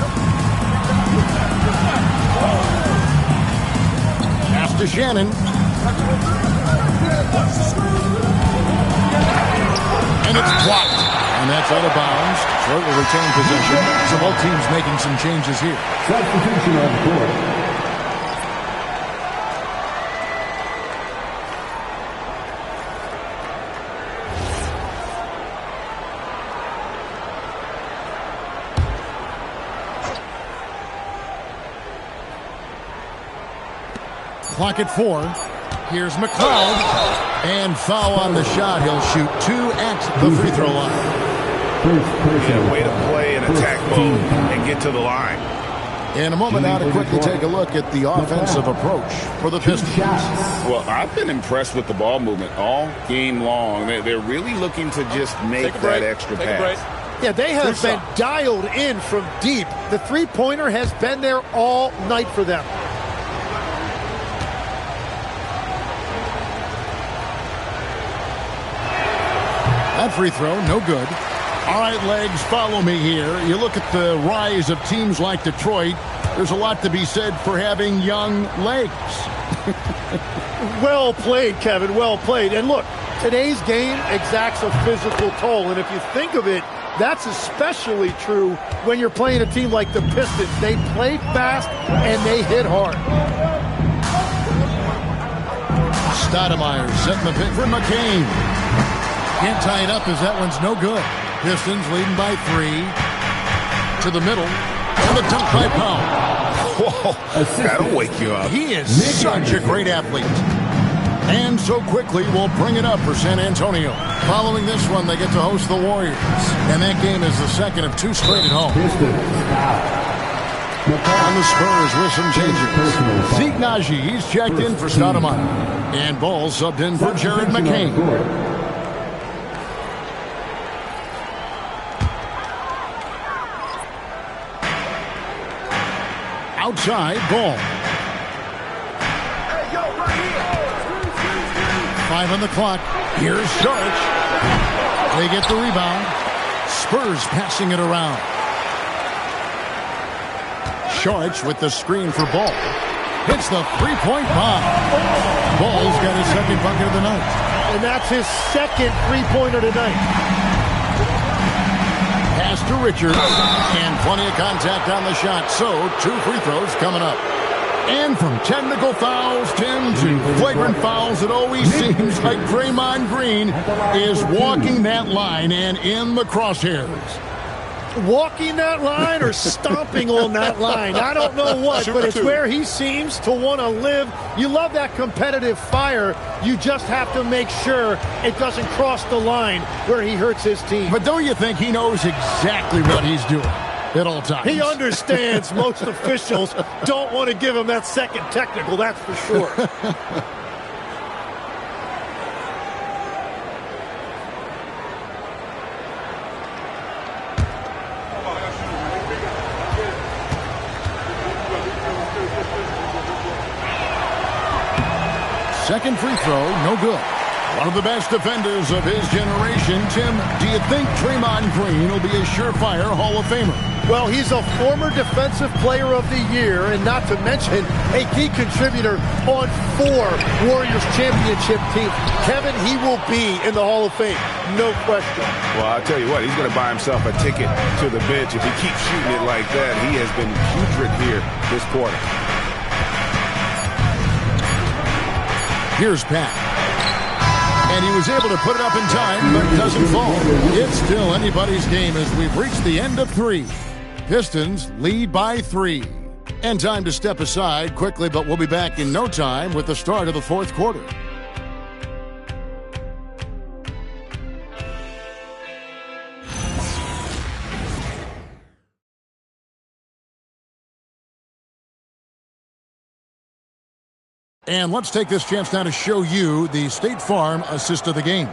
Pass to Shannon. And it's blocked. And that's out of bounds. Detroit will retain possession. So both teams making some changes here. Substitution on the court. Clock at 4. Here's McLeod. And foul on the shot. He'll shoot 2 at the free throw line. Yeah, way to play in attack mode and get to the line. In a moment now to quickly take a look at the offensive approach for the Pistons. Well, I've been impressed with the ball movement all game long. They're really looking to just make that extra pass. Yeah, they have been dialed in from deep. The three-pointer has been there all night for them. That free throw, no good. All right, Legs, follow me here. You look at the rise of teams like Detroit, there's a lot to be said for having young legs. Well played, Kevin, well played. And look, today's game exacts a physical toll. And if you think of it, that's especially true when you're playing a team like the Pistons. They play fast and they hit hard. Stoudemire setting the pick for McCain. Can't tie it up as that one's no good. Pistons leading by 3. To the middle. And the dunk by Powell. Whoa, that'll wake you up. He is such a great athlete. And so quickly we'll bring it up for San Antonio. Following this one, they get to host the Warriors. And that game is the second of 2 straight at home. On the Spurs with some changes. Zeke Naji, he's checked in for Stoudemire. And Ball subbed in for Jared McCain. Outside, Ball. 5 on the clock. Here's Saric. They get the rebound. Spurs passing it around. Saric with the screen for Ball. Hits the three-point bomb. Ball's got his second bucket of the night. And that's his second three-pointer tonight. Pass to Richards, and plenty of contact on the shot, so 2 free throws coming up. And from technical fouls, Tim, to flagrant fouls, it always seems like Draymond Green is walking that line and in the crosshairs. walking that line or stomping on that line. I don't know what, but it's where he seems to want to live. You love that competitive fire. You just have to make sure it doesn't cross the line where he hurts his team. But don't you think he knows exactly what he's doing at all times? He understands most officials don't want to give him that second technical, that's for sure. Second free throw, no good. One of the best defenders of his generation, Tim, do you think Draymond Green will be a surefire Hall of Famer? Well, he's a former Defensive Player of the Year, and not to mention a key contributor on 4 Warriors championship teams. Kevin, he will be in the Hall of Fame, no question. Well, I'll tell you what, he's going to buy himself a ticket to the bench if he keeps shooting it like that. He has been putrid here this quarter. Here's Pat. And he was able to put it up in time, but doesn't fall. It's still anybody's game as we've reached the end of 3. Pistons lead by 3. And time to step aside quickly, but we'll be back in no time with the start of the 4th quarter. And let's take this chance now to show you the State Farm assist of the game.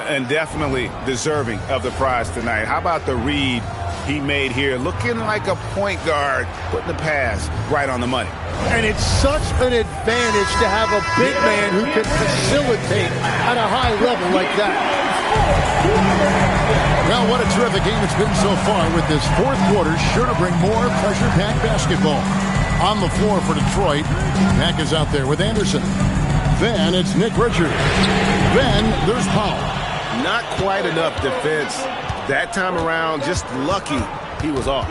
And definitely deserving of the prize tonight. How about the read he made here? Looking like a point guard, putting the pass right on the money. And it's such an advantage to have a big man who can facilitate at a high level like that. Well, what a terrific game it's been so far, with this 4th quarter sure to bring more pressure-packed basketball. On the floor for Detroit, Mack is out there with Anderson. Then it's Nick Richards. Then there's Powell. Not quite enough defense that time around. Just lucky he was off.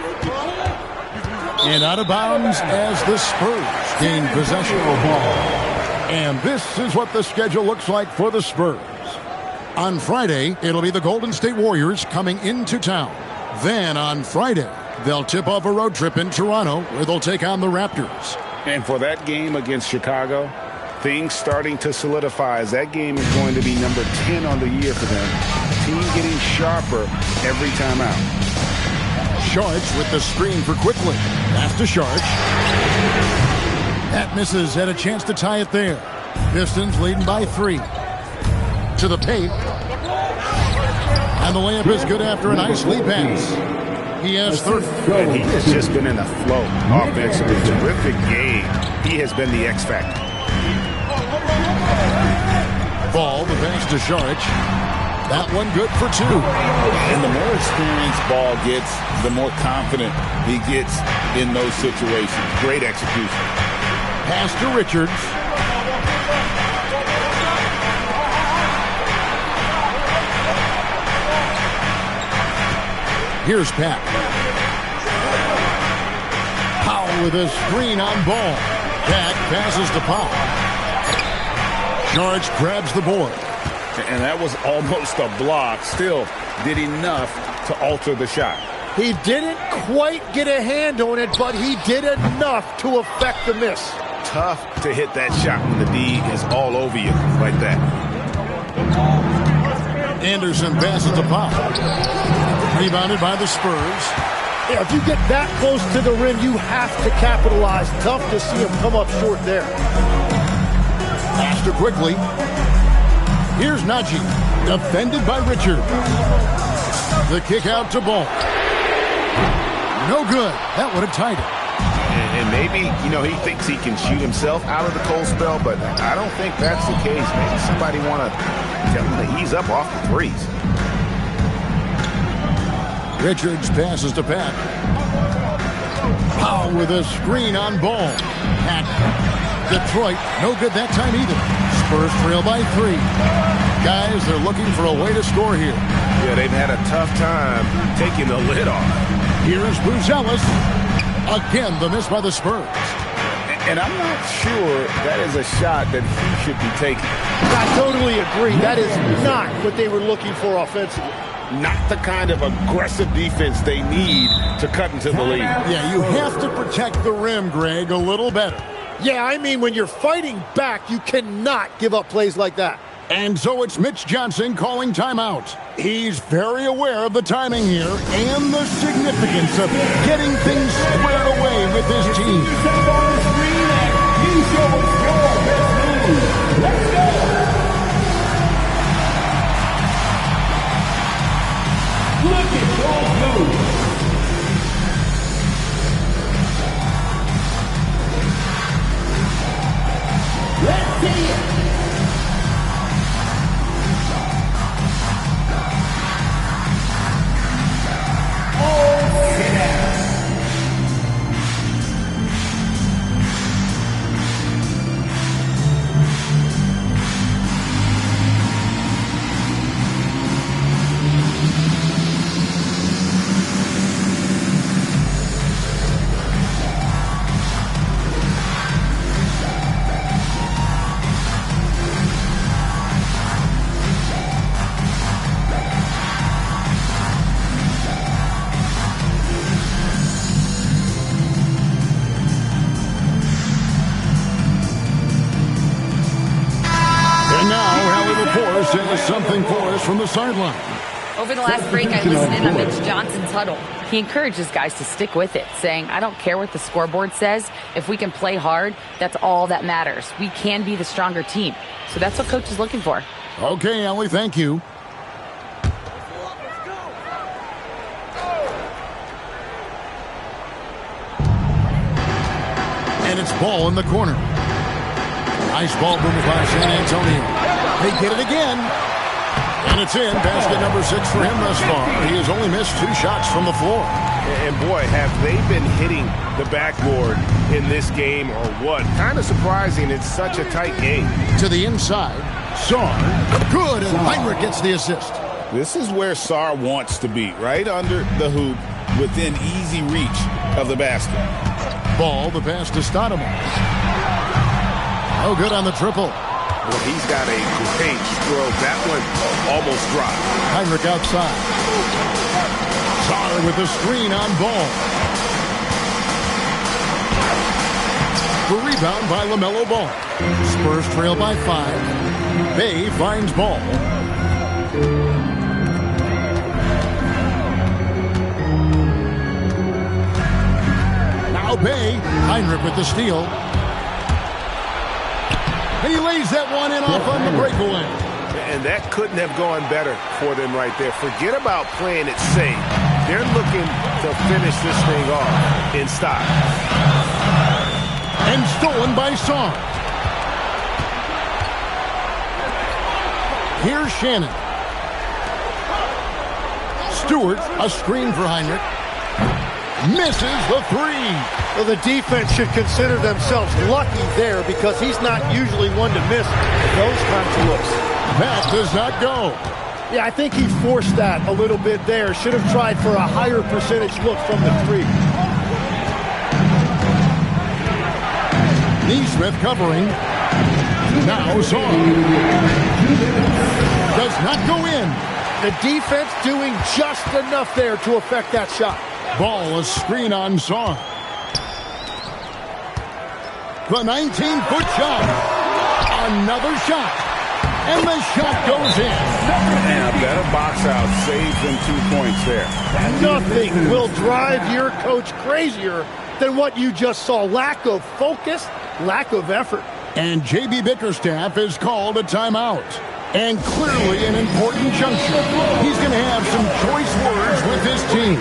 And out of bounds as the Spurs gain possession of the ball. And this is what the schedule looks like for the Spurs. On Friday, it'll be the Golden State Warriors coming into town. Then on Friday, they'll tip off a road trip in Toronto where they'll take on the Raptors. And for that game against Chicago, things starting to solidify as that game is going to be number 10 on the year for them. Team getting sharper every time out. Sharch with the screen for Quickly. Pass to Sharch. That misses, had a chance to tie it there. Pistons leading by 3. To the paint. And the layup is good after a nice lead pass. He has 30. And he has just been in a flow offensively. Terrific game. He has been the X factor. Ball, the pass to Sharch. That one good for 2. And the more experienced Ball gets, the more confident he gets in those situations. Great execution. Pass to Richards. Here's Pat. Powell with a screen on Ball. Pat passes to Powell. George grabs the board. And that was almost a block. Still did enough to alter the shot. He didn't quite get a hand on it, but he did enough to affect the miss. Tough to hit that shot when the D is all over you like that. Anderson passes to Powell. Rebounded by the Spurs. Yeah, if you get that close to the rim, you have to capitalize. Tough to see him come up short there. Pass to Quickly. Here's Najee. Defended by Richard. The kick out to Ball. No good. That would have tied it. And maybe, he thinks he can shoot himself out of the cold spell, but I don't think that's the case. Maybe somebody want to tell him to ease up off the threes. Richards passes to Pat. Powell with a screen on Ball. Pat. Detroit, no good that time either. Spurs trail by 3. Guys, they're looking for a way to score here. Yeah, they've had a tough time taking the lid off. Here's Buzelis. Again, the miss by the Spurs. And I'm not sure that is a shot that he should be taking. I totally agree. That is not what they were looking for offensively. not the kind of aggressive defense they need to cut into the lead. Yeah, you have to protect the rim, Greg, a little better. Yeah, I mean, when you're fighting back, you cannot give up plays like that. And so it's Mitch Johnson calling timeout. He's very aware of the timing here and the significance of getting things squared away with his team. You show us your best move. Let's go. Look at those moves. Let's see it. Oh, sit down. Says something for us from the sideline. Over the last break, I listened in on Mitch Johnson's huddle. He encourages guys to stick with it, saying, I don't care what the scoreboard says. If we can play hard, that's all that matters. We can be the stronger team. So that's what Coach is looking for. Okay, Ellie, thank you. And it's ball in the corner. Nice ball movement by San Antonio. They get it again. And it's in. Basket number 6 for him thus far. He has only missed 2 shots from the floor. And boy, have they been hitting the backboard in this game or what? Kind of surprising. It's such a tight game. To the inside. Saar. Good. And Heinrich gets the assist. This is where Saar wants to be. Right under the hoop within easy reach of the basket. Ball. The pass to Stoudemire. Oh, good on the triple. Well, he's got a great stroke. That one almost dropped. Heinrich outside. Saar with the screen on Ball. The rebound by LaMelo Ball. Spurs trail by 5. Bay finds Ball. Now Bay. Heinrich with the steal. And he lays that one in off on the breakaway. And that couldn't have gone better for them right there. Forget about playing it safe. They're looking to finish this thing off in style. And stolen by Saar. Here's Shannon. Stewart, a screen for Heinrich. Misses the 3. Well, the defense should consider themselves lucky there because he's not usually one to miss those kinds of looks. That does not go. Yeah, I think he forced that a little bit there. Should have tried for a higher percentage look from the 3. Neesmith covering. Now Saar. Does not go in. The defense doing just enough there to affect that shot. Ball, a screen on Saar. The 19-foot shot. Another shot. And the shot goes in. And a better box out saves them 2 points there. Nothing will drive your coach crazier than what you just saw. Lack of focus, lack of effort. And J.B. Bickerstaff is called a timeout. And clearly an important juncture. He's going to have some choice words with his team.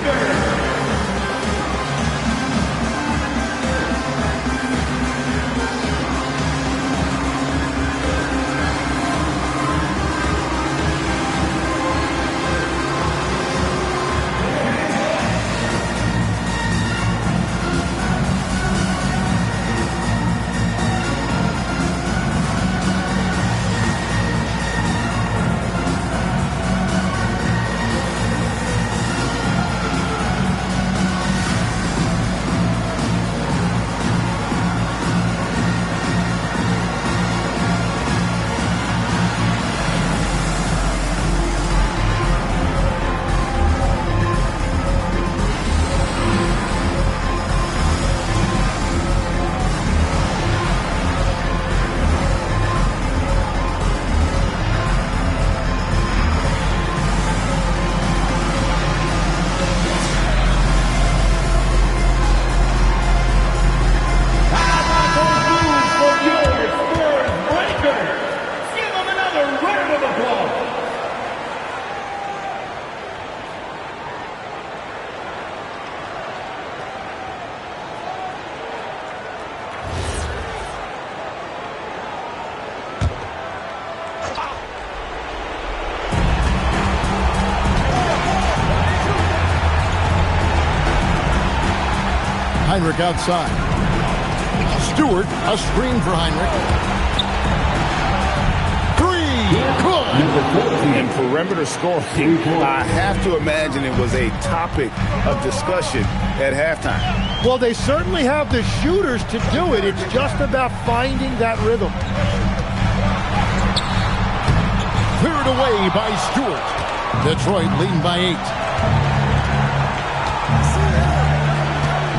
Heinrich outside. Stewart, a screen for Heinrich. Three, good. And perimeter scoring, I have to imagine it was a topic of discussion at halftime. Well, they certainly have the shooters to do it. It's just about finding that rhythm. Cleared away by Stewart. Detroit leading by 8.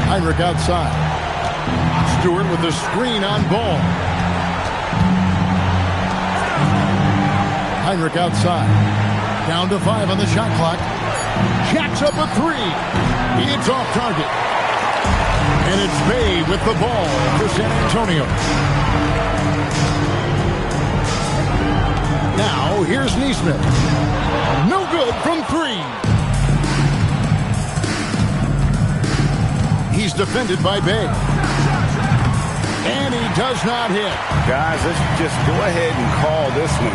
Heinrich outside. Stewart with the screen on ball. Heinrich outside. Down to 5 on the shot clock. Jacks up a 3. It's off target. And it's Bay with the ball for San Antonio. Now, here's Neesmith. No good from 3. He's defended by Bay. And he does not hit. Guys, let's just go ahead and call this one.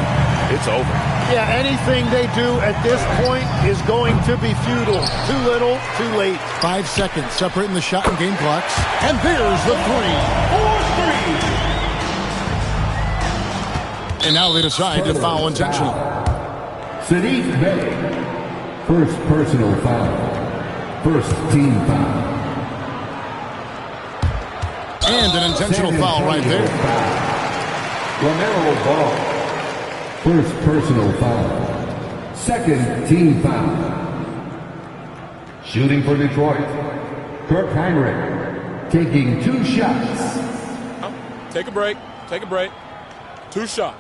It's over. Yeah, anything they do at this point is going to be futile. Too little, too late. 5 seconds separating the shot and game clocks. And there's the 3. And now they decide to foul intentionally. Sadiq Bey. First personal foul. First team foul. And an intentional foul right there. Romero Ball. First personal foul. Second team foul. Shooting for Detroit. Kirk Heinrich taking 2 shots. Take a break. Take a break. 2 shots.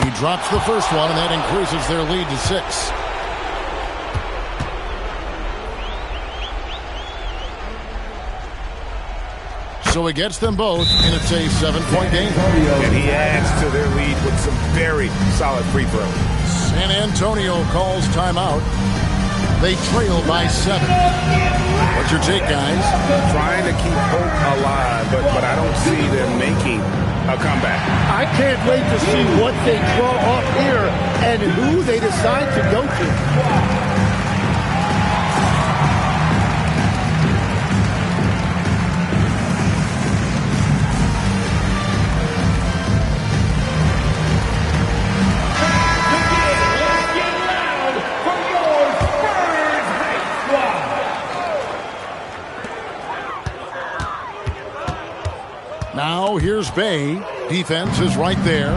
He drops the first one, and that increases their lead to 6. So he gets them both, and it's a 7-point game. And he adds to their lead with some very solid free throws. San Antonio calls timeout. They trail by 7. What's your take, guys? Trying to keep hope alive, but I don't see them making a comeback. I can't wait to see what they draw up here and who they decide to go to. Now here's Bay. Defense is right there.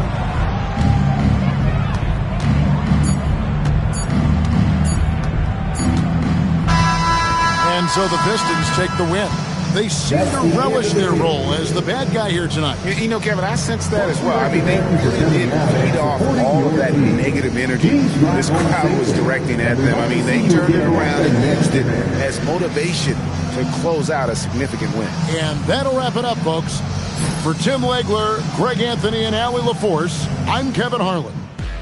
And so the Pistons take the win. They seem to relish their role as the bad guy here tonight. You know, Kevin, I sense that as well. I mean, they really did feed off all of that negative energy this crowd was directing at them. I mean, they turned it around and used it as motivation to close out a significant win. And that'll wrap it up, folks. For Tim Legler, Greg Anthony, and Allie LaForce, I'm Kevin Harlan.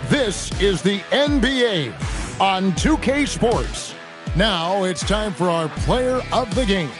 This is the NBA on 2K Sports. Now it's time for our player of the game.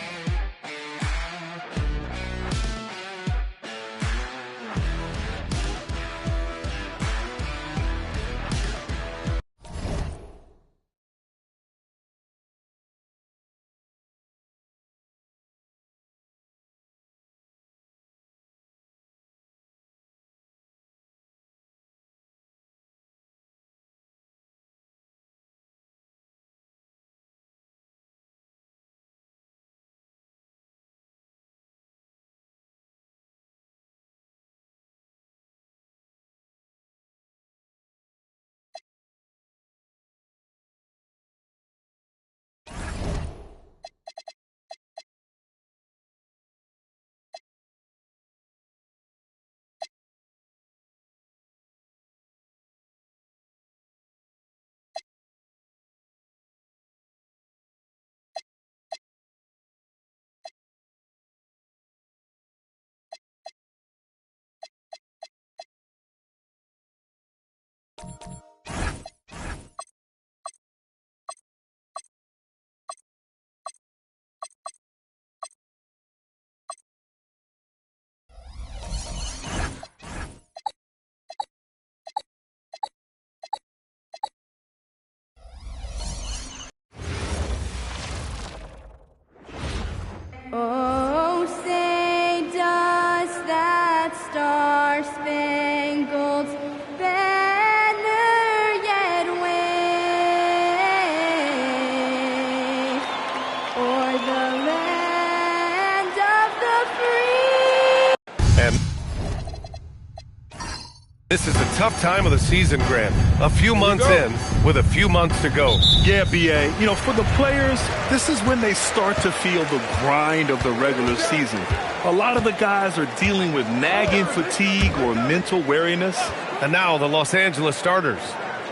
This is a tough time of the season, Grant. A few months in with a few months to go. Yeah, B.A. You know, for the players, this is when they start to feel the grind of the regular season. A lot of the guys are dealing with nagging fatigue or mental weariness. And now the Los Angeles starters.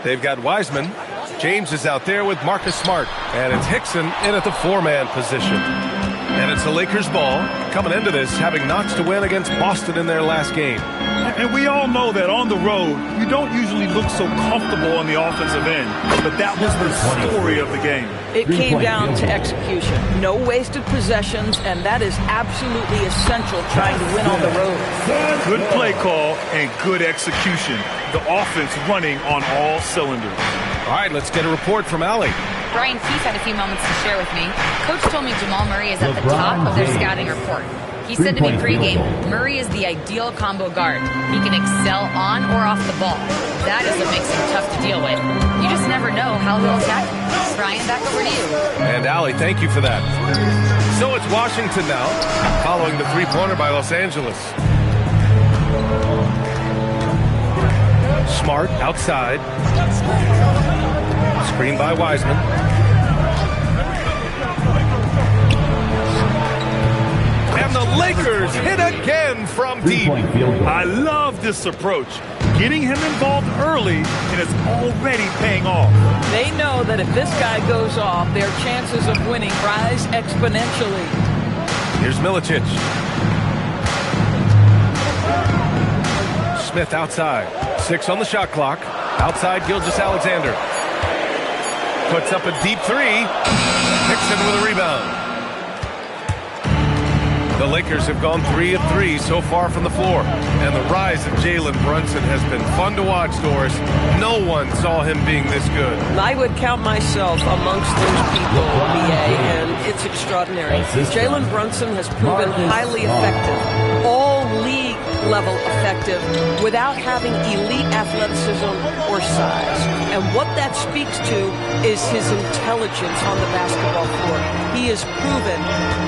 They've got Wiseman. James is out there with Marcus Smart. And it's Hickson in at the 4-man position. And it's the Lakers ball coming into this, having Knox to win against Boston in their last game. And we all know that on the road, you don't usually look so comfortable on the offensive end. But that was the story of the game. It came down to execution. No wasted possessions, and that is absolutely essential trying to win on the road. Good play call and good execution. The offense running on all cylinders. All right, let's get a report from Allie. Brian Keith had a few moments to share with me. Coach told me Jamal Murray is at the top of their scouting report. He said to me pregame, Murray is the ideal combo guard. He can excel on or off the ball. That is what makes him tough to deal with. You just never know how he'll attack you. Brian, back over to you. And Allie, thank you for that. So it's Washington now, following the three-pointer by Los Angeles. Smart outside. Screen by Wiseman. And the Lakers hit again from deep. I love this approach. Getting him involved early, and it's already paying off. They know that if this guy goes off, their chances of winning rise exponentially. Here's Milicic. Smith outside. 6 on the shot clock. Outside Gilgeous-Alexander. Puts up a deep three. Hickson with a rebound. The Lakers have gone 3 of 3 so far from the floor. And the rise of Jalen Brunson has been fun to watch, Doris. No one saw him being this good. I would count myself amongst those people, BA, and it's extraordinary. Jalen Brunson has proven highly effective. All league level effective without having elite athleticism or size. And what that speaks to is his intelligence on the basketball floor. He has proven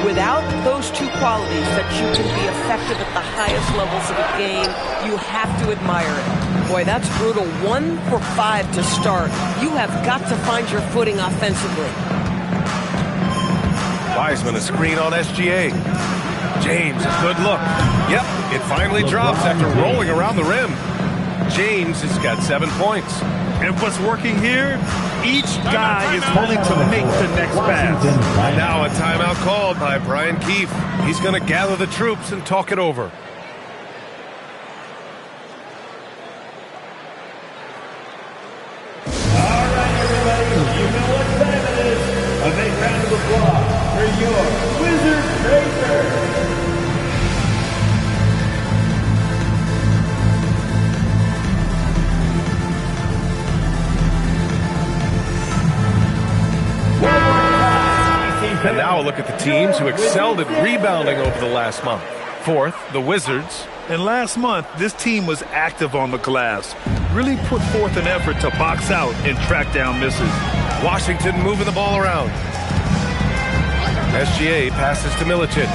without those two qualities that you can be effective at the highest levels of the game. You have to admire it. Boy, that's brutal. 1 for 5 to start. You have got to find your footing offensively. Wiseman, a screen on SGA. James, a good look. Yep, it finally drops after rolling around the rim. James has got 7 points. And what's working here? Each guy is willing to make the next pass. And now a timeout called by Brian Keefe. He's going to gather the troops and talk it over. All right, everybody, you know what time it is. A big round of applause for your Wizard Racers. And now a look at the teams who excelled at rebounding over the last month. Fourth, the Wizards. And last month, this team was active on the glass. Really put forth an effort to box out and track down misses. Washington moving the ball around. SGA passes to Milicic.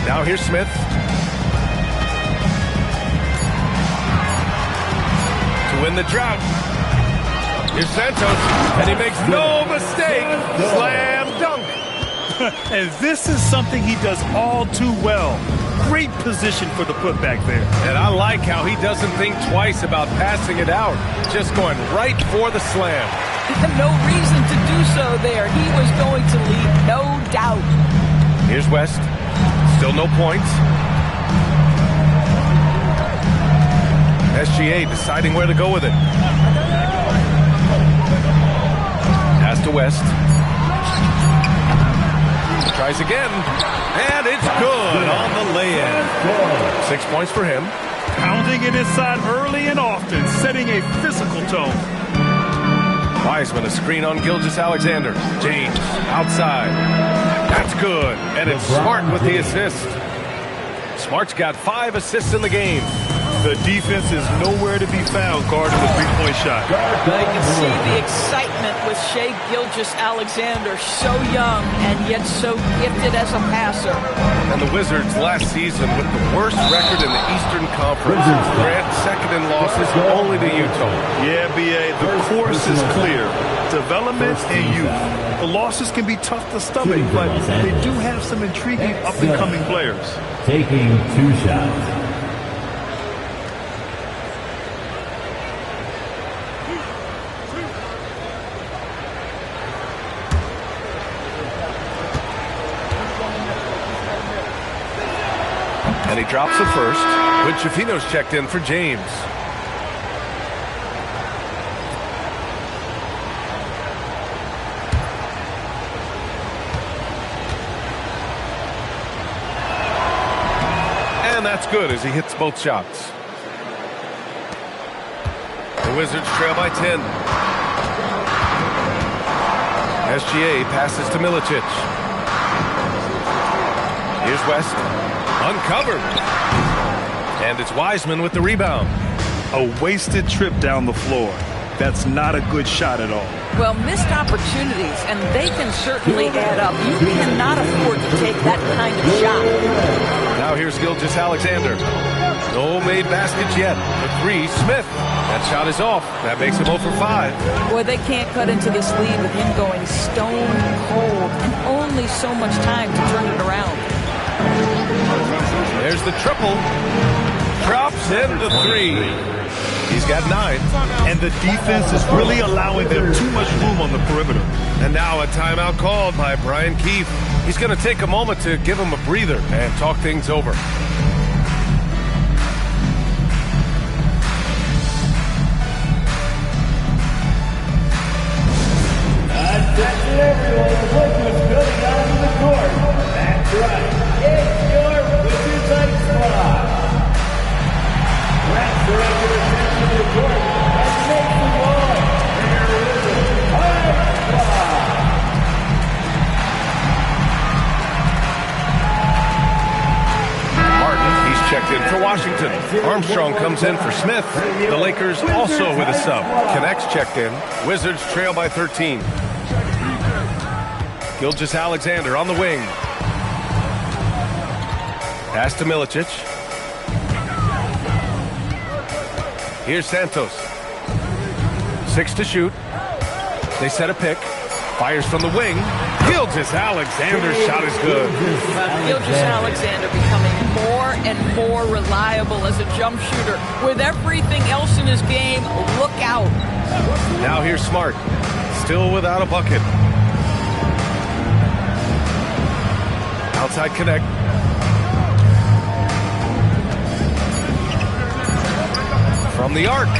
Now here's Smith. To win the drought. Here's Santos, and he makes no mistake. Slam dunk. And this is something he does all too well. Great position for the putback there. And I like how he doesn't think twice about passing it out. Just going right for the slam. No reason to do so there. He was going to lead, no doubt. Here's West. Still no points. SGA deciding where to go with it. Pass to West. Tries again. And it's good on the lay-in. 6 points for him. Pounding it inside early and often, setting a physical tone. Wiseman, a screen on Gilgeous-Alexander. James, outside. That's good. And it's Smart with the assist. Smart's got 5 assists in the game. The defense is nowhere to be found guarding the three-point shot. You can see the excitement with Shai Gilgeous-Alexander, so young and yet so gifted as a passer. And the Wizards last season with the worst record in the Eastern Conference. Grant second in losses only to Utah. Yeah, B.A., the course is clear. Development and youth. The losses can be tough to stomach, but they do have some intriguing up-and-coming players. Taking 2 shots. And he drops the first when Schifino's checked in for James. And that's good as he hits both shots. The Wizards trail by 10. SGA passes to Milicic. Here's West. Uncovered. And it's Wiseman with the rebound. A wasted trip down the floor. That's not a good shot at all. Well, missed opportunities, and they can certainly add up. You cannot afford to take that kind of shot. Now here's Gilgeous-Alexander. No made baskets yet. The 3, Smith. That shot is off. That makes him 0 for 5. Boy, they can't cut into this lead with him going stone cold and only so much time to turn it around. There's the triple. Drops in the 3. He's got 9. And the defense is really allowing them too much room on the perimeter. And now a timeout called by Brian Keefe. He's going to take a moment to give him a breather and talk things over. Attention everyone, look who's coming onto the court. That's right, it's your Wizards Ice Squad. Let's direct your attention to the court and make some noise for your Wizards Ice Squad. Martin, he's checked in for Washington. Armstrong comes in for Smith. The Lakers also with a sub. Connects checked in. Wizards trail by 13. Gilgeous-Alexander on the wing. Pass to Milicic. Here's Santos. 6 to shoot. They set a pick. Fires from the wing. Gilgeous-Alexander's shot is good. Gilgeous-Alexander becoming more and more reliable as a jump shooter. With everything else in his game, look out. Now here's Smart. Still without a bucket. Outside connect. From the arc.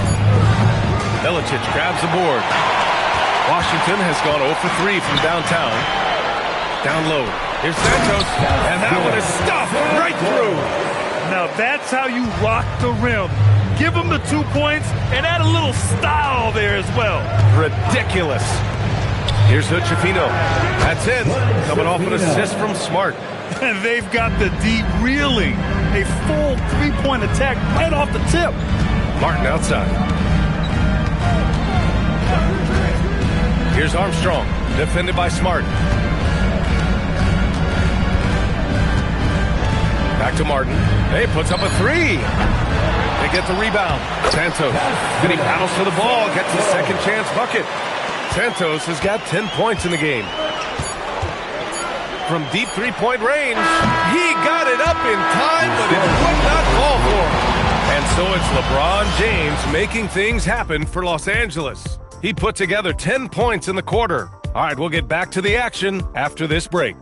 Milicic grabs the board. Washington has gone 0 for 3 from downtown. Down low. Here's Santos. And that one is stuffed right through. Now that's how you rock the rim. Give him the 2 points and add a little style there as well. Ridiculous. Here's Schifino. That's it. Coming off an assist from Smart. And they've got the D reeling. A full 3-point attack right off the tip. Martin outside. Here's Armstrong. Defended by Smart. Back to Martin. He puts up a 3. They get the rebound. Santos. Then he paddles to the ball. Gets a second chance bucket. Santos has got 10 points in the game. From deep 3-point range, he got it up in time, but it would not fall for him. And so it's LeBron James making things happen for Los Angeles. He put together 10 points in the quarter. All right, we'll get back to the action after this break.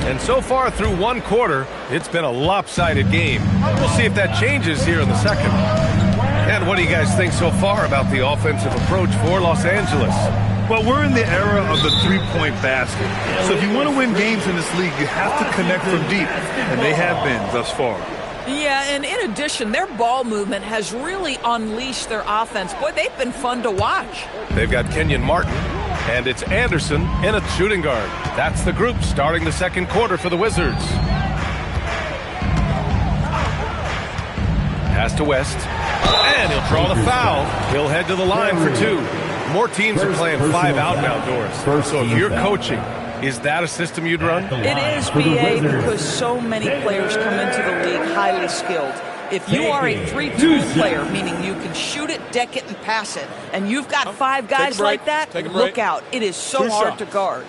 And so far through one quarter, it's been a lopsided game. We'll see if that changes here in the second. And what do you guys think so far about the offensive approach for Los Angeles? Well, we're in the era of the 3-point basket. So if you want to win games in this league, you have to connect from deep. And they have been thus far. Yeah, and in addition, their ball movement has really unleashed their offense. Boy, they've been fun to watch. They've got Kenyon Martin, and it's Anderson in a shooting guard. That's the group starting the second quarter for the Wizards. Pass to West, and he'll draw the foul. He'll head to the line for 2. More teams are playing 5 out outdoors. So if you're coaching, is that a system you'd run? It is, BA, because so many players come into the league highly skilled. If you are a 3-tool player, meaning you can shoot it, deck it, and pass it, and you've got 5 guys like that, look out. It is so hard to guard.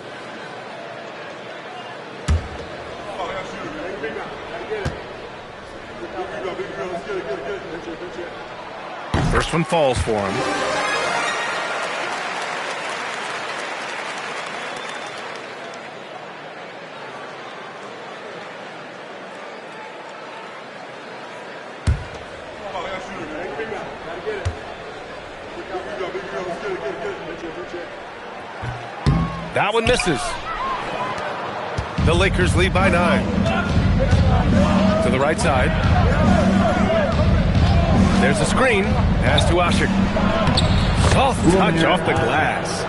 First one falls for him. That one misses. The Lakers lead by 9. To the right side. There's a screen. Pass to Ashik. Soft touch off the glass.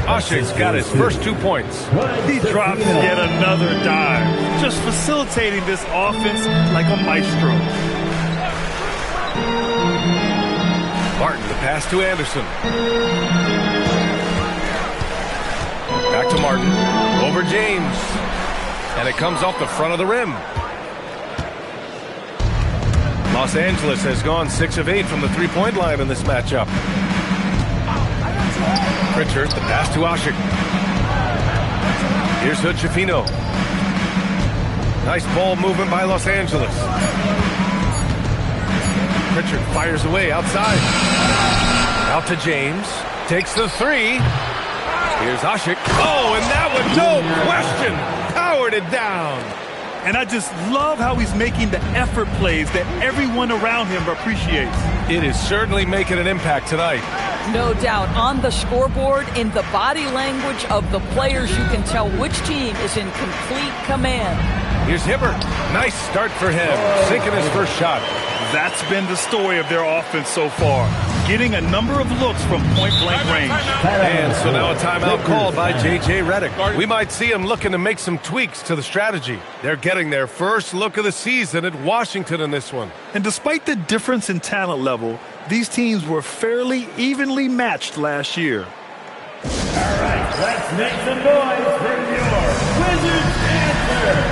Ashik's got his first 2 points. He drops yet another dive, just facilitating this offense like a maestro. Martin, the pass to Anderson. Back to Martin. Over James. And it comes off the front of the rim. Los Angeles has gone 6 of 8 from the three-point line in this matchup. Pritchard, the pass to Ashik. Here's Hood-Schifino. Nice ball movement by Los Angeles. Pritchard fires away outside. Out to James. Takes the 3. Here's Ashik. Oh, and that one, no question, powered it down. And I just love how he's making the effort plays that everyone around him appreciates. It is certainly making an impact tonight. No doubt. On the scoreboard, in the body language of the players, you can tell which team is in complete command. Here's Hibbert. Nice start for him, sinking his first shot. That's been the story of their offense so far, getting a number of looks from point-blank range. And so now a timeout called by J.J. Redick. We might see him looking to make some tweaks to the strategy. They're getting their first look of the season at Washington in this one. And despite the difference in talent level, these teams were fairly evenly matched last year. All right, let's make some noise for your Wizards answer.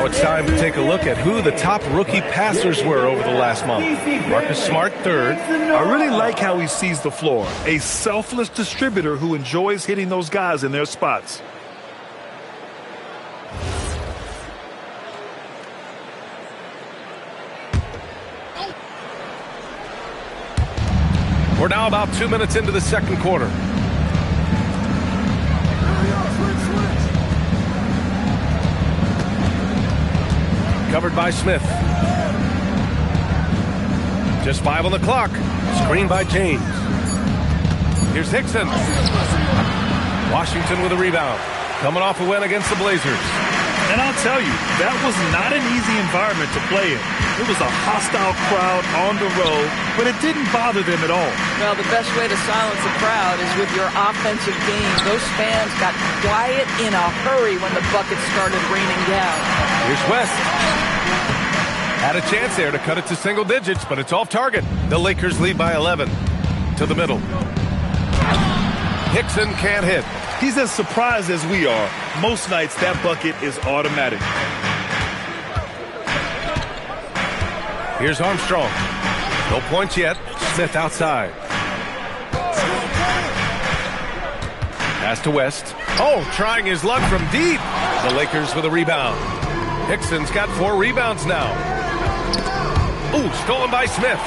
It's time to take a look at who the top rookie passers were over the last month. Marcus Smart, 3rd. I really like how he sees the floor. A selfless distributor who enjoys hitting those guys in their spots. We're now about 2 minutes into the second quarter. Covered by Smith. Just 5 on the clock. Screen by James. Here's Hickson. Washington with a rebound. Coming off a win against the Blazers. And I'll tell you, that was not an easy environment to play in. It was a hostile crowd on the road, but it didn't bother them at all. Well, the best way to silence a crowd is with your offensive game. Those fans got quiet in a hurry when the buckets started raining down. Here's West. Had a chance there to cut it to single digits, but it's off target. The Lakers lead by 11. To the middle. Hickson can't hit. He's as surprised as we are. Most nights, that bucket is automatic. Here's Armstrong. No points yet. Smith outside. Pass to West. Oh, trying his luck from deep. The Lakers with a rebound. Hickson's got 4 rebounds now. Ooh, stolen by Smith.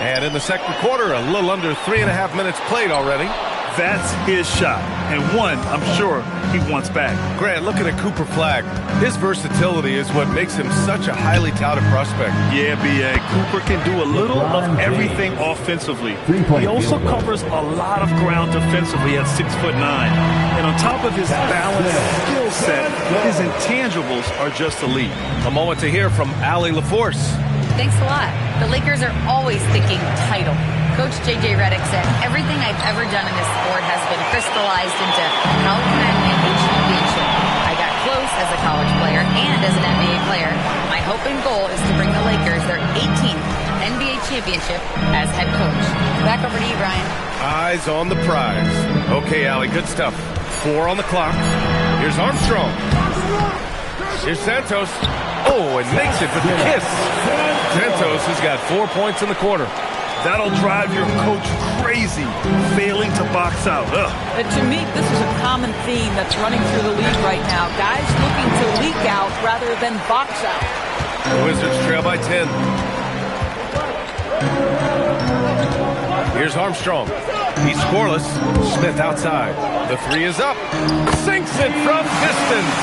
And in the second quarter, a little under 3.5 minutes played already. That's his shot, and one I'm sure he wants back. Grant, looking at Cooper Flagg, his versatility is what makes him such a highly touted prospect. Yeah, B.A. Cooper can do a little of everything offensively. He also covers a lot of ground defensively at 6'9". And on top of his balanced skill set, his intangibles are just elite. A moment to hear from Allie LaForce. Thanks a lot. The Lakers are always thinking title. Coach J.J. Redick said, everything I've ever done in this sport has been crystallized into how can I win a championship. I got close as a college player and as an NBA player. My hope and goal is to bring the Lakers their 18th NBA championship as head coach. Back over to you, Brian. Eyes on the prize. Okay, Allie, good stuff. 4 on the clock. Here's Armstrong. Here's Santos. Oh, and makes it with the kiss. Santos has got 4 points in the quarter. That'll drive your coach crazy, failing to box out. To me, this is a common theme that's running through the league right now. Guys looking to leak out rather than box out. The Wizards trail by 10. Here's Armstrong. He's scoreless. Smith outside. The 3 is up. Sinks it from distance.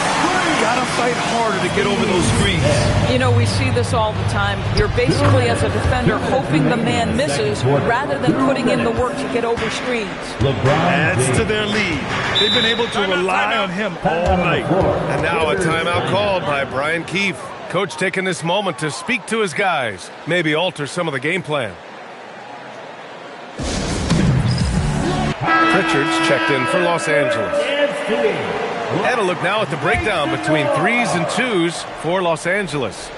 Gotta fight harder to get over those screens. You know, we see this all the time. You're basically, as a defender, hoping the man misses rather than putting in the work to get over screens. Adds to their lead. They've been able to rely on him all night. And now a timeout called by Brian Keefe. Coach taking this moment to speak to his guys, maybe alter some of the game plan. Pritchard's checked in for Los Angeles. And a look now at the breakdown between 3s and 2s for Los Angeles.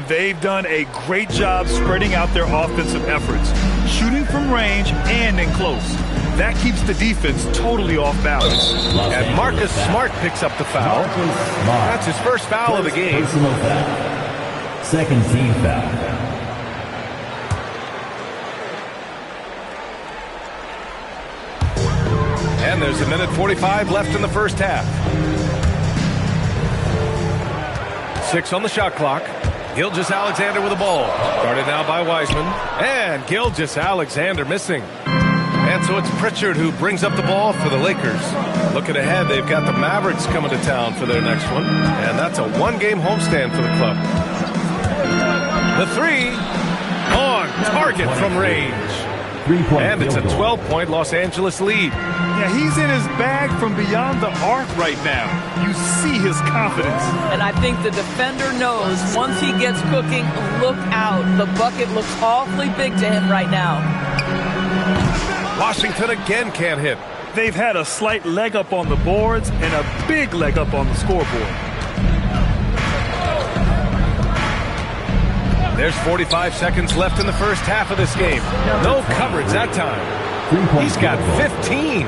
They've done a great job spreading out their offensive efforts, shooting from range and in close. That keeps the defense totally off balance. And Marcus Smart picks up the foul. That's his first foul of the game. Second team foul. And there's 1:45 left in the first half. 6 on the shot clock. Gilgeous-Alexander with the ball. Guarded now by Wiseman. And Gilgeous-Alexander missing. And so it's Pritchard who brings up the ball for the Lakers. Looking ahead, they've got the Mavericks coming to town for their next one. And that's a 1-game homestand for the club. The 3 on target from range. And it's a 12-point Los Angeles lead. Yeah, he's in his bag from beyond the arc right now. You see his confidence. And I think the defender knows once he gets cooking, look out. The bucket looks awfully big to him right now. Washington again can't hit. They've had a slight leg up on the boards and a big leg up on the scoreboard. There's 45 seconds left in the first half of this game. No coverage that time. He's got 15.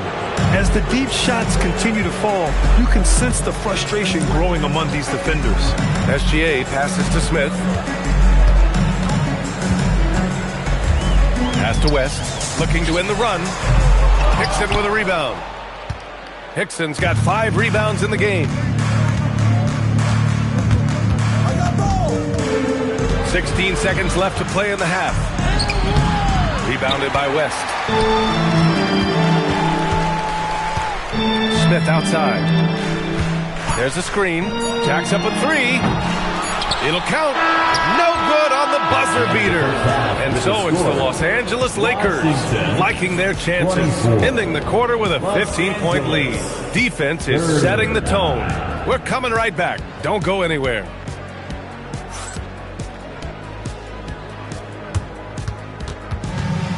As the deep shots continue to fall, you can sense the frustration growing among these defenders. SGA passes to Smith. Pass to West, looking to end the run. Hickson with a rebound. Hickson's got 5 rebounds in the game. 16 seconds left to play in the half. Rebounded by West. Smith outside. There's a screen. Jacks up a 3. It'll count. No good on the buzzer beater. And so it's the Los Angeles Lakers liking their chances, ending the quarter with a 15-point lead. Defense is setting the tone. We're coming right back. Don't go anywhere.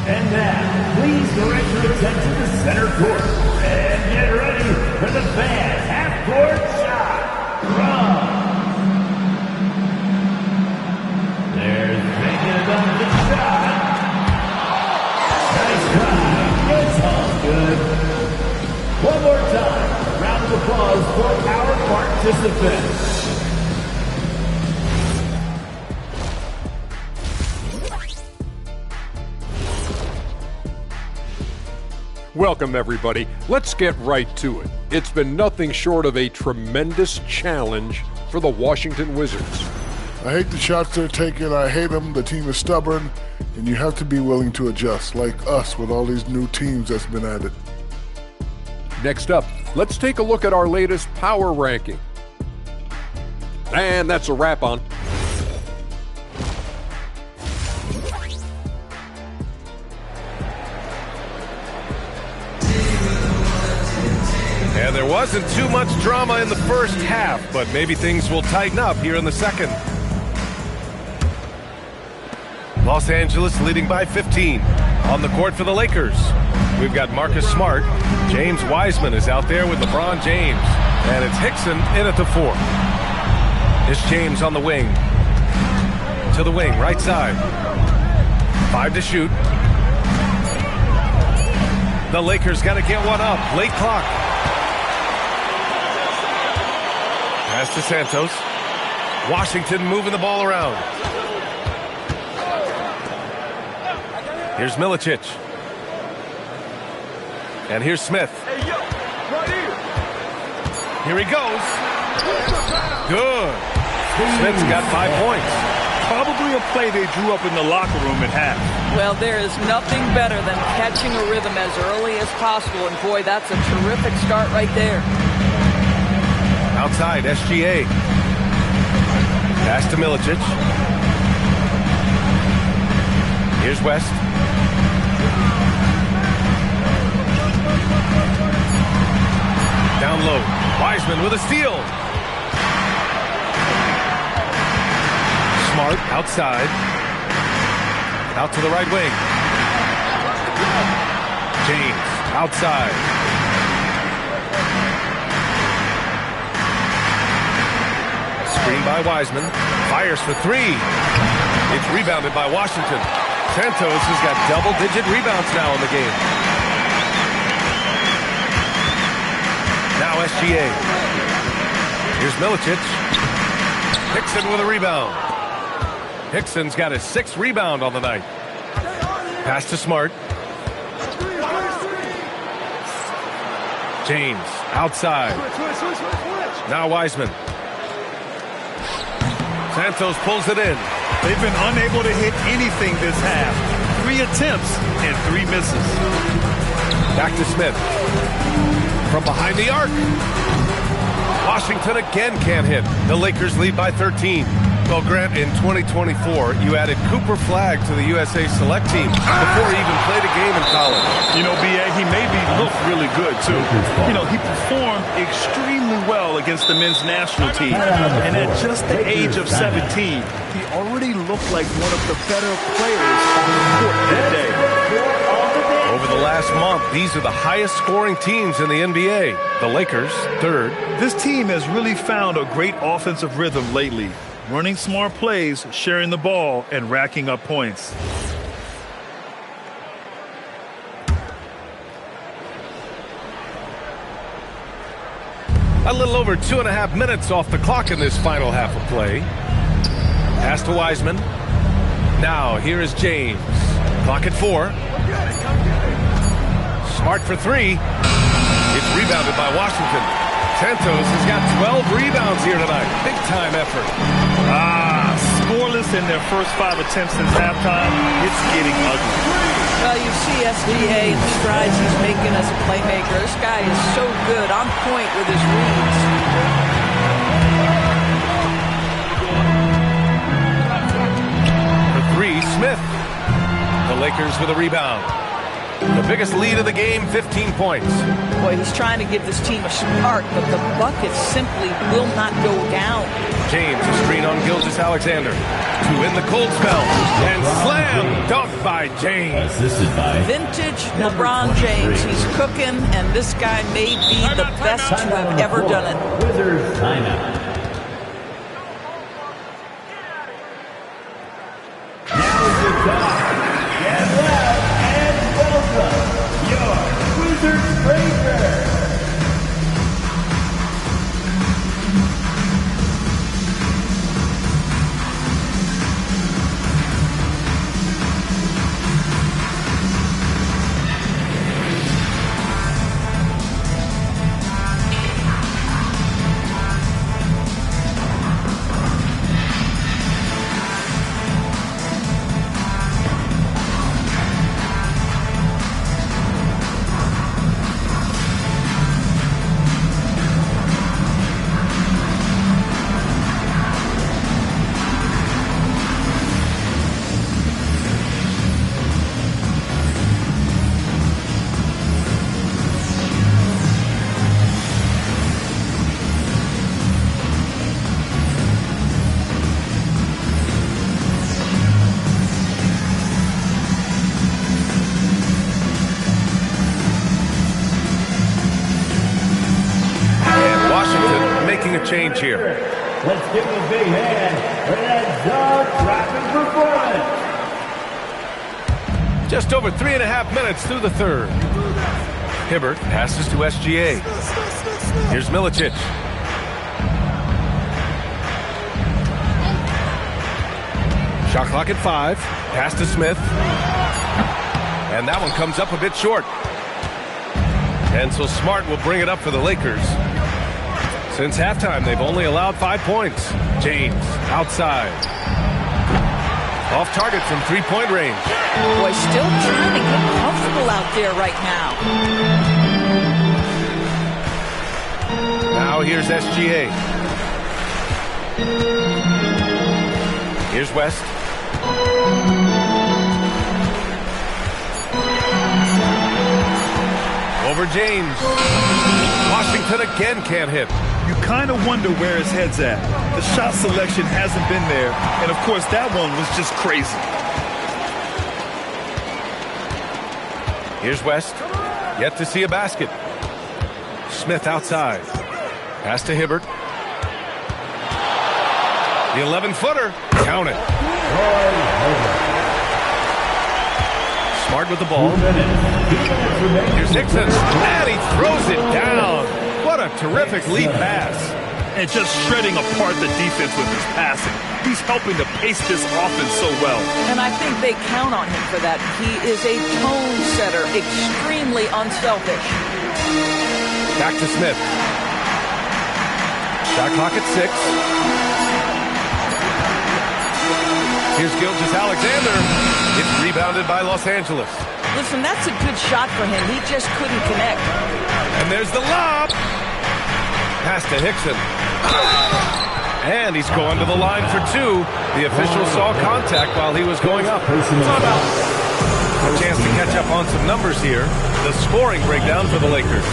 And now, please direct your attention to center court and get ready for the fan half-court shot from. There's thinking about the shot. Nice try. It's all good. One more time. A round of applause for our participants. Welcome, everybody. Let's get right to it. It's been nothing short of a tremendous challenge for the Washington Wizards. I hate the shots they're taking. I hate them. The team is stubborn, and you have to be willing to adjust, like us with all these new teams that's been added. Next up, let's take a look at our latest power ranking. And that's a wrap on. And there wasn't too much drama in the first half, but maybe things will tighten up here in the second. Los Angeles leading by 15. On the court for the Lakers, we've got Marcus Smart. James Wiseman is out there with LeBron James. And it's Hickson in at the 4. It's James on the wing. To the wing, right side. 5 to shoot. The Lakers got to get one up. Late clock. Pass to Santos. Washington moving the ball around. Here's Milicic. And here's Smith. Here he goes. Good. Smith's got 5 points. Probably a play they drew up in the locker room at half. Well, there is nothing better than catching a rhythm as early as possible, and boy, that's a terrific start right there. Outside, SGA. Pass to Milicic. Here's West. Down low. Wiseman with a steal. Smart outside. Out to the right wing. James outside. Screen by Wiseman. Fires for 3. It's rebounded by Washington. Santos has got double-digit rebounds now in the game. Now SGA. Here's Milicic. Hickson with a rebound. Hickson's got his 6th rebound on the night. Pass to Smart. James outside. Now Wiseman. Santos pulls it in. They've been unable to hit anything this half. 3 attempts and 3 misses. Back to Smith. From behind the arc. Washington again can't hit. The Lakers lead by 13. Well, Grant, in 2024, you added Cooper Flagg to the USA Select team before he even played a game in college. You know, B.A., he maybe looked really good, too. You know, he performed extremely well against the men's national team. And at just the age of 17, he already looked like one of the better players on the court that day. Over the last month, these are the highest scoring teams in the NBA. The Lakers, 3rd. This team has really found a great offensive rhythm lately. Running smart plays, sharing the ball, and racking up points. A little over 2.5 minutes off the clock in this final half of play. Pass to Wiseman. Now, here is James. Clock at 4. Smart for 3. It's rebounded by Washington. Santos has got 12 rebounds here tonight. Big-time effort. Scoreless in their first 5 attempts since halftime. It's getting ugly. Well, you see SGA and the strides he's making as a playmaker. This guy is so good, on point with his reads. For 3, Smith. The Lakers with a rebound. The biggest lead of the game, 15 points. Boy, he's trying to give this team a spark, but the buckets simply will not go down. James, a screen on Gilgeous-Alexander. To end the cold spell. And slam dunk by James. Assisted by Vintage LeBron James. He's cooking, and this guy may be the best to have ever done it. Wizards timeout. Now is the time. Get loud and welcome your Wizards Breakers. change here. Let's give him a big hand for that jaw-dropping performance. Just over 3.5 minutes through the third. Hibbert passes to SGA. Here's Milicic. Shot clock at 5. Pass to Smith. And that one comes up a bit short. And so Smart will bring it up for the Lakers. Since halftime, they've only allowed 5 points. James, outside. Off target from three-point range. Boy, still trying to get comfortable out there right now. Now here's SGA. Here's West. Over James. Washington again can't hit. You kind of wonder where his head's at. The shot selection hasn't been there, and of course that one was just crazy. Here's West. Yet to see a basket. Smith outside. Pass to Hibbert. The 11-footer. Count it. Smart with the ball. Here's Hickson. And he throws it down. What a terrific lead pass. And just shredding apart the defense with his passing. He's helping to pace this offense so well. And I think they count on him for that. He is a tone setter, extremely unselfish. Back to Smith. Shot clock at 6. Here's Gilgeous-Alexander. It's rebounded by Los Angeles. Listen, that's a good shot for him. He just couldn't connect. And there's the lob. Pass to Hickson. And he's going to the line for 2. The official saw contact while he was going up. A chance to catch up on some numbers here. The scoring breakdown for the Lakers.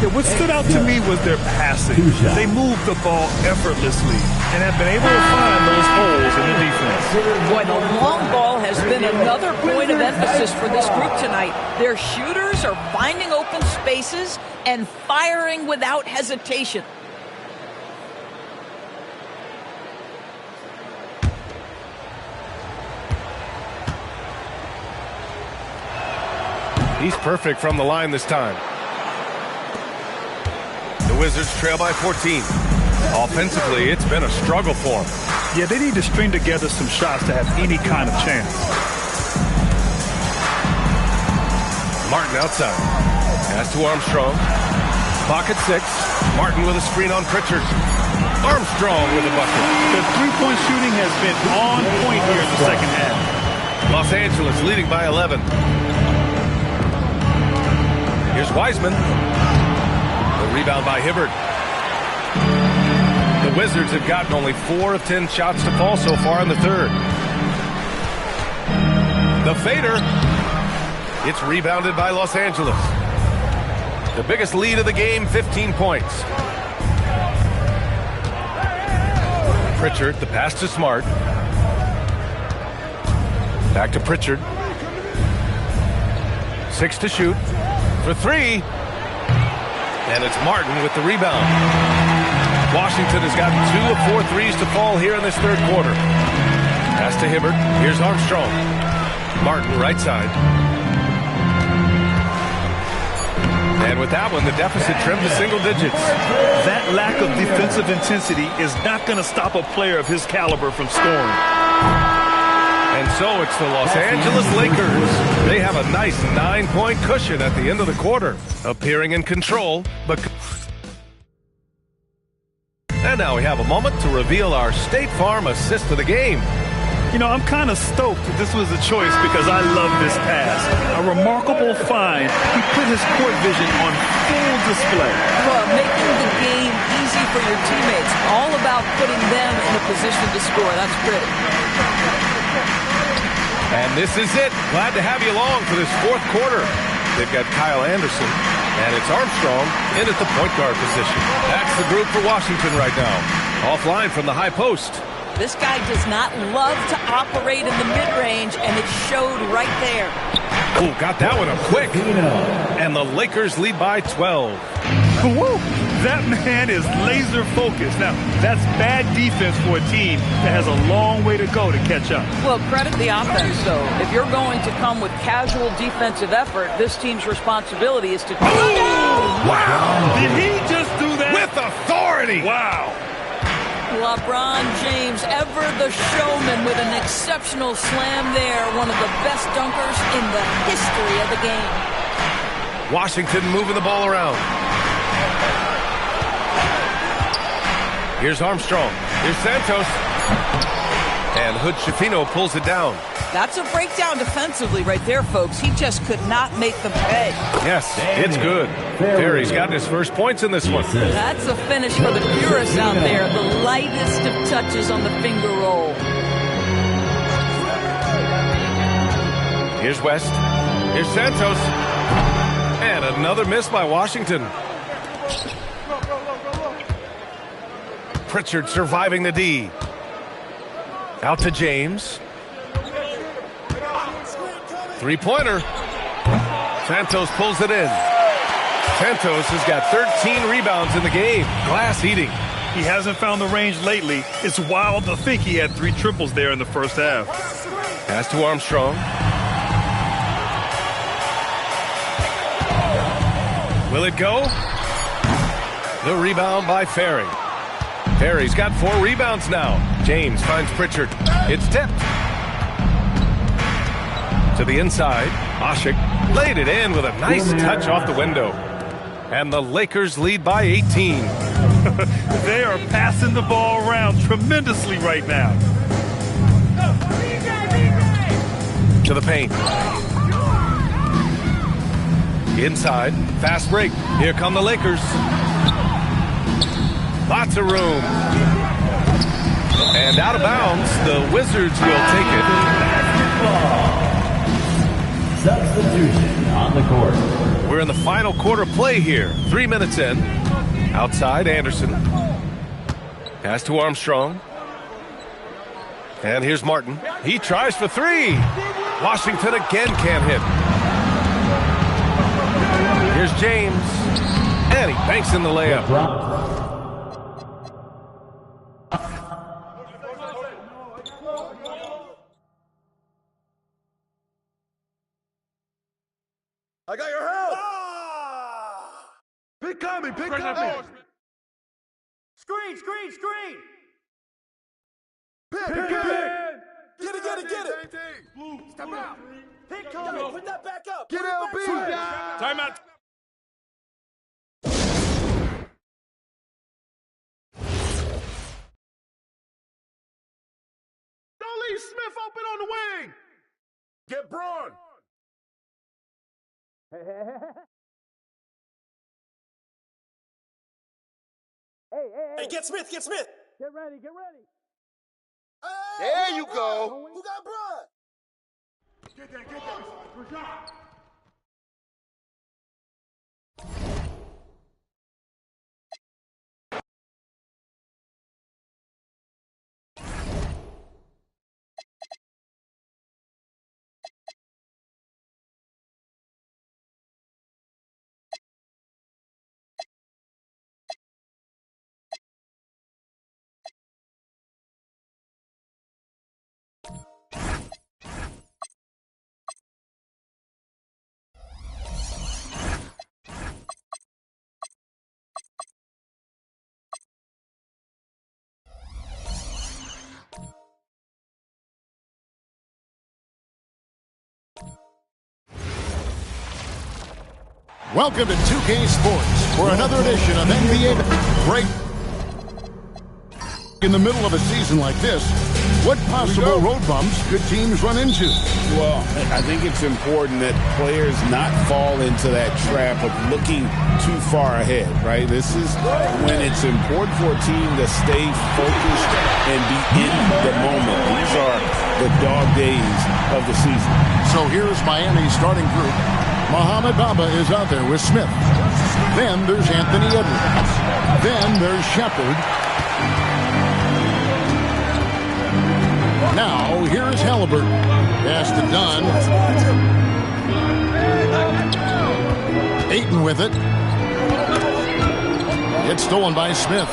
Yeah, what stood out to me was their passing. They moved the ball effortlessly and have been able to find those holes in the defense. Boy, the long ball has been another point of emphasis for this group tonight. Their shooters are finding open spaces and firing without hesitation. He's perfect from the line this time. The Wizards trail by 14. Offensively, it's been a struggle for them. Yeah, they need to string together some shots to have any kind of chance. Martin outside. Pass to Armstrong. Pocket 6. Martin with a screen on Pritchard. Armstrong with a bucket. The three-point shooting has been on point here in the second half. Los Angeles leading by 11. Here's Wiseman. The rebound by Hibbert. The Wizards have gotten only 4 of 10 shots to fall so far in the third. The fader. It's rebounded by Los Angeles. The biggest lead of the game, 15 points. Pritchard, the pass to Smart. Back to Pritchard. 6 to shoot. For 3. And it's Martin with the rebound. Washington has gotten 2 of 4 threes to fall here in this third quarter. Pass to Hibbert. Here's Armstrong. Martin right side. And with that one, the deficit trimmed to single digits. That lack of defensive intensity is not going to stop a player of his caliber from scoring. And so it's the Los Angeles Lakers. They have a nice 9-point cushion at the end of the quarter, appearing in control. And now we have a moment to reveal our State Farm assist of the game. You know, I'm kind of stoked that this was a choice because I love this pass. A remarkable find. He put his court vision on full display. Well, making the game easy for your teammates. All about putting them in a position to score. That's pretty. And this is it. Glad to have you along for this fourth quarter. They've got Kyle Anderson, and it's Armstrong in at the point guard position. That's the group for Washington right now. Offline from the high post. This guy does not love to operate in the mid-range, and it showed right there. Oh, got that one up quick. And the Lakers lead by 12. Woo! That man is laser focused. Now, that's bad defense for a team that has a long way to go to catch up. Well, credit the offense, though. If you're going to come with casual defensive effort, this team's responsibility is to... Wow! Did he just do that? With authority! Wow! LeBron James, ever the showman, with an exceptional slam there. One of the best dunkers in the history of the game. Washington moving the ball around. Here's Armstrong. Here's Santos. And Hood-Schifino pulls it down. That's a breakdown defensively right there, folks. He just could not make them pay. Yes, it's good. Ferry's gotten his first points in this one. That's a finish for the purists out there. The lightest of touches on the finger roll. Here's West. Here's Santos. And another miss by Washington. Pritchard surviving the D. Out to James. Three-pointer. Santos pulls it in. Santos has got 13 rebounds in the game. Glass eating. He hasn't found the range lately. It's wild to think he had 3 triples there in the first half. Pass to Armstrong. Will it go? The rebound by Ferry. Ferry's got 4 rebounds now. James finds Pritchard. It's tipped. To the inside. Ashik laid it in with a nice touch off the window. And the Lakers lead by 18. They are passing the ball around tremendously right now. To the paint. Inside. Fast break. Here come the Lakers. Lots of room. And out of bounds, the Wizards will take it. Substitution on the court. We're in the final quarter play here. 3 minutes in. Outside, Anderson. Pass to Armstrong. And here's Martin. He tries for 3. Washington again can't hit. Here's James. And he banks in the layup. I got your help! Ah! Pick coming! Screen! Pick! Get it! Blue, step out! Pick coming! Put that back up! Get LB! Timeout! Don't leave Smith open on the wing! Get Braun! Hey, get Smith! Get ready! There you go! Who got Braun? Get that! Rashad! Welcome to 2K Sports for another edition of NBA Break. In the middle of a season like this, what possible road bumps could teams run into? Well, I think it's important that players not fall into that trap of looking too far ahead, right? This is when it's important for a team to stay focused and be in the moment. These are the dog days of the season. So here's Miami's starting group. Mohamed Bamba is out there with Smith. Then there's Anthony Edwards. Then there's Shepard. Now, here's Halliburton. Pass to Dunn. Ayton with it. It's stolen by Smith.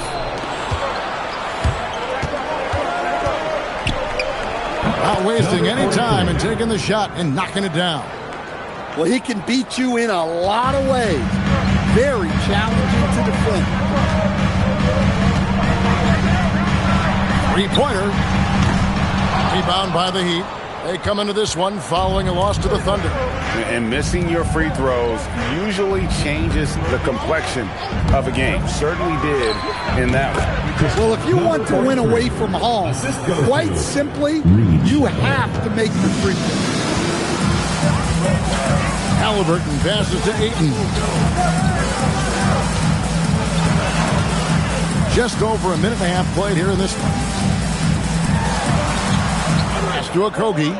Not wasting any time and taking the shot and knocking it down. Well, he can beat you in a lot of ways. Very challenging to defend. Three-pointer. Rebound by the Heat. They come into this one following a loss to the Thunder. And missing your free throws usually changes the complexion of a game. Certainly did in that one. Well, if you want to win away from home, quite simply, you have to make the free throws. Halliburton passes to Ayton. Just over a minute and a half played here in this one. Pass to Okogie.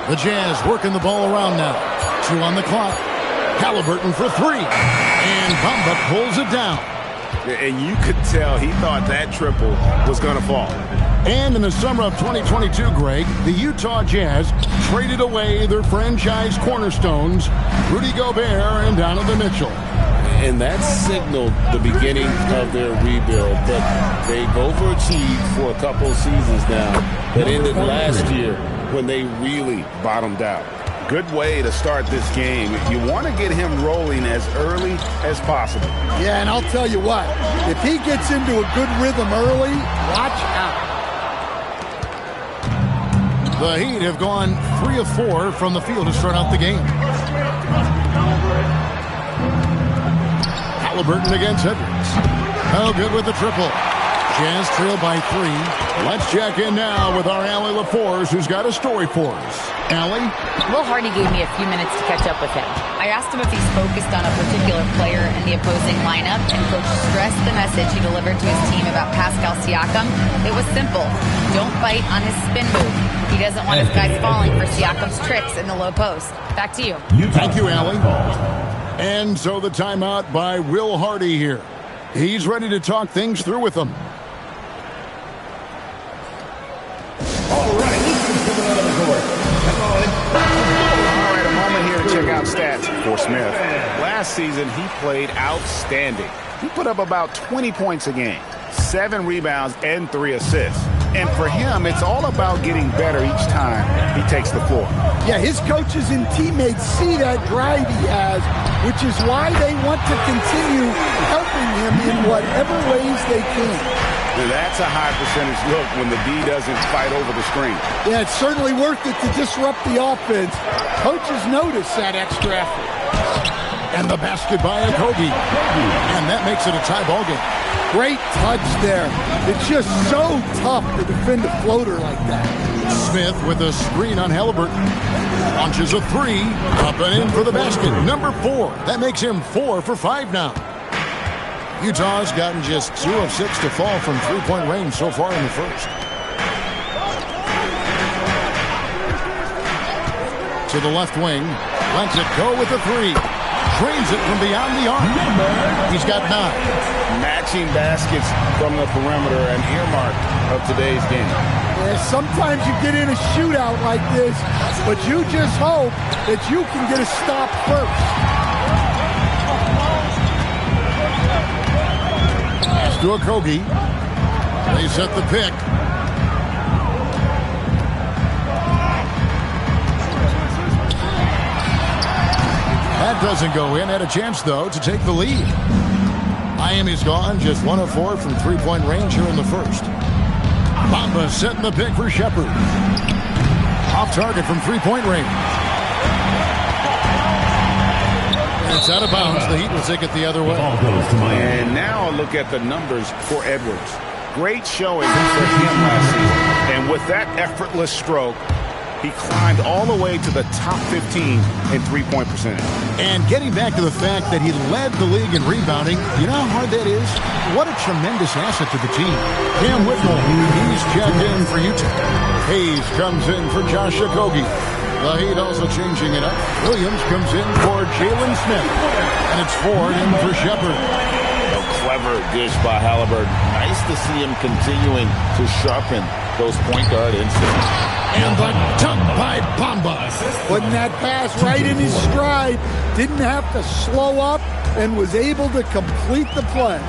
The Jazz working the ball around now. 2 on the clock. Halliburton for 3. And Bamba pulls it down. And you could tell he thought that triple was going to fall. And in the summer of 2022, Greg, the Utah Jazz traded away their franchise cornerstones, Rudy Gobert and Donovan Mitchell. And that signaled the beginning of their rebuild, but they've overachieved for a couple of seasons now that ended last year when they really bottomed out. Good way to start this game. You want to get him rolling as early as possible. Yeah, and I'll tell you what, if he gets into a good rhythm early, watch out. The Heat have gone 3 of 4 from the field to start out the game. Halliburton against Edwards. Oh, good with the triple. Jazz trail by 3. Let's check in now with our Allie LaForce, who's got a story for us. Allie? Will Hardy gave me a few minutes to catch up with him. I asked him if he's focused on a particular player in the opposing lineup, and Coach stressed the message he delivered to his team about Pascal Siakam. It was simple. Don't bite on his spin move. He doesn't want his guys falling for Siakam's tricks in the low post. Back to you. Thank you, Allie. And so the timeout by Will Hardy here. He's ready to talk things through with them. All right, a moment here to check out stats for Smith. Last season, he played outstanding. He put up about 20 points a game, 7 rebounds, and 3 assists. And for him, it's all about getting better each time he takes the floor. Yeah, his coaches and teammates see that drive he has, which is why they want to continue helping him in whatever ways they can. That's a high percentage look when the D doesn't fight over the screen. Yeah, it's certainly worth it to disrupt the offense. Coaches notice that extra effort. And the basket by Okogie. And that makes it a tie ball game. Great touch there. It's just so tough to defend a floater like that. Smith with a screen on Halliburton. Launches a 3. Up and in for the basket. Number 4. That makes him 4 for 5 now. Utah's gotten just 2 of 6 to fall from three-point range so far in the first. To the left wing. Lets it go with the 3. Drains it from beyond the arc. He's got 9. Matching baskets from the perimeter, an earmark of today's game. Yeah, sometimes you get in a shootout like this, but you just hope that you can get a stop first. To Okogie. They set the pick. That doesn't go in. Had a chance, though, to take the lead. Miami's gone just 1 of 4 from three-point range here in the first. Bamba setting the pick for Shepherd. Off target from three-point range. It's out of bounds. The Heat will take it the other way. And now look at the numbers for Edwards. Great showing for him last season. And with that effortless stroke, he climbed all the way to the top 15 in three-point percentage. And getting back to the fact that he led the league in rebounding, you know how hard that is? What a tremendous asset to the team. Cam Whitmore, he's checked in for Utah. Hayes comes in for Josh Okogie. The Heat also changing it up. Williams comes in for Jalen Smith. And it's Ford in for Shepherd. A clever dish by Halliburton. Nice to see him continuing to sharpen those point guard instincts. And the dunk by Bamba. Putting that pass right in his stride. Didn't have to slow up and was able to complete the play.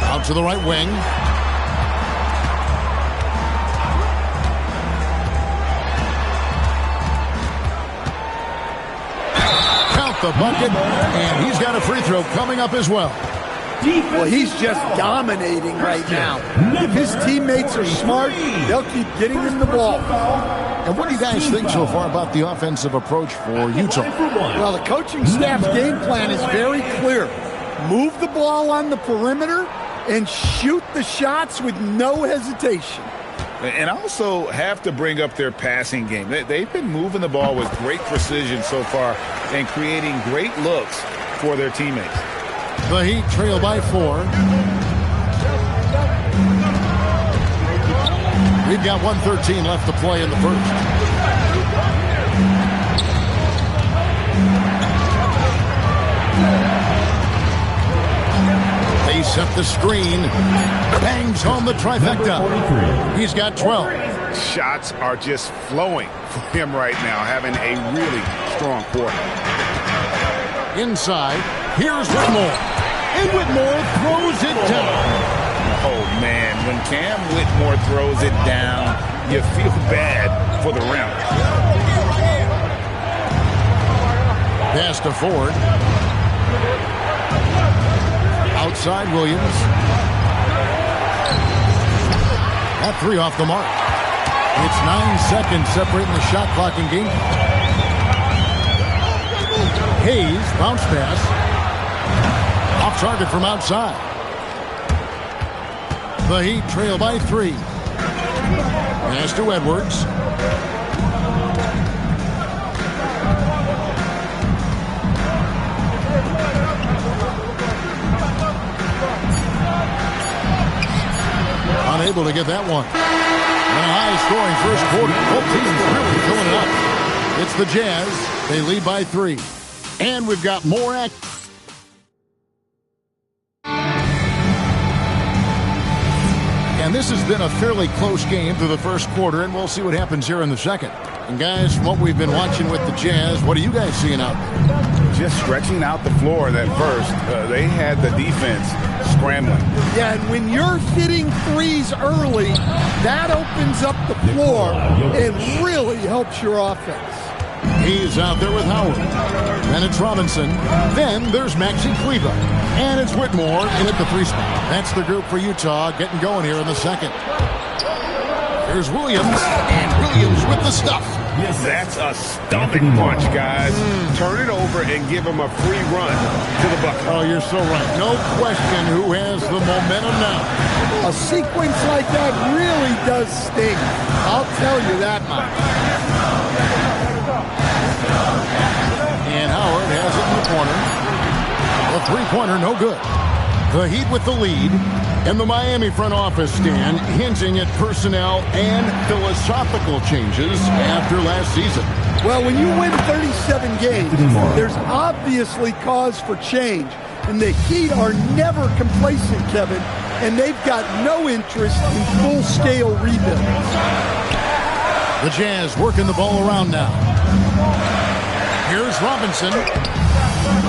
Out to the right wing. Count the bucket, and he's got a free throw coming up as well. Well, he's just dominating right now. If his teammates are smart, they'll keep getting him the ball. And what do you guys think so far about the offensive approach for Utah? Well, the coaching staff's game plan is very clear. Move the ball on the perimeter and shoot the shots with no hesitation. And also have to bring up their passing game. They've been moving the ball with great precision so far and creating great looks for their teammates. The Heat trail by 4. We've got 1:13 left to play in the first. They set the screen. Bangs home the trifecta. He's got 12. Shots are just flowing for him right now, having a really strong quarter. Inside, here's Whitmore. And Whitmore throws it down. Oh, man, when Cam Whitmore throws it down, you feel bad for the rim. Pass to Ford. Outside Williams. That three off the mark. It's 9 seconds separating the shot clock and game. Hayes, bounce pass. Off target from outside. The Heat trail by 3. Pass to Edwards. Unable to get that one. And a high-scoring first quarter. Both teams really filling it up. It's the Jazz. They lead by 3. And we've got more action. And this has been a fairly close game through the first quarter, and we'll see what happens here in the second. And guys, from what we've been watching with the Jazz, what are you guys seeing out there? Just stretching out the floor that first. They had the defense scrambling. Yeah, and when you're hitting threes early, that opens up the floor and really helps your offense. He's out there with Howard. Then it's Robinson. Then there's Maxi Kleber. And it's Whitmore in at the 3 spot. That's the group for Utah getting going here in the second. Here's Williams. And Williams with the stuff. That's a stomach punch, guys. Turn it over and give him a free run to the bucket. Oh, you're so right. No question who has the momentum now. A sequence like that really does sting. I'll tell you that much. And Howard has it in the corner. The three-pointer, no good. The Heat with the lead. And the Miami front office, Stan, hinting at personnel and philosophical changes after last season. Well, when you win 37 games, there's obviously cause for change. And the Heat are never complacent, Kevin. And they've got no interest in full-scale rebuilds. The Jazz working the ball around now. Here's Robinson.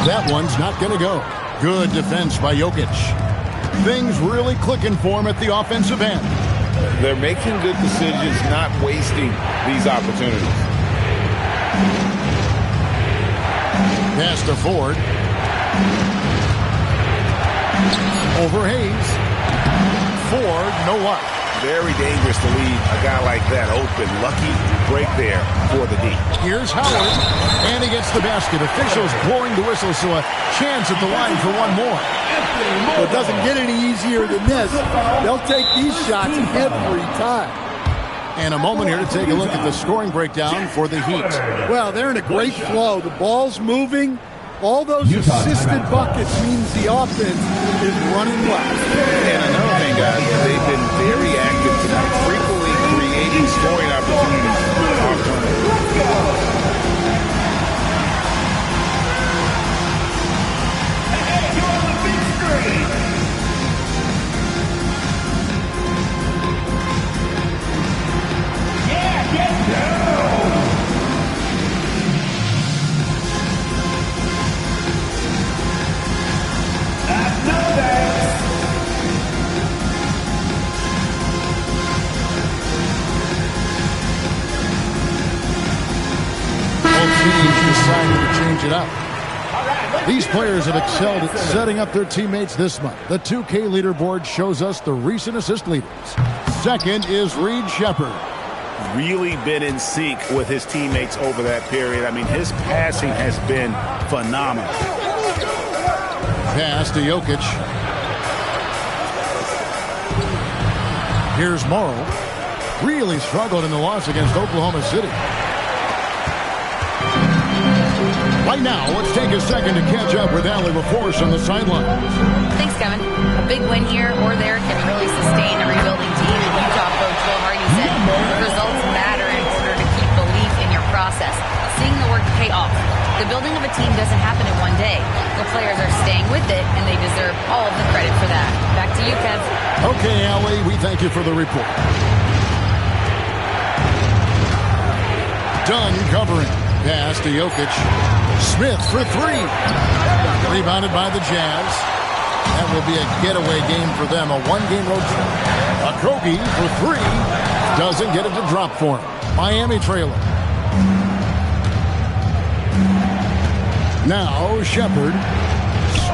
That one's not going to go. Good defense by Jokic. Things really clicking for him at the offensive end. They're making good decisions, not wasting these opportunities. Pass to Ford. Over Hayes. Ford, no luck. Very dangerous to leave a guy like that open. Lucky break there for the D. Here's Howard, and he gets the basket. Officials blowing the whistle, so a chance at the line for one more. Well, it doesn't get any easier than this. They'll take these shots every time. And a moment here to take a look at the scoring breakdown for the Heat. Well, they're in a great flow. The ball's moving. All those assisted buckets means the offense is running well. And another thing, guys, they've been very active tonight, frequently creating scoring opportunities on turnovers. change it up. These players have excelled at setting up their teammates this month. The 2K leaderboard shows us the recent assist leaders. Second is Reed Shepherd. Really been in sync with his teammates over that period. I mean, his passing has been phenomenal. Pass to Jokic. Here's Morrow. Really struggled in the loss against Oklahoma City. Right now, let's take a second to catch up with Allie LaForce on the sideline. Thanks, Kevin. A big win here or there can really sustain a rebuilding team. And Utah coach Will Hardy said results matter in order to keep belief in your process. Seeing the work pay off. The building of a team doesn't happen in one day. The players are staying with it, and they deserve all of the credit for that. Back to you, Kev. Okay, Allie, we thank you for the report. Dunn covering. Pass to Jokic. Smith for three. Rebounded by the Jazz. That will be a getaway game for them. A one-game road trip. Okogie for three. Doesn't get it to drop for him. Miami trailer. Now Shepherd.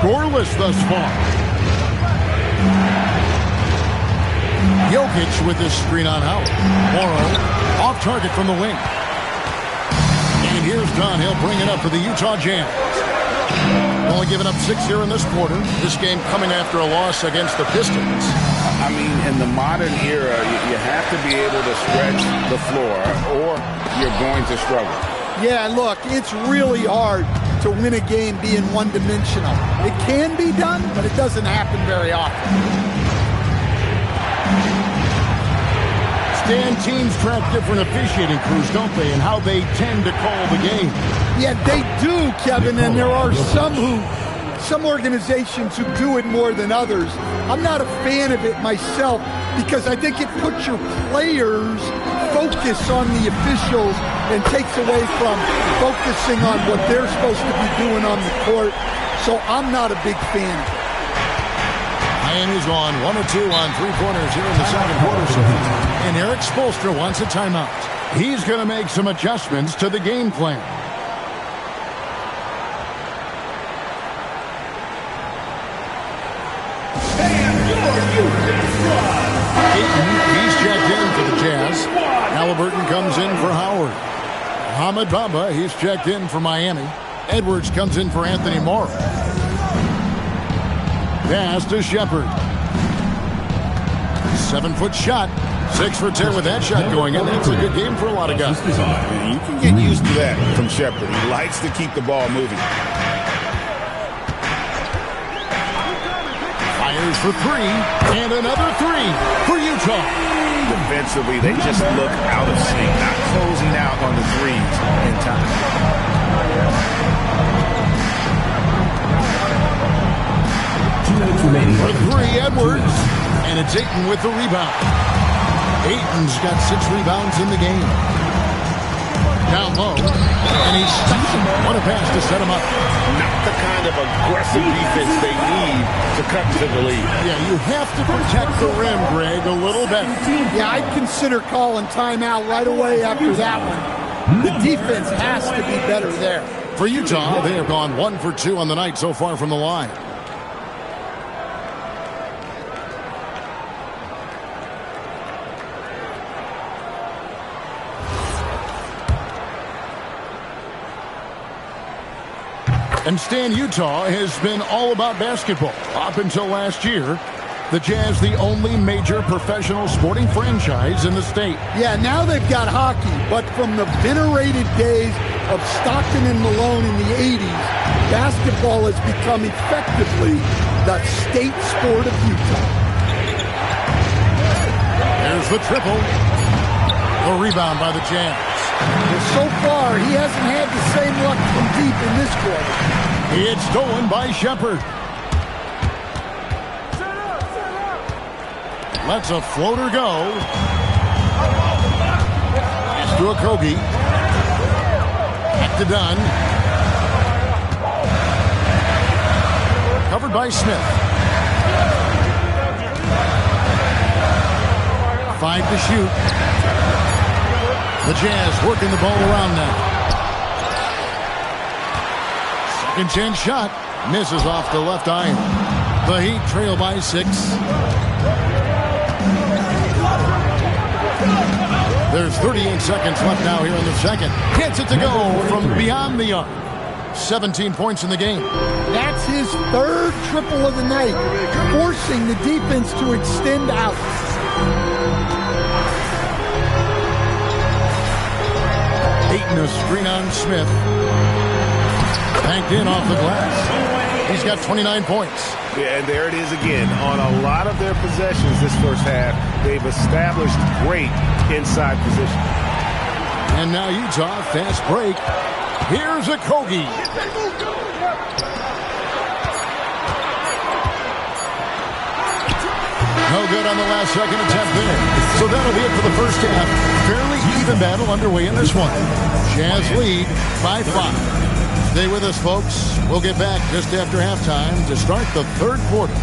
Scoreless thus far. Jokic with this screen on Howard. Morrow off target from the wing. And here's Dunn. He'll bring it up for the Utah Jazz. Only giving up 6 here in this quarter. This game coming after a loss against the Pistons. I mean, in the modern era, you have to be able to stretch the floor or you're going to struggle. Yeah, look, it's really hard to win a game being one-dimensional. It can be done, but it doesn't happen very often. Stan, teams track different officiating crews, don't they, and how they tend to call the game. Yeah, they do, Kevin, and there are some organizations who do it more than others. I'm not a fan of it myself because I think it puts your players focus on the officials and takes away from focusing on what they're supposed to be doing on the court. So I'm not a big fan of it. Miami's gone 1 of 2 on three-pointers here in the second quarter. And Eric Spoelstra wants a timeout. He's going to make some adjustments to the game plan. He's checked in for the Jazz. Halliburton comes in for Howard. Hamid Bamba, he's checked in for Miami. Edwards comes in for Anthony Morrow. Pass to Shepherd. 7-foot shot. 6 for 10 with that shot going in. That's a good game for a lot of guys. You can get used to that from Shepherd. He likes to keep the ball moving. Fires for 3. And another 3 for Utah. Defensively, they just look out of sync. Not closing out on the threes in time. For 3, Edwards. And it's Ayton with the rebound. Ayton's got 6 rebounds in the game. Down low. And he stops him. What a pass to set him up. Not the kind of aggressive defense they need to cut to the lead. Yeah, you have to protect the rim, Greg, a little better. Yeah, I'd consider calling timeout right away after that one. The defense has to be better there. For Utah, they have gone 1 for 2 on the night so far from the line. And Stan, Utah has been all about basketball up until last year. The Jazz, the only major professional sporting franchise in the state. Yeah, now they've got hockey, but from the venerated days of Stockton and Malone in the 80s, basketball has become effectively the state sport of Utah. There's the triple. The rebound by the Jazz. So far, he hasn't had the same luck from deep in this quarter. It's stolen by Shepherd. Lets a floater go. It's to Okogie. Back to Dunn. Covered by Smith. 5 to shoot. The Jazz working the ball around now. Second chance shot. Misses off the left iron. The Heat trail by 6. There's 38 seconds left now here in the second. Gets it to go from beyond the arc. 17 points in the game. That's his third triple of the night, forcing the defense to extend out. Ayton a screen on Smith. Banked in off the glass. He's got 29 points. Yeah, and there it is again. On a lot of their possessions this first half, they've established great inside position. And now Utah, fast break. Here's a Kogi. No good on the last second attempt there. So that'll be it for the first half. Fairly even battle underway in this one. Jazz lead by 5. Stay with us, folks. We'll get back just after halftime to start the third quarter.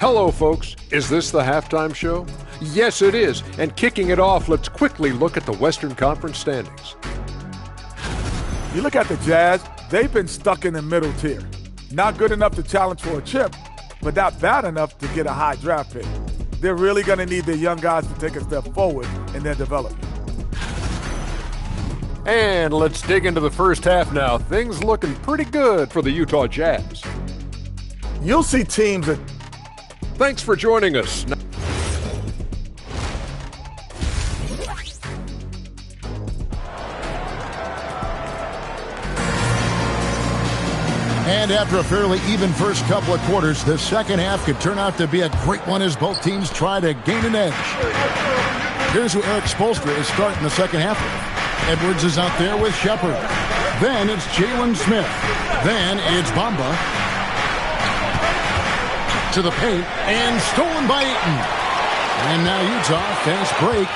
Hello, folks. Is this the halftime show? Yes, it is. And kicking it off, let's quickly look at the Western Conference standings. You look at the Jazz, they've been stuck in the middle tier. Not good enough to challenge for a chip, but not bad enough to get a high draft pick. They're really going to need their young guys to take a step forward in their development. And let's dig into the first half now. Things looking pretty good for the Utah Jazz. You'll see teams that... Thanks for joining us. And after a fairly even first couple of quarters, the second half could turn out to be a great one as both teams try to gain an edge. Here's who Eric Spoelstra is starting the second half with. Edwards is out there with Shepard. Then it's Jalen Smith. Then it's Bamba. To the paint, and stolen by Ayton. And now Utah, fast break.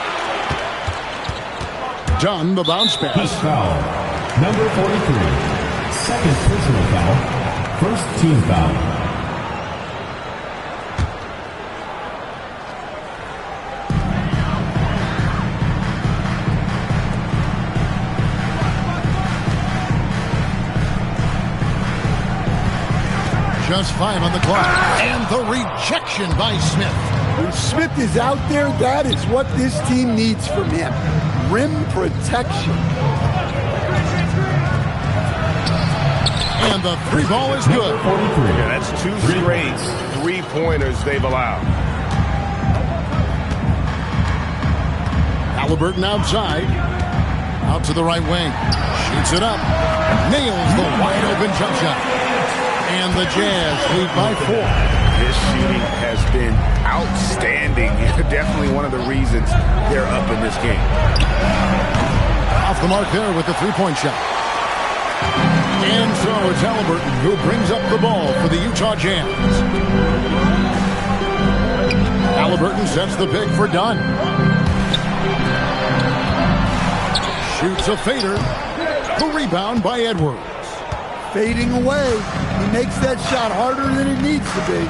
Dunn, the bounce pass. First foul, number 43. Second personal foul. First team foul. Just 5 on the clock. And the rejection by Smith. When Smith is out there, that is what this team needs from him. Rim protection. And the 3 ball is good. Yeah, that's 2 straight 3-pointers they've allowed. Halliburton outside. Out to the right wing. Shoots it up. Nails the wide open jump shot. And the Jazz lead by 4. His shooting has been outstanding. Definitely one of the reasons they're up in this game. Off the mark there with the 3-point shot. And so it's Halliburton who brings up the ball for the Utah Jazz. Halliburton sets the pick for Dunn. Shoots a fader. The rebound by Edwards. Fading away. He makes that shot harder than it needs to be.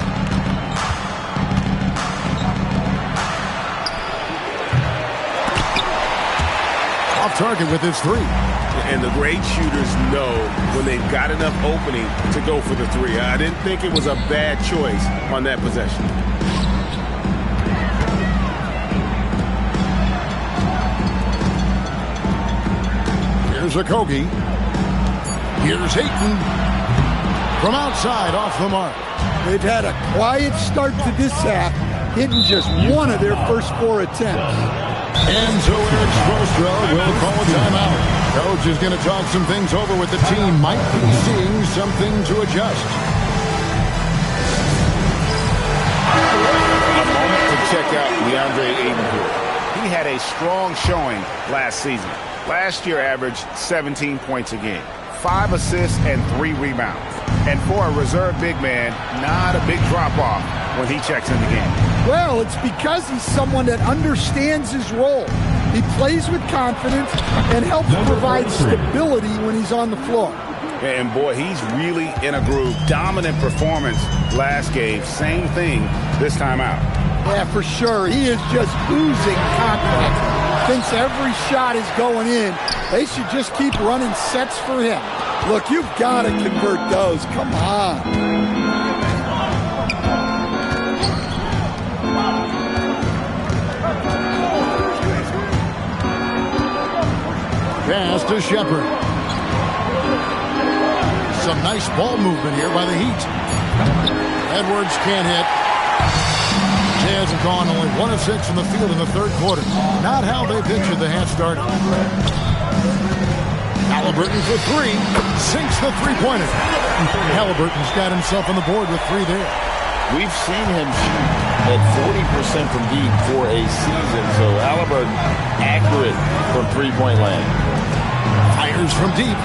Off target with his 3. And the great shooters know when they've got enough opening to go for the 3. I didn't think it was a bad choice on that possession. Here's a Kogi. Here's Ayton. From outside, off the mark. They've had a quiet start to this half, hitting just one of their first 4 attempts. And so Eric Spoelstra will call a timeout. Coach is going to talk some things over with the team. Might be seeing something to adjust. A moment to check out DeAndre Ayton here. He had a strong showing last season. Last year averaged 17 points a game. 5 assists and 3 rebounds. And for a reserve big man, not a big drop-off when he checks in the game. Well, it's because he's someone that understands his role. He plays with confidence and helps provide stability when he's on the floor. And boy, he's really in a groove. Dominant performance last game. Same thing this time out. Yeah, for sure. He is just oozing confidence. Thinks every shot is going in. They should just keep running sets for him. Look, you've got to convert those. Come on. Pass to Shepard. Some nice ball movement here by the Heat. Edwards can't hit. Jazz have gone only 1 of 6 from the field in the third quarter. Not how they pictured the half started. Halliburton for 3. Sinks the three-pointer. Halliburton's got himself on the board with 3 there. We've seen him shoot at 40% from deep for a season, so Halliburton accurate from three-point land. Fires from deep.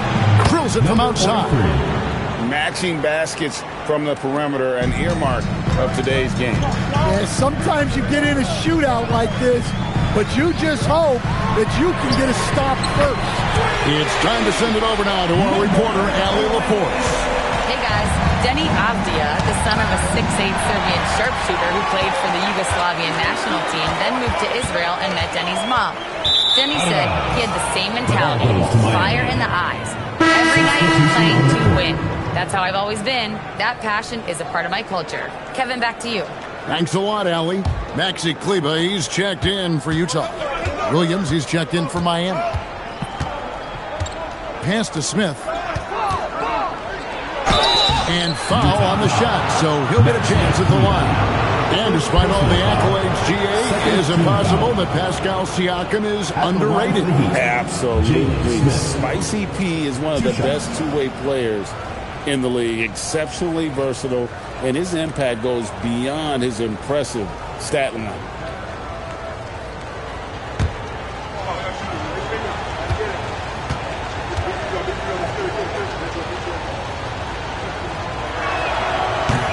Drills it from outside. Matching baskets from the perimeter, an earmark of today's game. Yeah, sometimes you get in a shootout like this, but you just hope that you can get a stop first. It's time to send it over now to our reporter, Allie LaForce. Hey guys, Denny Avdia, the son of a 6'8 Serbian sharpshooter who played for the Yugoslavian national team, then moved to Israel and met Denny's mom. Denny said he had the same mentality, fire in the eyes. Every night playing to win. That's how I've always been. That passion is a part of my culture. Kevin, back to you. Thanks a lot, Allie. Maxi Kleber, he's checked in for Utah. Williams, he's checked in for Miami. Pass to Smith. And foul on the shot, so he'll get a chance at the line. And despite all the accolades, GA, is it possible that Pascal Siakam is underrated? Absolutely. Spicy P is one of the best two-way players in the league. Exceptionally versatile, and his impact goes beyond his impressive stat line.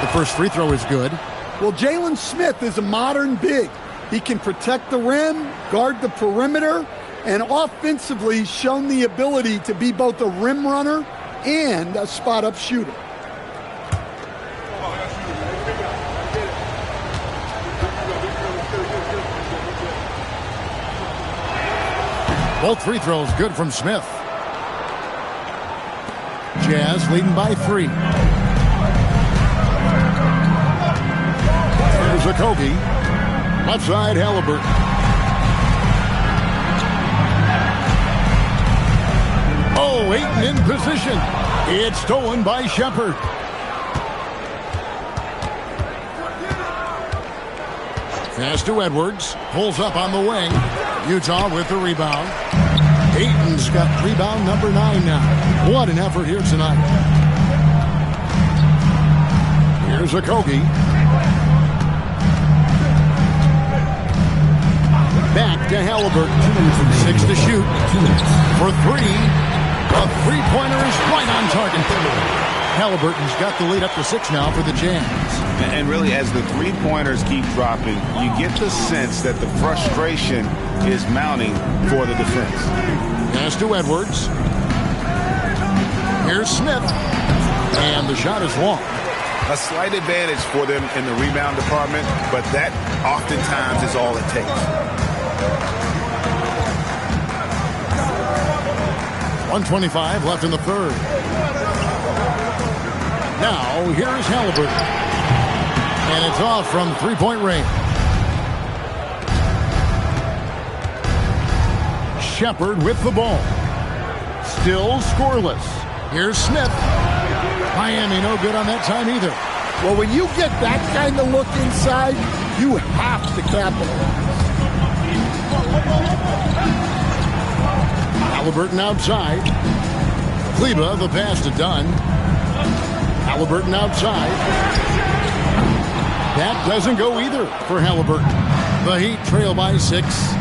The first free throw is good. Well, Jalen Smith is a modern big. He can protect the rim, guard the perimeter, and offensively he's shown the ability to be both a rim runner and a spot-up shooter. Both free throws good from Smith. Jazz leading by 3. Here's Okogie. Left side, Halliburton. Oh, Ayton in position. It's stolen by Shepard. Pass to Edwards. Pulls up on the wing. Utah with the rebound. Ayton's got rebound number 9 now. What an effort here tonight. Here's Okogie. Back to Halliburton. 6 to shoot. For 3. A three-pointer is right on target. Halliburton's got the lead up to 6 now for the Jazz. And really, as the three-pointers keep dropping, you get the sense that the frustration is mounting for the defense. Pass to Edwards. Here's Smith. And the shot is long. A slight advantage for them in the rebound department, but that oftentimes is all it takes. 1:25 left in the third. Now, here's Halliburton. And it's off from three-point range. Shepard with the ball. Still scoreless. Here's Smith. Miami no good on that time either. Well, when you get that kind of look inside, you have to capitalize. Halliburton outside. Kleber, the pass to Dunn. Halliburton outside. That doesn't go either for Halliburton. The Heat trail by 6.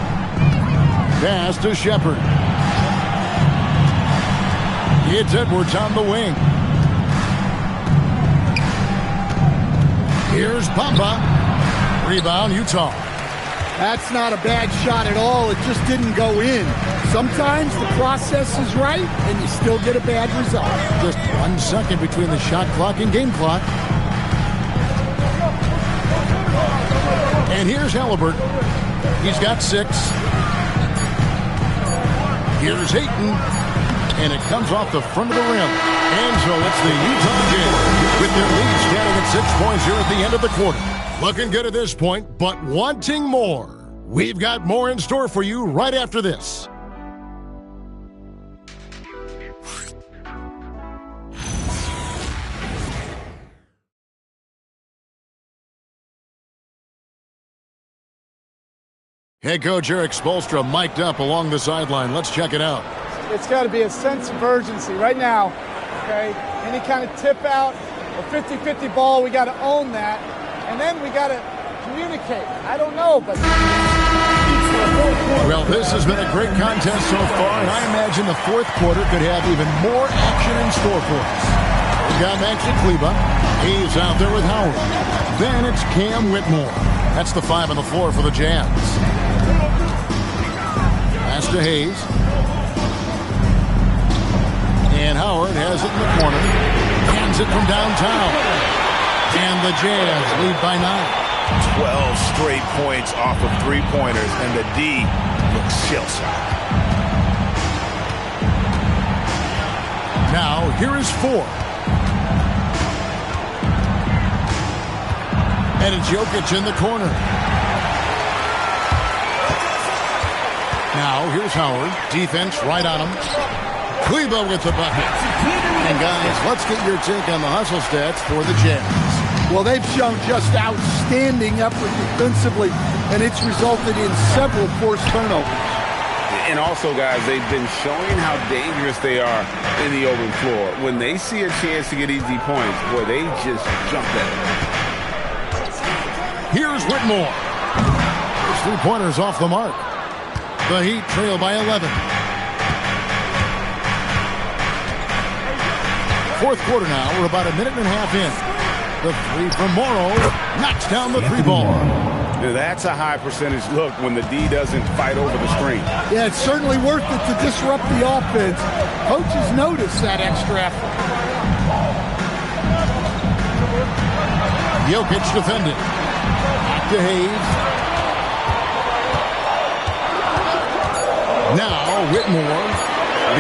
Pass to Shepard. It's Edwards on the wing. Here's Bamba. Rebound, Utah. That's not a bad shot at all. It just didn't go in. Sometimes the process is right, and you still get a bad result. Just 1 second between the shot clock and game clock. And here's Halliburton. He's got 6. Here's Ayton. And it comes off the front of the rim. And so it's the Utah Jazz with their lead standing at 6 points here at the end of the quarter. Looking good at this point, but wanting more. We've got more in store for you right after this. Head coach Eric Spoelstra mic'd up along the sideline. Let's check it out. It's got to be a sense of urgency right now, okay? Any kind of tip out or 50-50 ball, we got to own that. And then we got to communicate. I don't know, but... Well, this has been a great contest so far, and I imagine the fourth quarter could have even more action in store for us. We've got Maxi Kleber. He's out there with Howard. Then it's Cam Whitmore. That's the 5 on the floor for the Jazz. Pass to Hayes. And Howard has it in the corner. Hands it from downtown. And the Jazz lead by 9. 12 straight points off of three-pointers, and the D looks shell-shocked. Now, here is 4. And it's Jokic in the corner. Now, here's Howard. Defense right on him. Kleber with the bucket. And guys, let's get your take on the hustle stats for the Jazz. Well, they've shown just outstanding effort defensively, and it's resulted in several forced turnovers. And also, guys, they've been showing how dangerous they are in the open floor. When they see a chance to get easy points, boy, they just jump at it. Here's Whitmore. His three-pointers off the mark. The Heat trail by 11. Fourth quarter now. We're about a minute and a half in. The 3 from Morrow knocks down the 3 ball. That's a high percentage look when the D doesn't fight over the screen. Yeah, it's certainly worth it to disrupt the offense. Coaches notice that extra effort. Jokic defended. Back to Hayes. Now Whitmore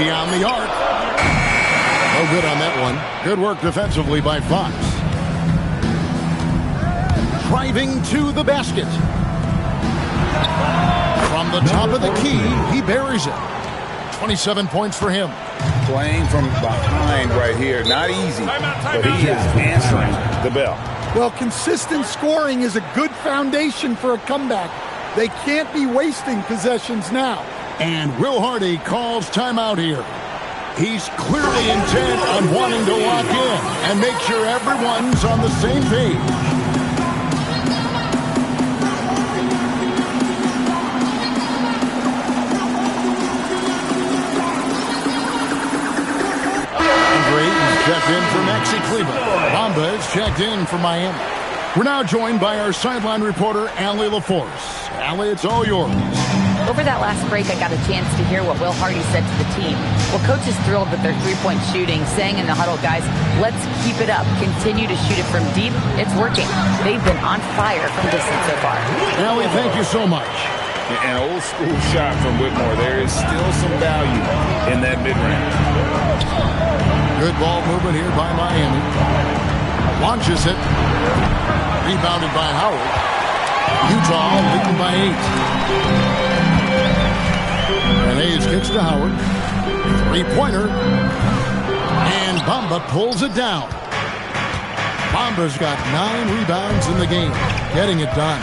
beyond the arc. No good on that one. Good work defensively by Fox. Driving to the basket. From the top of the key, he buries it. 27 points for him. Playing from behind right here. Not easy, but he is answering the bell. Well, consistent scoring is a good foundation for a comeback. They can't be wasting possessions now. And Will Hardy calls timeout here. He's clearly intent on wanting to lock in and make sure everyone's on the same page. Checked in for Maxi Kleber. Bamba is checked in for Miami. We're now joined by our sideline reporter, Allie LaForce. Allie, it's all yours. Over that last break, I got a chance to hear what Will Hardy said to the team. Well, coach is thrilled with their three-point shooting, saying in the huddle, guys, let's keep it up. Continue to shoot it from deep. It's working. They've been on fire from distance so far. Allie, thank you so much. An old school shot from Whitmore. There is still some value in that mid-range. Good ball movement here by Miami. Launches it. Rebounded by Howard. Utah leading by 8. And Hayes kicks to Howard. Three-pointer. And Bamba pulls it down. Bamba's got 9 rebounds in the game. Getting it done.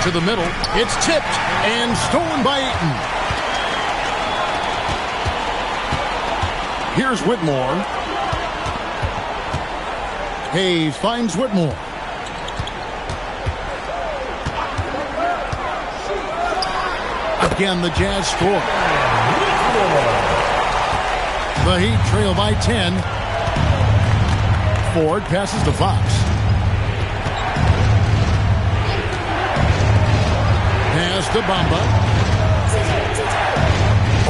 To the middle. It's tipped and stolen by Ayton. Here's Whitmore. Hayes finds Whitmore. Again, the Jazz score. The Heat trail by 10. Ford passes to Fox. Pass to Bamba.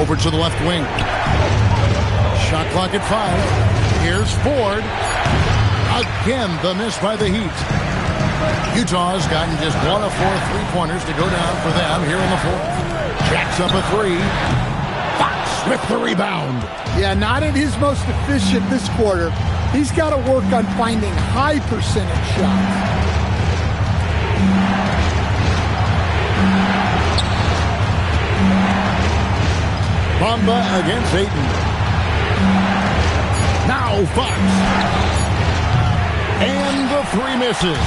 Over to the left wing. Shot clock at 5. Here's Ford. Again, the miss by the Heat. Utah's gotten just 1 of 4 3-pointers to go down for them here in the fourth. Jacks up a 3. Fox with the rebound. Yeah, not at his most efficient this quarter. He's got to work on finding high percentage shots. Bamba against Ayton. Now Fox. And the 3 misses.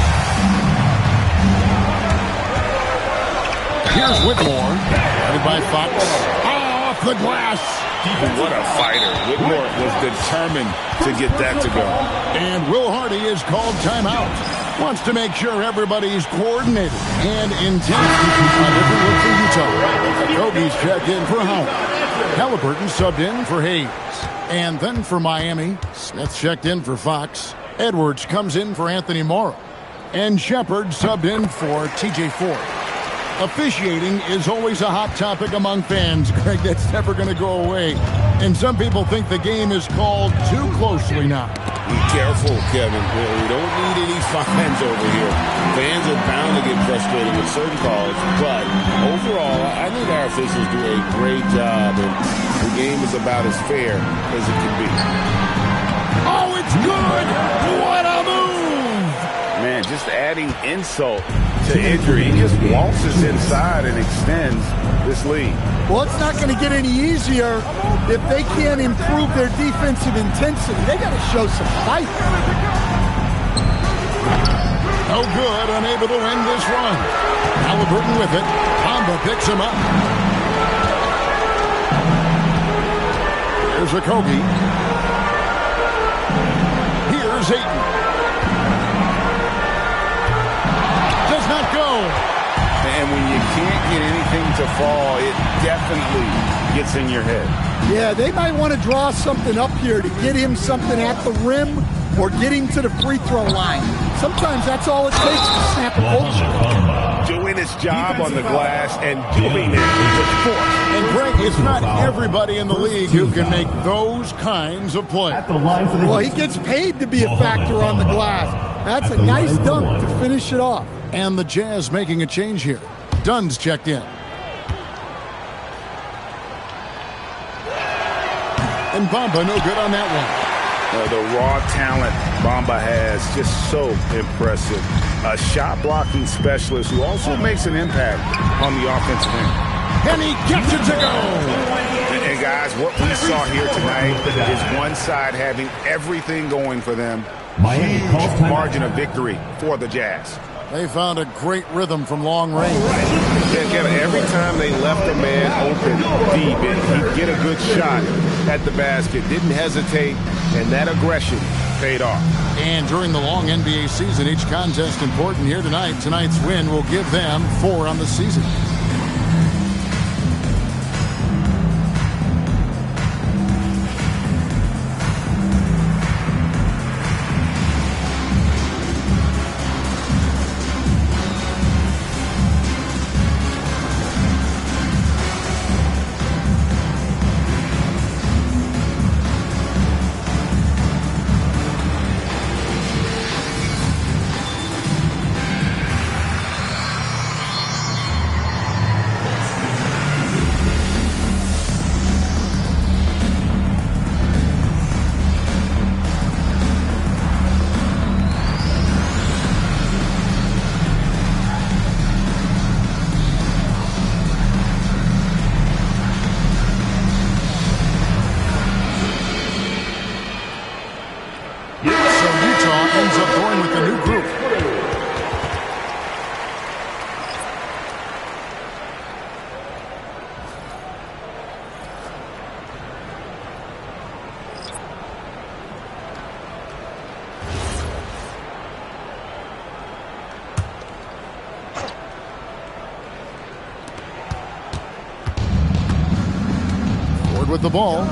Here's Whitmore. Headed by Fox. Off the glass. What a fighter. Whitmore was determined to get that to go. And Will Hardy is called timeout. Wants to make sure everybody's coordinated and intent on different look for Utah. Kobe's checked in for Howard. Halliburton subbed in for Hayes. And then for Miami, Smith checked in for Fox. Edwards comes in for Anthony Morrow. And Shepard subbed in for TJ Ford. Officiating is always a hot topic among fans, Greg. That's never going to go away. And some people think the game is called too closely now. Be careful, Kevin. We don't need any fines over here. Fans are bound to get frustrated with certain calls, but overall, I think our officials do a great job, and the game is about as fair as it can be. Oh, it's good! What a move! Man, just adding insult to injury. He just waltzes inside and extends this lead. Well, it's not going to get any easier if they can't improve their defensive intensity. They got to show some fight. No good, unable to end this run. Halliburton with it. Bamba picks him up. Here's a Kobe. Here's Ayton. Does not go. And when you can't get anything to fall, it definitely gets in your head. Yeah, they might want to draw something up here to get him something at the rim or get him to the free throw line. Sometimes that's all it takes to snap a culture. Doing his job on the glass and doing it with force. And Greg, it's not everybody in the league who can make those kinds of plays. Well, he gets paid to be a factor on the glass. That's a nice dunk to finish it off. And the Jazz making a change here. Dunn's checked in. And Bamba no good on that one. The raw talent Bamba has, just so impressive. A shot-blocking specialist who also makes an impact on the offensive end. And he gets it to go! And guys, what we saw here tonight is one side having everything going for them. Huge margin of victory for the Jazz. They found a great rhythm from long range. Yeah, Kevin, every time they left a man open deep, he'd get a good shot at the basket. Didn't hesitate, and that aggression paid off. And during the long NBA season, each contest important here tonight. Tonight's win will give them 4 on the season. Horford with the ball.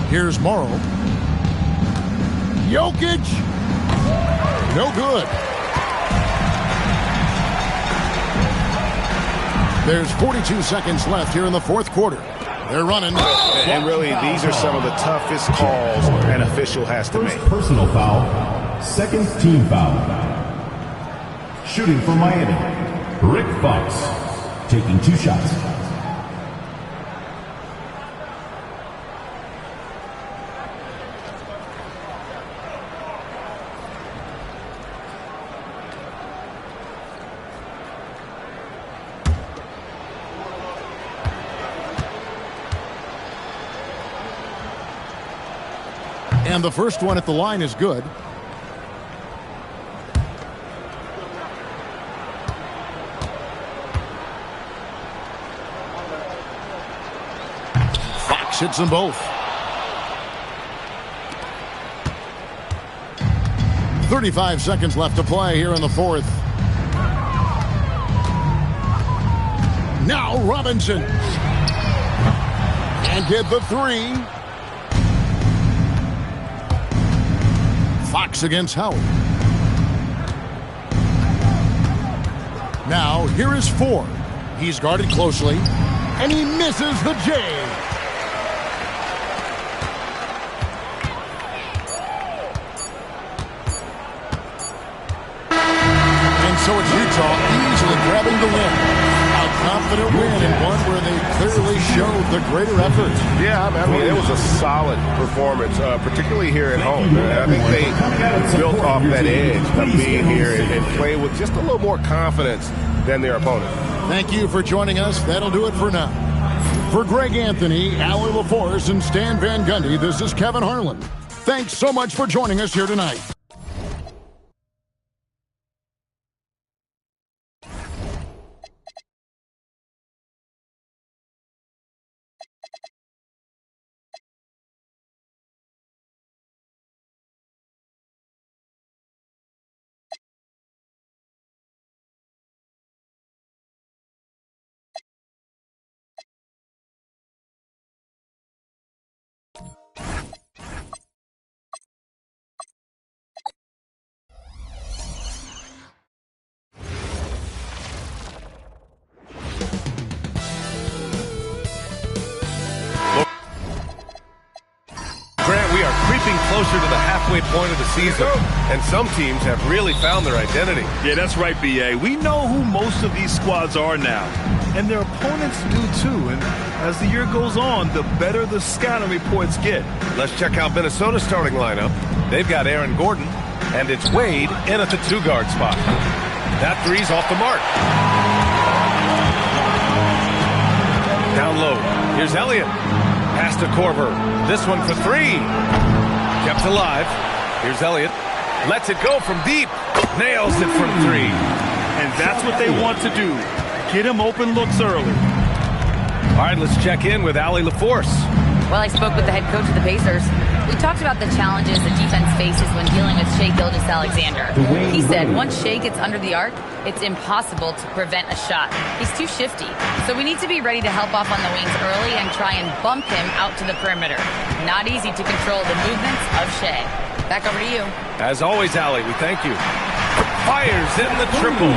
Here's Morrow. Jokic. No good. There's 42 seconds left here in the fourth quarter. They're running. And really, these are some of the toughest calls an official has to make. Personal foul. Second team foul. Shooting for Miami. Rick Fox. Taking 2 shots. And the first one at the line is good. Fox hits them both. 35 seconds left to play here in the fourth. Now Robinson. And get the 3. Fox against Howard. Now, here is 4. He's guarded closely, and he misses the J. And so it's Utah easily grabbing the win. A confident win and one where they clearly showed the greater effort. Yeah, I mean, it was a solid performance, particularly here at home. I think they built off that edge of being here and played with just a little more confidence than their opponent. Thank you for joining us. That'll do it for now. For Greg Anthony, Allie LaForce, and Stan Van Gundy, this is Kevin Harlan. Thanks so much for joining us here tonight. Closer to the halfway point of the season, and some teams have really found their identity. Yeah, that's right, B.A. We know who most of these squads are now, and their opponents do too. And as the year goes on, the better the scouting reports get. Let's check out Minnesota's starting lineup. They've got Aaron Gordon, and it's Wade in at the 2-guard spot. That 3's off the mark. Down low. Here's Elliott. Pass to Korver. This one for 3. Kept alive. Here's Elliott. Lets it go from deep. Nails it from 3. And that's what they want to do. Get him open looks early. All right, let's check in with Allie LaForce. Well, I spoke with the head coach of the Pacers. We talked about the challenges the defense faces when dealing with Shai Gilgeous-Alexander. He said once Shai gets under the arc, it's impossible to prevent a shot. He's too shifty. So we need to be ready to help off on the wings early and try and bump him out to the perimeter. Not easy to control the movements of Shai. Back over to you. As always, Allie, we thank you. Fires in the triple.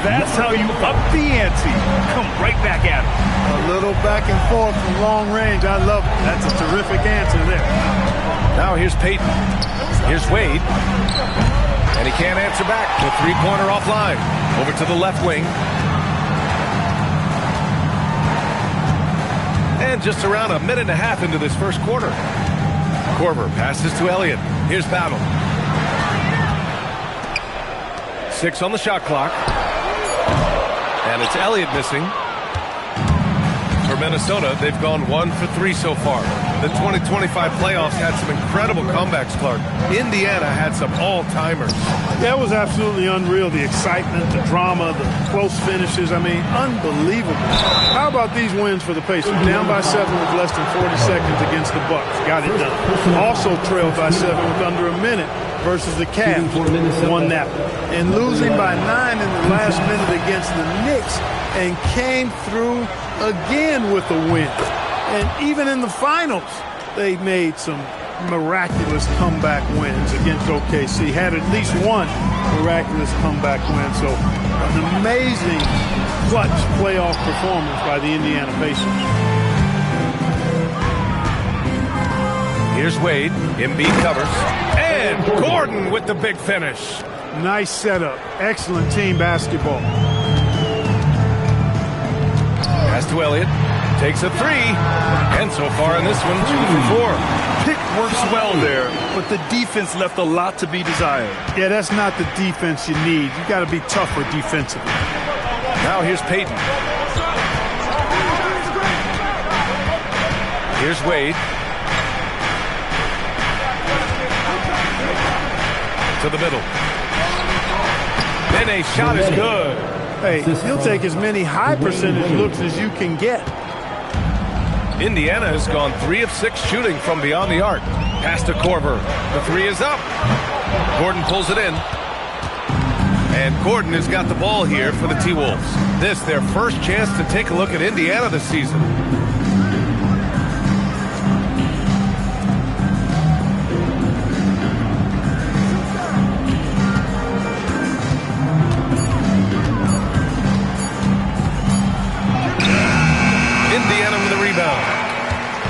That's how you up the ante. Come right back at him. A little back and forth from long range. I love it. That's a terrific answer there. Now here's Peyton. Here's Wade. And he can't answer back. The 3-pointer offline. Over to the left wing. And just around a minute and a half into this first quarter. Korver passes to Elliott. Here's Battle. 6 on the shot clock. And it's Elliott missing. For Minnesota, they've gone 1 for 3 so far. The 2025 playoffs had some incredible comebacks, Clark. Indiana had some all-timers. That was absolutely unreal. The excitement, the drama, the close finishes. I mean, unbelievable. How about these wins for the Pacers? Down by 7 with less than 40 seconds against the Bucks. Got it done. Also trailed by 7 with under a minute versus the Cavs won that one. And losing by 9 in the last minute against the Knicks and came through again with a win. And even in the finals, they made some miraculous comeback wins against OKC. Had at least one miraculous comeback win. So an amazing clutch playoff performance by the Indiana Pacers. Here's Wade. Embiid covers. And Gordon with the big finish. Nice setup. Excellent team basketball. Pass to Elliott. Takes a three. And so far in this one, 2 for 4. Pick works well there, but the defense left a lot to be desired. Yeah, that's not the defense you need. You got to be tougher defensively. Now here's Payton. Here's Wade. To the middle. Then a shot is good. Hey, he'll take as many high percentage looks as you can get. Indiana has gone 3 of 6 shooting from beyond the arc. Pass to Korver. The three is up. Gordon pulls it in. And Gordon has got the ball here for the T-Wolves. This their first chance to take a look at Indiana this season.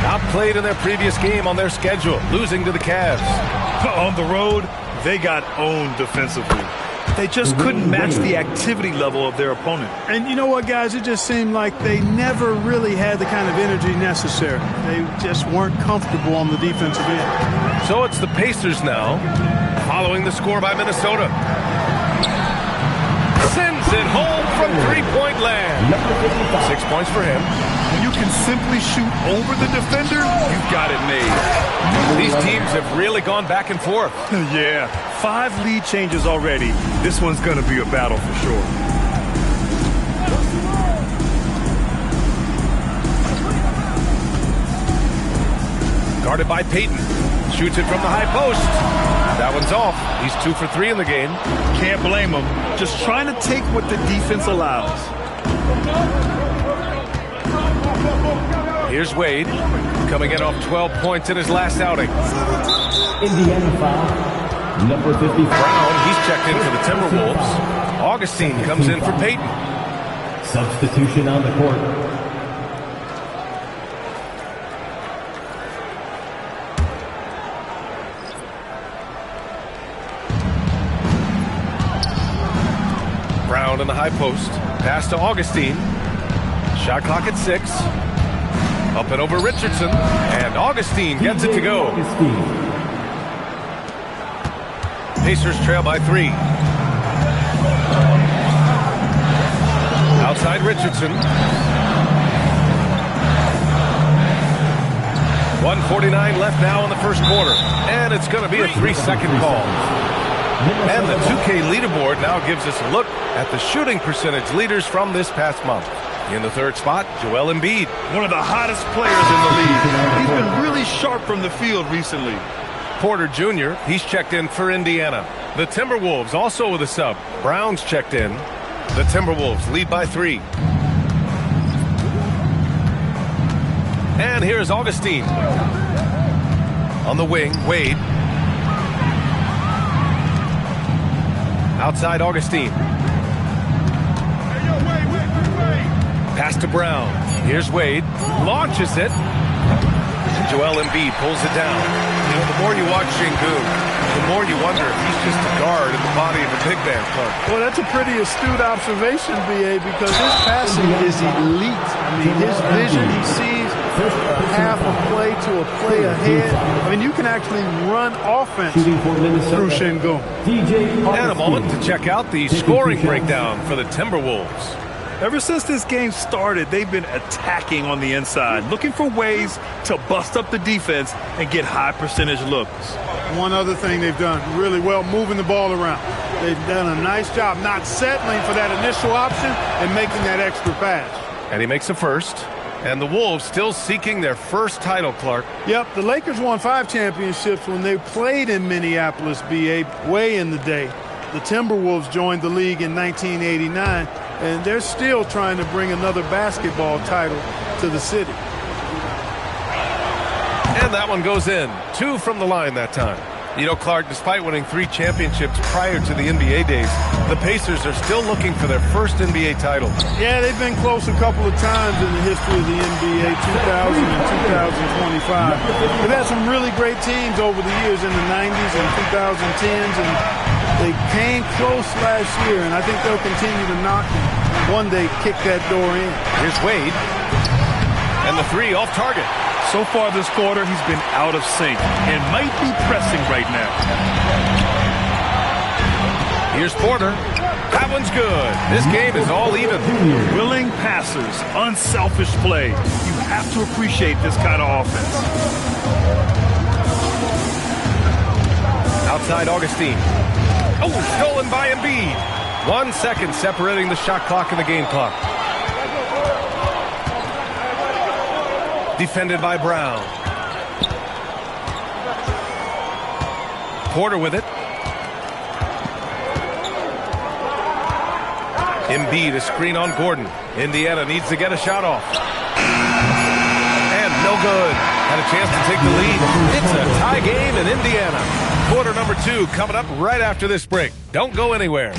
Outplayed in their previous game on their schedule, losing to the Cavs. On the road, they got owned defensively. They just couldn't match the activity level of their opponent. And you know what, guys? It just seemed like they never really had the kind of energy necessary. They just weren't comfortable on the defensive end. So it's the Pacers now, following the score by Minnesota. Sends it home from three-point land. 6 points for him. When you can simply shoot over the defender, you've got it made. These teams have really gone back and forth. Yeah, 5 lead changes already. This one's going to be a battle for sure. Guarded by Payton. Shoots it from the high post. That one's off. He's 2 for 3 in the game. Can't blame him. Just trying to take what the defense allows. Here's Wade, coming in off 12 points in his last outing. Indiana foul, number 50. Brown, he's checked in for the Timberwolves. Augustine comes in for Payton. Substitution on the court. Brown in the high post. Pass to Augustine. Shot clock at 6. Up and over Richardson. And Augustine gets it to go. Pacers trail by 3. Outside Richardson. 1:49 left now in the first quarter. And it's going to be a 3-second call. And the 2K leaderboard now gives us a look at the shooting percentage leaders from this past month. In the third spot, Joel Embiid. One of the hottest players in the league. He's been really sharp from the field recently. Porter Jr., he's checked in for Indiana. The Timberwolves also with a sub. Brown's checked in. The Timberwolves lead by 3. And here's Augustine. On the wing, Wade. Outside Augustine. Pass to Brown. Here's Wade. Launches it. Joel Embiid pulls it down. You know, the more you watch Şengün, the more you wonder if he's just a guard in the body of a big man club. Well, that's a pretty astute observation, B.A., because his passing is elite. I mean, his vision, he sees a half a play to a play ahead. I mean, you can actually run offense through Şengün. And a moment to check out the scoring breakdown for the Timberwolves. Ever since this game started, they've been attacking on the inside, looking for ways to bust up the defense and get high percentage looks. One other thing they've done really well, moving the ball around. They've done a nice job not settling for that initial option and making that extra pass. And he makes the first. And the Wolves still seeking their first title, Clark. Yep, the Lakers won 5 championships when they played in Minneapolis, BA, way in the day. The Timberwolves joined the league in 1989, and they're still trying to bring another basketball title to the city. And that one goes in. 2 from the line that time. You know, Clark, despite winning 3 championships prior to the NBA days, the Pacers are still looking for their first NBA title. Yeah, they've been close a couple of times in the history of the NBA, 2000 and 2025. They've had some really great teams over the years in the 90s and 2010s, and they came close last year, and I think they'll continue to knock and one day kick that door in. Here's Wade. And the 3 off target. So far this quarter, he's been out of sync and might be pressing right now. Here's Porter. That one's good. This game is all even. Willing passers, unselfish play. You have to appreciate this kind of offense. Outside Augustine. Oh, stolen by Embiid. 1 second separating the shot clock and the game clock. Defended by Brown. Porter with it. Embiid, a screen on Gordon. Indiana needs to get a shot off. And no good. Had a chance to take the lead. It's a tie game in Indiana. Quarter number 2 coming up right after this break. Don't go anywhere.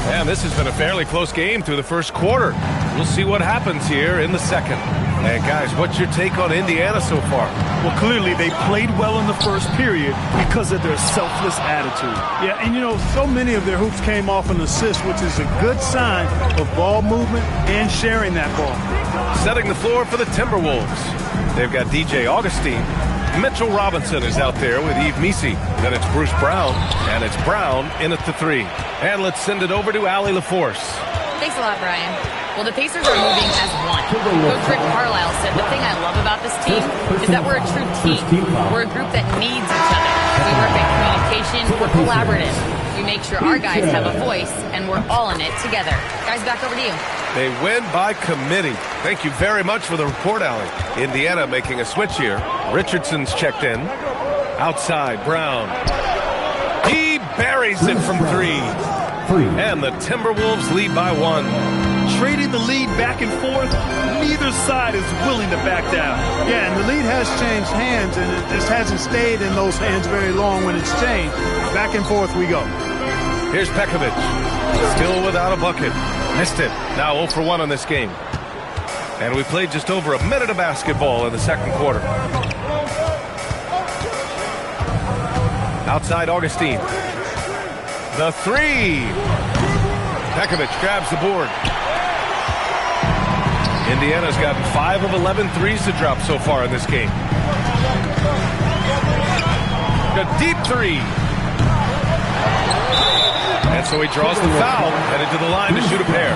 And this has been a fairly close game through the first quarter. We'll see what happens here in the second. And guys, what's your take on Indiana so far? Well, clearly they played well in the first period because of their selfless attitude. Yeah, and you know, so many of their hoops came off an assist, which is a good sign of ball movement and sharing that ball. Setting the floor for the Timberwolves. They've got DJ Augustine. Mitchell Robinson is out there with Yves Missi. Then it's Bruce Brown, and it's Brown in at the 3. And let's send it over to Allie LaForce. Thanks a lot, Brian. Well, the Pacers are moving as one. Coach Rick Carlisle said the thing I love about this team is that we're a true team. We're a group that needs each other. We work at communication. We're collaborative. We make sure our guys have a voice, and we're all in it together. Guys, back over to you. They win by committee. Thank you very much for the report, Allie. Indiana making a switch here. Richardson's checked in. Outside, Brown. He buries it from 3. And the Timberwolves lead by 1. Trading the lead back and forth, neither side is willing to back down. Yeah, and the lead has changed hands, and it just hasn't stayed in those hands very long when it's changed. Back and forth we go. Here's Pekovic. Still without a bucket. Missed it. Now 0 for 1 in this game. And we played just over a minute of basketball in the second quarter. Outside Augustine. The 3. Pekovic grabs the board. Indiana's gotten 5 of 11 threes to drop so far in this game. A deep 3. And so he draws the foul, headed to the line to shoot a pair.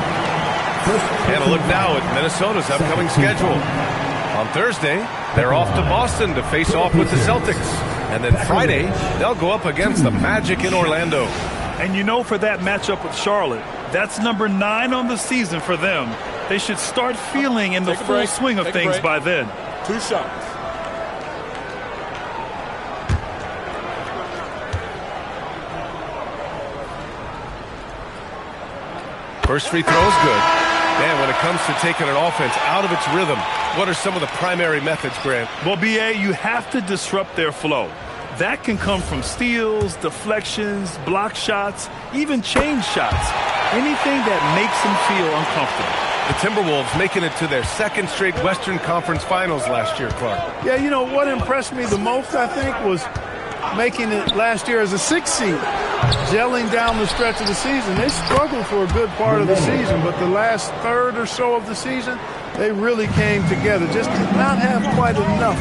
And a look now at Minnesota's upcoming schedule. On Thursday, they're off to Boston to face off with the Celtics. And then Friday, they'll go up against the Magic in Orlando. And you know, for that matchup with Charlotte, that's number 9 on the season for them. They should start feeling in the full swing of things by then. 2 shots. First free throw is good. And when it comes to taking an offense out of its rhythm, what are some of the primary methods, Grant? Well, B.A., you have to disrupt their flow. That can come from steals, deflections, block shots, even change shots. Anything that makes them feel uncomfortable. The Timberwolves making it to their 2nd straight Western Conference Finals last year, Clark. Yeah, you know, what impressed me the most, I think, was making it last year as a 6th seed, gelling down the stretch of the season. They struggled for a good part of the season, but the last third or so of the season, they really came together. Just did not have quite enough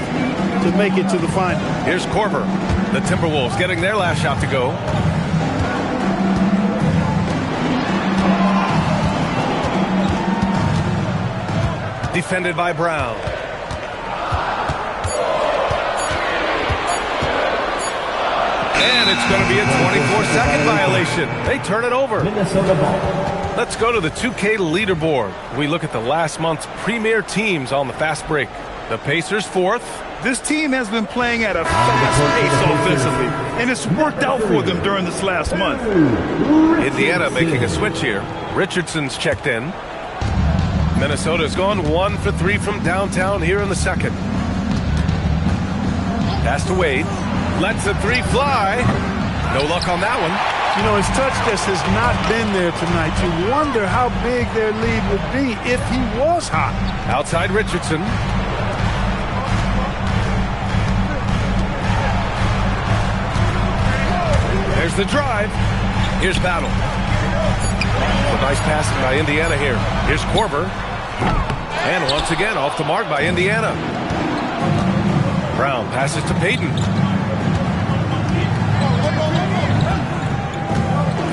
to make it to the final. Here's Korver. The Timberwolves getting their last shot to go. Defended by Brown. And it's going to be a 24-second violation. They turn it over. Minnesota ball. Let's go to the 2K leaderboard. We look at the last month's premier teams on the fast break. The Pacers 4th. This team has been playing at a fast pace offensively, and it's worked out for them during this last month. Indiana making a switch here. Richardson's checked in. Minnesota's gone 1 for 3 from downtown here in the second. Pass to Wade. Lets the three fly. No luck on that one. You know, his touch just has not been there tonight. You wonder how big their lead would be if he was hot. Outside Richardson. There's the drive. Here's Battle. A nice passing by Indiana here. Here's Korver. And once again, off the mark by Indiana. Brown passes to Payton.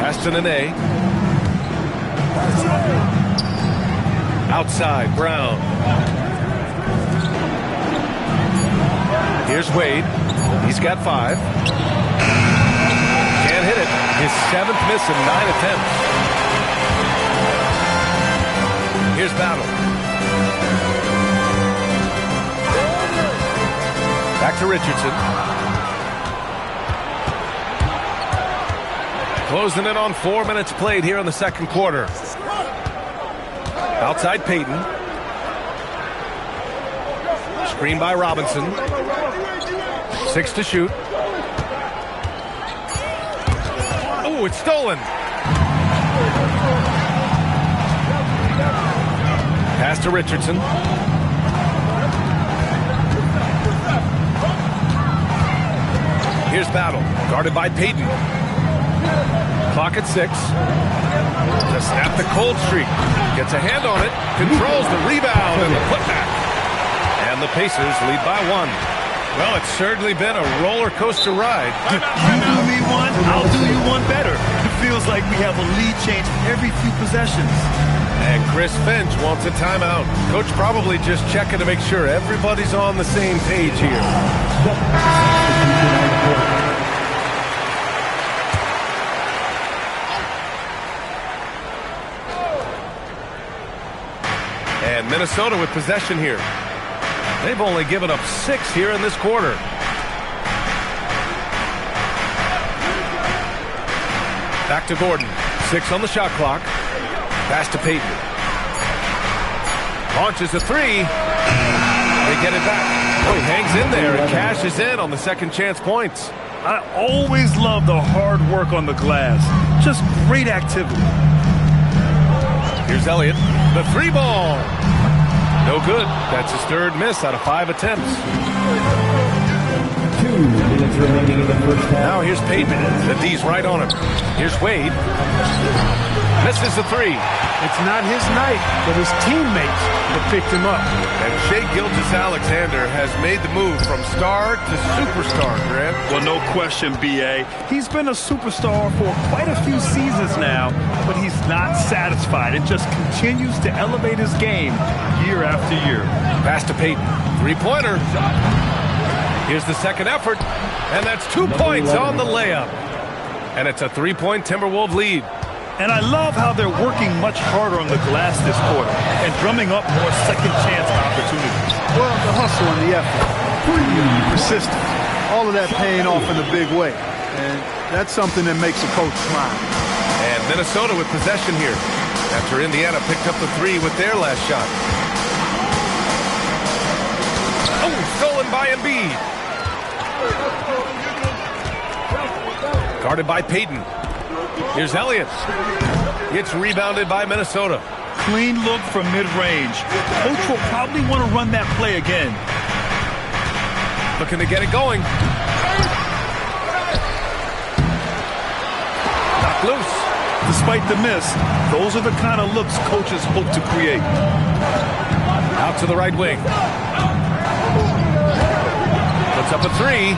Pass to Nene. Outside, Brown. Here's Wade. He's got 5. Can't hit it. His 7th miss in 9 attempts. Here's Battle. Back to Richardson. Closing in on 4 minutes played here in the second quarter. Outside Payton. Screen by Robinson. 6 to shoot. Oh, it's stolen. Pass to Richardson. Here's Battle, guarded by Payton. Clock at 6. To snap the cold streak. Gets a hand on it. Controls the rebound and the putback. And the Pacers lead by 1. Well, it's certainly been a roller coaster ride. You do me one, I'll do you one better. It feels like we have a lead change every few possessions. And Chris Finch wants a timeout. Coach probably just checking to make sure everybody's on the same page here. And Minnesota with possession here. They've only given up 6 here in this quarter. Back to Gordon. 6 on the shot clock. Pass to Payton. Launches a 3. They get it back. Oh, he hangs in there and cashes in on the second chance points. I always love the hard work on the glass. Just great activity. Here's Elliott. The 3 ball. No good. That's his 3rd miss out of 5 attempts. 2 minutes remaining in the first half. Now here's Payton. The D's right on him. Here's Wade. Misses the 3. It's not his night, but his teammates that picked him up. And Shai Gilgeous-Alexander has made the move from star to superstar, Grant. Well, no question, B.A. He's been a superstar for quite a few seasons now, but he's not satisfied. It just continues to elevate his game year after year. Pass to Payton. 3-pointer. Here's the second effort, and that's 2 points on the layup. And it's a 3-point Timberwolves lead. And I love how they're working much harder on the glass this quarter and drumming up more second chance opportunities. Well, the hustle and the effort. Persistence. All of that paying off in a big way. And that's something that makes a coach smile. And Minnesota with possession here after Indiana picked up the 3 with their last shot. Oh, stolen by Embiid. Guarded by Payton. Here's Elliott. It's rebounded by Minnesota. Clean look from mid-range. Coach will probably want to run that play again. Looking to get it going. Knocked loose. Despite the miss, those are the kind of looks coaches hope to create. Out to the right wing. Puts up a 3.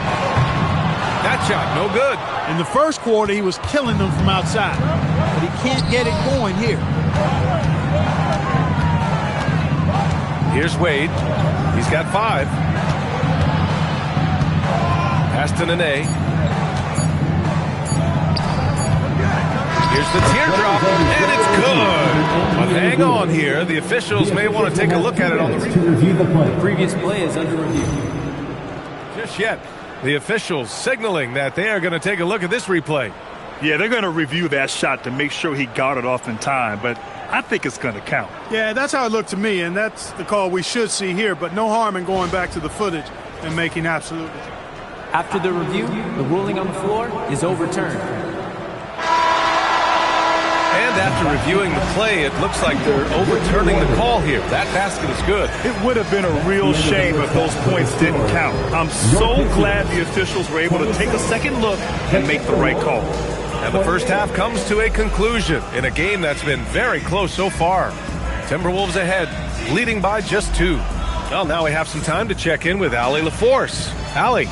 That shot, no good. In the first quarter, he was killing them from outside. But he can't get it going here. Here's Wade. He's got 5. Pass to Nene. Here's the teardrop, and it's good. But hang on here. The officials may want to take a look at it on the replay. To review the play. The previous play is under review. Just yet, the officials signaling that they are going to take a look at this replay. Yeah, they're going to review that shot to make sure he got it off in time, but I think it's going to count. Yeah, that's how it looked to me, and that's the call we should see here, but no harm in going back to the footage and making absolutely. After the review, the ruling on the floor is overturned. And after reviewing the play, it looks like they're overturning the call here. That basket is good. It would have been a real shame if those points didn't count. I'm so glad the officials were able to take a second look and make the right call. And the first half comes to a conclusion in a game that's been very close so far. Timberwolves ahead, leading by just 2. Well, now we have some time to check in with Allie LaForce. Allie.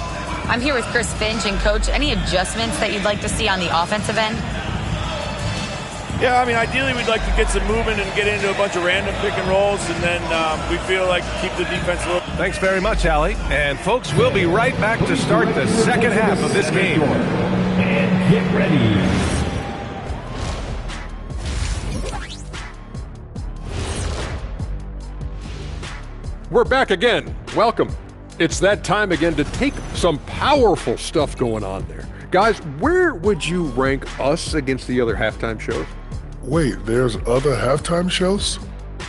I'm here with Chris Finch. And, Coach, any adjustments that you'd like to see on the offensive end? Yeah, I mean, ideally we'd like to get some movement and get into a bunch of random pick and rolls, and then we feel like keep the defense a little. Thanks very much, Allie. And, folks, we'll be right back to start the second half of this game. And get ready. We're back again. Welcome. It's that time again to take some powerful stuff going on there. Guys, where would you rank us against the other halftime shows? Wait, there's other halftime shows?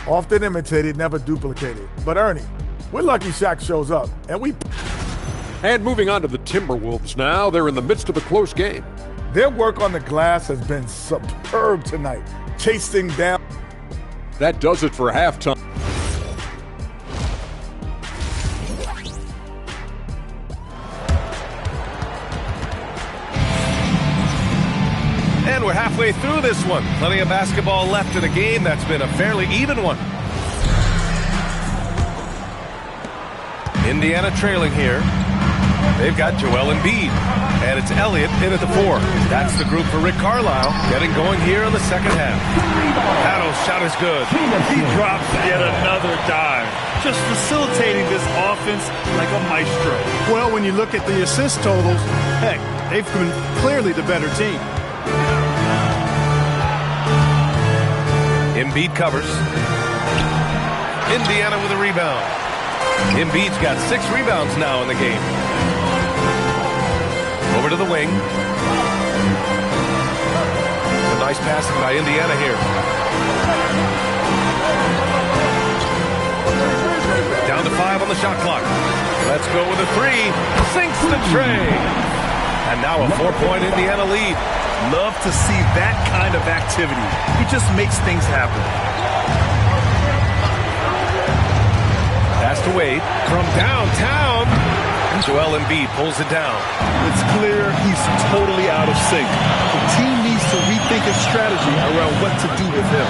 Often imitated, never duplicated. But Ernie, we're lucky Shaq shows up, and we... And moving on to the Timberwolves now, they're in the midst of a close game. Their work on the glass has been superb tonight, chasing down... That does it for halftime. And we're halfway through this one. Plenty of basketball left in a game that's been a fairly even one. Indiana trailing here. They've got Joel Embiid. And it's Elliott in at the 4. That's the group for Rick Carlisle getting going here in the second half. Paddle's shot is good. He drops yet another dive. Just facilitating this offense like a maestro. Well, when you look at the assist totals, heck, they've been clearly the better team. Embiid covers. Indiana with a rebound. Embiid's got 6 rebounds now in the game. Over to the wing. A nice passing by Indiana here. Down to 5 on the shot clock. Let's go with a 3. Sinks the tray. And now a 4-point Indiana lead. Love to see that kind of activity. He just makes things happen. Pass to Wade from downtown. Joel Embiid pulls it down. It's clear he's totally out of sync. The team needs to rethink its strategy around what to do with him.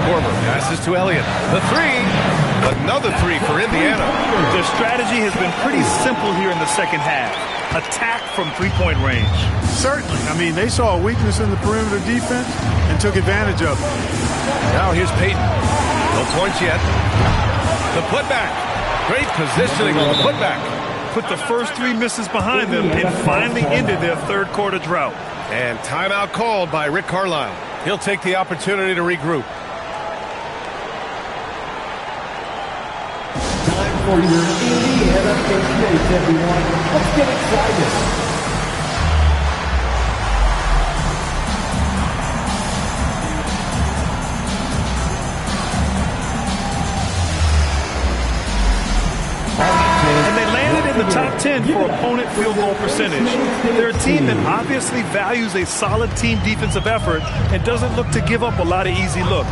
Korver passes to Elliott. The 3. Another 3 for Indiana. Their strategy has been pretty simple here in the second half. Attack from three-point range. Certainly. I mean, they saw a weakness in the perimeter defense and took advantage of it. Now here's Payton. No points yet. The putback. Great positioning on the putback. Put the first 3 misses behind them and finally ended their third quarter drought. And timeout called by Rick Carlisle. He'll take the opportunity to regroup. Time for your Indiana Patriots, everyone. Let's get excited. The top 10 for opponent field goal percentage. They're a team that obviously values a solid team defensive effort and doesn't look to give up a lot of easy looks.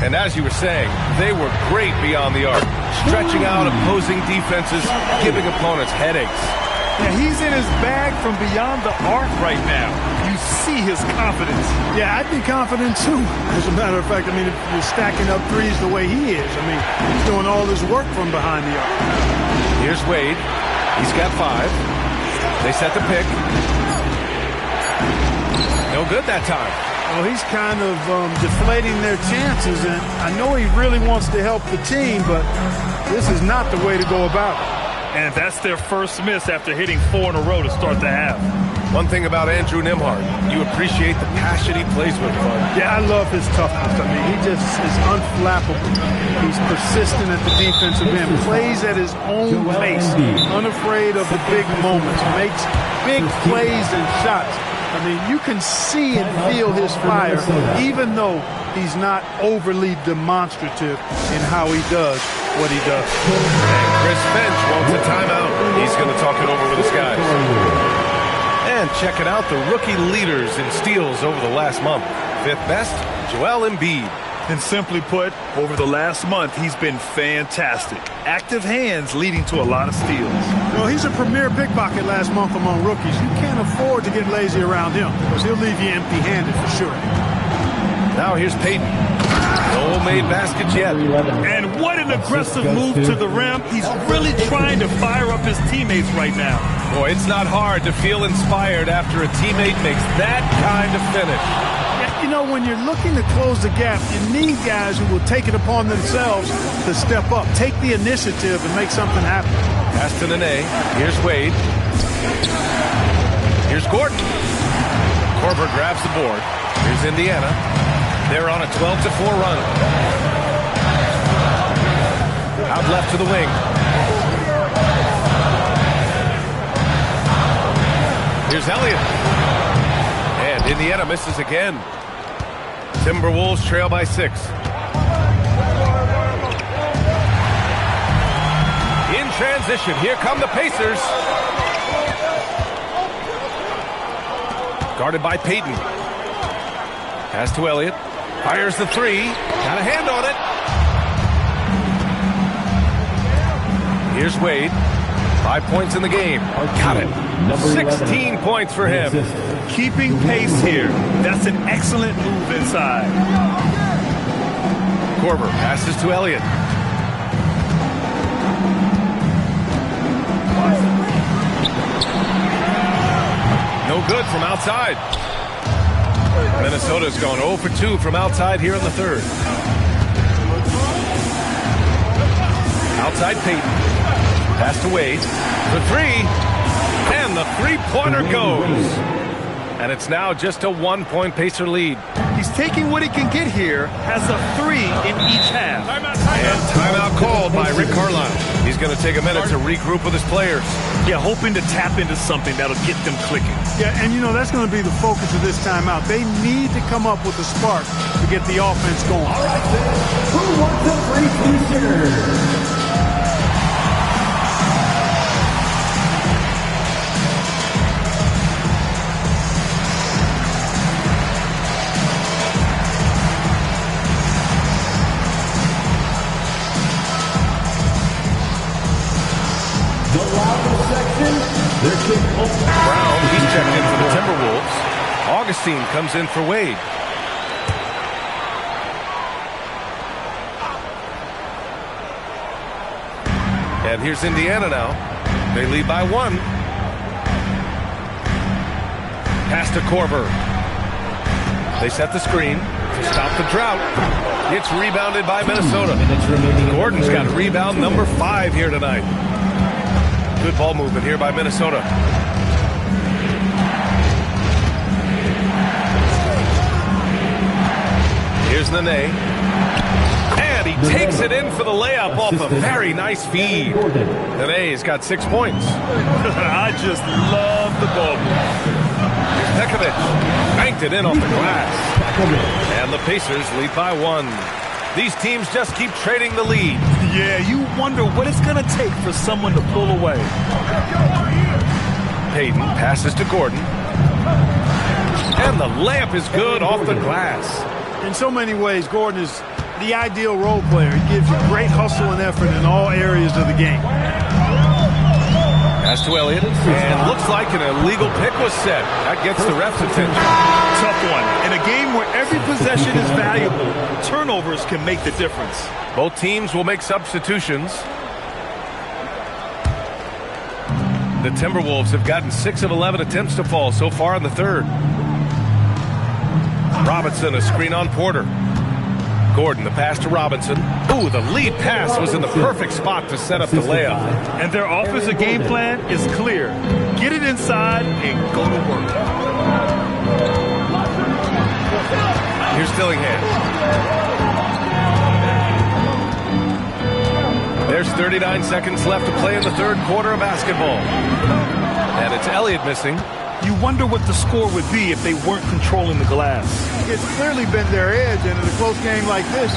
And as you were saying, they were great beyond the arc, stretching out opposing defenses, giving opponents headaches. Yeah, he's in his bag from beyond the arc right now. You see his confidence. Yeah, I'd be confident too. As a matter of fact, I mean, if you're stacking up threes the way he is, I mean, he's doing all this work from behind the arc. Here's Wade. He's got 5. They set the pick. No good that time. Well, he's kind of deflating their chances, and I know he really wants to help the team, but this is not the way to go about it. And that's their first miss after hitting 4 in a row to start the half. One thing about Andrew Nembhard, you appreciate the passion he plays with. Yeah, I love his toughness. I mean, he just is unflappable. He's persistent at the defensive end, plays at his own pace, unafraid of the big moments, makes big plays and shots. I mean, you can see and feel his fire, even though he's not overly demonstrative in how he does what he does. And Chris Finch wants a timeout. He's going to talk it over with his guys. And checking out the rookie leaders in steals over the last month. 5th best, Joel Embiid. And simply put, over the last month, he's been fantastic. Active hands leading to a lot of steals. Well, he's a premier pickpocket last month among rookies. You can't afford to get lazy around him because he'll leave you empty-handed for sure. Now here's Payton. No made baskets yet. And what an aggressive move to the rim. He's really trying to fire up his teammates right now. Boy, it's not hard to feel inspired after a teammate makes that kind of finish. You know, when you're looking to close the gap, you need guys who will take it upon themselves to step up, take the initiative, and make something happen. Pass to Nene. Here's Wade. Here's Gordon. Korver grabs the board. Here's Indiana. They're on a 12-4 run. Out left to the wing. Here's Elliott. And Indiana misses again. Timberwolves trail by 6. In transition, here come the Pacers. Guarded by Payton. Pass to Elliott. Fires the 3. Got a hand on it. Here's Wade. 5 points in the game. Got it. 16 points for him. Keeping pace here. That's an excellent move inside. Korver passes to Elliott. No good from outside. Minnesota's gone 0 for 2 from outside here in the 3rd. Outside Payton. Pass to Wade. The 3. And the three-pointer goes. And it's now just a 1-point Pacer lead. He's taking what he can get here, has a 3 in each half. And timeout called by Rick Carlisle. He's going to take a minute to regroup with his players. Yeah, hoping to tap into something that'll get them clicking. Yeah, and you know, that's going to be the focus of this timeout. They need to come up with a spark to get the offense going. All right, who wants a free T-shirt? Brown, he's checked in for the Timberwolves. Augustine comes in for Wade. And here's Indiana now. They lead by 1. Pass to Korver. They set the screen to stop the drought. It's rebounded by Minnesota. Gordon's got rebound number 5 here tonight. Good ball movement here by Minnesota. Here's Nene. And he takes it in for the layup off a very nice feed. Nene's got 6 points. I just love the ball. Here's Pekovic. Banked it in off the glass. And the Pacers lead by 1. These teams just keep trading the lead. Yeah, you wonder what it's going to take for someone to pull away. Payton passes to Gordon. And the layup is good off the glass. In so many ways, Gordon is the ideal role player. He gives you great hustle and effort in all areas of the game. Pass to Elliott. And looks like an illegal pick was set. That gets the ref's attention. Tough one. In a game where every possession is valuable, turnovers can make the difference. Both teams will make substitutions. The Timberwolves have gotten 6 of 11 attempts to fall so far in the 3rd. Robinson, a screen on Porter. Gordon, the pass to Robinson. Ooh, the lead pass was in the perfect spot to set up the layup. And their offensive game plan is clear. Get it inside and go to work. Here's Dillingham. There's 39 seconds left to play in the third quarter of basketball. And it's Elliott missing. You wonder what the score would be if they weren't controlling the glass. It's clearly been their edge, and in a close game like this,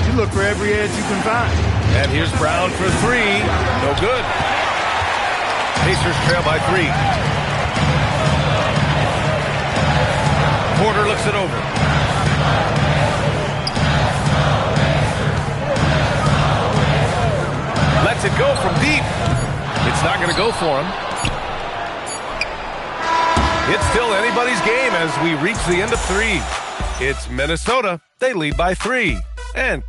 you look for every edge you can find. And here's Brown for three. No good. Pacers trail by 3. Porter looks it over. Lets it go from deep. It's not going to go for him. It's still anybody's game as we reach the end of 3. It's Minnesota. They lead by 3. And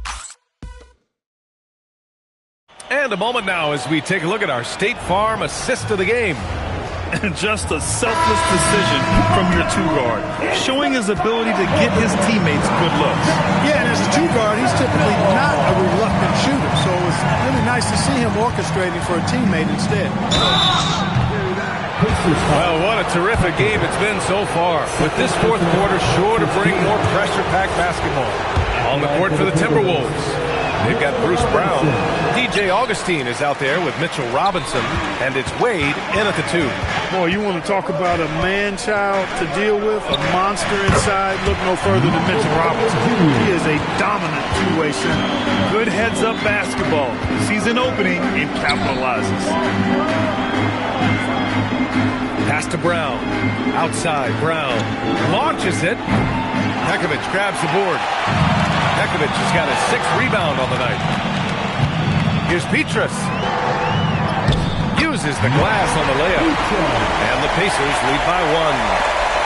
a moment now as we take a look at our State Farm assist of the game. And just a selfless decision from your 2-guard, showing his ability to get his teammates good looks. Yeah, and as a 2-guard, he's typically not a reluctant shooter, so it's really nice to see him orchestrating for a teammate instead. Well, what a terrific game it's been so far. With this fourth quarter sure to bring more pressure-packed basketball. On the court for the Timberwolves, they've got Bruce Brown. DJ Augustine is out there with Mitchell Robinson, and it's Wade in at the 2. Boy, you want to talk about a man-child to deal with, a monster inside. Look no further than Mitchell Robinson. He is a dominant two-way center. Good heads-up basketball. Sees an opening and capitalizes. Pass to Brown. Outside, Brown launches it. Pekovic grabs the board. Pekovic has got his 6th rebound on the night. Here's Petrus. Uses the glass on the layup. And the Pacers lead by 1.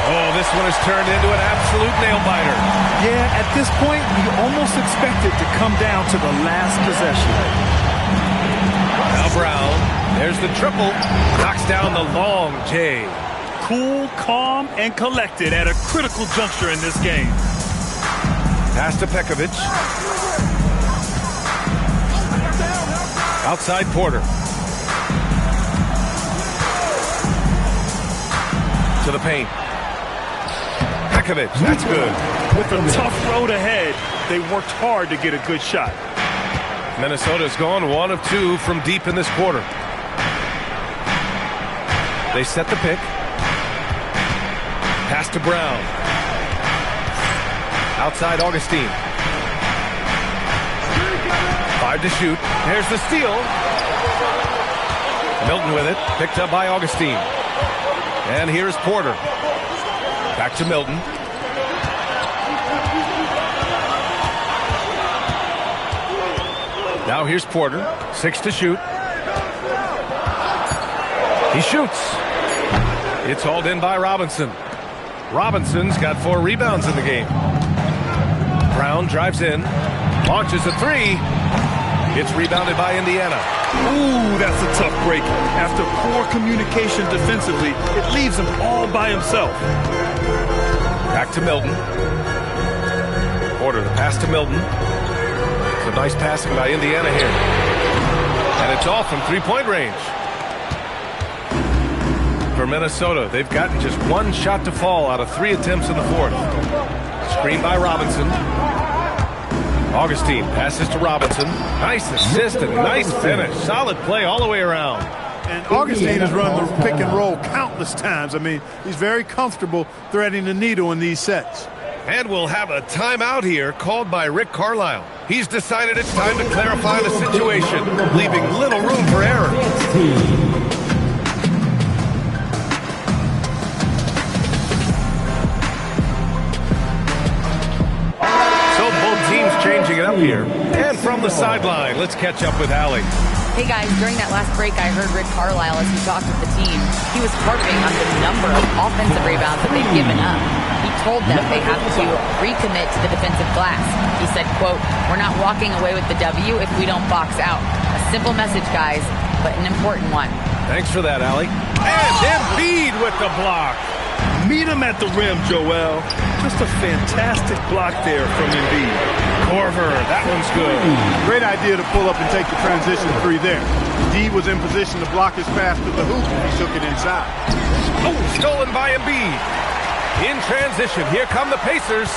Oh, this one has turned into an absolute nail-biter. Yeah, at this point, you almost expect it to come down to the last possession. Now Brown. There's the triple. Knocks down the long J. Cool, calm, and collected at a critical juncture in this game. Pass to Pekovic. Outside Porter. To the paint. Pekovic, that's good. With a tough road ahead, they worked hard to get a good shot. Minnesota's gone 1 of 2 from deep in this quarter. They set the pick. Pass to Brown. Outside Augustine. 5 to shoot. There's the steal. Milton with it. Picked up by Augustine. And here's Porter. Back to Milton. Now here's Porter. 6 to shoot. He shoots. It's hauled in by Robinson. Robinson's got 4 rebounds in the game. Brown drives in. Launches a 3. It's rebounded by Indiana. Ooh, that's a tough break. After poor communication defensively, it leaves him all by himself. Back to Milton. Porter, the pass to Milton. It's a nice passing by Indiana here. And it's all from 3-point range. For Minnesota, they've gotten just 1 shot to fall out of 3 attempts in the fourth. Screen by Robinson. Augustine passes to Robinson. Nice assist and nice finish. Solid play all the way around. And Augustine has run the pick and roll countless times. I mean, he's very comfortable threading the needle in these sets. And we'll have a timeout here called by Rick Carlisle. He's decided it's time to clarify the situation, leaving little room for error. Changing it up here. And from the sideline, let's catch up with Allie. Hey guys, during that last break, I heard Rick Carlisle as he talked with the team. He was harping on the number of offensive rebounds that they've given up. He told them they have to recommit to the defensive glass. He said, quote, "We're not walking away with the W if we don't box out." A simple message, guys, but an important one. Thanks for that, Allie. And Embiid with the block. Meet him at the rim, Joel. Just a fantastic block there from Embiid. Korver, that one's good. Great idea to pull up and take the transition three there. D was in position to block his pass to the hoop, and he took it inside. Oh, stolen by Embiid. In transition, here come the Pacers.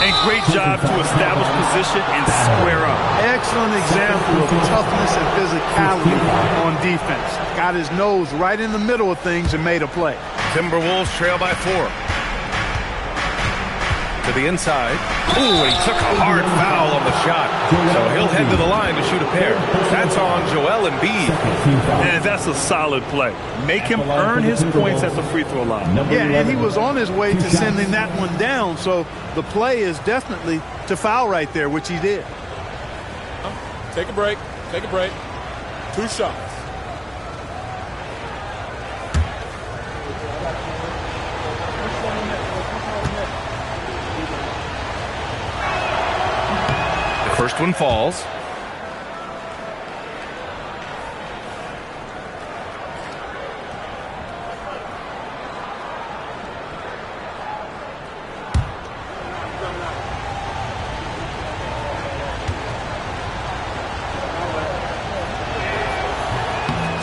And great job to establish position and square up. Excellent example of toughness and physicality on defense. Got his nose right in the middle of things and made a play. Timberwolves trail by 4. To the inside. Ooh, and he took a hard foul on the shot. So he'll head to the line to shoot a pair. That's on Joel Embiid. And that's a solid play. Make him earn his points at the free throw line. Yeah, and he was on his way to sending that one down, so the play is definitely to foul right there, which he did. Take a break. Take a break. 2 shots. First one falls.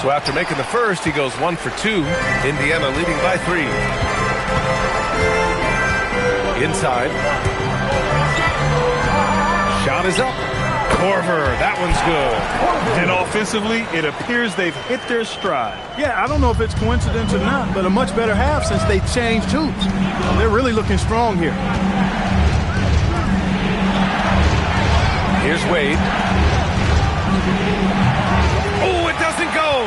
So after making the first, he goes 1 for 2. Indiana leading by 3. Inside. Shot is up. Korver, that one's good. And offensively, it appears they've hit their stride. Yeah, I don't know if it's coincidence or not, but a much better half since they changed hoops. They're really looking strong here. Here's Wade. Oh, it doesn't go.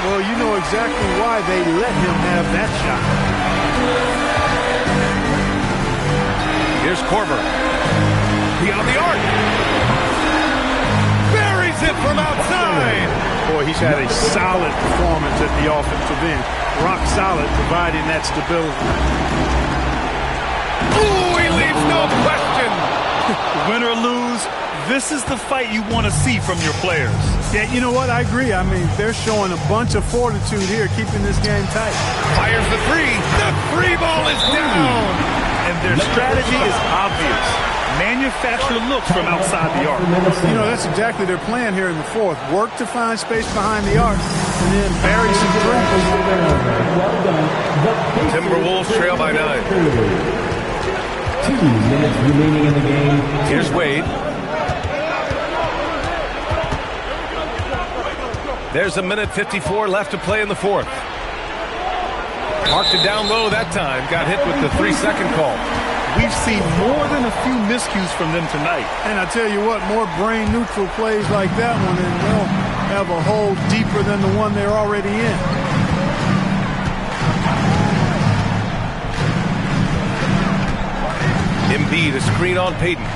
Well, you know exactly why they let him have that shot. Here's Korver. Beyond the arc. Buries it from outside. Boy, he's had a solid performance at the offensive end. Rock solid, providing that stability. Ooh, he leaves no question. Win or lose, this is the fight you want to see from your players. Yeah, you know what? I agree. I mean, they're showing a bunch of fortitude here, keeping this game tight. Fires the 3. The 3 ball is down. And their strategy is obvious. Manufacture looks from outside the arc. You know, that's exactly their plan here in the fourth. Work to find space behind the arc and then bury some threes. Timberwolves trail by 9. 2 minutes remaining in the game. Here's Wade. There's 1:54 left to play in the fourth. Marked it down low that time. Got hit with the 3-second call. We've seen more than a few miscues from them tonight. And I tell you what, more brain-neutral plays like that one, and they'll have a hole deeper than the one they're already in. Embiid, a screen on Payton.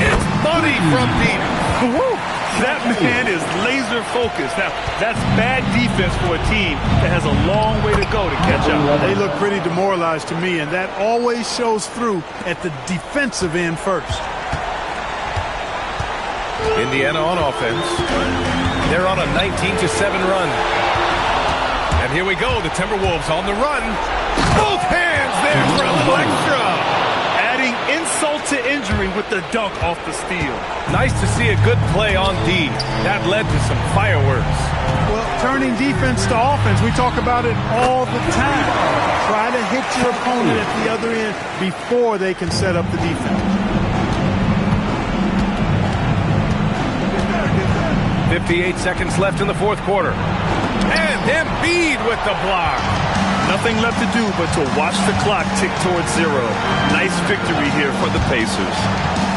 It's money from Payton. That man is laser focused. Now, that's bad defense for a team that has a long way to go to catch up. They look pretty demoralized to me, and that always shows through at the defensive end first. Indiana on offense. They're on a 19-7 run. And here we go, the Timberwolves on the run. Both hands there for a little extra. Adding insult to injury with the dunk off the steal. Nice to see a good play on D. That led to some fireworks. Well, turning defense to offense, we talk about it all the time. Try to hit your opponent at the other end before they can set up the defense. 58 seconds left in the fourth quarter. And Embiid with the block. Nothing left to do but to watch the clock tick towards 0. Nice victory here for the Pacers.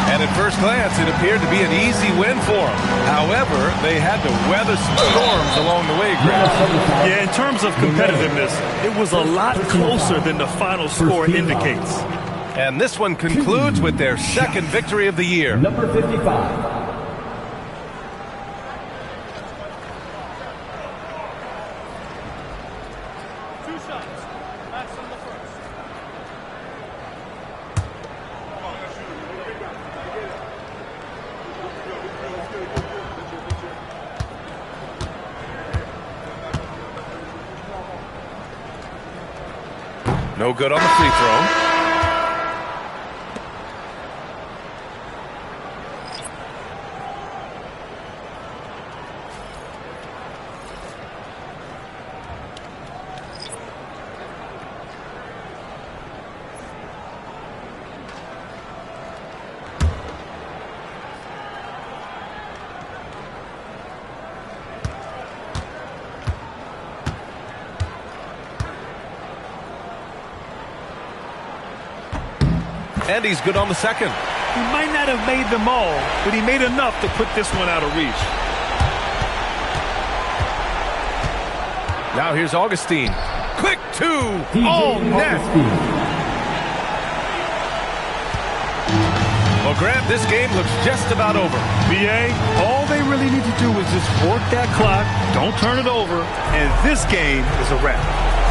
And at first glance, it appeared to be an easy win for them. However, they had to weather some storms along the way, Greg. Yeah, in terms of competitiveness, it was a lot closer than the final score indicates. And this one concludes with their second victory of the year. Number 55. No good on the free throw. And he's good on the second. He might not have made them all, but he made enough to put this one out of reach. Now here's Augustine. Quick two. Oh, net. Well, Grant, this game looks just about over. BA, all they really need to do is just work that clock, don't turn it over, and this game is a wrap.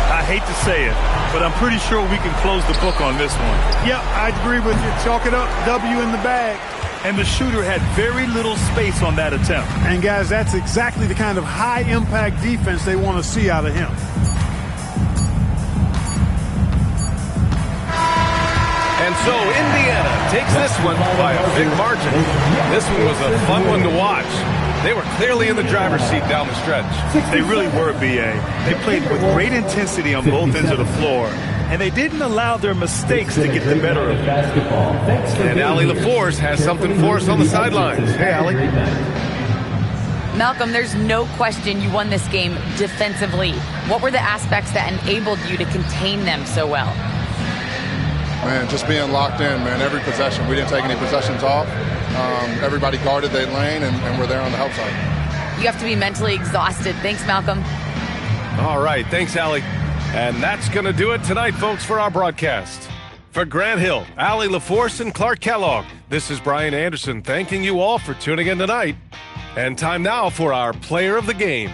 I hate to say it, but I'm pretty sure we can close the book on this one. Yeah, I agree with you. Chalk it up. W in the bag. And the shooter had very little space on that attempt. And, guys, that's exactly the kind of high-impact defense they want to see out of him. And so Indiana takes this one by a big margin. This one was a fun one to watch. They were clearly in the driver's seat down the stretch. They really were, BA. They played with great intensity on both ends of the floor, and they didn't allow their mistakes to get the better of them. And Allie LaForce has something for us on the sidelines. Hey, Allie. Malcolm, there's no question you won this game defensively. What were the aspects that enabled you to contain them so well? Man, just being locked in, man, every possession. We didn't take any possessions off. Everybody guarded their lane, and we're there on the help side. You have to be mentally exhausted. Thanks, Malcolm. All right, thanks, Allie. And that's going to do it tonight, folks, for our broadcast. For Grant Hill, Allie LaForce, and Clark Kellogg, this is Brian Anderson thanking you all for tuning in tonight. And time now for our Player of the Game.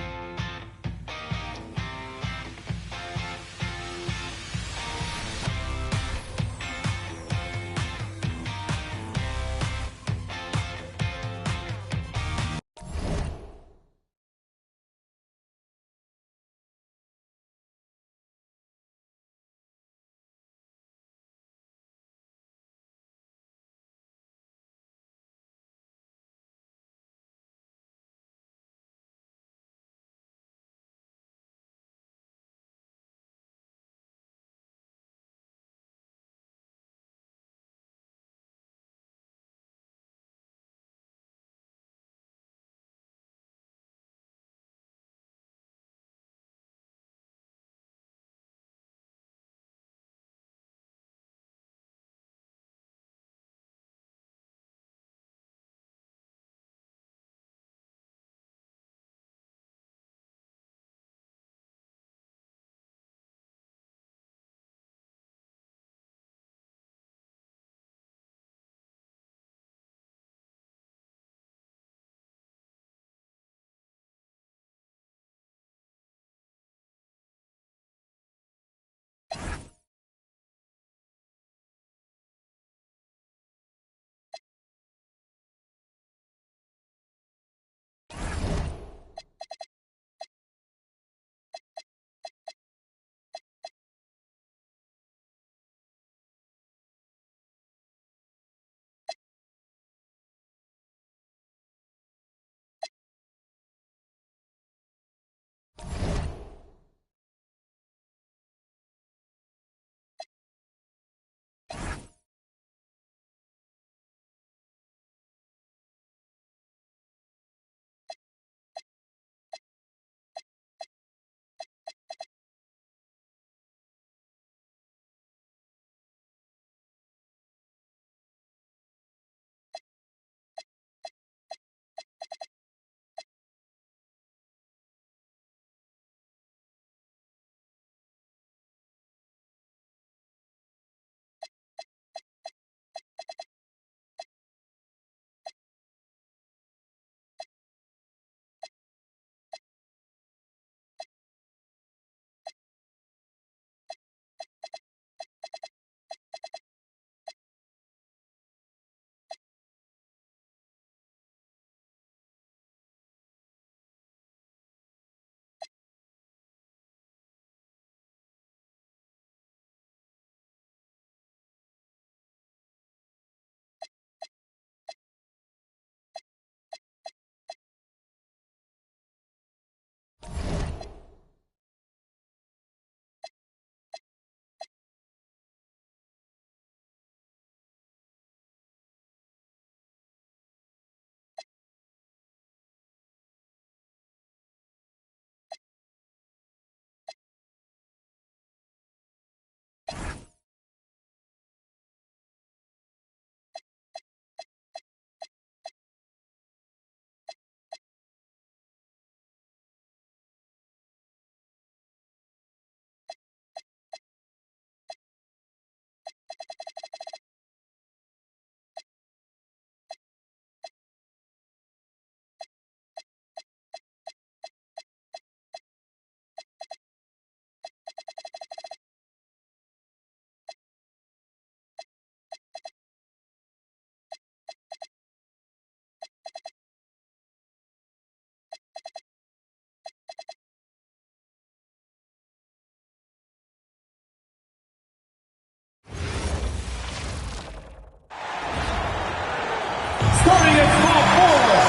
Starting at small forward,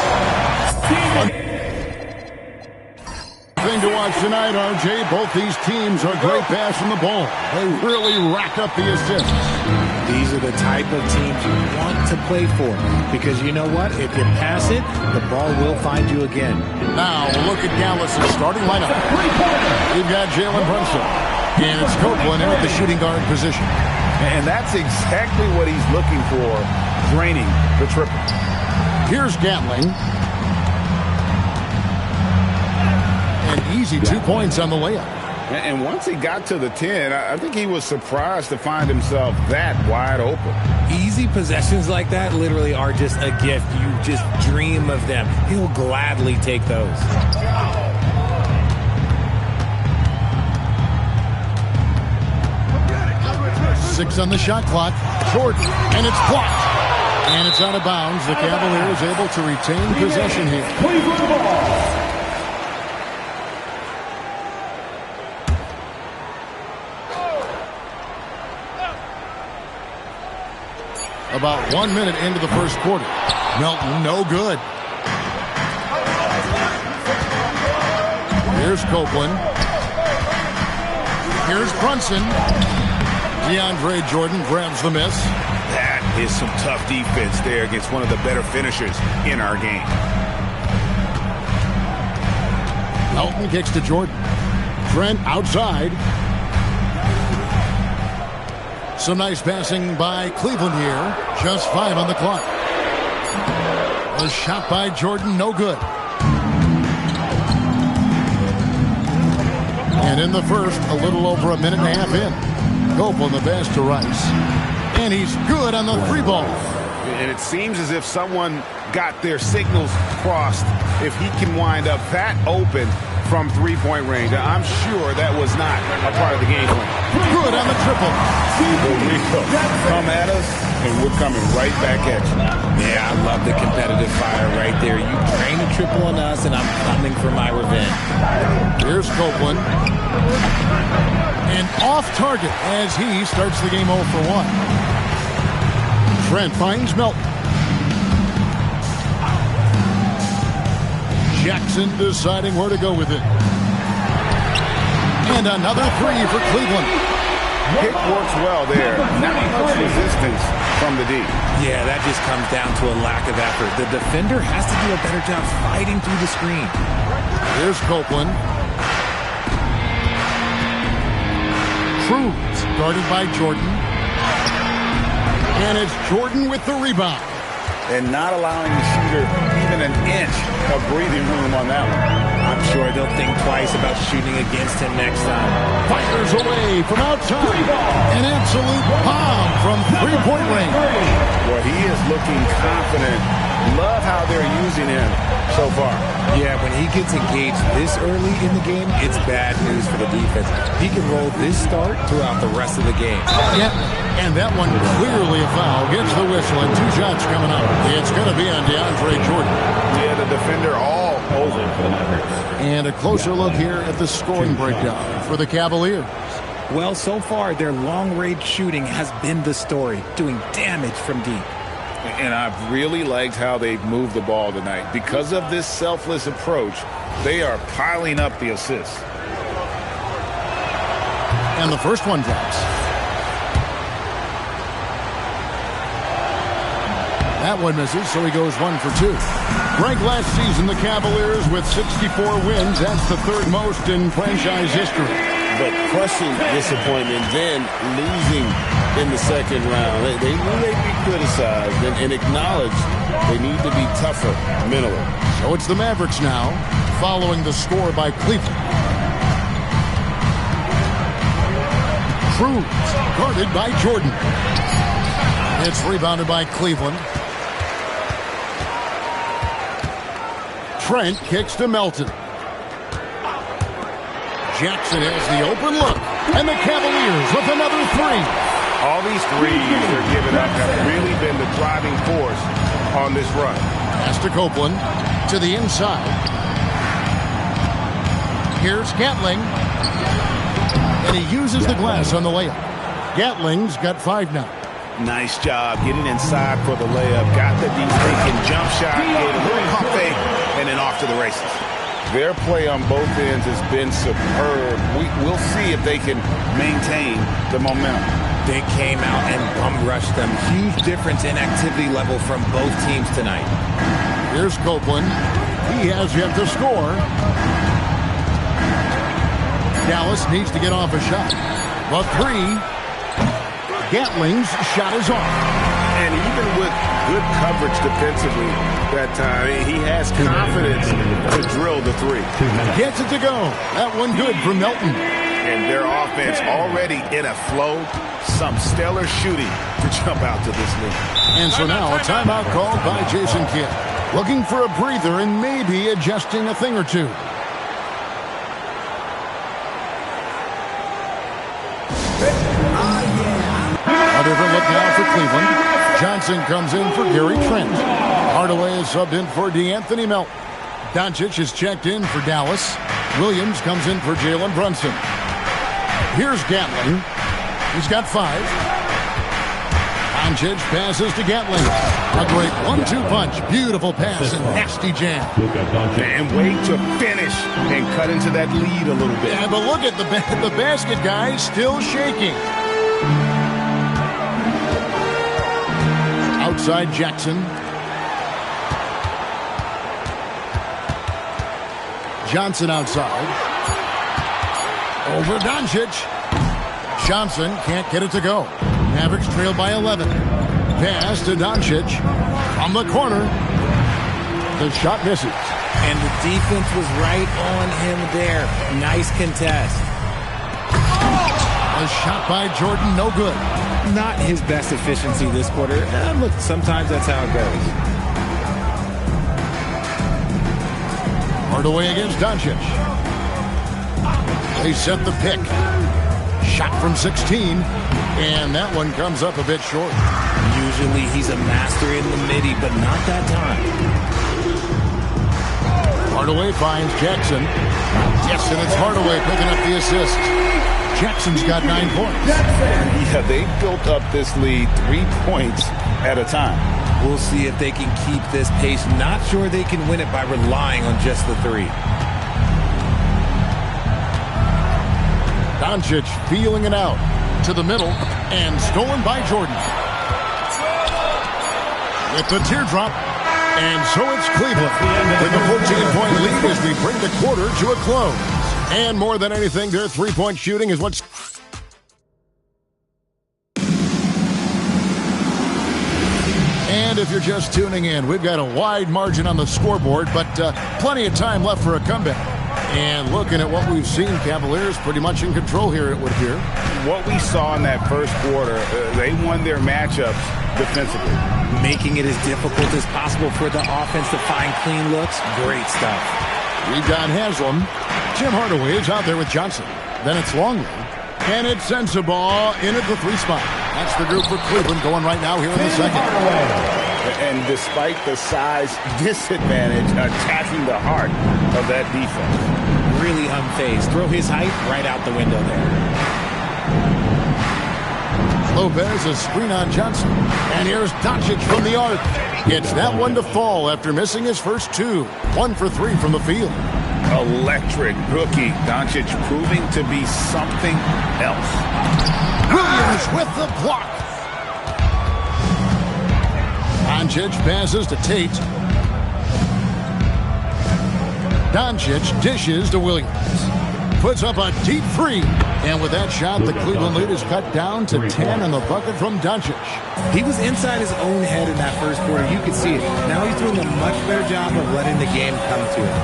Thing to watch tonight, RJ. Both these teams are great passing the ball. They really rack up the assists. These are the type of teams you want to play for, because you know what? If you pass it, the ball will find you again. Now, look at Dallas' starting lineup. We've got Jalen Brunson, and it's Copeland in at the shooting guard position. And that's exactly what he's looking for, draining the triple. Here's Gatling. An easy 2 points on the layup. And once he got to the 10, I think he was surprised to find himself that wide open. Easy possessions like that literally are just a gift. You just dream of them. He'll gladly take those. 6 on the shot clock. Jordan, and it's blocked. And it's out of bounds. The Cavaliers able to retain possession here. About 1 minute into the first quarter. Melton, no good. Here's Copeland. Here's Brunson. DeAndre Jordan grabs the miss. That is some tough defense there against one of the better finishers in our game. Melton kicks to Jordan. Trent outside. Some nice passing by Cleveland here. Just 5 on the clock. A shot by Jordan, no good. And in the first, a little over a minute and a half in. Copeland the pass to Rice. And he's good on the 3 ball. And it seems as if someone got their signals crossed. If he can wind up that open from 3-point range, I'm sure that was not a part of the game plan. Good on the triple. Come at us, and we're coming right back at you. Yeah, I love the competitive fire right there. You drain a triple on us, and I'm coming for my revenge. Here's Copeland. And off target as he starts the game 0 for 1. Trent finds Melton. Jackson deciding where to go with it. And another 3 for Cleveland. Pick works well there. Not much resistance from the D. Yeah, that just comes down to a lack of effort. The defender has to do a better job fighting through the screen. Here's Copeland. Cruz guarded by Jordan. And it's Jordan with the rebound. And not allowing the shooter even an inch of breathing room on that one. I'm sure they'll think twice about shooting against him next time. Fires away from outside. An absolute bomb from 3-point range. Well, he is looking confident. Love how they're using him so far. Yeah, when he gets engaged this early in the game, it's bad news for the defense. He can roll this start throughout the rest of the game. Yep, and that one clearly a foul. Gets the whistle and 2 shots coming up. It's going to be on DeAndre Jordan. Yeah, the defender all over. And a closer look here at the scoring breakdown for the Cavaliers. Well, so far, their long-range shooting has been the story, doing damage from deep. And I've really liked how they've moved the ball tonight. Because of this selfless approach, they are piling up the assists. And the first one drops. That one misses, so he goes 1 for 2. Ranked last season, the Cavaliers with 64 wins. That's the 3rd most in franchise history. But crushing disappointment, then losing in the second round. They knew they'd be criticized and acknowledged they need to be tougher mentally. So it's the Mavericks now, following the score by Cleveland. Cruz, guarded by Jordan. It's rebounded by Cleveland. Trent kicks to Melton. Jackson has the open look, and the Cavaliers with another 3. All these threes they're giving up have really been the driving force on this run. Pass to Copeland, to the inside. Here's Gatling, and he uses the glass on the layup. Gatling's got 5 now. Nice job getting inside for the layup. Got the deep thinking jump shot, gave a little pump fake, and then off to the races. Their play on both ends has been superb. We'll see if they can maintain the momentum. They came out and bum rushed them. Huge difference in activity level from both teams tonight. Here's Copeland. He has yet to score. Dallas needs to get off a shot. The three. Gatling's shot is off. And even with good coverage defensively that time, he has confidence to drill the three. Gets it to go. That one good for Melton. And their offense already in a flow. Some stellar shooting to jump out to this lead. And so now a timeout called by Jason Kidd. Looking for a breather and maybe adjusting a thing or two. A different look now for Cleveland. Johnson comes in for Gary Trent. Hardaway is subbed in for DeAnthony Melton. Doncic is checked in for Dallas. Williams comes in for Jalen Brunson. Here's Gatling. He's got 5. Doncic passes to Gatling. A great 1-2 punch. Beautiful pass and nasty jam. And wait to finish and cut into that lead a little bit. Yeah, but look at the basket, guys, still shaking. Outside Jackson. Johnson outside. Over Doncic. Johnson can't get it to go. Mavericks trail by 11. Pass to Doncic. From the corner. The shot misses. And the defense was right on him there. Nice contest. A shot by Jordan, no good. Not his best efficiency this quarter. Look, sometimes that's how it goes. Hardaway against Doncic. They set the pick. Shot from 16. And that one comes up a bit short. Usually he's a master in the midi, but not that time. Hardaway finds Jackson. Yes, and it's Hardaway picking up the assist. Jackson's got 9 points. Yeah, they built up this lead 3 points at a time. We'll see if they can keep this pace. Not sure they can win it by relying on just the 3. Doncic feeling it out to the middle and stolen by Jordan. With the teardrop. And so it's Cleveland with a 14-point lead as we bring the quarter to a close. And more than anything, their three-point shooting is what's... And if you're just tuning in, we've got a wide margin on the scoreboard, but plenty of time left for a comeback. And looking at what we've seen, Cavaliers pretty much in control here, it would appear. What we saw in that first quarter, they won their matchups defensively. Making it as difficult as possible for the offense to find clean looks. Great stuff. We've got Haslam. Tim Hardaway is out there with Johnson. Then it's Longley. And it's Sensabaugh in at the 3 spot. That's the group for Cleveland going right now here in the second. And despite the size disadvantage, attacking the heart of that defense. Really unfazed. Throw his height right out the window there. Lopez a screen on Johnson. And here's Doncic from the arc. Gets that one to fall after missing his first 2. 1 for 3 from the field. Electric rookie. Doncic proving to be something else. Williams with the block. Doncic passes to Tate. Doncic dishes to Williams. Puts up a deep 3. And with that shot, the Cleveland lead is cut down to 10 and the bucket from Doncic. He was inside his own head in that first quarter. You could see it. Now he's doing a much better job of letting the game come to him.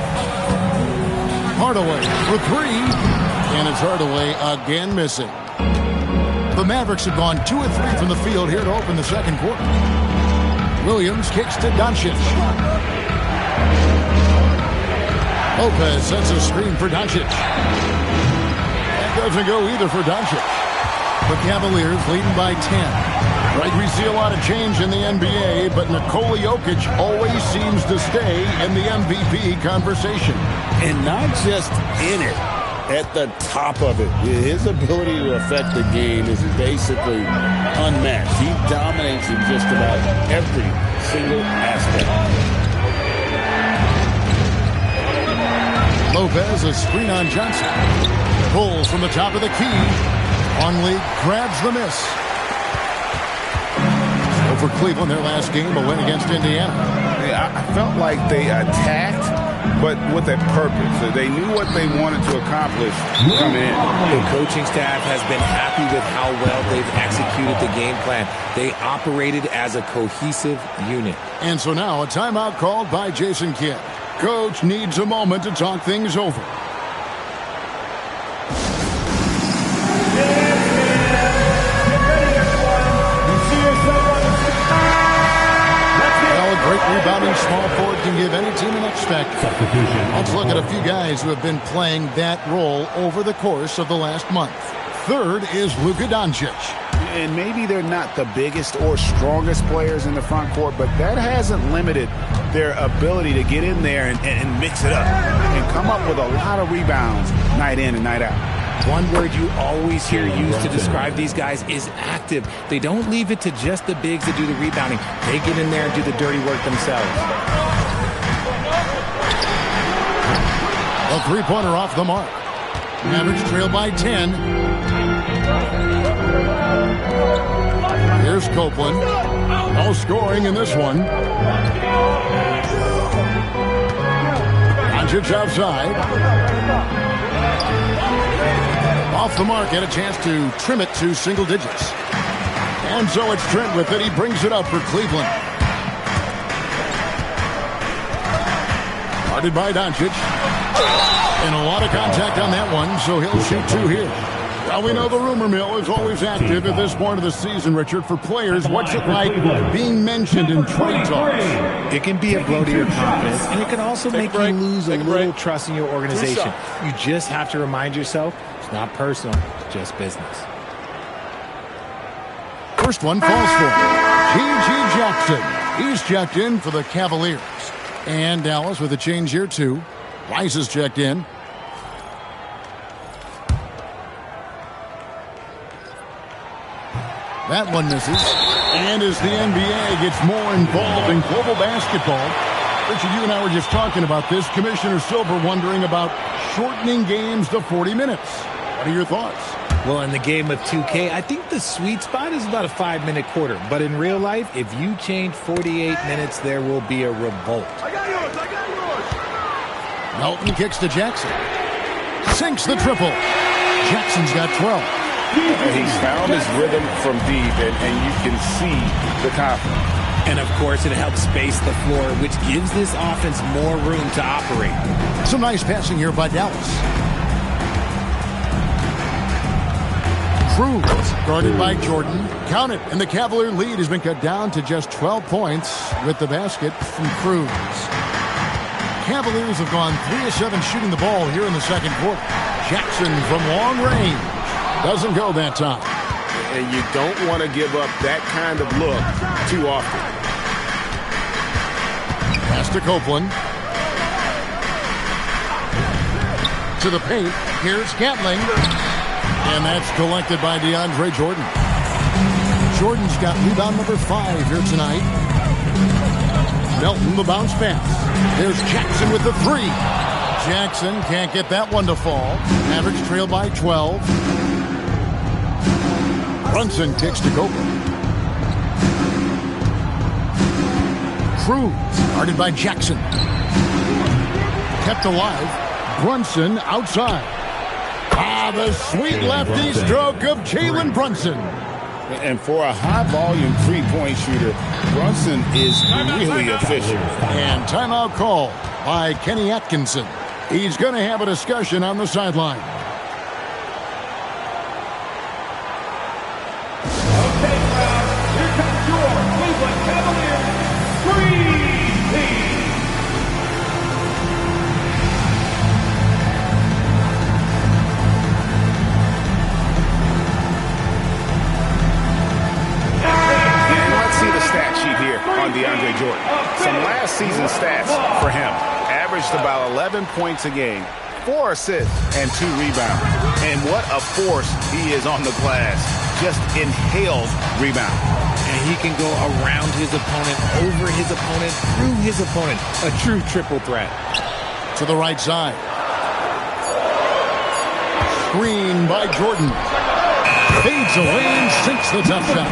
Hardaway for 3. And it's Hardaway again missing. The Mavericks have gone 2 of 3 from the field here to open the second quarter. Williams kicks to Doncic. Lopez sets a screen for Doncic. That doesn't go either for Doncic. The Cavaliers leading by 10. Right, we see a lot of change in the NBA, but Nikola Jokic always seems to stay in the MVP conversation. And not just in it. at the top of it. His ability to affect the game is basically unmatched. He dominates in just about every single aspect. Lopez, a screen on Johnson. Pulls from the top of the key. Longley grabs the miss. For Cleveland, their last game, a win against Indiana. I felt like they attacked, but with a purpose. They knew what they wanted to accomplish coming in. The coaching staff has been happy with how well they've executed the game plan. They operated as a cohesive unit. And so now a timeout called by Jason Kidd. Coach needs a moment to talk things over. Great rebounding small forward can give any team an X factor. Let's look at a few guys who have been playing that role over the course of the last month. Third is Luka Doncic. And maybe they're not the biggest or strongest players in the front court, but that hasn't limited their ability to get in there and mix it up and come up with a lot of rebounds night in and night out. One word you always hear used to describe these guys is active. They don't leave it to just the bigs to do the rebounding. They get in there and do the dirty work themselves. A three-pointer off the mark. Mavericks trail by 10. Here's Copeland. No scoring in this one. Doncic outside. Off the mark, had a chance to trim it to single digits. And so it's Trent with it. He brings it up for Cleveland. Guarded by Doncic. And a lot of contact on that one, so he'll shoot two here. Well, we know the rumor mill is always active at this point of the season, Richard. For players, what's it like being mentioned in trade talks? It can be a blow to your confidence, and it can also make you lose a little trust in your organization. You just have to remind yourself, it's not personal, it's just business. First one falls for G.G. Jackson. He's checked in for the Cavaliers. And Dallas with a change here, too. Rice is checked in. That one misses. And as the NBA gets more involved in global basketball, Richard, you and I were just talking about this. Commissioner Silver wondering about shortening games to 40 minutes. What are your thoughts? Well, in the game of 2K, I think the sweet spot is about a 5-minute quarter. But in real life, if you change 48 minutes, there will be a revolt. I got yours. Melton kicks to Jackson. Sinks the triple. Jackson's got 12. He's found his rhythm from deep, and you can see the confidence. And, of course, it helps space the floor, which gives this offense more room to operate. Some nice passing here by Dallas. Cruz, guarded by Jordan. Count it, and the Cavalier lead has been cut down to just 12 points with the basket from Cruz. Cavaliers have gone 3 of 7 shooting the ball here in the second quarter. Jackson from long range. Doesn't go that time. And you don't want to give up that kind of look too often. Pass to Copeland. To the paint. Here's Gatling. And that's collected by DeAndre Jordan. Jordan's got rebound number 5 here tonight. Melton the bounce pass. There's Jackson with the 3. Jackson can't get that one to fall. Mavericks trail by 12. Brunson kicks to Copeland. Cruz, guarded by Jackson. Kept alive. Brunson outside. The sweet lefty stroke of Jalen Brunson. And for a high-volume three-point shooter, Brunson is really efficient. And timeout call by Kenny Atkinson. He's going to have a discussion on the sideline. Okay, crowd, here comes your Cleveland Cavaliers Dream Team. Let's see the stat sheet here on DeAndre Jordan. Some last season stats for him. Averaged about 11 points a game, 4 assists, and 2 rebounds. And what a force he is on the glass. Just inhales rebound. And he can go around his opponent, over his opponent, through his opponent. A true triple threat. To the right side. Screen by Jordan. Fades away and sinks the tough shot.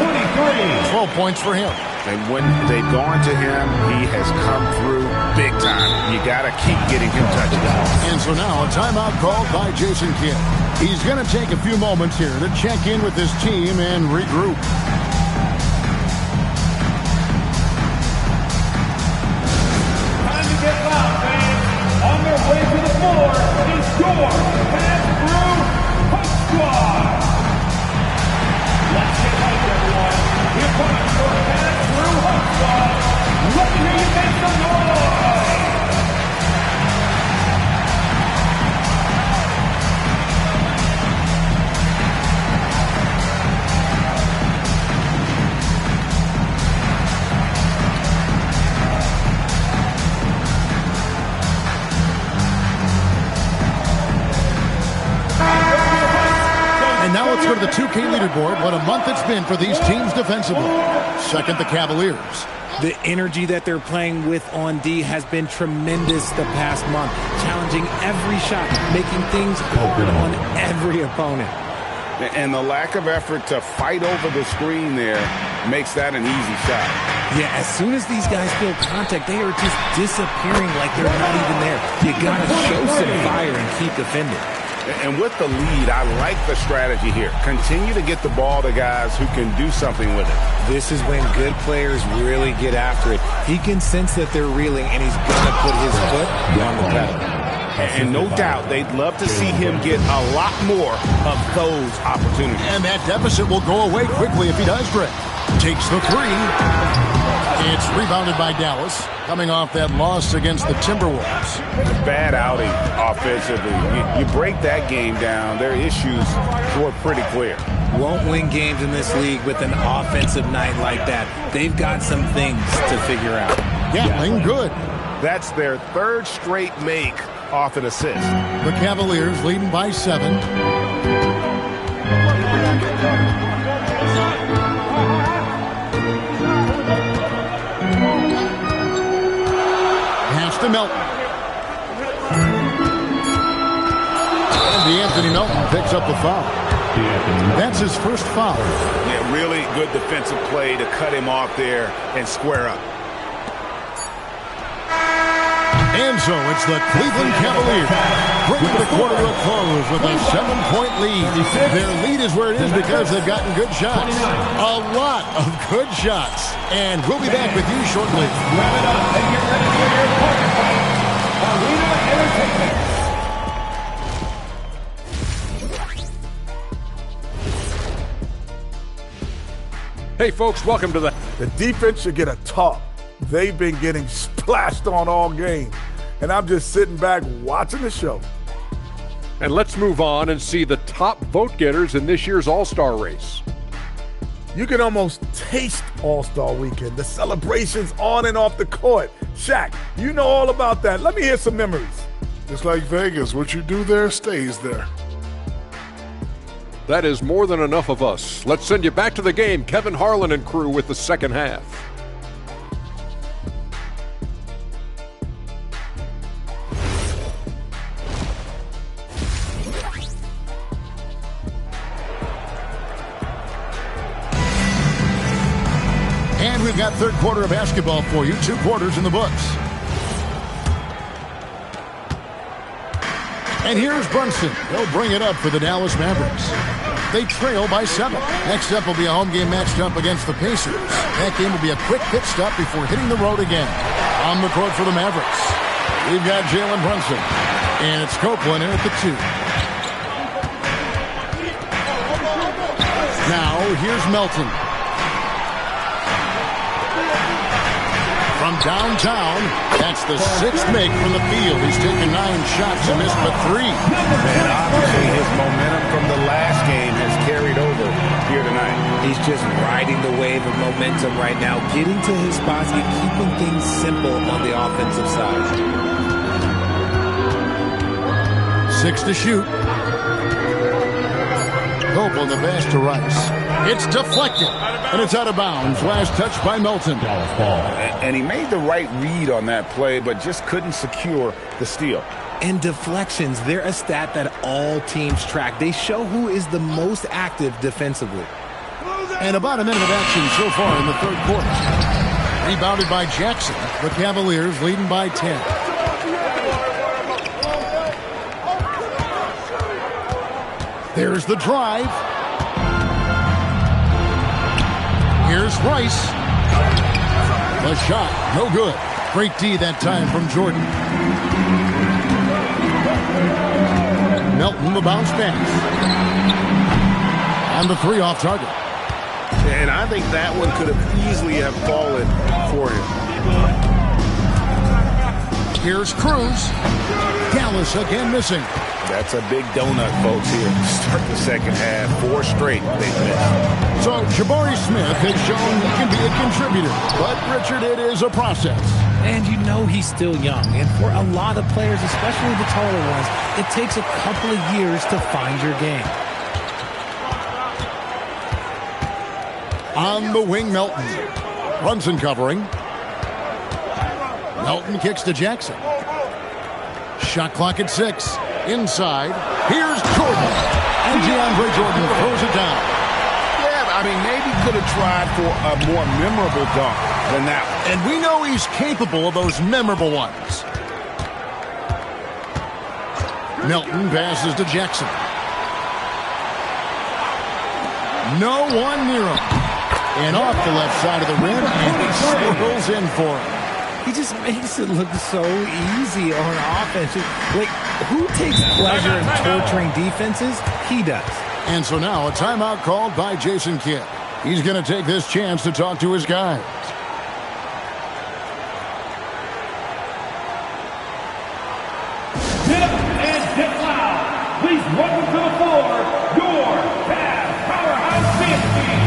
12 points for him. And when they've gone to him, he has come through big time. You got to keep getting him touchdowns. And so now a timeout called by Jason Kidd. He's going to take a few moments here to check in with his team and regroup. Time to get loud, fans. On their way to the floor is your pass-through hook squad. Let's get hyped, everyone. Here comes your pass-through hook squad. Let me hear you make some noise. And now let's go to the 2K leaderboard. What a month it's been for these teams defensively. Second, the Cavaliers. The energy that they're playing with on D has been tremendous the past month. Challenging every shot, making things hard on every opponent. And the lack of effort to fight over the screen there makes that an easy shot. Yeah, as soon as these guys feel contact, they are just disappearing like they're not even there. You got to show some fire and keep defending. And with the lead, I like the strategy here. Continue to get the ball to guys who can do something with it. This is when good players really get after it. He can sense that they're reeling, and he's going to put his foot on the pedal. And no doubt, they'd love to see him get a lot more of those opportunities. And that deficit will go away quickly if he does, Greg. Takes the three. It's rebounded by Dallas, coming off that loss against the Timberwolves. Bad outing offensively. You break that game down, their issues were pretty clear. Won't win games in this league with an offensive night like that. They've got some things to figure out. Gatling good. That's their 3rd straight make off an assist. The Cavaliers leading by 7. Pass to Melton. And DeAnthony Melton picks up the foul. That's his first foul. Yeah, really good defensive play to cut him off there and square up. And so it's the Cleveland Cavaliers bringing the quarter to a close with a 7-point lead. Their lead is where it is because they've gotten good shots. A lot of good shots. And we'll be back with you shortly. Wrap it up and get ready for your opponent fight. Arena Entertainment. Hey, folks, welcome to the defense should get a talk. They've been getting splashed on all game. And I'm just sitting back watching the show. And let's move on and see the top vote getters in this year's All-Star race. You can almost taste All-Star Weekend, the celebrations on and off the court. Shaq, you know all about that. Let me hear some memories. It's like Vegas. What you do there stays there. That is more than enough of us. Let's send you back to the game, Kevin Harlan and crew with the second half. And we've got third quarter of basketball for you. 2 quarters in the books. And here's Brunson. He'll bring it up for the Dallas Mavericks. They trail by 7. Next up will be a home game matched up against the Pacers. That game will be a quick pit stop before hitting the road again. On the court for the Mavericks, we've got Jalen Brunson. And it's Copeland in at the 2. Now, here's Melton. From downtown, that's the 6th make from the field. He's taken 9 shots and missed but 3. And obviously his momentum from the last game has carried over here tonight. He's just riding the wave of momentum right now, getting to his spots and keeping things simple on the offensive side. 6 to shoot. Hope on the pass to Rice. It's deflected, and it's out of bounds. Last touch by Melton. And he made the right read on that play, but just couldn't secure the steal. And deflections, they're a stat that all teams track. They show who is the most active defensively. And about a minute of action so far in the third quarter. Rebounded by Jackson. The Cavaliers leading by 10. There's the drive. Here's Rice. The shot, no good. Great D that time from Jordan. Melton, the bounce pass. And the 3 off target. And I think that one could have easily have fallen for him. Here's Cruz. Dallas again missing. That's a big donut, folks, here to start the second half. 4 straight they've missed. So Jabari Smith has shown he can be a contributor. But, Richard, it is a process. And you know he's still young. And for a lot of players, especially the taller ones, it takes a couple of years to find your game. On the wing, Melton. Brunson covering. Melton kicks to Jackson. Shot clock at 6. Inside. Here's Jordan. And DeAndre Jordan throws it down. Yeah, I mean, maybe could have tried for a more memorable dunk than that one. And we know he's capable of those memorable ones. Melton passes to Jackson. No one near him. And off the left side of the rim, and he swirls in for him. He just makes it look so easy on offense. Like, who takes pleasure in torturing defenses? He does. And so now a timeout called by Jason Kidd. He's going to take this chance to talk to his guys. Dip and dip loud. Please welcome to the floor your Cavs powerhouse dance team.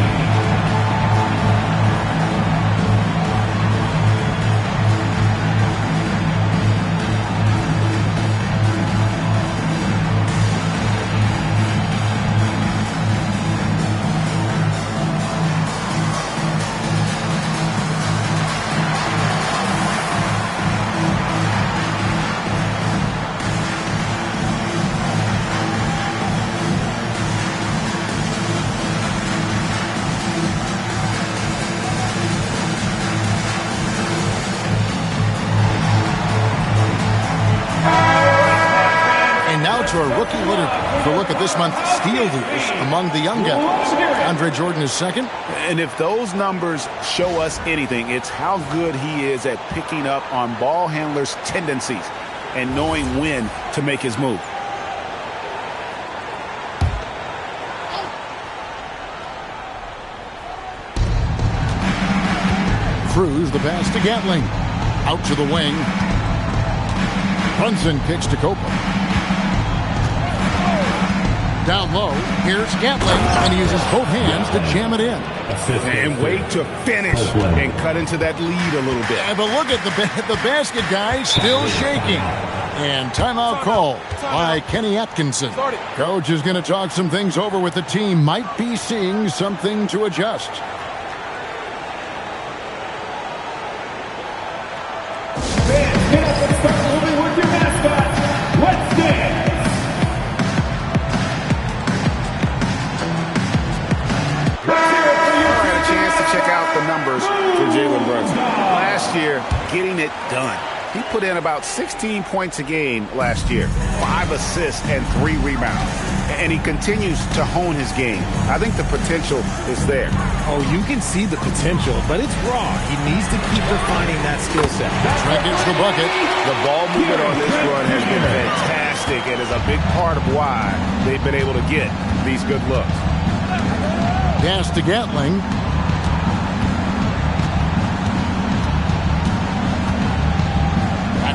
To our rookie leaderboard for a look at this month's steal leaders among the young guys. Andre Jordan is second. And if those numbers show us anything, it's how good he is at picking up on ball handlers' tendencies and knowing when to make his move. Cruz, the pass to Gatling. Out to the wing. Brunson kicks to Copeland. Down low, here's Gatling, and he uses both hands to jam it in. And wait to finish and cut into that lead a little bit. Yeah, but look at the basket, guys, still shaking. And timeout call by Kenny Atkinson. Coach is going to talk some things over with the team. Might be seeing something to adjust. Fans, get up and start moving with your mascots. Let's dance. Check out the numbers for Jalen Brunson. Last year, getting it done. He put in about 16 points a game last year, 5 assists and 3 rebounds. And he continues to hone his game. I think the potential is there. Oh, you can see the potential, but it's raw. He needs to keep refining that skill set. Trent gets the bucket. The ball movement on this run has been fantastic and is a big part of why they've been able to get these good looks. Pass to Gatling.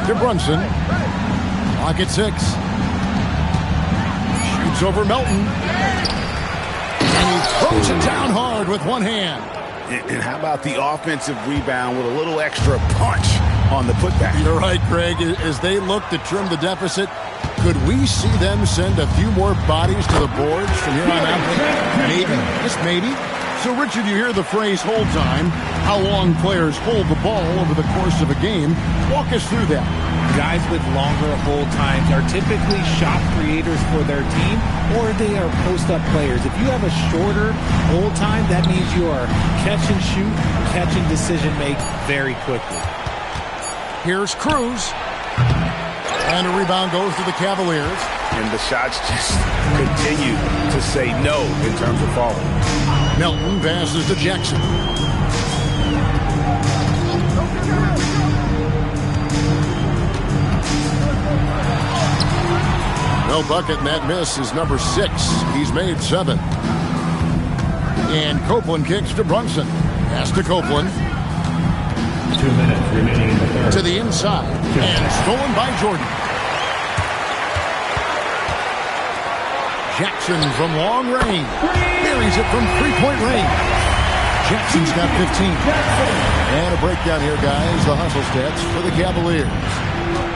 To Brunson. Clock at 6. Shoots over Melton. And he throws it down hard with one hand. And how about the offensive rebound with a little extra punch on the putback? You're right, Greg. As they look to trim the deficit, Could we see them send a few more bodies to the boards from here on out? Maybe, just maybe. So, Richard, you hear the phrase hold time, how long players hold the ball over the course of a game. Walk us through that. Guys with longer hold times are typically shot creators for their team, or they are post-up players. If you have a shorter hold time, that means you are catch and shoot, catch and decision make very quickly. Here's Cruz. And a rebound goes to the Cavaliers. And the shots just continue to say no in terms of falling. Melton passes to Jackson. No bucket, and that miss is number 6. He's made 7. And Copeland kicks to Brunson. Pass to Copeland. 2 minutes remaining in the third. To the inside. And stolen by Jordan. Jackson from long range. Buries it from three-point range. Jackson's got 15. And a breakdown here, guys. The hustle stats for the Cavaliers.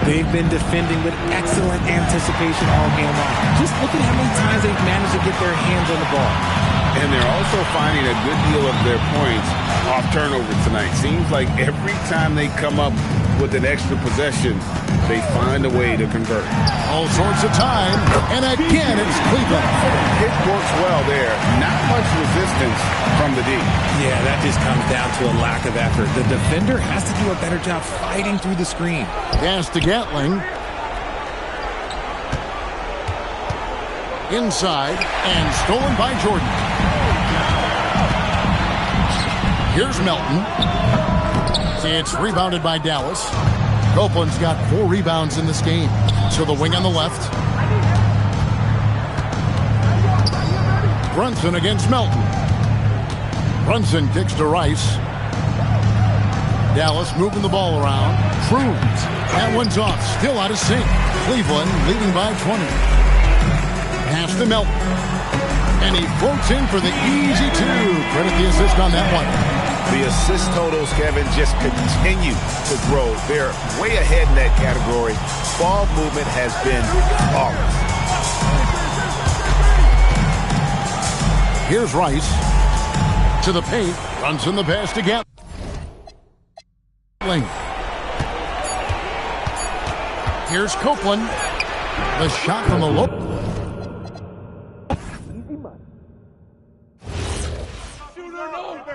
They've been defending with excellent anticipation all game long. Just look at how many times they've managed to get their hands on the ball. And they're also finding a good deal of their points off turnovers tonight. Seems like every time they come up with an extra possession, they find a way to convert. All sorts of time, and again it's Cleveland. It works well there. Not much resistance from the D. Yeah, that just comes down to a lack of effort. The defender has to do a better job fighting through the screen. Pass to Gatling. Inside, and stolen by Jordan. Here's Melton. It's rebounded by Dallas. Copeland's got 4 rebounds in this game. So the wing on the left. Brunson against Melton. Brunson kicks to Rice. Dallas moving the ball around. Cruz. That one's off. Still out of sync. Cleveland leading by 20. Pass to Melton. And he floats in for the easy 2. Credit the assist on that one. The assist totals, Kevin, just continue to grow. They're way ahead in that category. Ball movement has been flawless. Here's Rice. To the paint. Runs in the pass to Gatling. Here's Copeland. The shot from the low.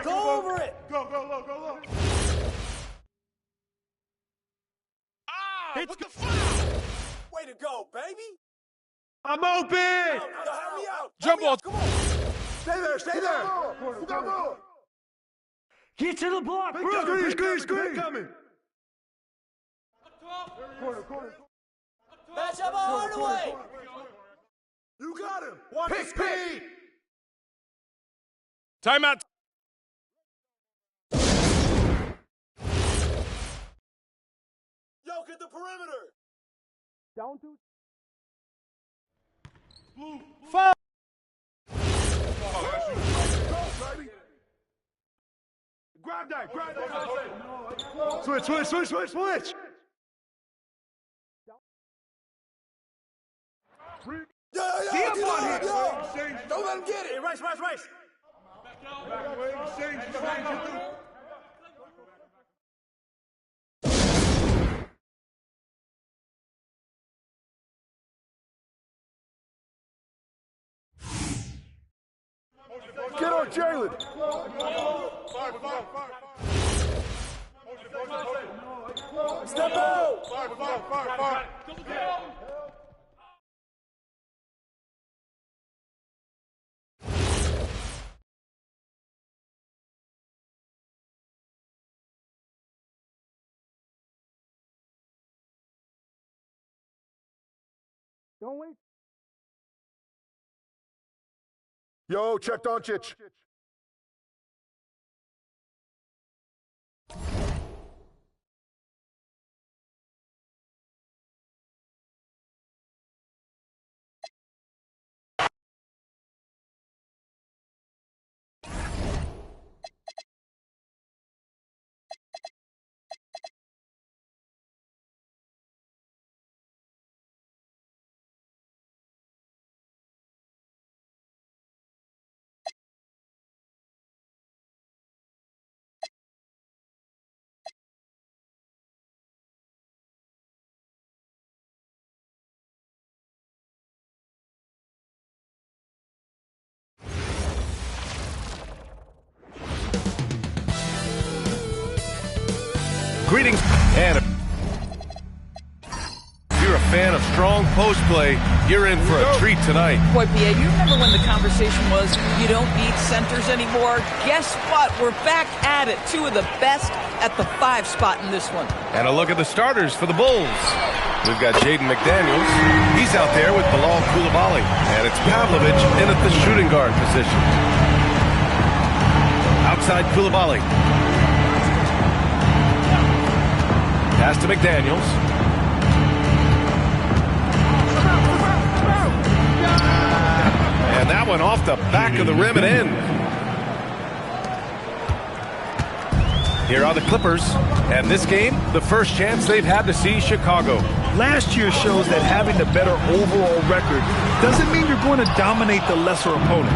Go over it. Go low. What the fuck? Way to go, baby. I'm open. Help me out. Jump ball. Come on. Stay there. Get to the block. Screen. Coming. Corner. Match up Hardaway. You got him. Pick. Timeout. Yo, get the perimeter. Down to. Blue. Foul. Grab that. Switch. Yeah. Don't let him get it. Rice. Get on Jalen. Step out. Don't wait. Yo, check Doncic. Greetings. And if you're a fan of strong post play, you're in for a treat tonight. Boy, P.A., you remember when the conversation was you don't need centers anymore? Guess what? We're back at it. Two of the best at the 5 spot in this one. And a look at the starters for the Bulls. We've got Jaden McDaniels. He's out there with Bilal Coulibaly. And it's Pavlovich in at the shooting guard position. Outside Coulibaly. Pass to McDaniels. And that one off the back of the rim and in. Here are the Clippers. And this game, the first chance they've had to see Chicago. Last year shows that having the better overall record doesn't mean you're going to dominate the lesser opponent.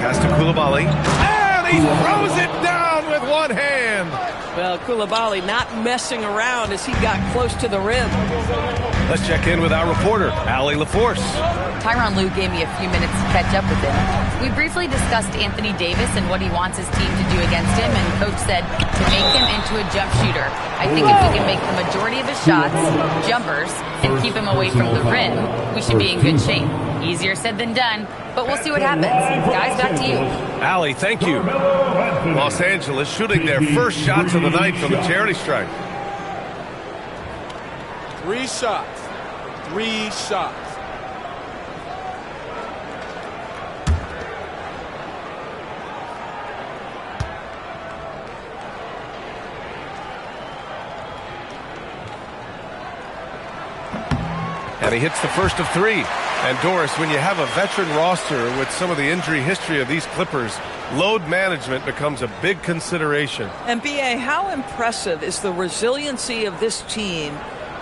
Pass to Coulibaly. And he throws it down with one hand. Well, Coulibaly not messing around as he got close to the rim. Let's check in with our reporter, Allie LaForce. Tyronn Lue gave me a few minutes to catch up with him. We briefly discussed Anthony Davis and what he wants his team to do against him, and Coach said to make him into a jump shooter. I think if we can make the majority of his shots jumpers and keep him away from the rim, we should be in good shape. Easier said than done, but we'll see what happens. Guys, back to you. Allie, thank you. Los Angeles shooting their first shots of the night from the charity stripe. 3 shots. 3 shots. And he hits the first of 3. And Doris, when you have a veteran roster with some of the injury history of these Clippers, load management becomes a big consideration. And B.A., how impressive is the resiliency of this team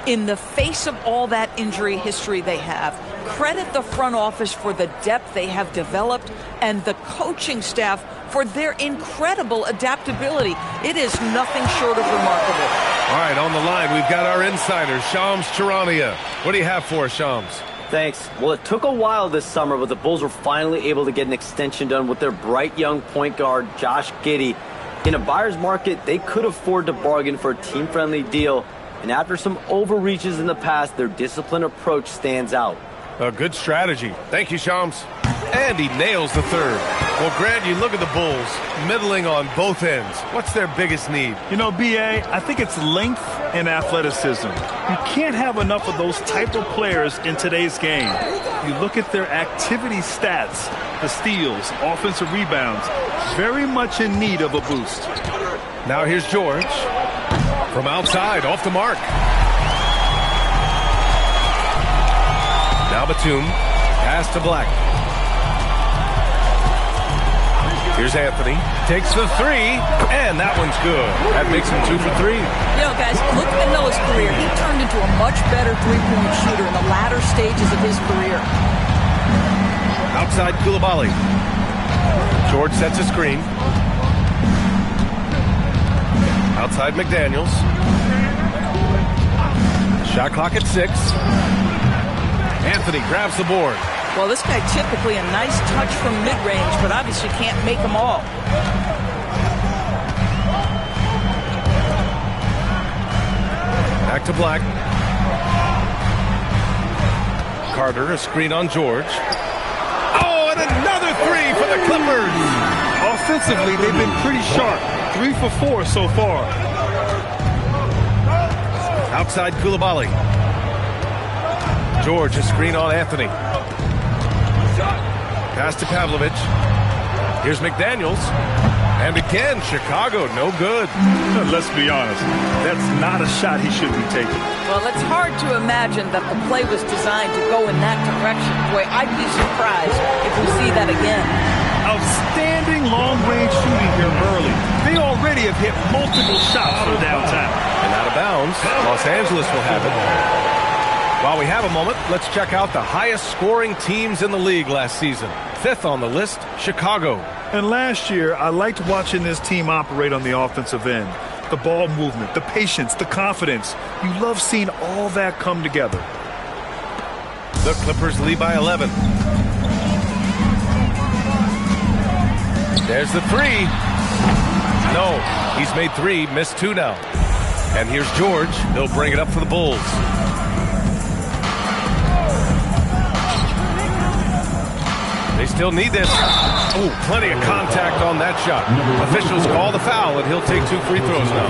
in the face of all that injury history they have? Credit the front office for the depth they have developed and the coaching staff for their incredible adaptability. It is nothing short of remarkable. All right, on the line, we've got our insider, Shams Charania. What do you have for us, Shams? Thanks. Well, it took a while this summer, but the Bulls were finally able to get an extension done with their bright young point guard, Josh Giddey. In a buyer's market, they could afford to bargain for a team-friendly deal, and after some overreaches in the past, their disciplined approach stands out. A good strategy. Thank you, Shams. And he nails the third. Well, Grant, you look at the Bulls, middling on both ends. What's their biggest need? You know, B.A., I think it's length and athleticism. You can't have enough of those type of players in today's game. You look at their activity stats, the steals, offensive rebounds, very much in need of a boost. Now here's George. From outside, off the mark. Now Batum, pass to Black. Here's Anthony, takes the 3, and that one's good. That makes him 2 for 3. You know, guys, look at Noah's career. He turned into a much better three-point shooter in the latter stages of his career. Outside Coulibaly. George sets a screen. Outside McDaniels. Shot clock at 6. Anthony grabs the board. Well, this guy typically a nice touch from mid-range, but obviously can't make them all. Back to Black. Carter, a screen on George. Oh, and another 3 for the Clippers. Offensively, they've been pretty sharp. 3 for 4 so far. Outside Coulibaly. George, a screen on Anthony. Pass to Pavlovich. Here's McDaniels. And again, Chicago, no good. Let's be honest. That's not a shot he should be taking. Well, it's hard to imagine that the play was designed to go in that direction. Boy, I'd be surprised if we see that again. Outstanding long-range shooting here early. They already have hit multiple shots from downtown. And out of bounds, Los Angeles will have it. While we have a moment, let's check out the highest scoring teams in the league last season. 5th on the list, Chicago. And last year, I liked watching this team operate on the offensive end. The ball movement, the patience, the confidence. You love seeing all that come together. The Clippers lead by 11. There's the 3. No, he's made 3, missed 2 now. And here's George. He'll bring it up for the Bulls. They still need this. Oh, plenty of contact on that shot. Officials call the foul, and he'll take 2 free throws now.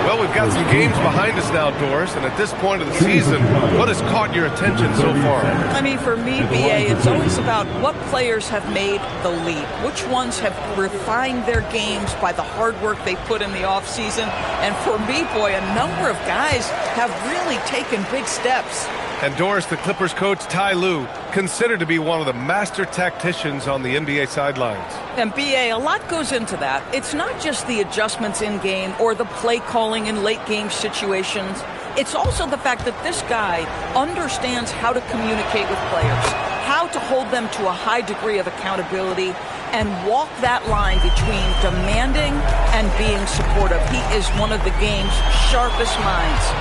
Well, we've got some games behind us now, Doris, and at this point of the season, what has caught your attention so far? I mean, for me, BA, it's always about what players have made the leap. Which ones have refined their games by the hard work they put in the offseason. And for me, boy, a number of guys have really taken big steps. And Doris, the Clippers coach Ty Lue, considered to be one of the master tacticians on the NBA sidelines. And BA, a lot goes into that. It's not just the adjustments in game or the play calling in late game situations. It's also the fact that this guy understands how to communicate with players, how to hold them to a high degree of accountability, and walk that line between demanding and being supportive. He is one of the game's sharpest minds.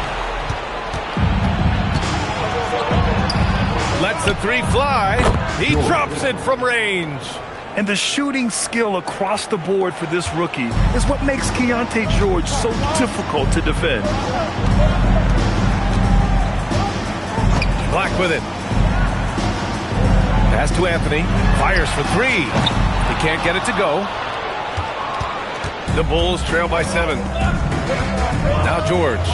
Lets the 3 fly. He drops it from range. And the shooting skill across the board for this rookie is what makes Keontae George so difficult to defend. Black with it. Pass to Anthony. Fires for 3. He can't get it to go. The Bulls trail by 7. Now George.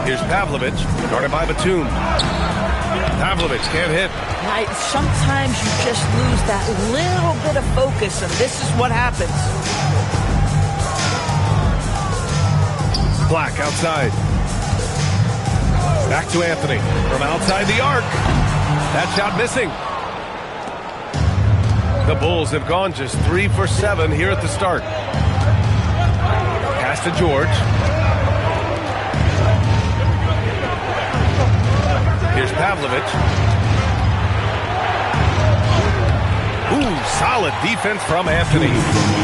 Here's Pavlovic, guarded by Batum. Pavlovic can't hit. Right, sometimes you just lose that little bit of focus, and this is what happens. Black outside. Back to Anthony from outside the arc. That shot missing. The Bulls have gone just 3 for 7 here at the start. Pass to George. Here's Pavlovic. Ooh, solid defense from Anthony.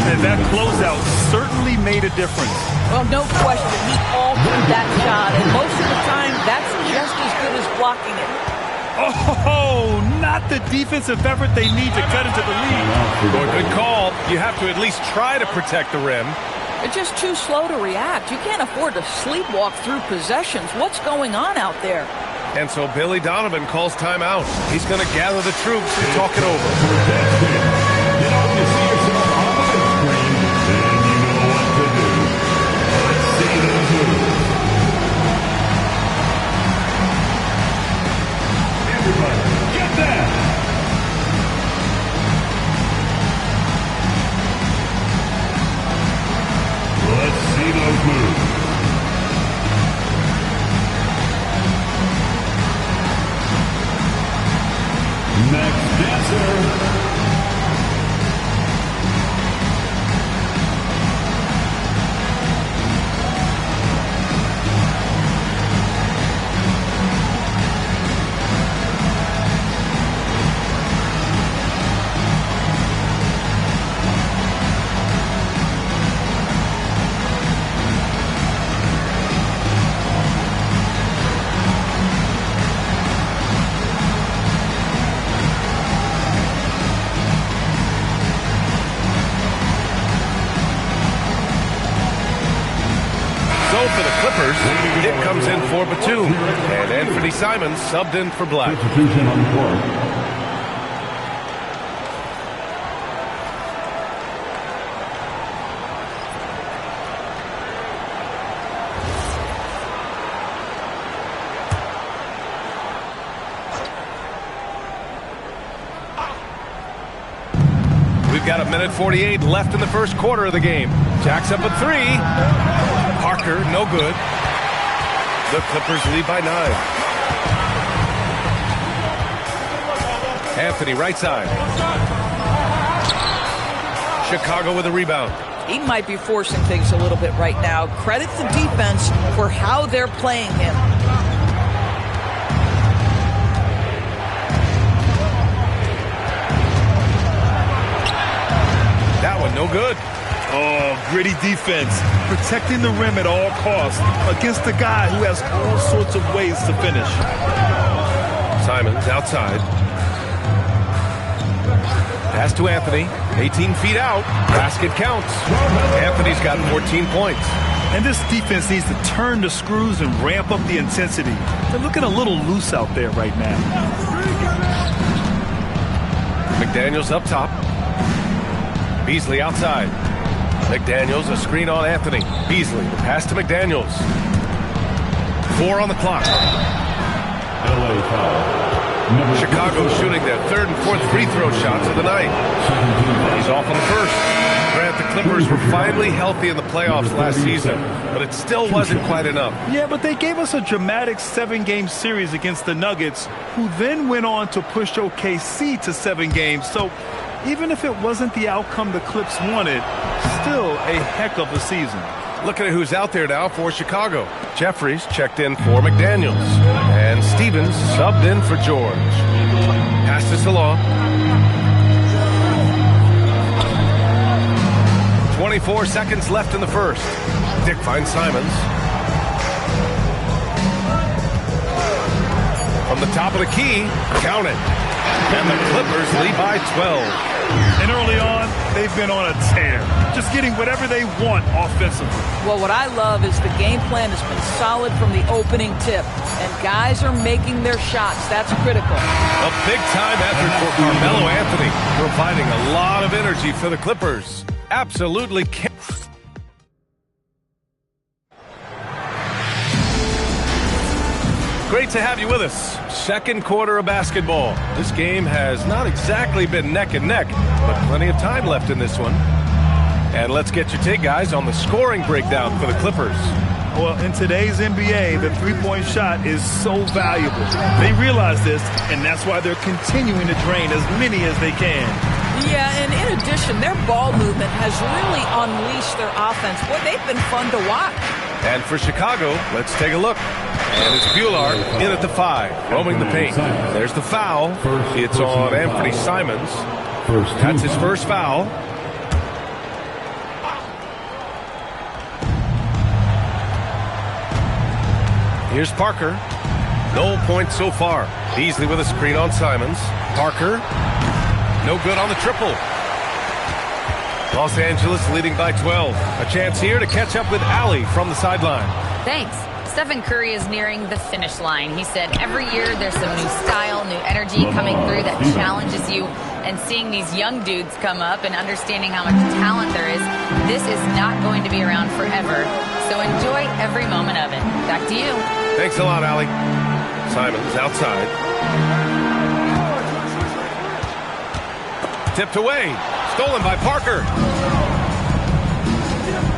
And that closeout certainly made a difference. Well, no question. He altered that shot, and most of the time, that's just as good as blocking it. Oh, not the defensive effort they need to cut into the lead. Well, good call. You have to at least try to protect the rim. It's just too slow to react. You can't afford to sleepwalk through possessions. What's going on out there? And so Billy Donovan calls timeout. He's going to gather the troops and talk it over. Everybody, get that! Let's see those moves. Next dancer. For the Clippers, it comes in for Batum, and Anthony Simons subbed in for Black. Substitution on the court. We've got 1:48 left in the first quarter of the game. Jacks up a 3. Parker, no good. The Clippers lead by 9. Anthony, right side. Chicago with a rebound. He might be forcing things a little bit right now. Credit the defense for how they're playing him. That one, no good. Oh, gritty defense. Protecting the rim at all costs against a guy who has all sorts of ways to finish. Simons outside. Pass to Anthony. 18 feet out. Basket counts. Anthony's got 14 points. And this defense needs to turn the screws and ramp up the intensity. They're looking a little loose out there right now. McDaniels up top. Beasley outside. McDaniels, a screen on Anthony. Beasley, the pass to McDaniels. 4 on the clock. Chicago shooting their third and fourth free throw shots of the night. He's off on the first. Grant, the Clippers were finally healthy in the playoffs last season, but it still wasn't quite enough. Yeah, but they gave us a dramatic 7-game series against the Nuggets, who then went on to push OKC to 7 games. So even if it wasn't the outcome the Clips wanted, still a heck of a season. Looking at who's out there now for Chicago. Jeffries checked in for McDaniels. And Stevens subbed in for George. Pass to Salah. 24 seconds left in the first. Dick finds Simons. From the top of the key, count it. And the Clippers lead by 12. And early on, they've been on a tear, just getting whatever they want offensively. Well, what I love is the game plan has been solid from the opening tip, and guys are making their shots. That's critical. A big-time effort for Carmelo Anthony, providing a lot of energy for the Clippers. Absolutely can't. Great to have you with us. Second quarter of basketball. This game has not exactly been neck and neck, but plenty of time left in this one. And let's get your take, guys, on the scoring breakdown for the Clippers. Well, in today's NBA, the three-point shot is so valuable. They realize this, and that's why they're continuing to drain as many as they can. Yeah, and in addition, their ball movement has really unleashed their offense. Boy, they've been fun to watch. And for Chicago, let's take a look. And it's Bueller in at the 5, roaming the paint. There's the foul. It's on Anthony Simons. That's his first foul. Here's Parker. No points so far. Beasley with a screen on Simons. Parker. No good on the triple. Los Angeles leading by 12. A chance here to catch up with Allie from the sideline. Thanks. Stephen Curry is nearing the finish line. He said every year there's some new style, new energy coming through that challenges you. And seeing these young dudes come up and understanding how much talent there is, this is not going to be around forever. So enjoy every moment of it. Back to you. Thanks a lot, Allie. Simons outside. Tipped away. Stolen by Parker.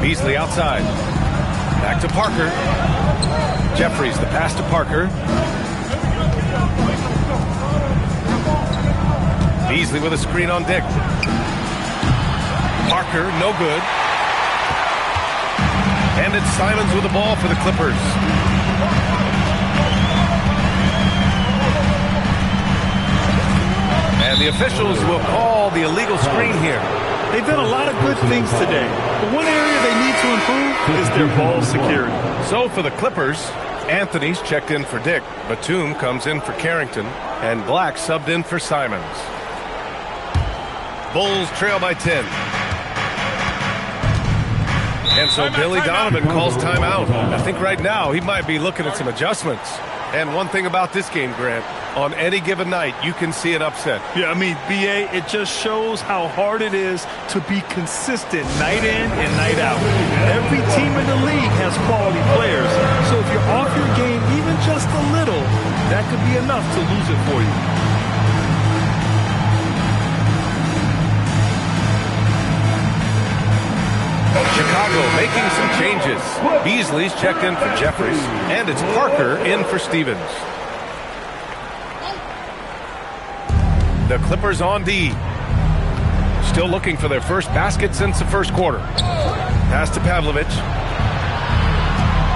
Beasley outside. Back to Parker. Jeffries, the pass to Parker. Beasley with a screen on Dick. Parker, no good. And it's Simons with the ball for the Clippers. And the officials will call the illegal screen here. They've done a lot of good things today, but one area they need to improve is their ball security. So for the Clippers, Anthony's checked in for Dick. Batum comes in for Carrington, and Black subbed in for Simons. Bulls trail by 10. And so Billy Donovan calls timeout. I think right now he might be looking at some adjustments. And one thing about this game, Grant, on any given night, you can see an upset. Yeah, I mean, BA, it just shows how hard it is to be consistent night in and night out. Every team in the league has quality players. So if you're off your game even just a little, that could be enough to lose it for you. Chicago making some changes. Beasley's checked in for Jeffries, and it's Parker in for Stevens. The Clippers on D. Still looking for their first basket since the first quarter. Pass to Pavlovich.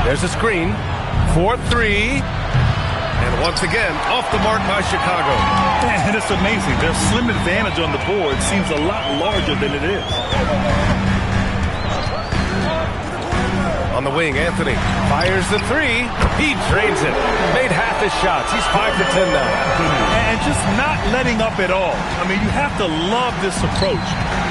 There's a screen. 4-3. And once again, off the mark by Chicago. Man, it's amazing. Their slim advantage on the board seems a lot larger than it is. On the wing, Anthony fires the three. He drains it. Made half his shots. He's 5 for 10 now. And just not letting up at all. I mean, you have to love this approach.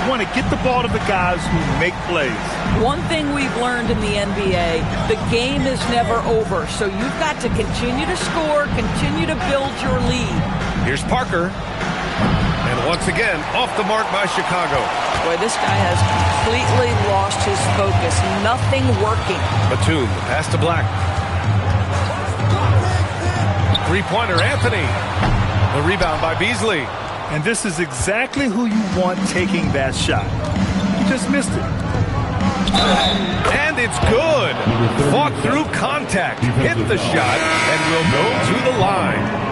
You want to get the ball to the guys who make plays. One thing we've learned in the NBA, the game is never over. So you've got to continue to score, continue to build your lead. Here's Parker. And once again, off the mark by Chicago. Boy, this guy has completely lost his focus. Nothing working. Batum, pass to Black. Three-pointer, Anthony. The rebound by Beasley. And this is exactly who you want taking that shot. You just missed it. And it's good. Fought through contact. Hit the shot and will go to the line.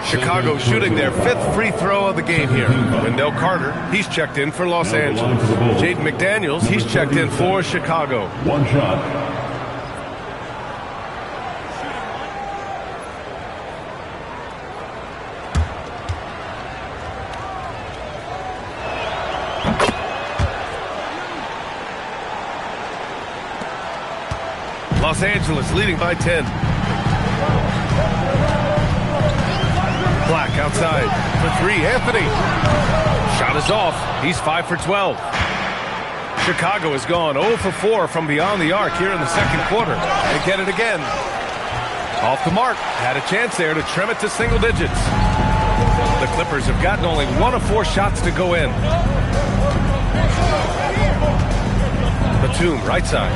Chicago shooting their 5th free throw of the game here. Wendell Carter, he's checked in for Los Angeles. Jaden McDaniels, he's checked in for Chicago. One shot. Los Angeles leading by 10. Black outside for 3. Anthony. Shot is off. He's 5 for 12. Chicago has gone 0 for 4 from beyond the arc here in the second quarter. They get it again. Off the mark. Had a chance there to trim it to single digits. The Clippers have gotten only 1 of 4 shots to go in. Batum, right side.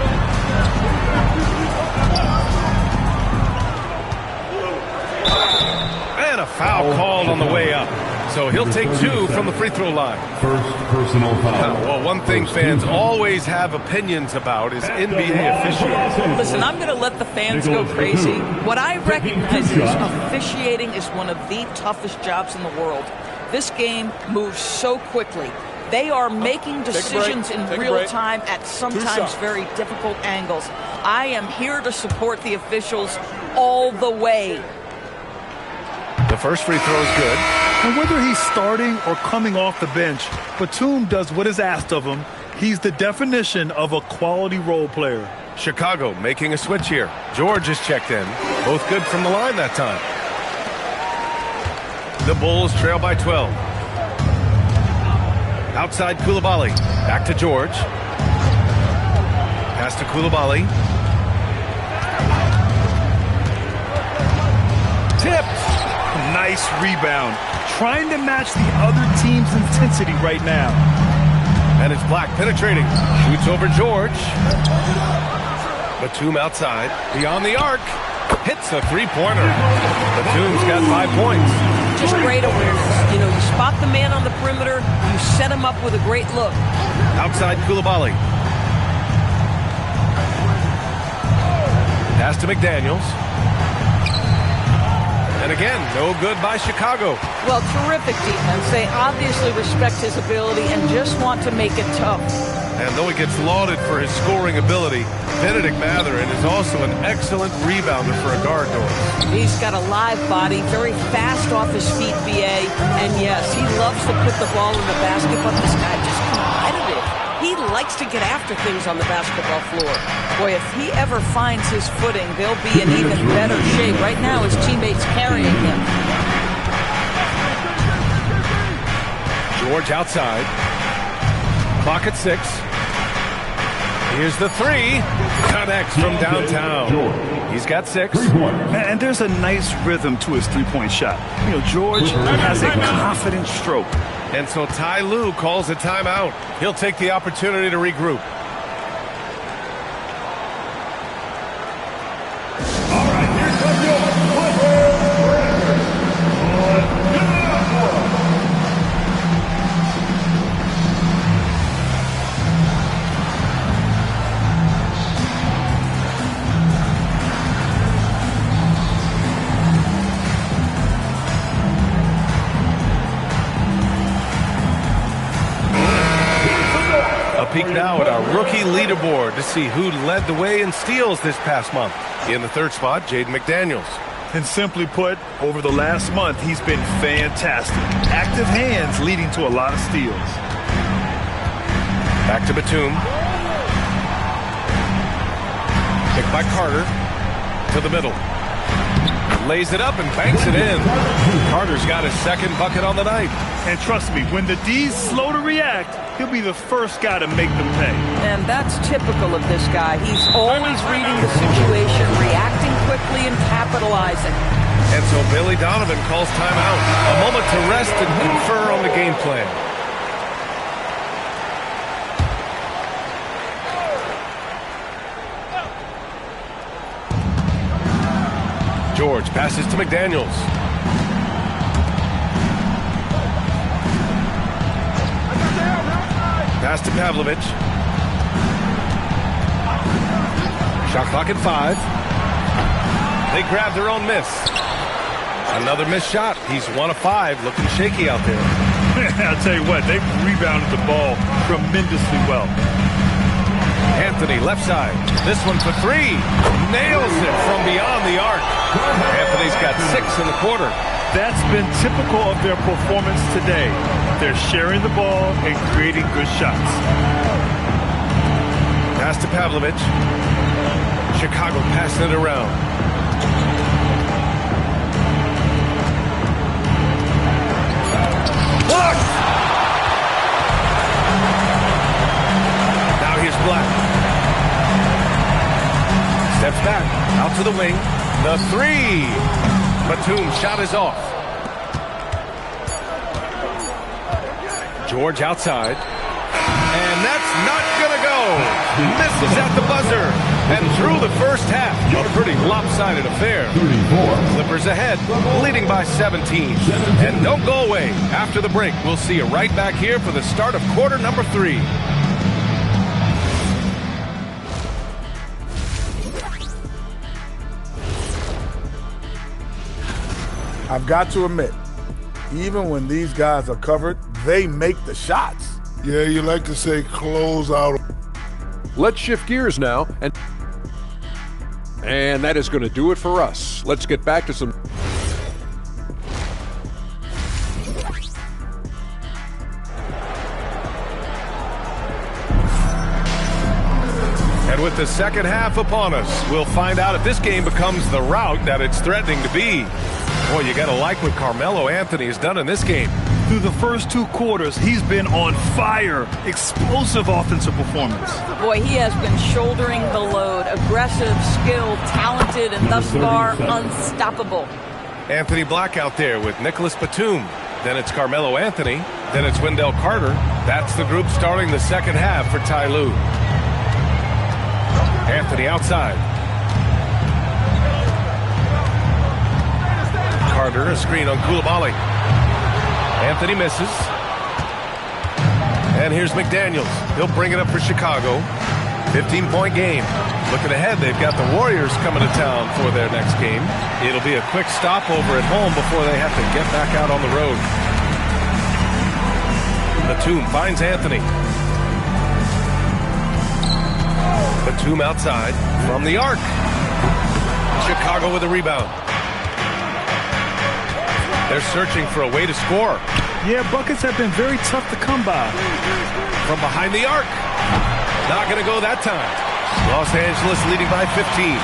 And a foul called on the way up. So he'll take 2 from the free throw line. First personal foul. Well, one thing fans always have opinions about is NBA officiating. Listen, I'm going to let the fans go crazy. What I recognize is officiating is one of the toughest jobs in the world. This game moves so quickly. They are making decisions in real time at sometimes very difficult angles. I am here to support the officials all the way. The first free throw is good. And whether he's starting or coming off the bench, Batum does what is asked of him. He's the definition of a quality role player. Chicago making a switch here. George is checked in. Both good from the line that time. The Bulls trail by 12. Outside Coulibaly. Back to George. Pass to Coulibaly. Tipped. Nice rebound. Trying to match the other team's intensity right now. And it's Black penetrating. Shoots over George. Batum outside. Beyond the arc. Hits a three-pointer. Batum's got 5 points. Just great awareness. You know, you spot the man on the perimeter. You set him up with a great look. Outside Coulibaly. Pass to McDaniels. And again, no good by Chicago. Well, terrific defense. They obviously respect his ability and just want to make it tough. And though he gets lauded for his scoring ability, Benedict Mathurin is also an excellent rebounder for a guard, Doris. He's got a live body, very fast off his feet, BA. And yes, he loves to put the ball in the basket, but this guy just competitive. He likes to get after things on the basketball floor. Boy, if he ever finds his footing, they'll be in even better shape. Right now, his teammates carrying him. George outside. Clock at 6. Here's the three. Connects from downtown. He's got 6. And there's a nice rhythm to his three-point shot. You know, George has a confident stroke. And so Ty Lue calls a timeout. He'll take the opportunity to regroup. Peek now at our rookie leaderboard to see who led the way in steals this past month. In the third spot, Jaden McDaniels. And simply put, over the last month, he's been fantastic. Active hands leading to a lot of steals. Back to Batum. Picked by Carter to the middle. Lays it up and banks it in. Carter's got his second bucket on the night. And trust me, when the D's slow to react, he'll be the first guy to make them pay. And that's typical of this guy. He's always reading the situation, reacting quickly and capitalizing. And so Billy Donovan calls timeout. A moment to rest and confer on the game plan. George passes to McDaniels. Pass to Pavlovich. Shot clock at 5. They grab their own miss. Another missed shot. He's 1 of 5, looking shaky out there. I'll tell you what, they've rebounded the ball tremendously well. Anthony, left side. This one for 3. Nails it from beyond the arc. Anthony's got 6 in the quarter. That's been typical of their performance today. They're sharing the ball and creating good shots. Pass to Pavlovich. Chicago passing it around. Blocked! Now here's Black. Steps back, out to the wing. The 3. Batum's shot is off. George outside. And that's not going to go. Misses at the buzzer. And through the first half, a pretty lopsided affair. Clippers ahead, leading by 17. And don't go away. After the break, we'll see you right back here for the start of quarter number 3. I've got to admit, even when these guys are covered, they make the shots. Yeah, you like to say close out. Let's shift gears now, and that is going to do it for us. Let's get back to some. And with the second half upon us, we'll find out if this game becomes the rout that it's threatening to be. Boy, you got to like what Carmelo Anthony has done in this game. Through the first 2 quarters, he's been on fire. Explosive offensive performance. Boy, he has been shouldering the load. Aggressive, skilled, talented, and thus far, unstoppable. Anthony Black out there with Nicholas Batum. Then it's Carmelo Anthony. Then it's Wendell Carter. That's the group starting the second half for Ty Lue. Anthony outside. Carter, a screen on Coulibaly. Anthony misses. And here's McDaniels. He'll bring it up for Chicago. 15-point game. Looking ahead, they've got the Warriors coming to town for their next game. It'll be a quick stopover at home before they have to get back out on the road. Batum finds Anthony. Batum outside from the arc. Chicago with a rebound. They're searching for a way to score. Yeah, buckets have been very tough to come by. From behind the arc. Not going to go that time. Los Angeles leading by 15.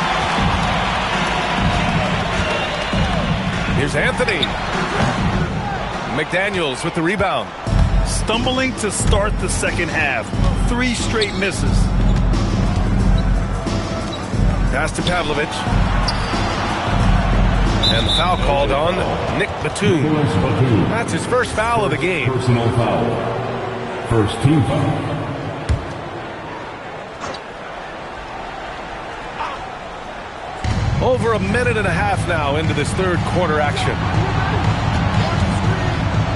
Here's Anthony. McDaniels with the rebound. Stumbling to start the second half. 3 straight misses. Pass to Pavlovich. And the foul called on Nick Batum. That's his first foul of the game. Personal foul. First team foul. Over a minute and a half now into this third quarter action.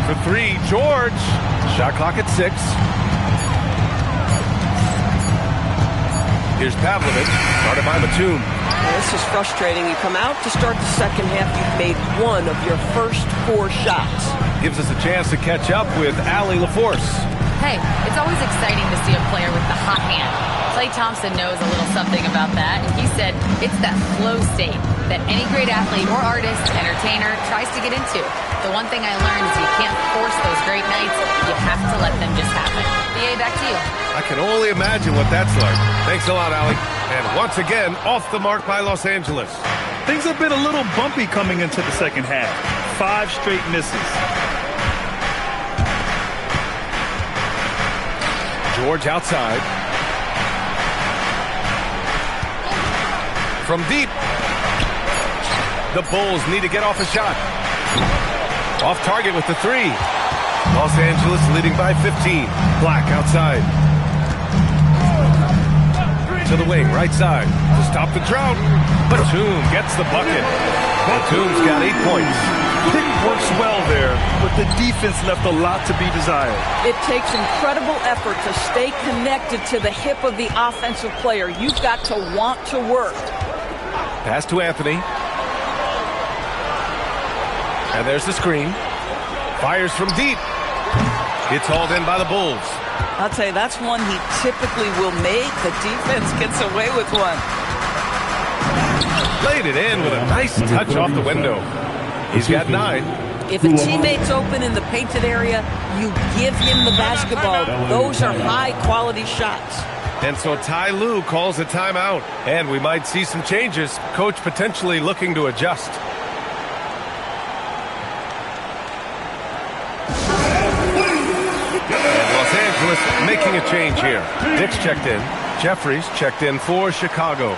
For 3, George. Shot clock at 6. Here's Pavlovich, started by Batum. This is frustrating. You come out to start the second half, you've made 1 of your first 4 shots. Gives us a chance to catch up with Allie LaForce. Hey, it's always exciting to see a player with the hot hand. Klay Thompson knows a little something about that, and he said it's that flow state that any great athlete or artist, entertainer, tries to get into. The one thing I learned is you can't force those great nights. You have to let them just happen. BA, back to you. I can only imagine what that's like. Thanks a lot, Allie. And once again, off the mark by Los Angeles. Things have been a little bumpy coming into the second half. 5 straight misses. George outside. From deep. The Bulls need to get off a shot. Off target with the 3. Los Angeles leading by 15. Black outside. To the wing, right side. To stop the drought. Batum gets the bucket. Batum's got 8 points. Pick works well there, but the defense left a lot to be desired. It takes incredible effort to stay connected to the hip of the offensive player. You've got to want to work. Pass to Anthony. And there's the screen. Fires from deep. It's hauled in by the Bulls. I'll tell you, that's one he typically will make. The defense gets away with one. Laid it in with a nice touch off the window. He's got 9. If a teammate's open in the painted area, you give him the basketball. Those are high-quality shots. And so Ty Lue calls a timeout. And we might see some changes. Coach potentially looking to adjust. And Los Angeles making a change here. Dick's checked in. Jeffries checked in for Chicago.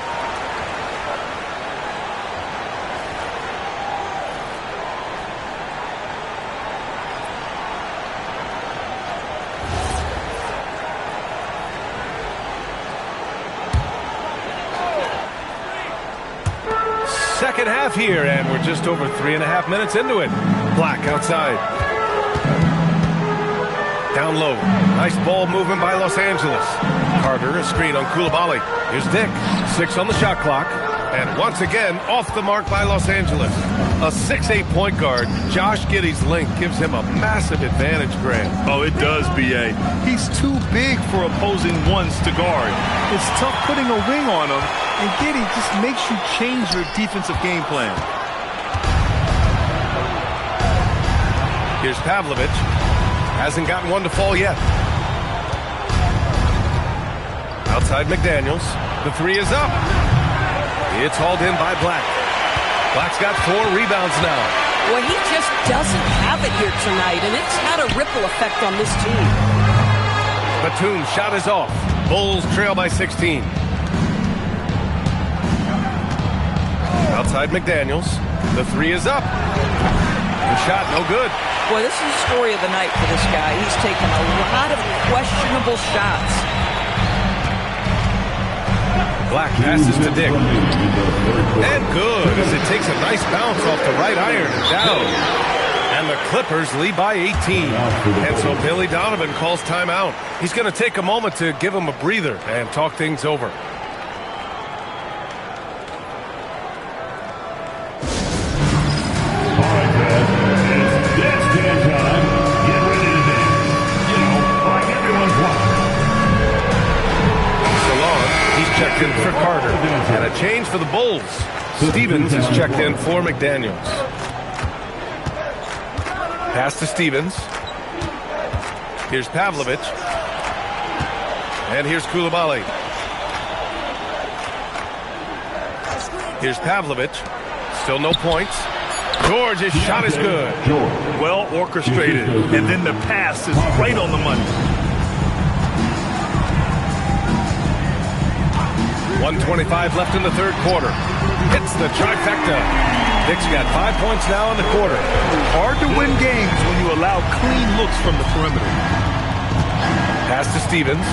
Second half here, and we're just over 3.5 minutes into it. Black outside. Down low. Nice ball movement by Los Angeles. Carter, a screen on Coulibaly. Here's Dick. 6 on the shot clock. And once again, off the mark by Los Angeles. A 6'8" point guard, Josh Giddey's length gives him a massive advantage, Grant. Oh, it does, B.A. He's too big for opposing ones to guard. It's tough putting a wing on him, and Giddey just makes you change your defensive game plan. Here's Pavlovich. Hasn't gotten one to fall yet. Outside McDaniels. The 3 is up. It's hauled in by Black. Black's got 4 rebounds now. Well, he just doesn't have it here tonight, and it's had a ripple effect on this team. Batum's shot is off. Bulls trail by 16. Outside McDaniels. The 3 is up. The shot no good. Boy, this is the story of the night for this guy. He's taken a lot of questionable shots. Black passes to Dick. And good, as it takes a nice bounce off the right iron and down. And the Clippers lead by 18. And so Billy Donovan calls timeout. He's going to take a moment to give him a breather and talk things over. Checked in for Carter. And a change for the Bulls. Stevens is checked in for McDaniels. Pass to Stevens. Here's Pavlovich. And here's Coulibaly. Here's Pavlovich. Still no points. George, his shot is good. Well orchestrated. And then the pass is right on the money. 1:25 left in the third quarter. Hits the trifecta. Dick's got 5 points now in the quarter. Hard to win games when you allow clean looks from the perimeter. Pass to Stevens.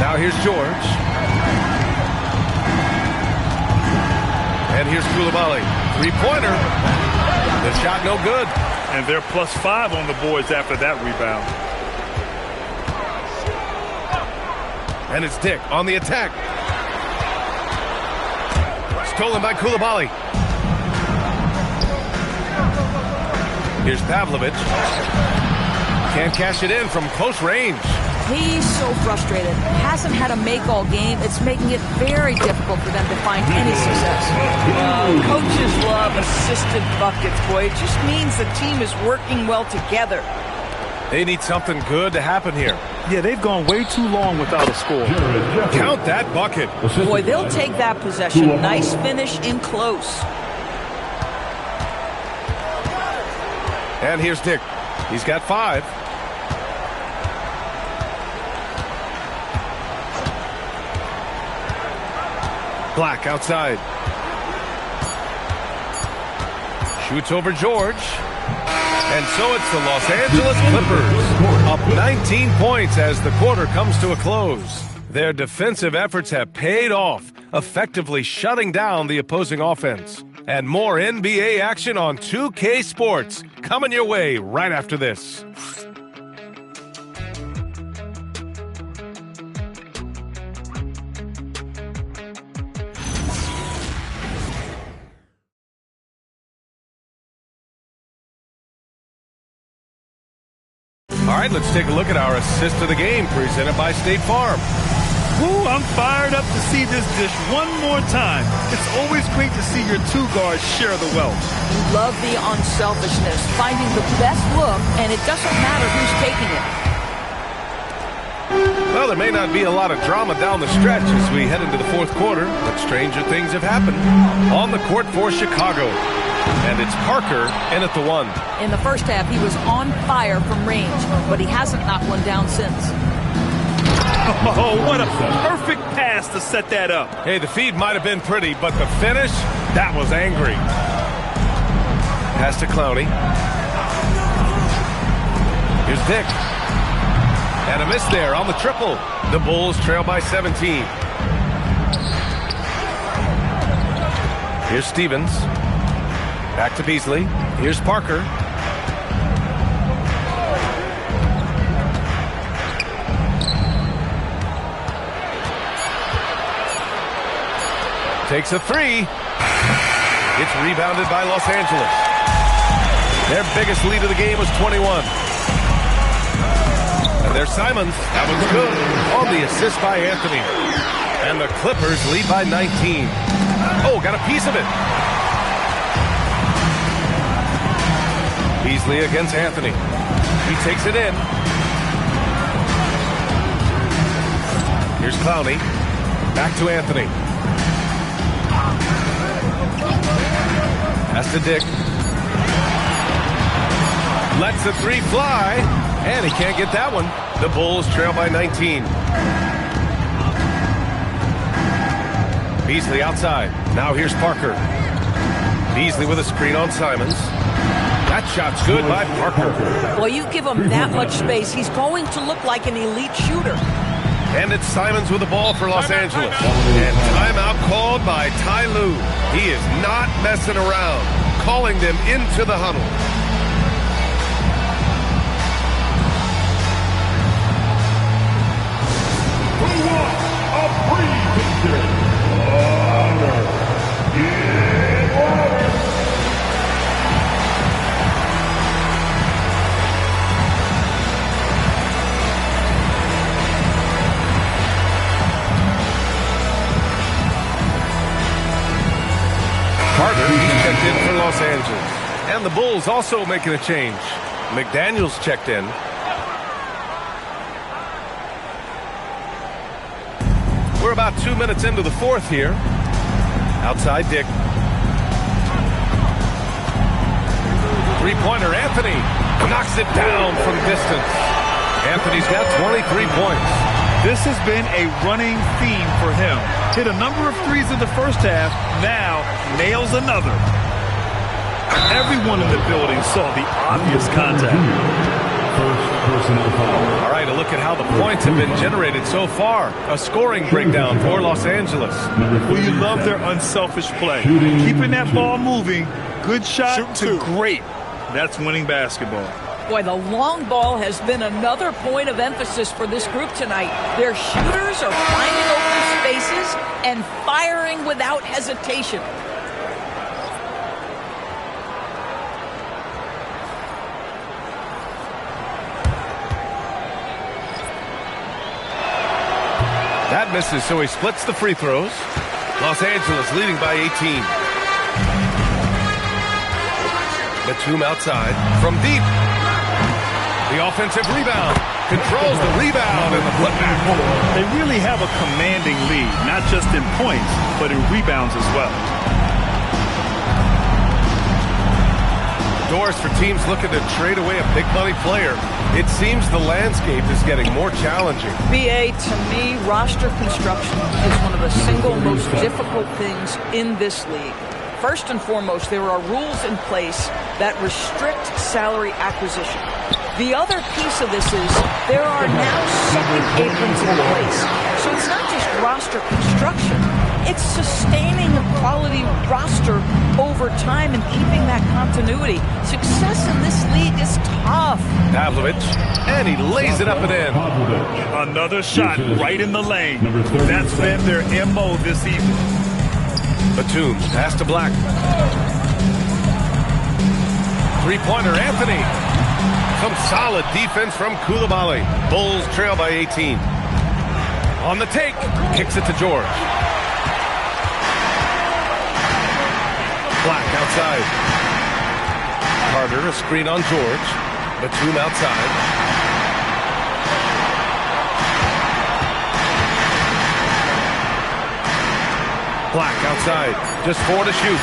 Now here's George. And here's Coulibaly. 3-pointer. The shot no good. And they're +5 on the boards after that rebound. And it's Dick on the attack. Stolen by Coulibaly. Here's Pavlovich. Can't cash it in from close range. He's so frustrated. Hasn't had a make all game. It's making it very difficult for them to find any success. Coaches love assisted buckets, boy. It just means the team is working well together. They need something good to happen here. Yeah, they've gone way too long without a score. Count that bucket. Boy, they'll take that possession. Nice finish in close. And here's Dick. He's got 5. Black outside. Shoots over George. And so it's the Los Angeles Clippers up 19 points as the quarter comes to a close. Their defensive efforts have paid off, effectively shutting down the opposing offense. And more NBA action on 2K Sports coming your way right after this. All right, let's take a look at our assist of the game presented by State Farm. Ooh, I'm fired up to see this dish one more time. It's always great to see your two guards share the wealth. You love the unselfishness, finding the best look, and it doesn't matter who's taking it. Well, there may not be a lot of drama down the stretch as we head into the fourth quarter, but stranger things have happened. On the court for Chicago. And it's Parker in at the 1. In the first half, he was on fire from range, but he hasn't knocked one down since. Oh, what a perfect pass to set that up. Hey, the feed might have been pretty, but the finish, that was angry. Pass to Clowney. Here's Dick. And a miss there on the triple. The Bulls trail by 17. Here's Stevens. Back to Beasley. Here's Parker. Takes a 3. It's rebounded by Los Angeles. Their biggest lead of the game was 21. And there's Simons. That one's good on the assist by Anthony. And the Clippers lead by 19. Oh, got a piece of it. Beasley against Anthony. He takes it in. Here's Clowney. Back to Anthony. Pass to Dick. Lets the 3 fly. And he can't get that one. The Bulls trail by 19. Beasley outside. Now here's Parker. Beasley with a screen on Simons. That shot's good by Parker. Well, you give him that much space, he's going to look like an elite shooter. And it's Simons with the ball for Los Angeles. And timeout called by Ty Lue. He is not messing around, calling them into the huddle. Who wants a preseason honor? Get louder. Carter, he checked in for Los Angeles. And the Bulls also making a change. McDaniels checked in. We're about 2 minutes into the fourth here. Outside Dick. Three-pointer, Anthony knocks it down from distance. Anthony's got 23 points. This has been a running theme for him. Hit a number of threes in the first half, now nails another. Everyone in the building saw the obvious contact. All right, a look at how the points have been generated so far. A scoring breakdown for Los Angeles. Well, you love their unselfish play. Keeping that ball moving, good shot to great. That's winning basketball. Boy, the long ball has been another point of emphasis for this group tonight. Their shooters are finding open spaces and firing without hesitation. That misses, so he splits the free throws. Los Angeles leading by 18. Batum outside from deep. The offensive rebound. Controls the rebound and the putback. They really have a commanding lead, not just in points, but in rebounds as well. Doors for teams looking to trade away a big money player. It seems the landscape is getting more challenging. BA, to me, roster construction is one of the single most difficult things in this league. First and foremost, there are rules in place that restrict salary acquisition. The other piece of this is there are now second aprons in place. So it's not just roster construction, it's sustaining a quality roster over time and keeping that continuity. Success in this league is tough. Pavlovic, and he lays it up and in. Another shot right in the lane. That's been their MO this evening. Batum, pass to Black. Three-pointer, Anthony. Some solid defense from Koulibaly. Bulls trail by 18. On the take, kicks it to George. Black outside. Carter, a screen on George. Batum outside. Black outside. Just 4 to shoot.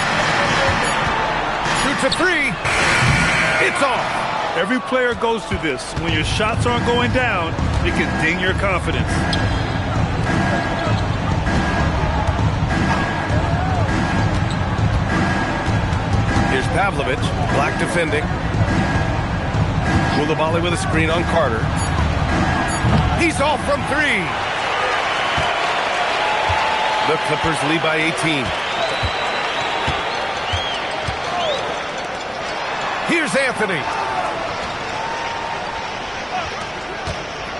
Shoots a 3. It's off. Every player goes through this. When your shots aren't going down, it can ding your confidence. Here's Pavlovic. Black defending. Koulibaly with a screen on Carter. He's off from 3. The Clippers lead by 18. Here's Anthony.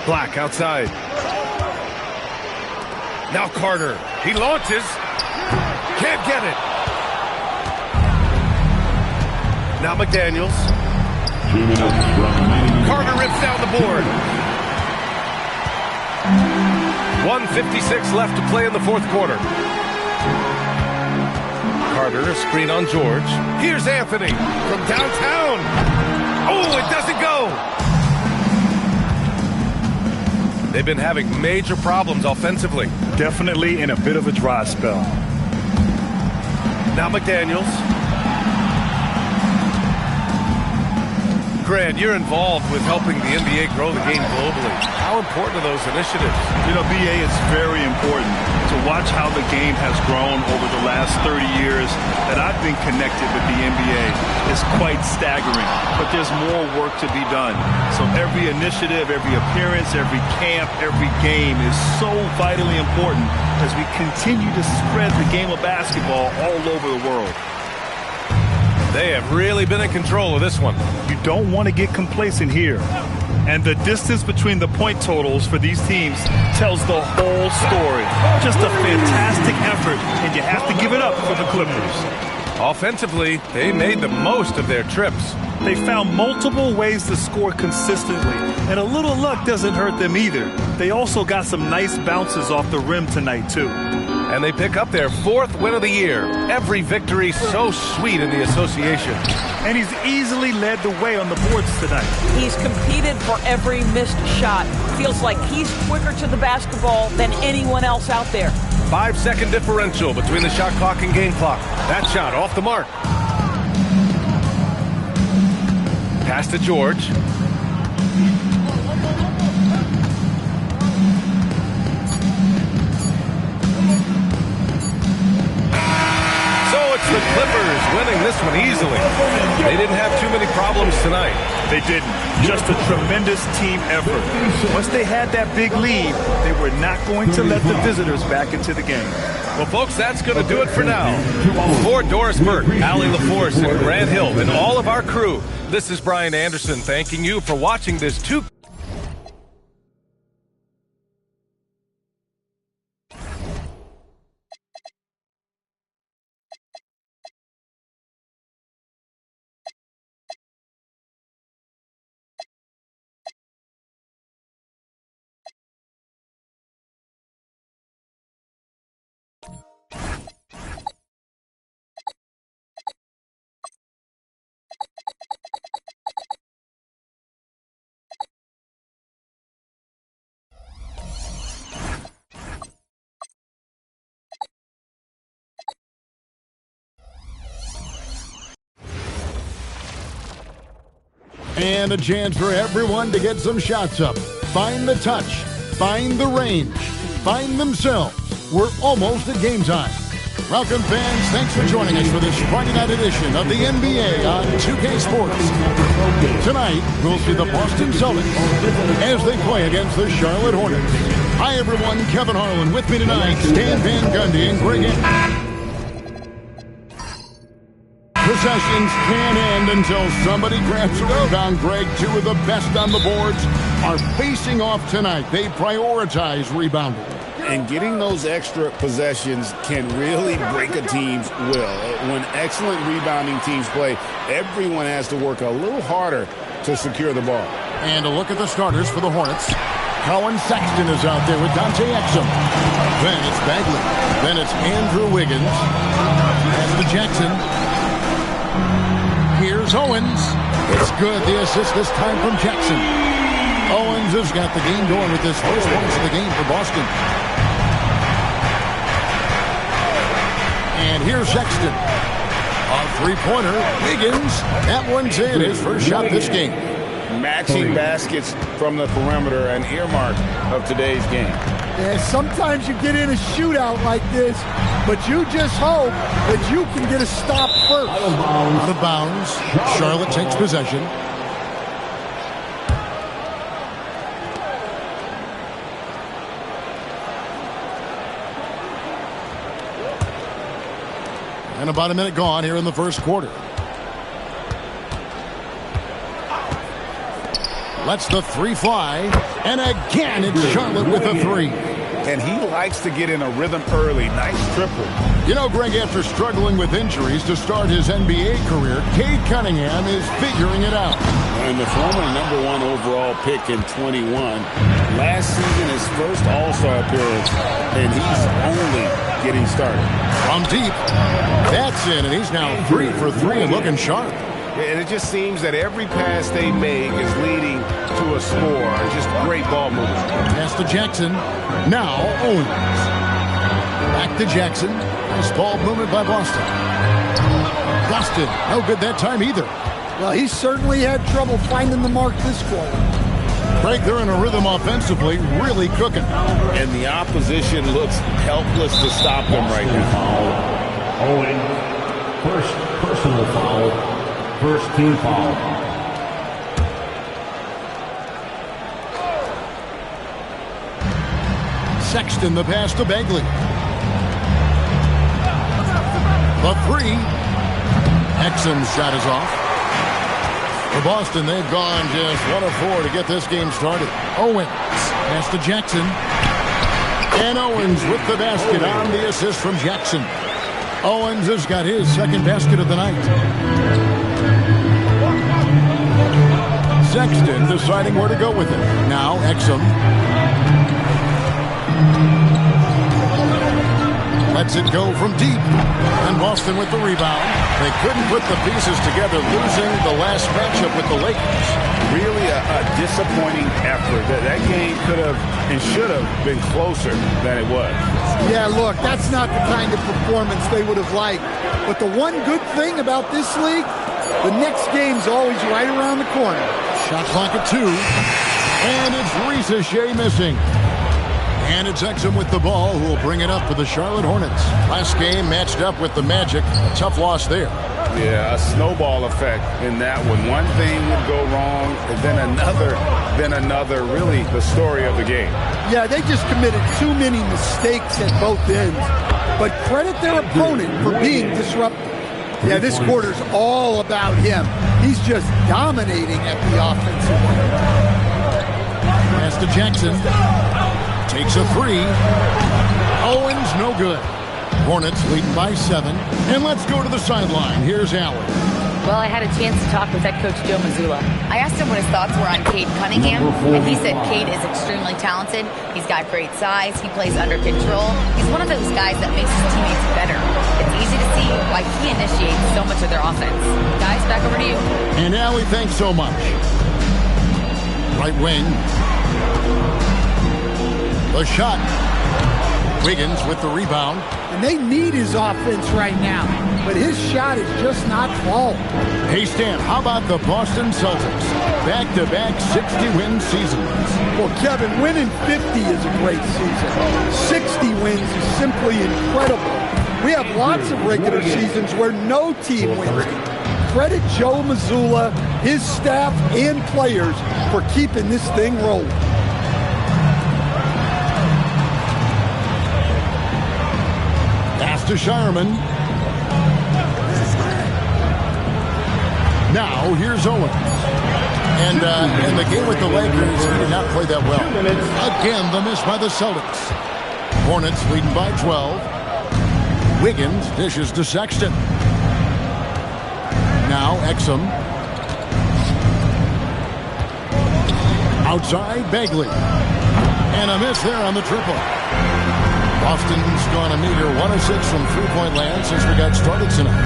Black outside. Now Carter. He launches. Can't get it. Now McDaniels. Carter rips down the board. 1:56 left to play in the fourth quarter. Carter, a screen on George. Here's Anthony from downtown. Oh, it doesn't go. They've been having major problems offensively. Definitely in a bit of a dry spell. Now McDaniels. Grant, you're involved with helping the NBA grow the game globally. How important are those initiatives? You know, BA, it's very important to watch how the game has grown over the last 30 years that I've been connected with the NBA. It's quite staggering, but there's more work to be done. So every initiative, every appearance, every camp, every game is so vitally important as we continue to spread the game of basketball all over the world. They have really been in control of this one. You don't want to get complacent here. And the distance between the point totals for these teams tells the whole story. Just a fantastic effort, and you have to give it up for the Clippers. Offensively, they made the most of their trips. They found multiple ways to score consistently, and a little luck doesn't hurt them either. They also got some nice bounces off the rim tonight, too. And they pick up their 4th win of the year. Every victory so sweet in the association. And he's easily led the way on the boards tonight. He's competed for every missed shot. Feels like he's quicker to the basketball than anyone else out there. 5-second differential between the shot clock and game clock. That shot off the mark. Pass to George. The Clippers winning this one easily. They didn't have too many problems tonight. They didn't. Just a tremendous team effort. Once they had that big lead, they were not going to let the visitors back into the game. Well, folks, that's going to do it for now. For Doris Burke, Allie LaForce, and Grant Hill, and all of our crew, this is Brian Anderson thanking you for watching this And a chance for everyone to get some shots up. Find the touch. Find the range. Find themselves. We're almost at game time. Welcome, fans. Thanks for joining us for this Friday night edition of the NBA on 2K Sports. Tonight, we'll see the Boston Celtics as they play against the Charlotte Hornets. Hi, everyone. Kevin Harlan with me tonight. Stan Van Gundy and Greg. Possessions can't end until somebody grabs a rebound. Greg, two of the best on the boards are facing off tonight. They prioritize rebounding. And getting those extra possessions can really break a team's will. When excellent rebounding teams play, everyone has to work a little harder to secure the ball. And a look at the starters for the Hornets. Colin Sexton is out there with Dante Exum. Then it's Bagley. Then it's Andrew Wiggins. That's the Jackson. Here's Owens. It's good. The assist this time from Jackson. Owens has got the game going with this first points of the game for Boston. And here's Sexton. A three-pointer. Wiggins. That one's in. His first shot this game. Matching baskets from the perimeter, an earmark of today's game. Yeah, sometimes you get in a shootout like this, but you just hope that you can get a stop first. The bounds. Charlotte takes possession. And about a minute gone here in the first quarter. Lets the three fly. And again, it's Charlotte with a three. And he likes to get in a rhythm early. Nice triple. You know, Greg, after struggling with injuries to start his NBA career, Cade Cunningham is figuring it out. And the former #1 overall pick in 21. Last season, his first All-Star appearance, and he's only getting started. From deep. That's in, and he's now 3 for 3 and looking sharp. And it just seems that every pass they make is leading to a score. Just great ball movement. Pass to Jackson. Now Owens. Back to Jackson. Nice ball movement by Boston. Boston, no good that time either. Well, he certainly had trouble finding the mark this quarter. Greg, they're in a rhythm offensively, really cooking. And the opposition looks helpless to stop them right now. Owen, first personal foul, first team foul. Sexton, the pass to Bagley. The three. Exum's shot is off. For Boston, they've gone just 1 of 4 to get this game started. Owens, pass to Jackson. And Owens with the basket on the assist from Jackson. Owens has got his second basket of the night. Sexton deciding where to go with it. Now Exum. Lets it go from deep. And Boston with the rebound. They couldn't put the pieces together, losing the last matchup with the Lakers. Really a disappointing effort. That game could have and should have been closer than it was. Yeah, look, that's not the kind of performance they would have liked. But the one good thing about this league, the next game's always right around the corner. Shot clock at 2. And it's Risa Shea missing. And it's Exum with the ball, who will bring it up for the Charlotte Hornets. Last game matched up with the Magic. A tough loss there. Yeah, a snowball effect in that one. One thing would go wrong, and then another. Really the story of the game. Yeah, they just committed too many mistakes at both ends. But credit their opponent for being disruptive. Yeah, this quarter's all about him. He's just dominating at the offensive end. Pass to Jackson. Takes a three. Owens, no good. Hornets leading by 7. And let's go to the sideline. Here's Allen. Well, I had a chance to talk with head coach Joe Mazzulla. I asked him what his thoughts were on Cade Cunningham, and he said Cade is extremely talented. He's got great size. He plays under control. He's one of those guys that makes his teammates better. It's easy to see why he initiates so much of their offense. Guys, back over to you. And Allie, thanks so much. Right wing. The shot. Wiggins with the rebound. And they need his offense right now. But his shot is just not call. Hey, Stan, how about the Boston Celtics? Back-to-back 60-win seasons. Well, Kevin, winning 50 is a great season. 60 wins is simply incredible. We have lots of regular seasons where no team wins. Credit Joe Mazzulla, his staff, and players for keeping this thing rolling. Pass to Shireman. Now, here's Owens. And in the game with the Lakers, he did not play that well. Again, the miss by the Celtics. Hornets leading by 12. Wiggins dishes to Sexton. Now, Exum. Outside, Bagley. And a miss there on the triple. Boston's gone a meager 1 of 6 from three-point land since we got started tonight.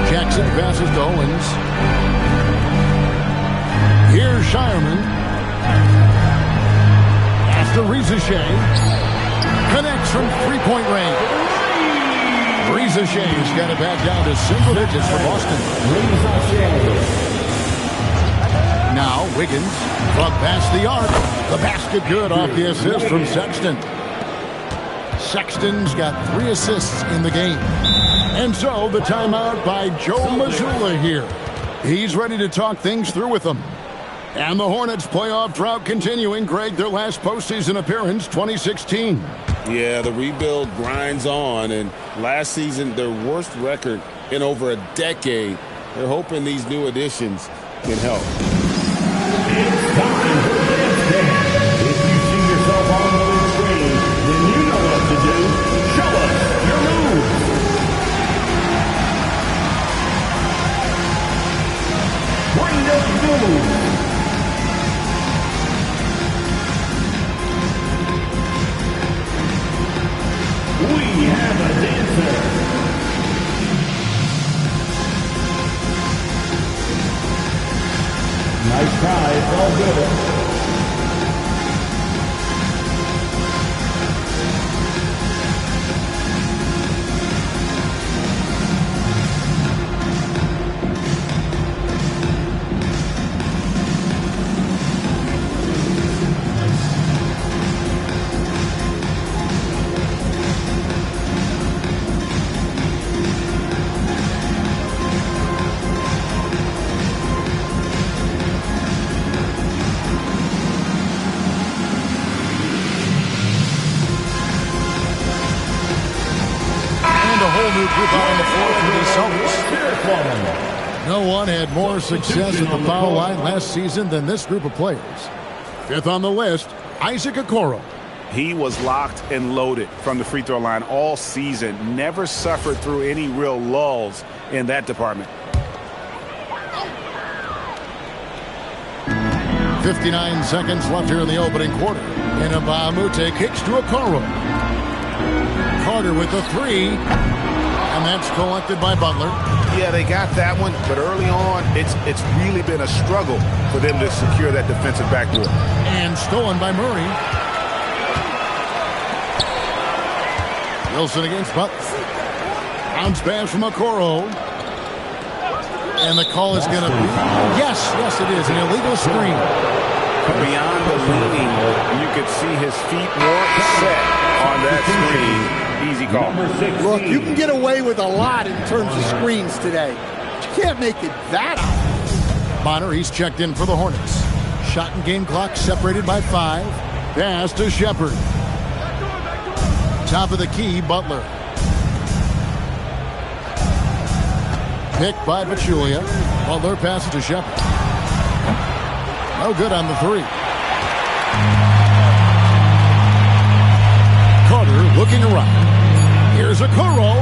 Jackson passes to Owens. Here's Shireman. Pass to Rizashea. Connects from three-point range. Rizashea's got it back down to single digits for Boston. Now Wiggins from past the arc. The basket good off the assist from Sexton. Sexton's got 3 assists in the game. And so the timeout by Joe Mazzulla here. He's ready to talk things through with them. And the Hornets playoff drought continuing. Greg, their last postseason appearance, 2016. Yeah, the rebuild grinds on, and last season, their worst record in over a decade. They're hoping these new additions can help. It's time for Dance Dance. If you see yourself on the big screen, then you know what to do. Show us your moves. Bring those moves. We have a dancer. Nice try, it's all good. No one had more success at the foul line last season than this group of players. Fifth on the list, Isaac Okoro. He was locked and loaded from the free throw line all season. Never suffered through any real lulls in that department. 59 seconds left here in the opening quarter. And Mbamute kicks to Okoro. Carter with the three. And that's collected by Butler. Yeah, they got that one, but early on, it's really been a struggle for them to secure that defensive backboard. And stolen by Murray. Wilson against Butler. Bounce pass from Okoro. And the call is going to be, yes, it is, an illegal screen. Beyond the leaning, you could see his feet weren't set on that screen. Easy call. Look, you can get away with a lot in terms of screens today. But you can't make it that out. Bonner, he's checked in for the Hornets. Shot and game clock separated by 5. Pass to Shepard. Top of the key, Butler. Picked by Pachulia. Butler passes to Shepard. No good on the three. Carter looking around. Here's Okoro.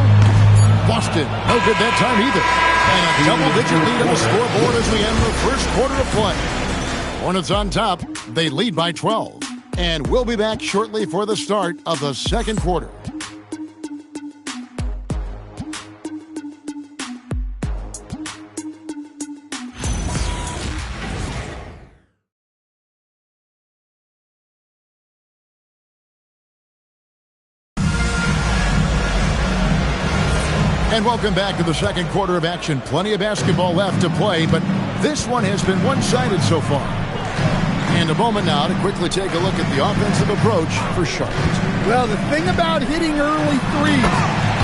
Boston. No good that time either. And a double-digit lead on the scoreboard as we end the first quarter of play. Hornets on top. They lead by 12. And we'll be back shortly for the start of the second quarter. And welcome back to the second quarter of action. Plenty of basketball left to play, but this one has been one-sided so far. And a moment now to quickly take a look at the offensive approach for Charlotte. Well, the thing about hitting early threes,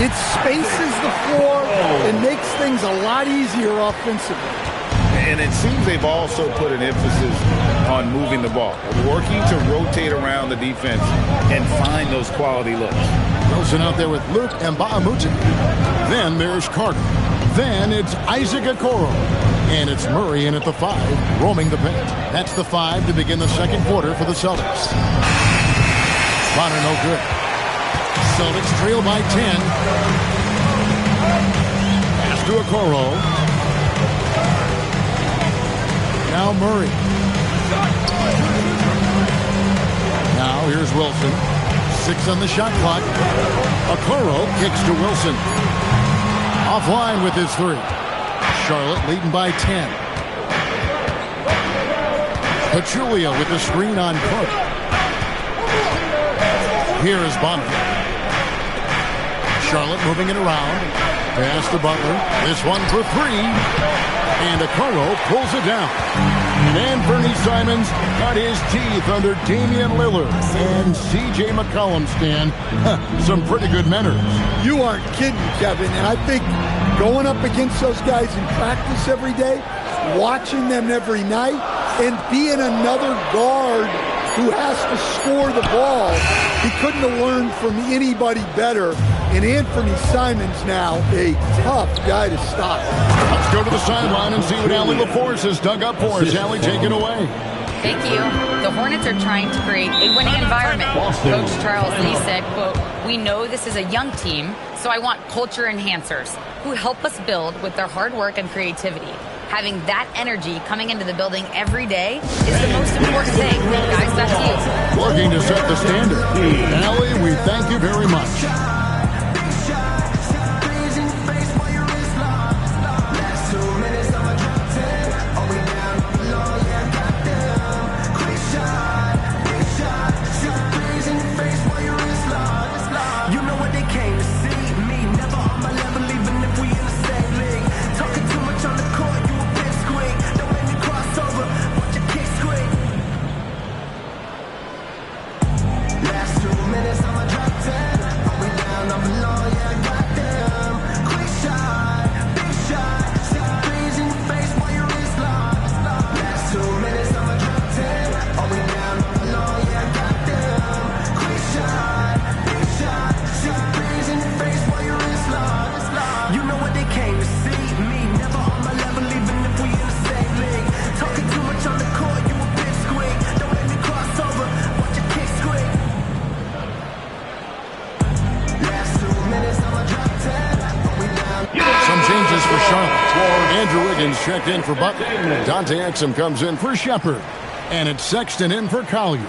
it spaces the floor and makes things a lot easier offensively. And it seems they've also put an emphasis on moving the ball, working to rotate around the defense and find those quality looks. Wilson out there with Luke Mbaamuti. Then there's Carter. Then it's Isaac Okoro. And it's Murray in at the 5, roaming the paint. That's the 5 to begin the second quarter for the Celtics. Bonner no good. Celtics trail by 10. Pass to Okoro. Now Murray. Now here's Wilson. 6 on the shot clock. Okoro kicks to Wilson. Offline with his 3. Charlotte leading by 10. Pachulia with the screen on Carter. Here is Bonner. Charlotte moving it around. Pass to Butler. This one for 3. And Okoro pulls it down. And Anthony Simons got his teeth under Damian Lillard. And C.J. McCollum, Stan. Some pretty good manners. You aren't kidding, Kevin. And I think going up against those guys in practice every day, watching them every night, and being another guard who has to score the ball, he couldn't have learned from anybody better. And Anthony Simons now a tough guy to stop. Let's go to the sideline and see what Allie LaForce has dug up for us. Allie, take it away. Thank you. The Hornets are trying to create a winning environment. Coach Charles Lee said, quote, "We know this is a young team, so I want culture enhancers who help us build with their hard work and creativity. Having that energy coming into the building every day is the most important thing." Guys, back to you. Working to set the standard. Allie, we thank you very much. Checked in for Butler. Dante Exum comes in for Shepard. And it's Sexton in for Collier.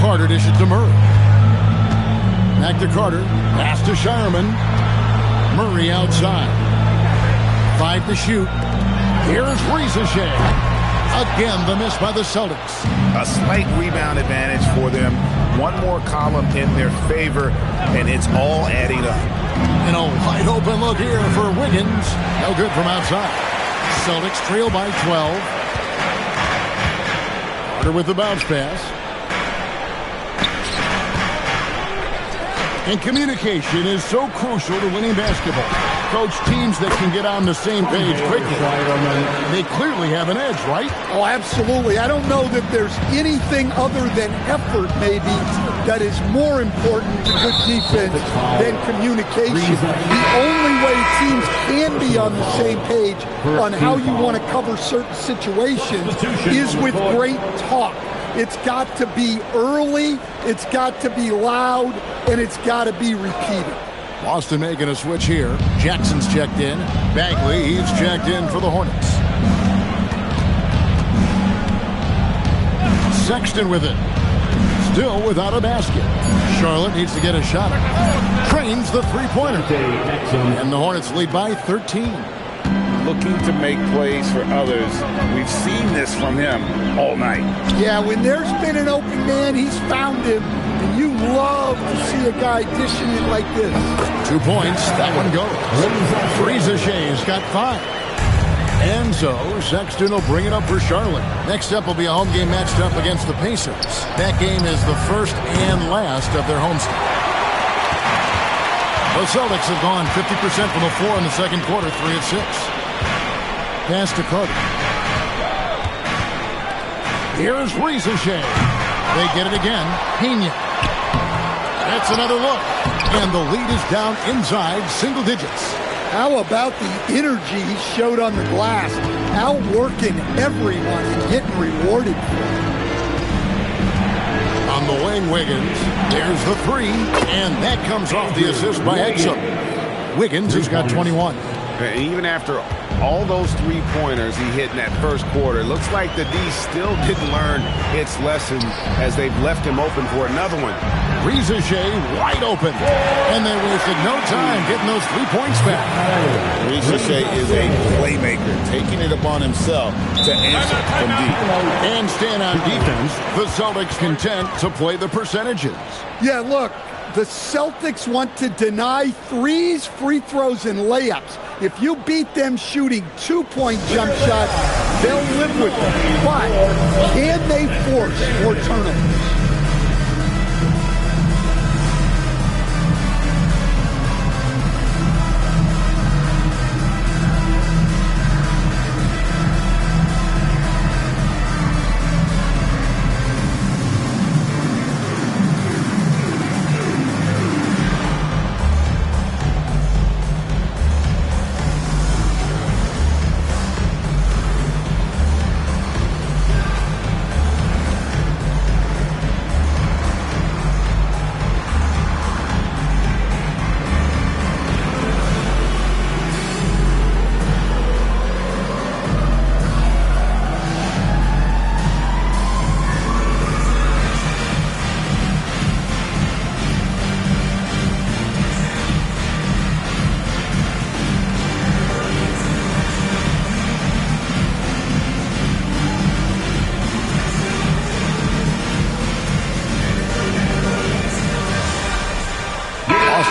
Carter dishes to Murray. Back to Carter. Pass to Shireman. Murray outside. 5 to shoot. Here's Ricochet. Again, the miss by the Celtics. A slight rebound advantage for them. One more column in their favor, and it's all adding up. And a wide open look here for Wiggins. No good from outside. Celtics trail by 12. Carter with the bounce pass. And communication is so crucial to winning basketball. Coach, teams that can get on the same page quickly, they clearly have an edge, right? Oh, absolutely. I don't know that there's anything other than effort, maybe, that is more important to good defense than communication. The only way teams can be on the same page on how you want to cover certain situations is with great talk. It's got to be early, it's got to be loud, and it's got to be repeated. Boston making a switch here. Jackson's checked in. Bagley, he's checked in for the Hornets. Sexton with it. Still without a basket. Charlotte needs to get a shot. Trains the three-pointer. And the Hornets lead by 13. Looking to make plays for others. We've seen this from him all night. Yeah, when there's been an open man, he's found him. And you love to see a guy dishing it like this. 2 points. That one goes. Shay's got 5. And so Sexton will bring it up for Charlotte. Next up will be a home game matched up against the Pacers. That game is the first and last of their homestand. The Celtics have gone 50% from the floor in the second quarter, 3 of 6. Pass to Carter. Here's Shea. They get it again. Pena. That's another look. And the lead is down inside single digits. How about the energy he showed on the glass? Outworking everyone and getting rewarded for it. On the wing, Wiggins. There's the 3. And that comes off the assist by Exum. Wiggins has got 21. Even after all those three-pointers he hit in that first quarter, it looks like the D still didn't learn its lesson as they've left him open for another one. Shea wide open. And they wasted no time getting those 3 points back. Shea is a playmaker, taking it upon himself to answer from deep. And staying on defense, the Celtics content to play the percentages. Yeah, look, the Celtics want to deny threes, free throws, and layups. If you beat them shooting 2-point jump shots, they'll live with it. But can they force more turnovers?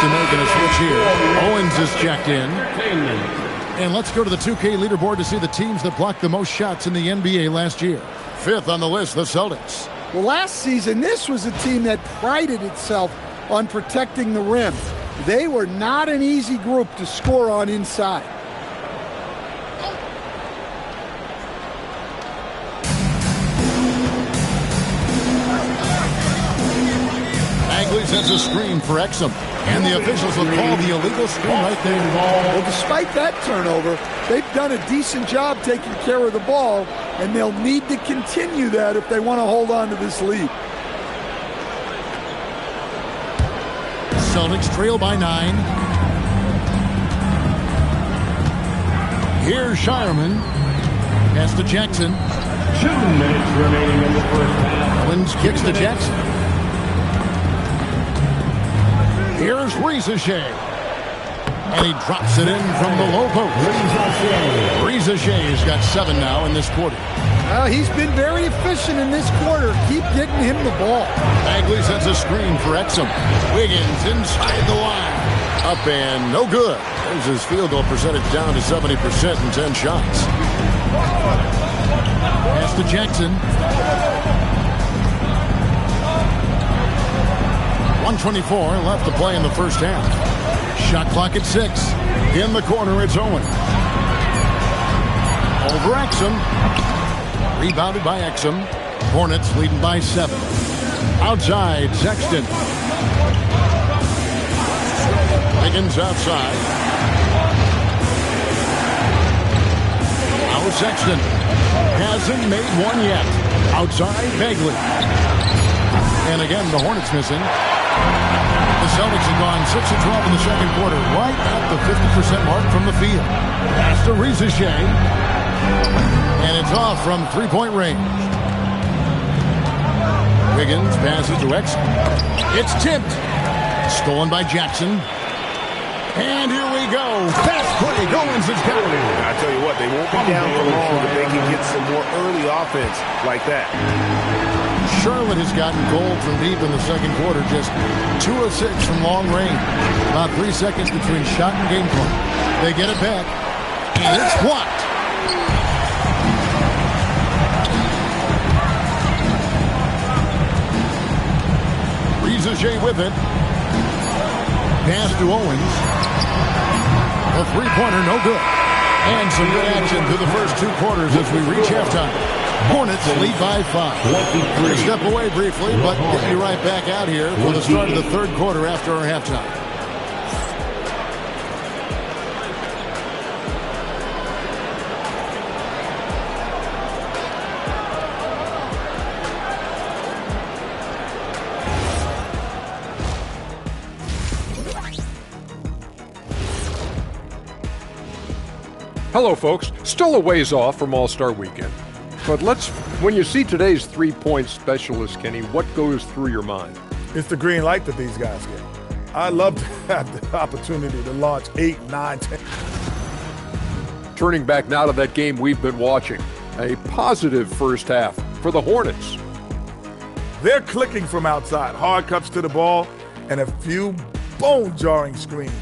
Making a switch here. Owens is checked in. And let's go to the 2K leaderboard to see the teams that blocked the most shots in the NBA last year. 5th on the list, the Celtics. Well, last season, this was a team that prided itself on protecting the rim. They were not an easy group to score on inside. Bagley sets a screen for Exum. And the officials will call the illegal screen right there. Well, despite that turnover, they've done a decent job taking care of the ball, and they'll need to continue that if they want to hold on to this lead. Celtics trail by 9. Here's Shireman. Pass to Jackson. 2 minutes remaining in the first half. Wins kicks to Jackson. Here's Shea. And he drops it in from the low post. Shea's got 7 now in this quarter. Well, he's been very efficient in this quarter. Keep getting him the ball. Bagley sets a screen for Exum. Wiggins inside the line. Up and no good. There's his field goal percentage down to 70% in 10 shots. Pass to Jackson. 1:24 left to play in the first half. Shot clock at 6. In the corner, it's Owen. Over Exum. Rebounded by Exum. Hornets leading by 7. Outside, Sexton. Wiggins outside. Now Sexton. Hasn't made one yet. Outside, Bagley. And again, the Hornets missing. The Celtics have gone 6 of 12 in the second quarter, right at the 50% mark from the field. Pass to Shea. And it's off from 3-point range. Wiggins passes to X. It's tipped. Stolen by Jackson. And here we go. Fast break. Owens has got it. I tell you what, they won't be down for long if they can get some more early offense like that. Charlotte has gotten gold from deep in the second quarter. Just 2 of 6 from long range. About 3 seconds between shot and game clock. They get it back. And it's blocked. Jay with it. Pass to Owens. A three-pointer, no good. And some good action through the first 2 quarters as we reach halftime. Hornets lead by 5. Step away briefly, but we'll be right back out here for the start of the third quarter after our halftime. Hello, folks. Still a ways off from All-Star Weekend. But when you see today's three-point specialist, Kenny, what goes through your mind? It's the green light that these guys get. I love to have the opportunity to launch 8, 9, 10. Turning back now to that game we've been watching. A positive first half for the Hornets. They're clicking from outside. Hard cuts to the ball and a few bone-jarring screens.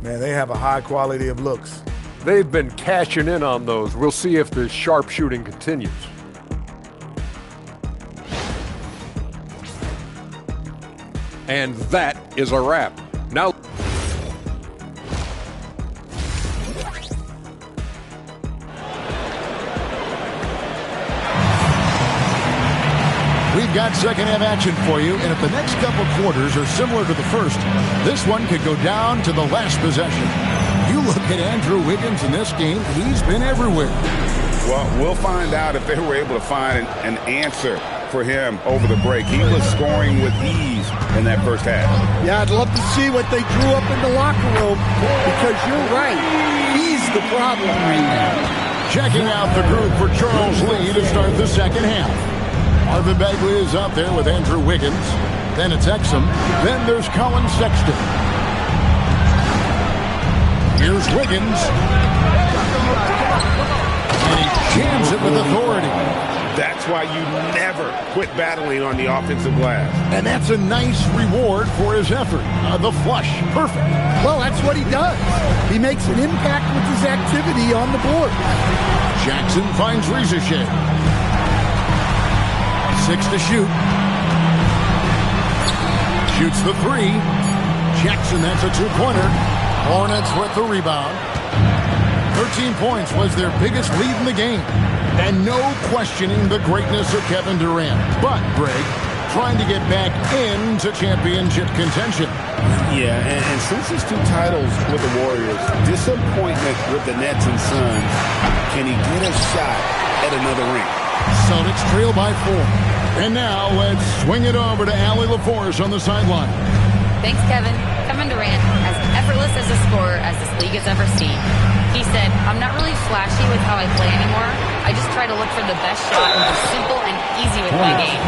Man, they have a high quality of looks. They've been cashing in on those. We'll see if the sharp shooting continues. And that is a wrap. Now, we've got second half action for you, and if the next couple quarters are similar to the first, this one could go down to the last possession. You look at Andrew Wiggins in this game, he's been everywhere. Well, we'll find out if they were able to find an answer for him over the break. He was scoring with ease in that first half. Yeah, I'd love to see what they drew up in the locker room, because you're right. He's the problem right now. Checking out the group for Charles Lee to start the second half. Marvin Bagley is out there with Andrew Wiggins. Then it's Exum. Then there's Colin Sexton. Here's Wiggins. And he jams it with authority. That's why you never quit battling on the offensive glass. And that's a nice reward for his effort. The flush. Perfect. Well, that's what he does. He makes an impact with his activity on the board. Jackson finds Rizachet. 6 to shoot. Shoots the 3. Jackson, that's a 2-pointer. Hornets with the rebound. 13 points was their biggest lead in the game. And no questioning the greatness of Kevin Durant. But, Greg, trying to get back into championship contention. Yeah, and since his 2 titles with the Warriors, disappointment with the Nets and Suns, can he get a shot at another ring? Celtics trail by 4. And now let's swing it over to Allie LaForce on the sideline. Thanks, Kevin. Kevin Durant, as effortless as a scorer as this league has ever seen. He said, I'm not really flashy with how I play anymore. I just try to look for the best shot and be simple and easy with my game.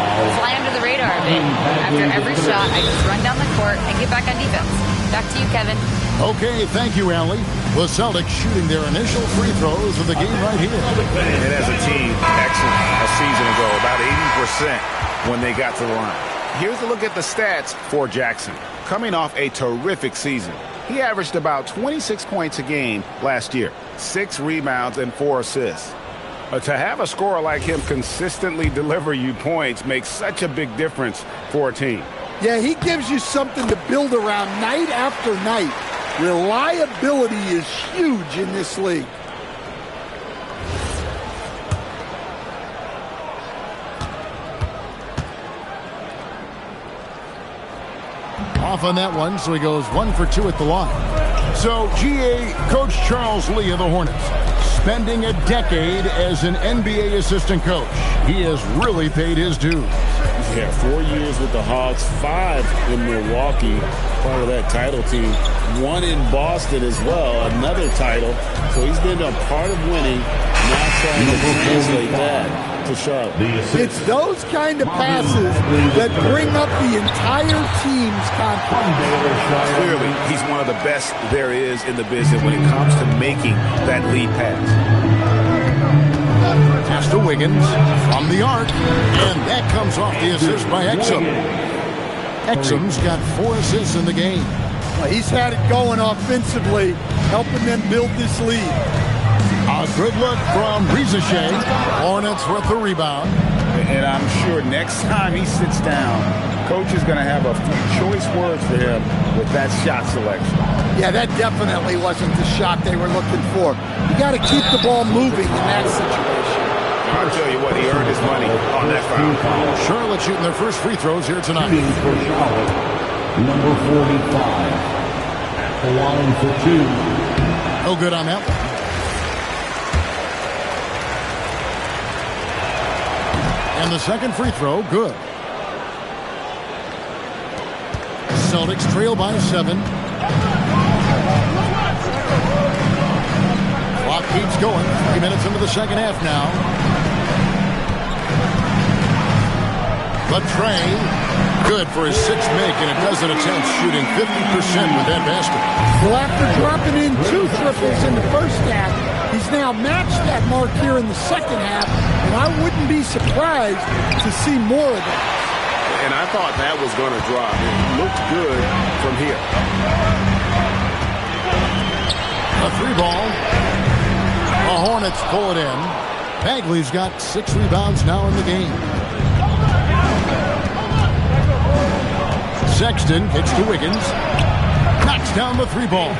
Fly under the radar a bit. After every shot, I just run down the court and get back on defense. Back to you, Kevin. Okay, thank you, Allie. The Celtics shooting their initial free throws of the game right here. And as a team, excellent a season ago, about 80% when they got to the line. Here's a look at the stats for Jackson. Coming off a terrific season, he averaged about 26 points a game last year, 6 rebounds and 4 assists. To have a scorer like him consistently deliver you points makes such a big difference for a team. Yeah, he gives you something to build around night after night. Reliability is huge in this league. Off on that one, so he goes 1 for 2 at the line. So, GA, Coach Charles Lee of the Hornets, spending a decade as an NBA assistant coach. He has really paid his dues. Yeah, 4 years with the Hawks, 5 in Milwaukee, part of that title team. 1 in Boston as well, another title. So he's been a part of winning, now trying to translate that to Charlotte. It's those kind of passes that bring up the entire team's confidence. Clearly, he's one of the best there is in the business when it comes to making that lead pass. Pass to Wiggins from the arc, and that comes off the assist by Exum. Exum's got 4 assists in the game. Well, he's had it going offensively, helping them build this lead. A good look from Rizashay. Hornets with the rebound. And I'm sure next time he sits down, coach is going to have a few choice words for him with that shot selection. Yeah, that definitely wasn't the shot they were looking for. You got to keep the ball moving in that situation. I'll tell you what, he earned his money on that foul. Charlotte shooting their first free throws here tonight. For Charlotte, number 45. At the line for 2. No good on that one. And the second free throw, good. Celtics trail by 7. Clock keeps going. 3 minutes into the second half now. The train, good for his 6th make, and a dozen attempts, shooting 50% with that basket. Well, after dropping in 2 triples in the first half, he's now matched that mark here in the second half, and I wouldn't be surprised to see more of that. And I thought that was going to drop. It looked good from here. A 3-ball. The Hornets pull it in. Bagley's got 6 rebounds now in the game. Sexton kicks to Wiggins. Knocks down the 3-ball.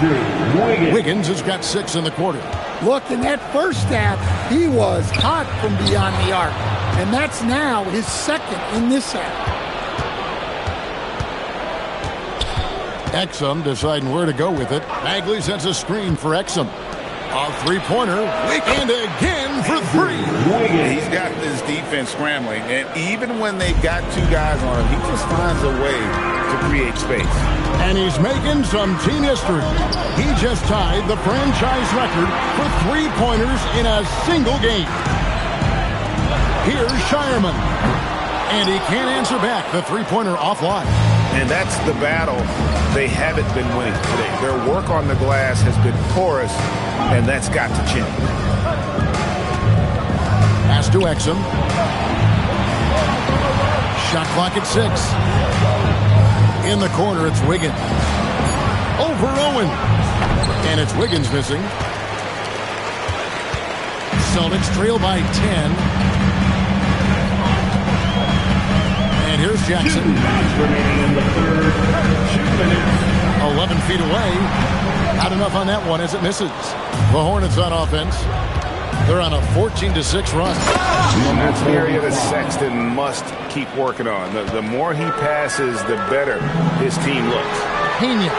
Wiggins has got 6 in the quarter. Look, in that first half, he was hot from beyond the arc. And that's now his 2nd in this half. Exum deciding where to go with it. Bagley sets a screen for Exum. A 3-pointer. And again for 3. He's got this defense scrambling. And even when they've got 2 guys on him, he just finds a way to create space. And he's making some team history. He just tied the franchise record for 3-pointers in a single game. Here's Shireman. And he can't answer back the 3-pointer offline. And that's the battle they haven't been winning today. Their work on the glass has been porous, and that's got to change. Pass to Exum. Shot clock at 6. In the corner, it's Wiggins. Over Owen. And it's Wiggins missing. Celtics trail by 10. And here's Jackson. 11 feet away. Not enough on that one as it misses. The Hornets on offense. They're on a 14-6 run. And that's the area that Sexton must keep working on. The more he passes, the better his team looks. Pena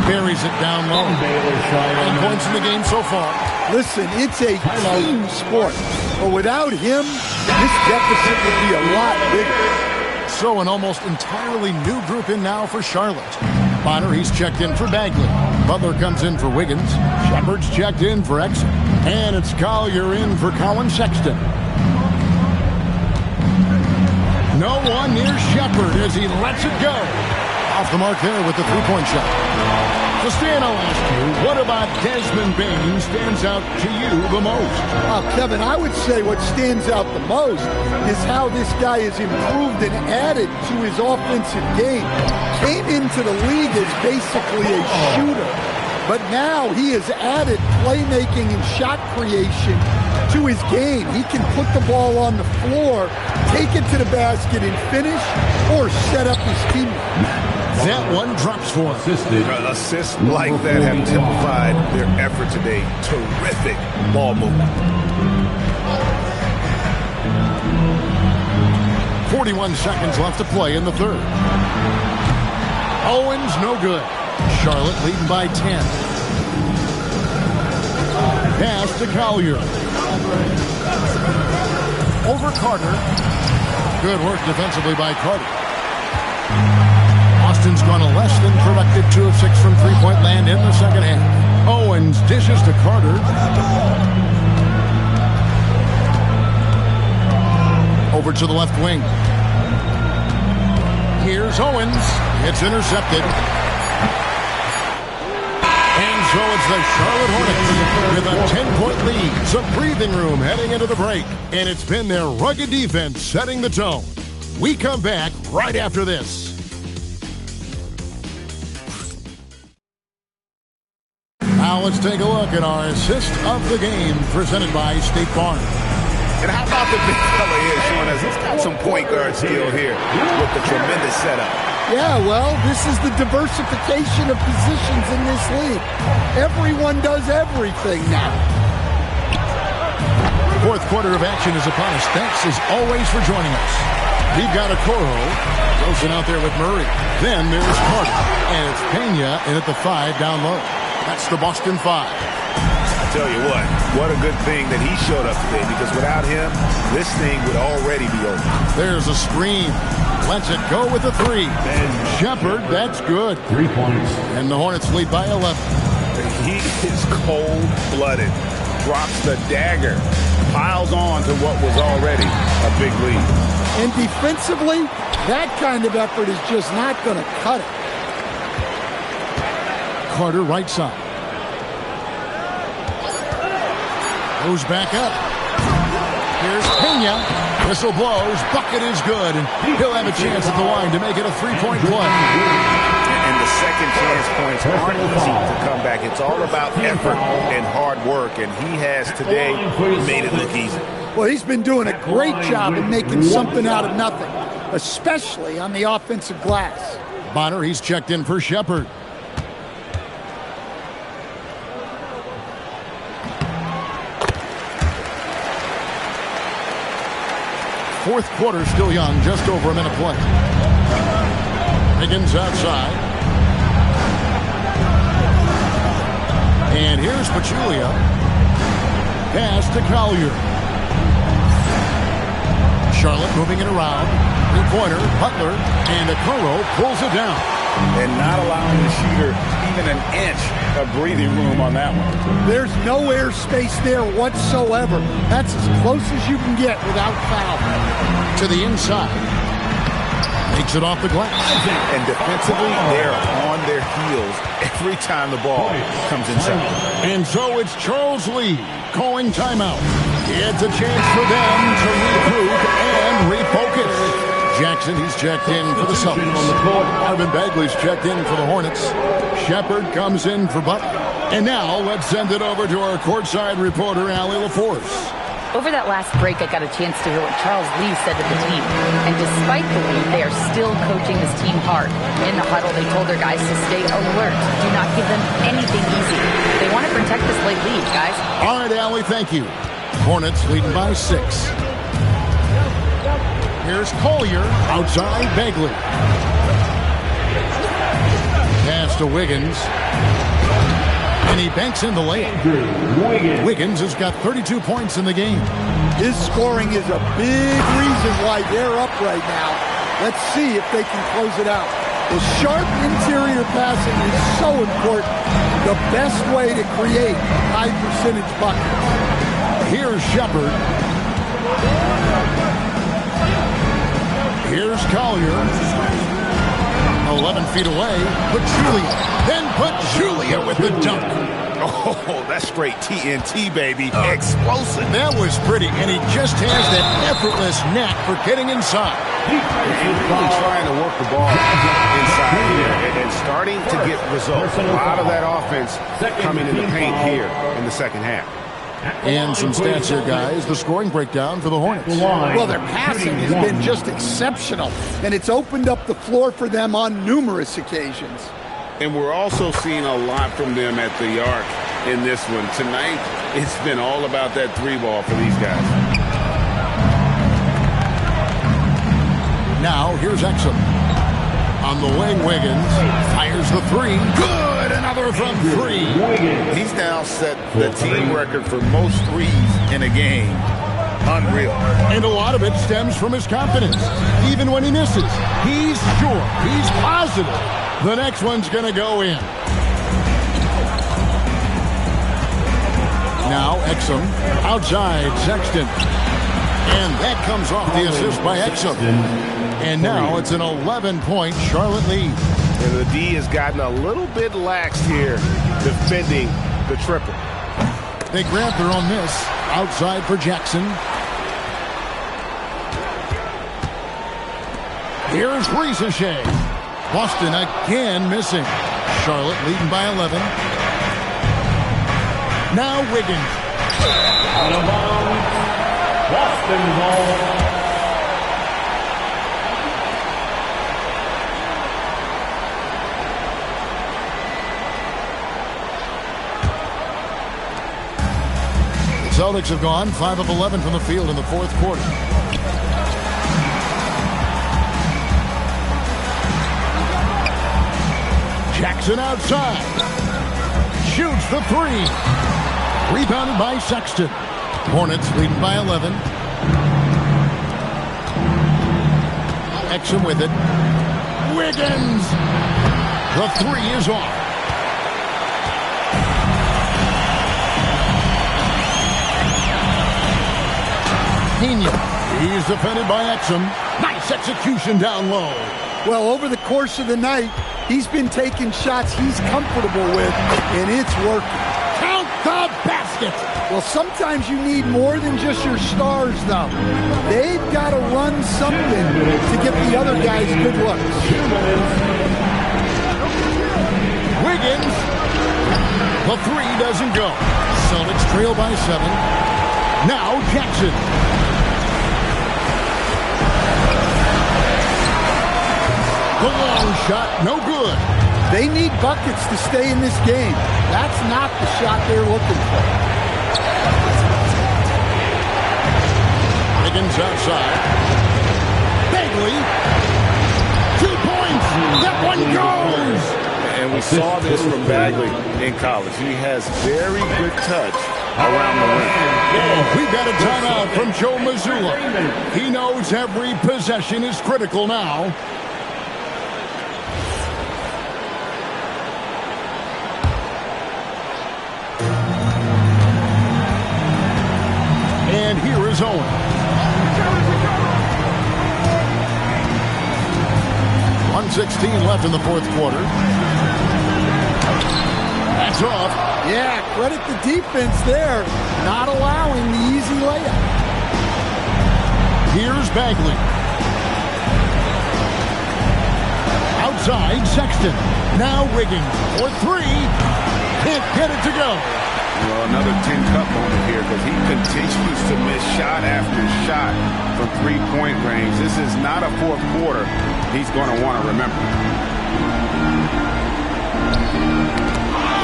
buries it down low. 9 points in the game so far. Listen, it's a team sport. But without him, this deficit would be a lot bigger. So an almost entirely new group in now for Charlotte. Bonner, he's checked in for Bagley. Butler comes in for Wiggins. Shepard's checked in for Exum. And it's Collier in for Colin Sexton. No one near Shepard as he lets it go. Off the mark there with the 3-point shot. Castano asked you, what about Desmond Bane stands out to you the most? Kevin, I would say what stands out the most is how this guy has improved and added to his offensive game. Came into the league as basically a shooter, but now he has added playmaking and shot creation to his game. He can put the ball on the floor, take it to the basket and finish, or set up his teammate. That one drops for him. Assists like that have typified their effort today. Terrific ball movement. 41 seconds left to play in the third. Owens, no good. Charlotte leading by 10. Pass to Collier. Over Carter. Good work defensively by Carter. Austin's gone a less than productive 2 of 6 from 3-point land in the second half. Owens dishes to Carter. over to the left wing. Here's Owens. It's intercepted. And so it's the Charlotte Hornets with a 10-point lead. Some breathing room heading into the break. And it's been their rugged defense setting the tone. We come back right after this. Now let's take a look at our assist of the game presented by State Farm. And how about the big fella here showing us he's got some point guard skill here with the tremendous setup. Yeah, well, this is the diversification of positions in this league. Everyone does everything now. Fourth quarter of action is upon us. Thanks as always for joining us. We've got a Coro. Wilson out there with Murray. Then there's Carter. And it's Pena in at the 5 down low. That's the Boston 5. I tell you what a good thing that he showed up today, because without him, this thing would already be over. There's a screen. Lets it go with a 3. And Shepard, that's good. 3 points. And the Hornets lead by 11. He is cold-blooded. Drops the dagger. Piles on to what was already a big lead. And defensively, that kind of effort is just not going to cut it. Carter right side. Goes back up. Here's Pena. Whistle blows. Bucket is good. And he'll have a chance at the line to make it a 3-point play. And the second chance points aren't easy to come back. It's all about effort and hard work. And he has today made it look easy. Well, he's been doing a great job in making something out of nothing, especially on the offensive glass. Bonner, he's checked in for Shepard. Fourth quarter still young, just over a minute play. Higgins outside. And here's Pachulia. Pass to Collier. Charlotte moving it around. Three-pointer, Butler, and Okoro pulls it down. And not allowing the shooter even an inch of breathing room on that one. There's no air space there whatsoever. That's as close as you can get without foul. To the inside. Takes it off the glass. And defensively, they're on their heels every time the ball comes inside. And so it's Charles Lee calling timeout. It's a chance for them to regroup and refocus. Jackson, he's checked in for the Celtics. Marvin Bagley's checked in for the Hornets. Shepard comes in for Butler. And now let's send it over to our courtside reporter, Allie LaForce. Over that last break, I got a chance to hear what Charles Lee said to the team. And despite the lead, they are still coaching this team hard. In the huddle, they told their guys to stay alert. Do not give them anything easy. They want to protect this late lead, guys. All right, Allie, thank you. Hornets leading by 6. Here's Collier outside Bagley. Pass to Wiggins. And he banks in the layup. Wiggins has got 32 points in the game. His scoring is a big reason why they're up right now. Let's see if they can close it out. The sharp interior passing is so important. The best way to create high percentage buckets. Here's Shepard. Here's Collier. 11 feet away. Pachulia. Then Pachulia with the dunk. Oh, that's straight TNT, baby. Explosive. That was pretty, and he just has that effortless knack for getting inside. He's really trying to work the ball inside here and starting to get results. A lot of that offense coming in the paint here in the second half. And some stats here, guys. The scoring breakdown for the Hornets. Well, their passing has been just exceptional, and it's opened up the floor for them on numerous occasions. And we're also seeing a lot from them at the arc in this one. Tonight, it's been all about that three ball for these guys. Now, here's Exum. On the wing, Wiggins fires the three. Good! Another from 3. He's now set the team record for most threes in a game. Unreal. And a lot of it stems from his confidence. Even when he misses, he's sure, he's positive the next one's going to go in. Now, Exum outside Sexton. And that comes off the assist by Exum. And now it's an 11-point Charlotte lead. And the D has gotten a little bit laxed here defending the triple. They grab their own miss. Outside for Jackson. Here's Ricochet. Boston again missing. Charlotte leading by 11. Now Wiggins. Out of bounds. Boston ball. Celtics have gone 5 of 11 from the field in the fourth quarter. Jackson outside. Shoots the three. Rebounded by Sexton. Hornets leading by 11. Exum with it. Wiggins. The three is off. He's defended by Exum. Nice execution down low. Well, over the course of the night, he's been taking shots he's comfortable with, and it's working. Count the basket. Well, sometimes you need more than just your stars, though. They've got to run something to get the other guys good looks. Wiggins. The three doesn't go. Celtics trail by 7. Now Jackson. The long shot, no good. They need buckets to stay in this game. That's not the shot they're looking for. Wiggins outside. Bagley. 2 points. That one goes. And we saw this from Bagley in college. He has very good touch around the rim. We've got a timeout from Joe Mazzulla. He knows every possession is critical now. And here is Owen. .116 left in the fourth quarter. That's off. Yeah, credit the defense there, not allowing the easy layup. Here's Bagley. Outside, Sexton. Now Wiggins for three. Can't get it to go. Well, another 10-cup moment here because he continues to miss shot after shot from three-point range. This is not a fourth quarter he's going to want to remember.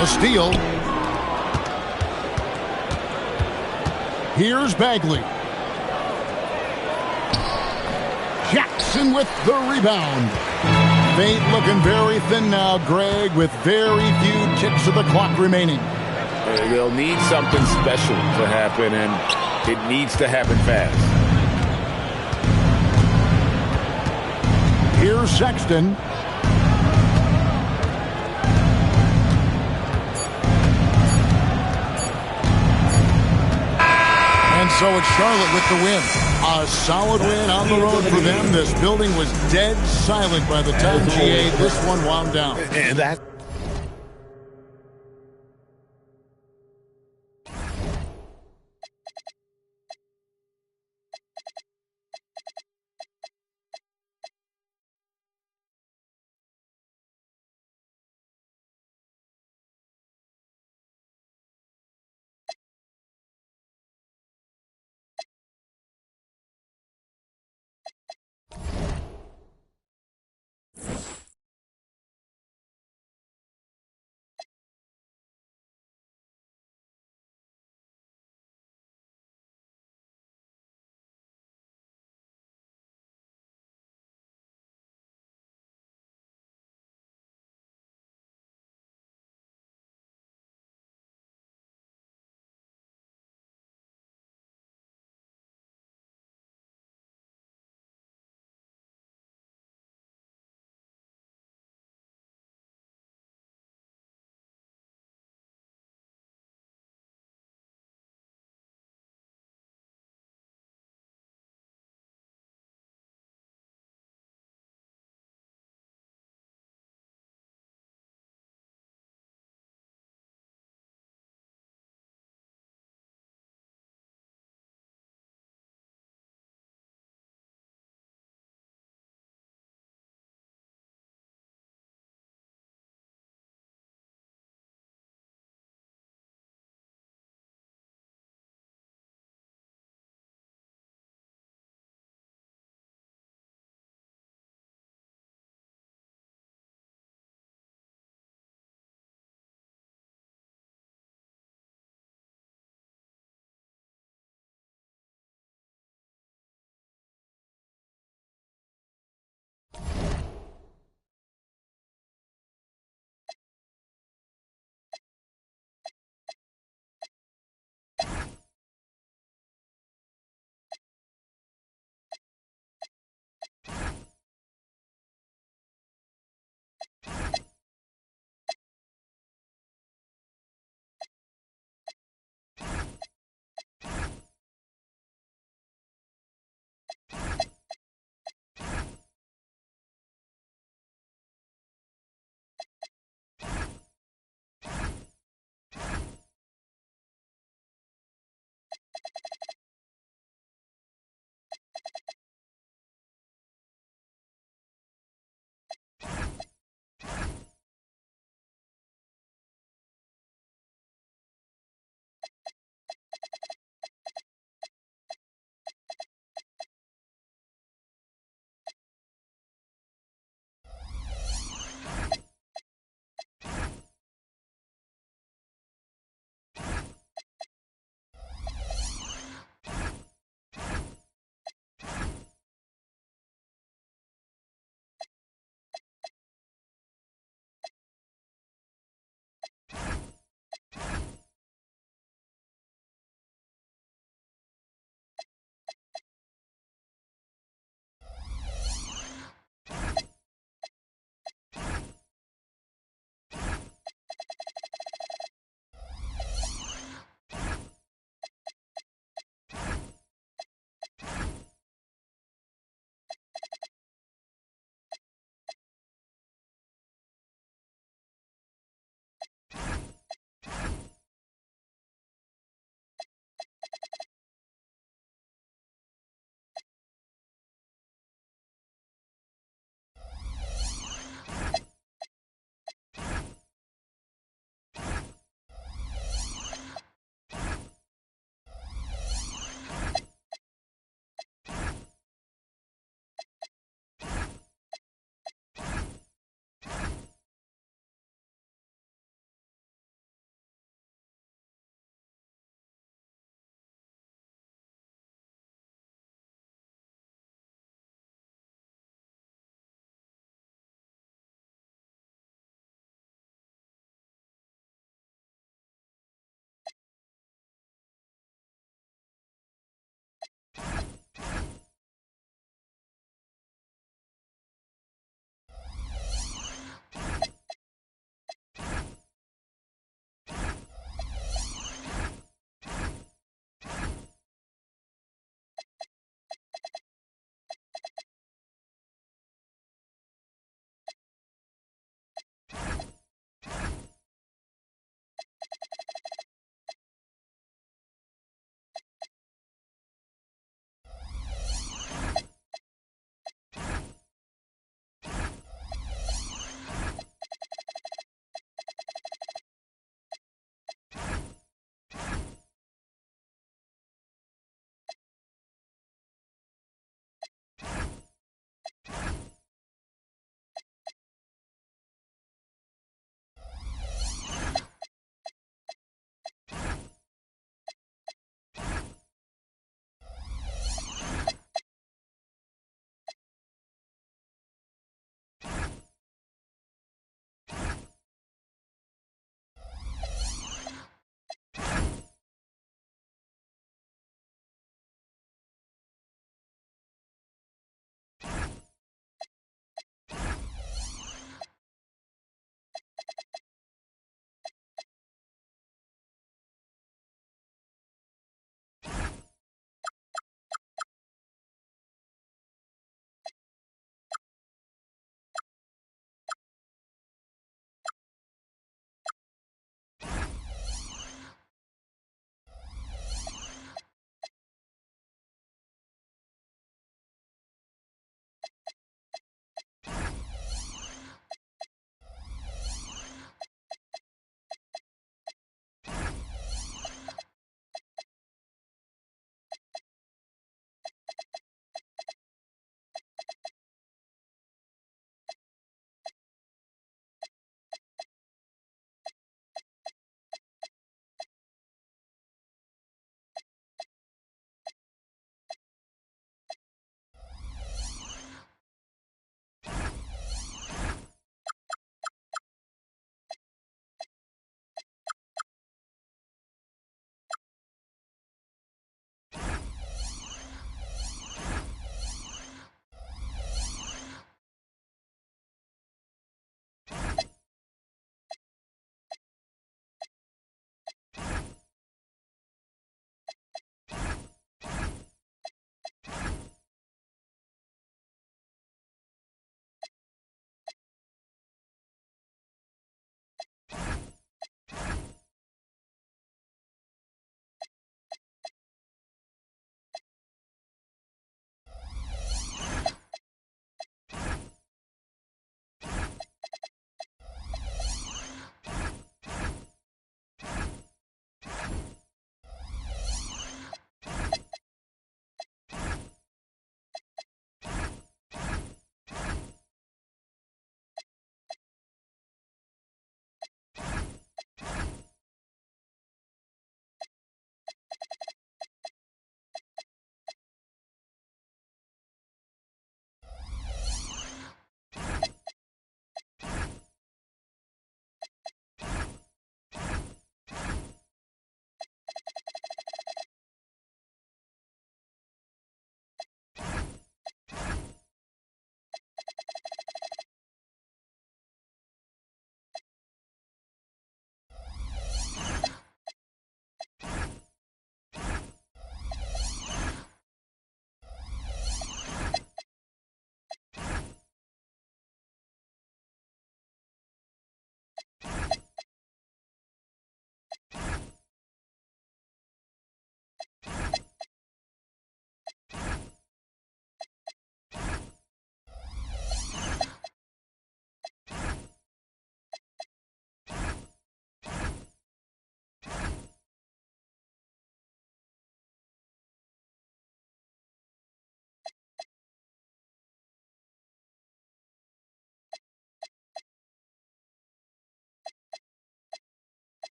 A steal. Here's Bagley. Jackson with the rebound. Fate looking very thin now, Greg, with very few ticks of the clock remaining. They'll need something special to happen, and it needs to happen fast. Here's Sexton. And so it's Charlotte with the win. A solid win on the road for them. This building was dead silent by the time GA this one wound down. And that